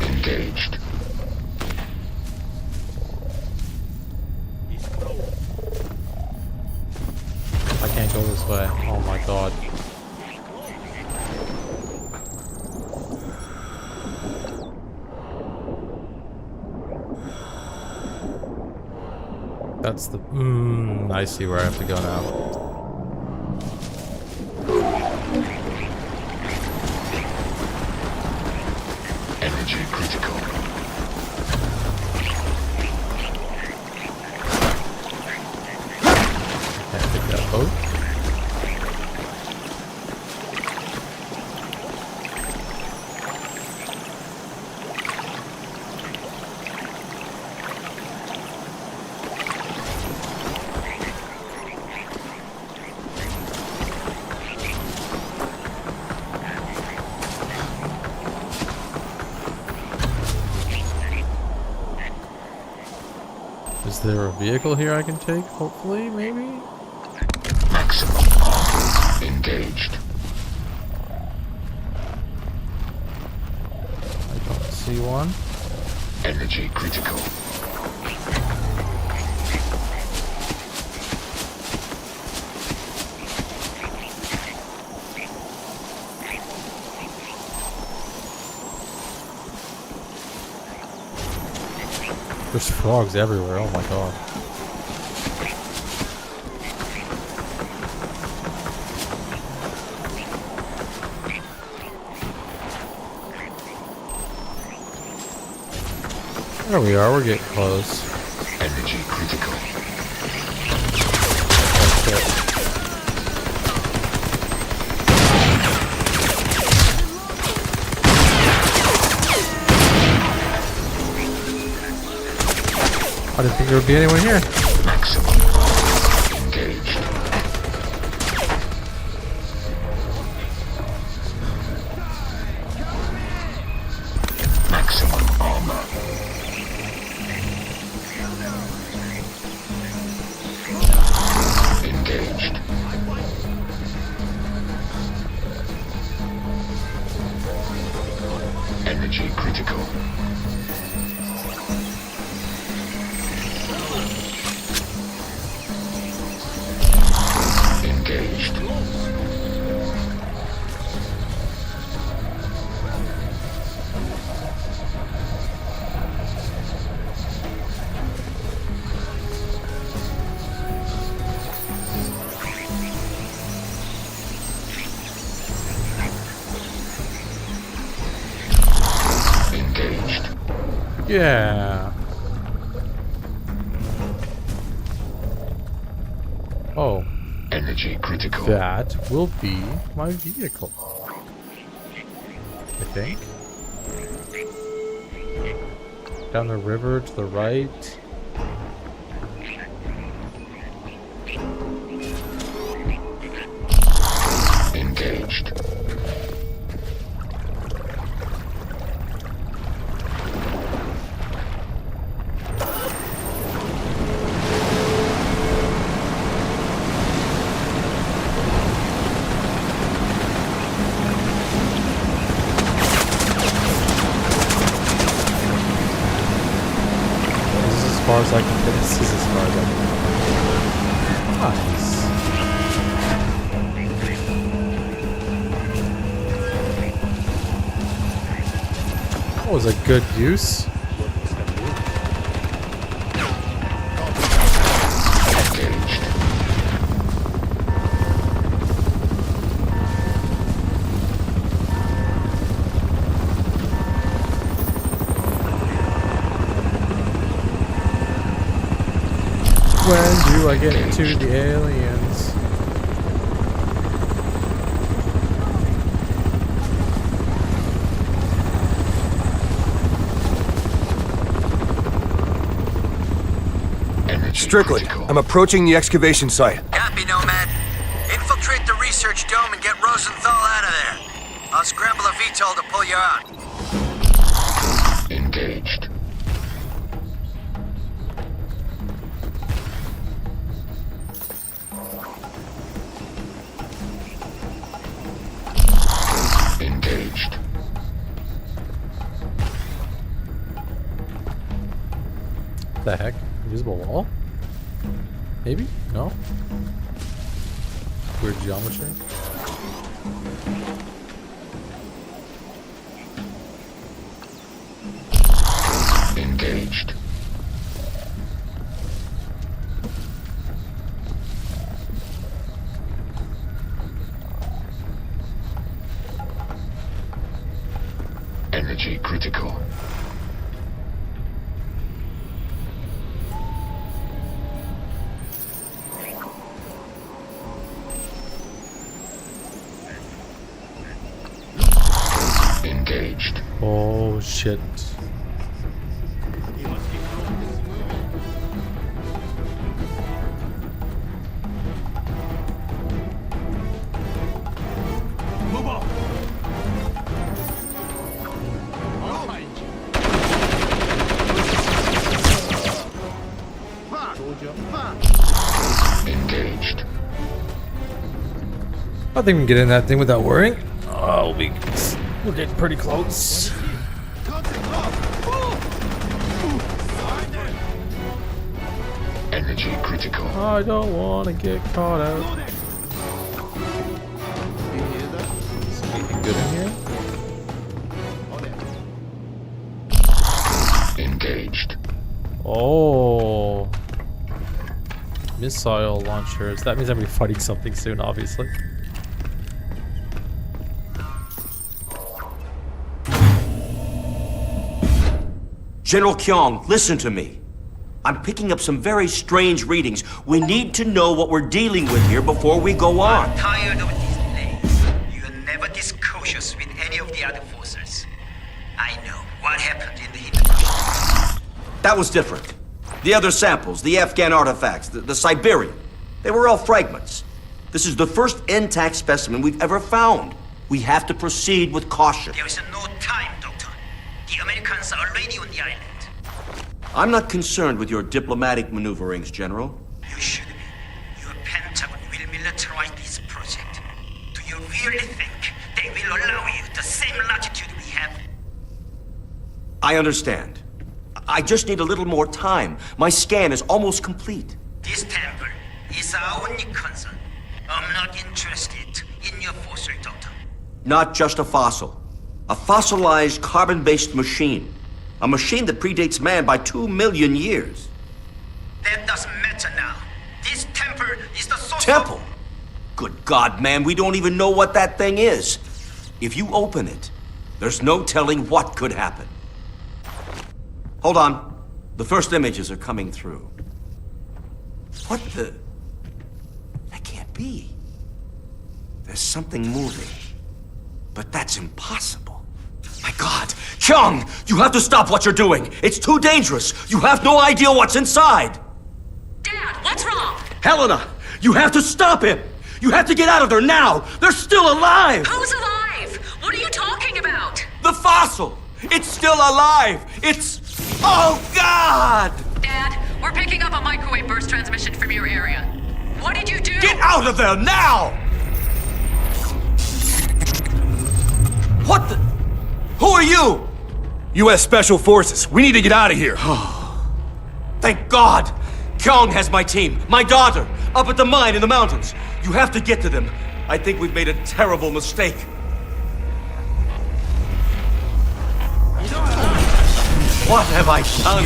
S1: Engaged.
S4: I can't go this way. Oh my god. That's the... I see where I have to go now.
S1: Energy critical.
S4: Can't pick that boat. Is there a vehicle here I can take? Hopefully, maybe?
S1: Maximum armor engaged.
S4: I don't see one.
S1: Energy critical.
S4: There's frogs everywhere, oh my god. There we are, we're getting close.
S1: Energy critical.
S4: Oh shit. I didn't think there would be anyone here.
S1: Maximum armor engaged. Maximum armor. Engaged. Energy critical. Engaged.
S4: Yeah. Oh.
S1: Energy critical.
S4: That will be my vehicle. I think. Down the river to the right.
S1: Engaged.
S4: As far as I can get, this is as far as I can get. Nice. That was a good use.
S1: Engaged.
S4: When do I get to the aliens?
S12: Strickland, I'm approaching the excavation site.
S23: Copy, Nomad. Infiltrate the research dome and get Rosenthal out of there. I'll scramble a VTOL to pull you out.
S1: Engaged. Engaged.
S4: The heck? Invisible wall? Maybe? No? Weird geometry?
S1: Engaged. Energy critical. Engaged.
S4: Oh shit.
S2: Move on. I'll find you.
S1: Engaged.
S4: I think we can get in that thing without worrying. Oh, we're getting pretty close.
S1: Energy critical.
S4: I don't want to get caught out. Is anything good in here?
S1: Engaged.
S4: Oh. Missile launchers. That means I'm going to be fighting something soon, obviously.
S11: General Kyong, listen to me. I'm picking up some very strange readings. We need to know what we're dealing with here before we go on.
S23: I'm tired of these delays. You're never this cautious with any of the other forces. I know what happened in the Hindenburg.
S11: That was different. The other samples, the Afghan artifacts, the Siberian, they were all fragments. This is the first intact specimen we've ever found. We have to proceed with caution.
S23: There is no time, Doctor. The Americans are already on the island.
S11: I'm not concerned with your diplomatic maneuverings, General.
S23: You should be. Your Pentagon will militarize this project. Do you really think they will allow you the same latitude we have?
S11: I understand. I just need a little more time. My scan is almost complete.
S23: This temple is our only concern. I'm not interested in your fossil, Doctor.
S11: Not just a fossil. A fossilized carbon-based machine. A machine that predates man by 2 million years.
S23: That doesn't matter now. This temple is the source
S11: Temple? Good God, man, we don't even know what that thing is. If you open it, there's no telling what could happen. Hold on. The first images are coming through. What the? That can't be. There's something moving. But that's impossible. My God! Kyung! You have to stop what you're doing! It's too dangerous! You have no idea what's inside!
S20: Dad, what's wrong?
S11: Helena! You have to stop him! You have to get out of there now! They're still alive!
S20: Who's alive? What are you talking about?
S11: The fossil! It's still alive! It's... Oh, God!
S20: Dad, we're picking up a microwave burst transmission from your area. What did you do?
S11: Get out of there now! What the... Who are you?
S12: U.S. Special Forces. We need to get out of here.
S11: Thank God! Kyung has my team, my daughter, up at the mine in the mountains. You have to get to them. I think we've made a terrible mistake. What have I done?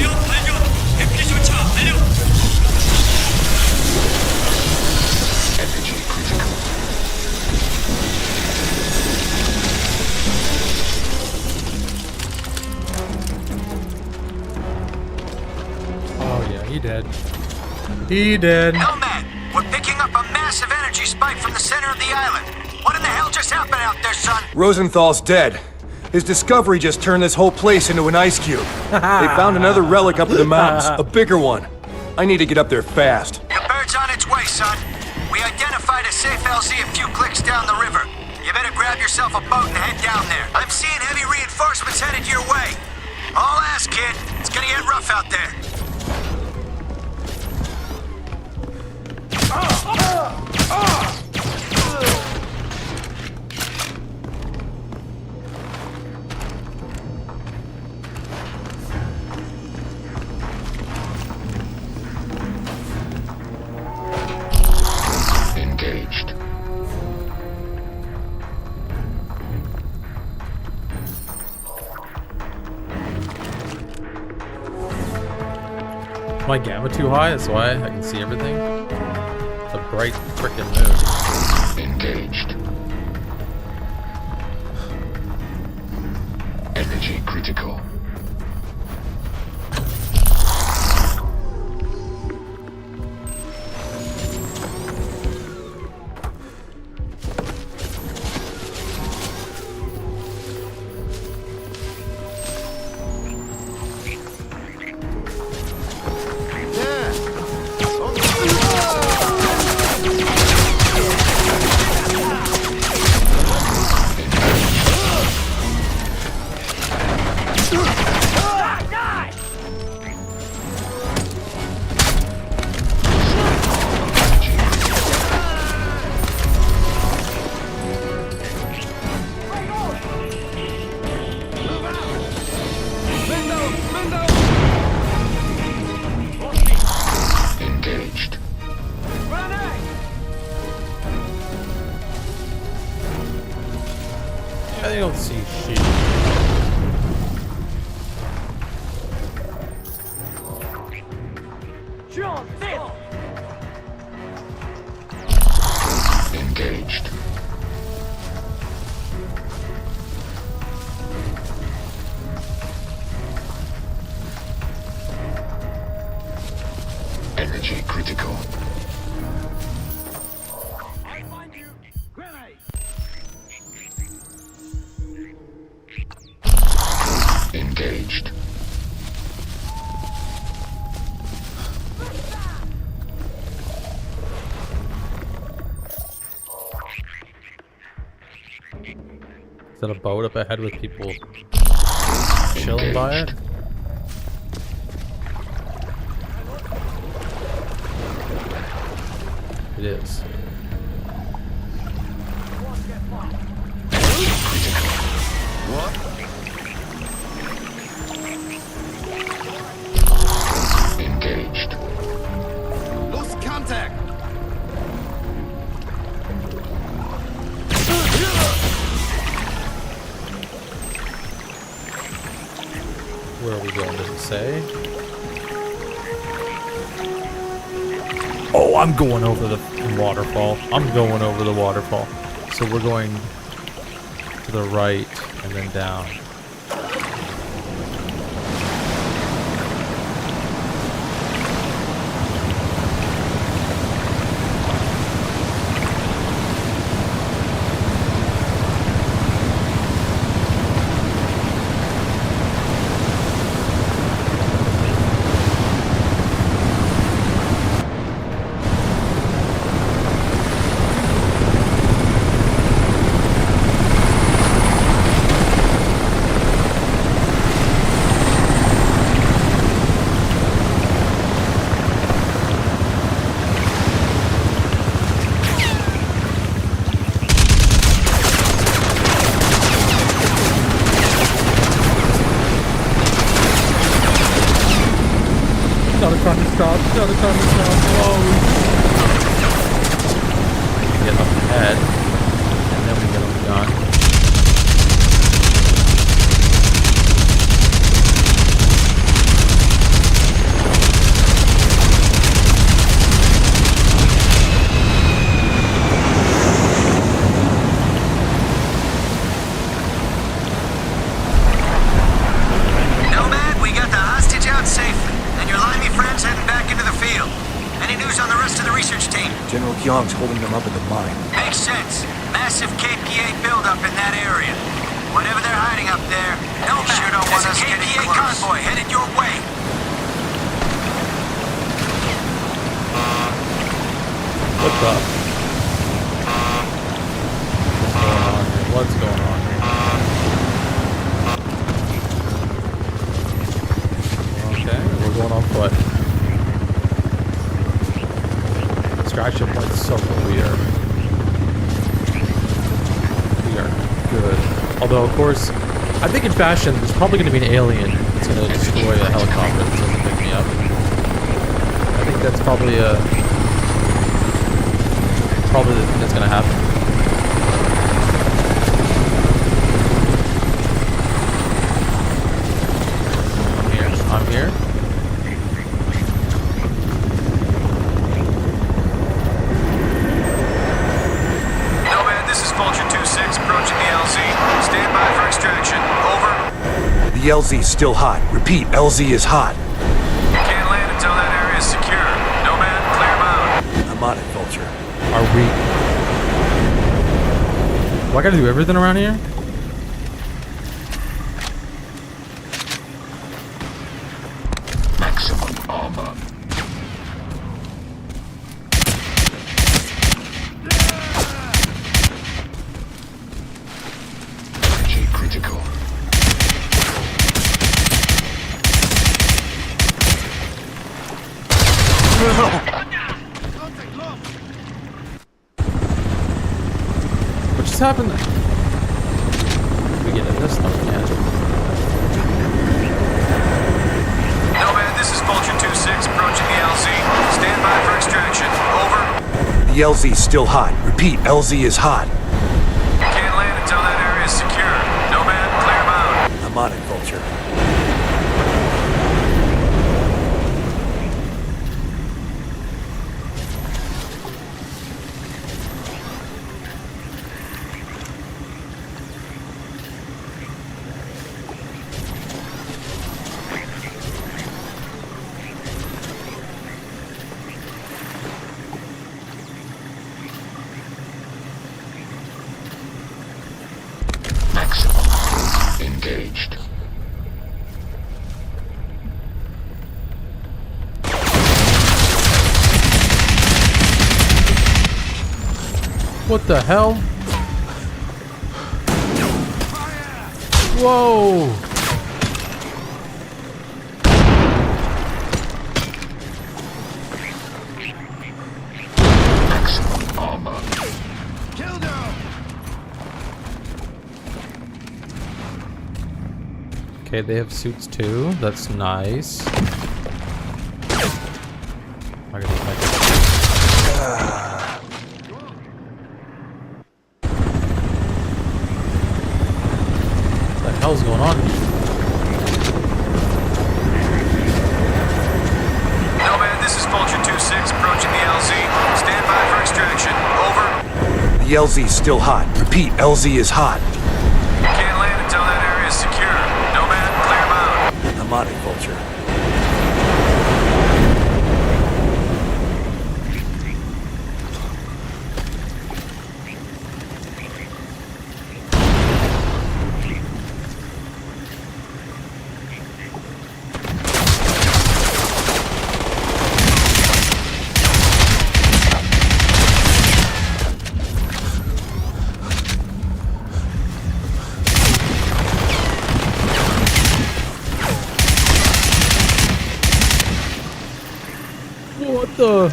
S1: Energy critical.
S4: Oh yeah, he dead. He dead.
S23: Nomad, we're picking up a massive energy spike from the center of the island. What in the hell just happened out there, son?
S12: Rosenthal's dead. His discovery just turned this whole place into an ice cube. They found another relic up in the mountains, a bigger one. I need to get up there fast.
S23: Your bird's on its way, son. We identified a safe LZ a few clicks down the river. You better grab yourself a boat and head down there. I'm seeing heavy reinforcements headed your way. All ass, kid. It's gonna get rough out there.
S1: Engaged.
S4: My gamma too high, that's why I can see everything. It's a bright frickin' moon.
S1: Engaged. Energy critical. Engaged.
S4: I don't see shit.
S1: Engaged. Energy critical. Engaged.
S4: Is that a boat up ahead with people chilling by it? It is.
S1: Engaged.
S23: Lost contact.
S4: Where are we going? Does it say? Oh, I'm going over the waterfall. I'm going over the waterfall. So we're going to the right and then down. stop. It's gotta come to stop. Whoa. Get up ahead. And then we get him done.
S23: Nomad, we got the hostage out safely, and your limey friends heading back into the field. Any news on the rest of the research team?
S12: General Kyong's holding them up at the mine.
S23: Makes sense. Massive KPA buildup in that area. Whatever they're hiding up there, Nomad, sure don't want us getting close. KPA convoy headed your way.
S4: What's up? What's going on here? Okay, we're going on foot. Extraction point is so cool. We are good. Although, of course, I think in fashion, there's probably going to be an alien that's going to destroy a helicopter that's going to pick me up. I think that's probably the thing that's going to happen. I'm here.
S23: Nomad, this is Vulture 2-6 approaching the LZ. Stand by for extraction. Over.
S12: The LZ's still hot. Repeat, LZ is hot.
S23: Can't land until that area is secure. Nomad, clear bound.
S12: I'm on it, Vulture.
S4: Are we? Do I gotta do everything around here?
S1: Maximum armor. Energy critical.
S4: What just happened? We get in this stuff, yeah.
S23: Nomad, this is Vulture 2-6 approaching the LZ. Stand by for extraction. Over.
S12: The LZ's still hot. Repeat, LZ is hot.
S23: Can't land until that area is secure. Nomad, clear bound.
S12: I'm on it, Vulture.
S1: Maximum group engaged.
S4: What the hell? Whoa!
S1: Maximum armor.
S4: Okay, they have suits too. That's nice. I gotta fight What the hell's going on?
S23: Nomad, this is Vulture 2-6 approaching the LZ. Stand by for extraction. Over.
S12: The LZ's still hot. Repeat, LZ is hot.
S23: Can't land until that area is secure. Nomad, clear bound.
S12: I'm on it, Vulture.
S4: What the?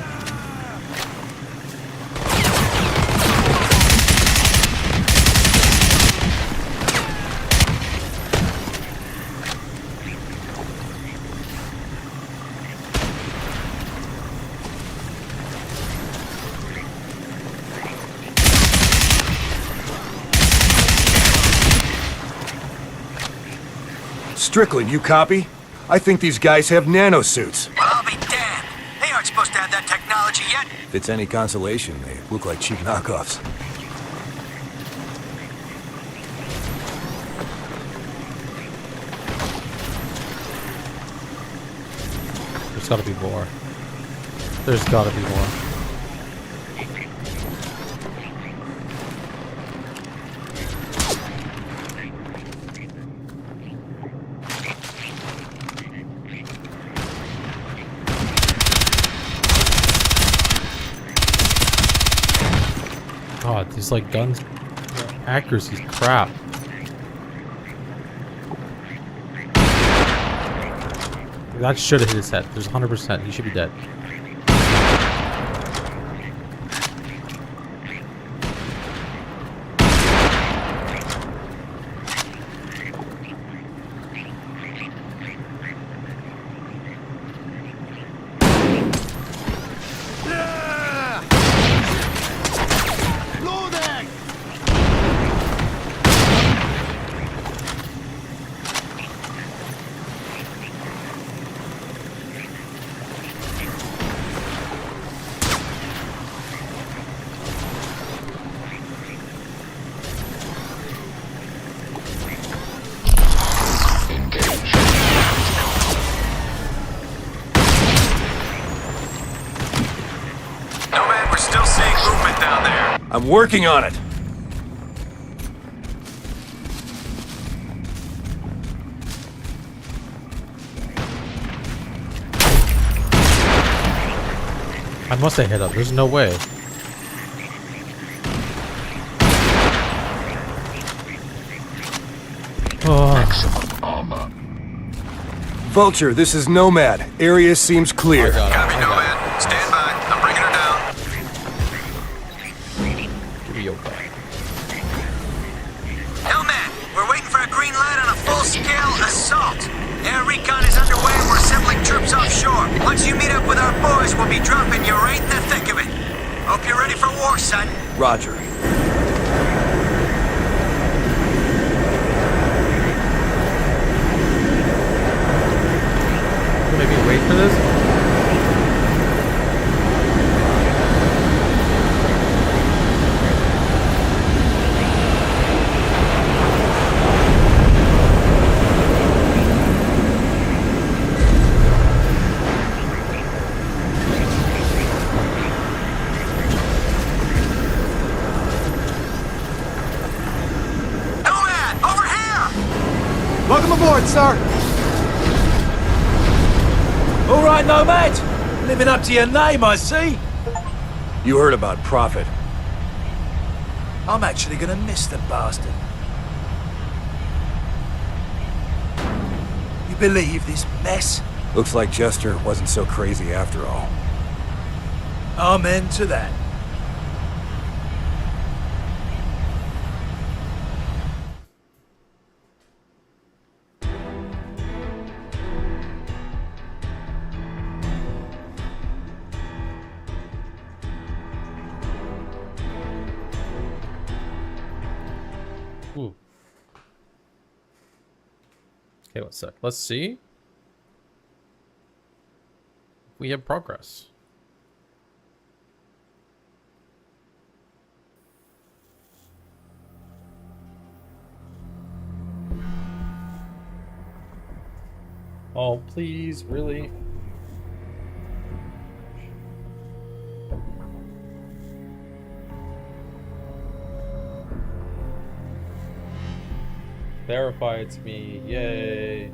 S12: Strickland, you copy? I think these guys have nanosuits.
S23: Well, I'll be damned. They aren't supposed to have that technology yet.
S12: If it's any consolation, they look like cheap knockoffs.
S4: There's gotta be more. There's gotta be more. God, these like guns accuracy's crap. That should have hit his head. There's 100%. He should be dead.
S23: Nomad, we're still seeing movement down there.
S12: I'm working on it.
S4: I must have hit up. There's no way.
S12: Vulture, this is Nomad. Area seems clear.
S23: Copy, Nomad. Stand by. I'm bringing her down. Nomad, we're waiting for a green light on a full-scale assault. Air recon is underway and we're assembling troops offshore. Once you meet up with our boys, we'll be dropping you right in the thick of it. Hope you're ready for war, son.
S12: Roger.
S4: Maybe wait for this?
S23: Nomad, over here!
S10: Welcome aboard, sir. All right, Nomad. Living up to your name, I see.
S12: You heard about Prophet.
S10: I'm actually gonna miss the bastard. You believe this mess?
S12: Looks like Jester wasn't so crazy after all.
S10: Amen to that.
S4: Ooh. Okay, one sec. Let's see. We have progress. Oh, please, really? Verify it's me. Yay.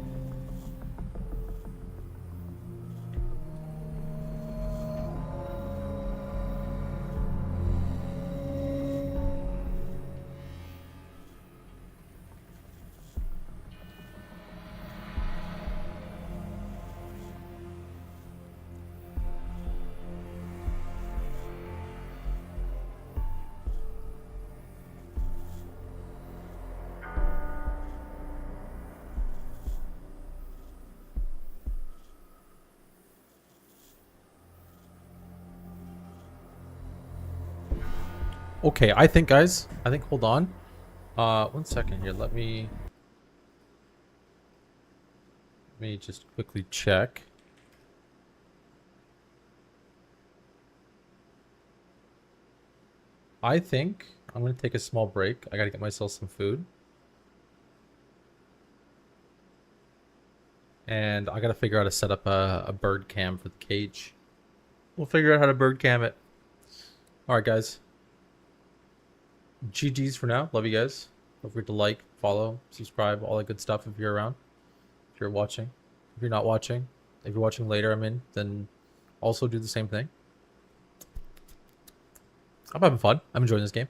S4: Okay, I think, guys, hold on. 1 second here, let me... Let me just quickly check. I think I'm going to take a small break. I got to get myself some food. And I got to figure out how to set up a bird cam for the cage. We'll figure out how to bird cam it. Alright, guys. GG's for now. Love you guys. Don't forget to like, follow, subscribe, all that good stuff if you're around. If you're watching. If you're not watching. If you're watching later, then also do the same thing. I'm having fun. I'm enjoying this game.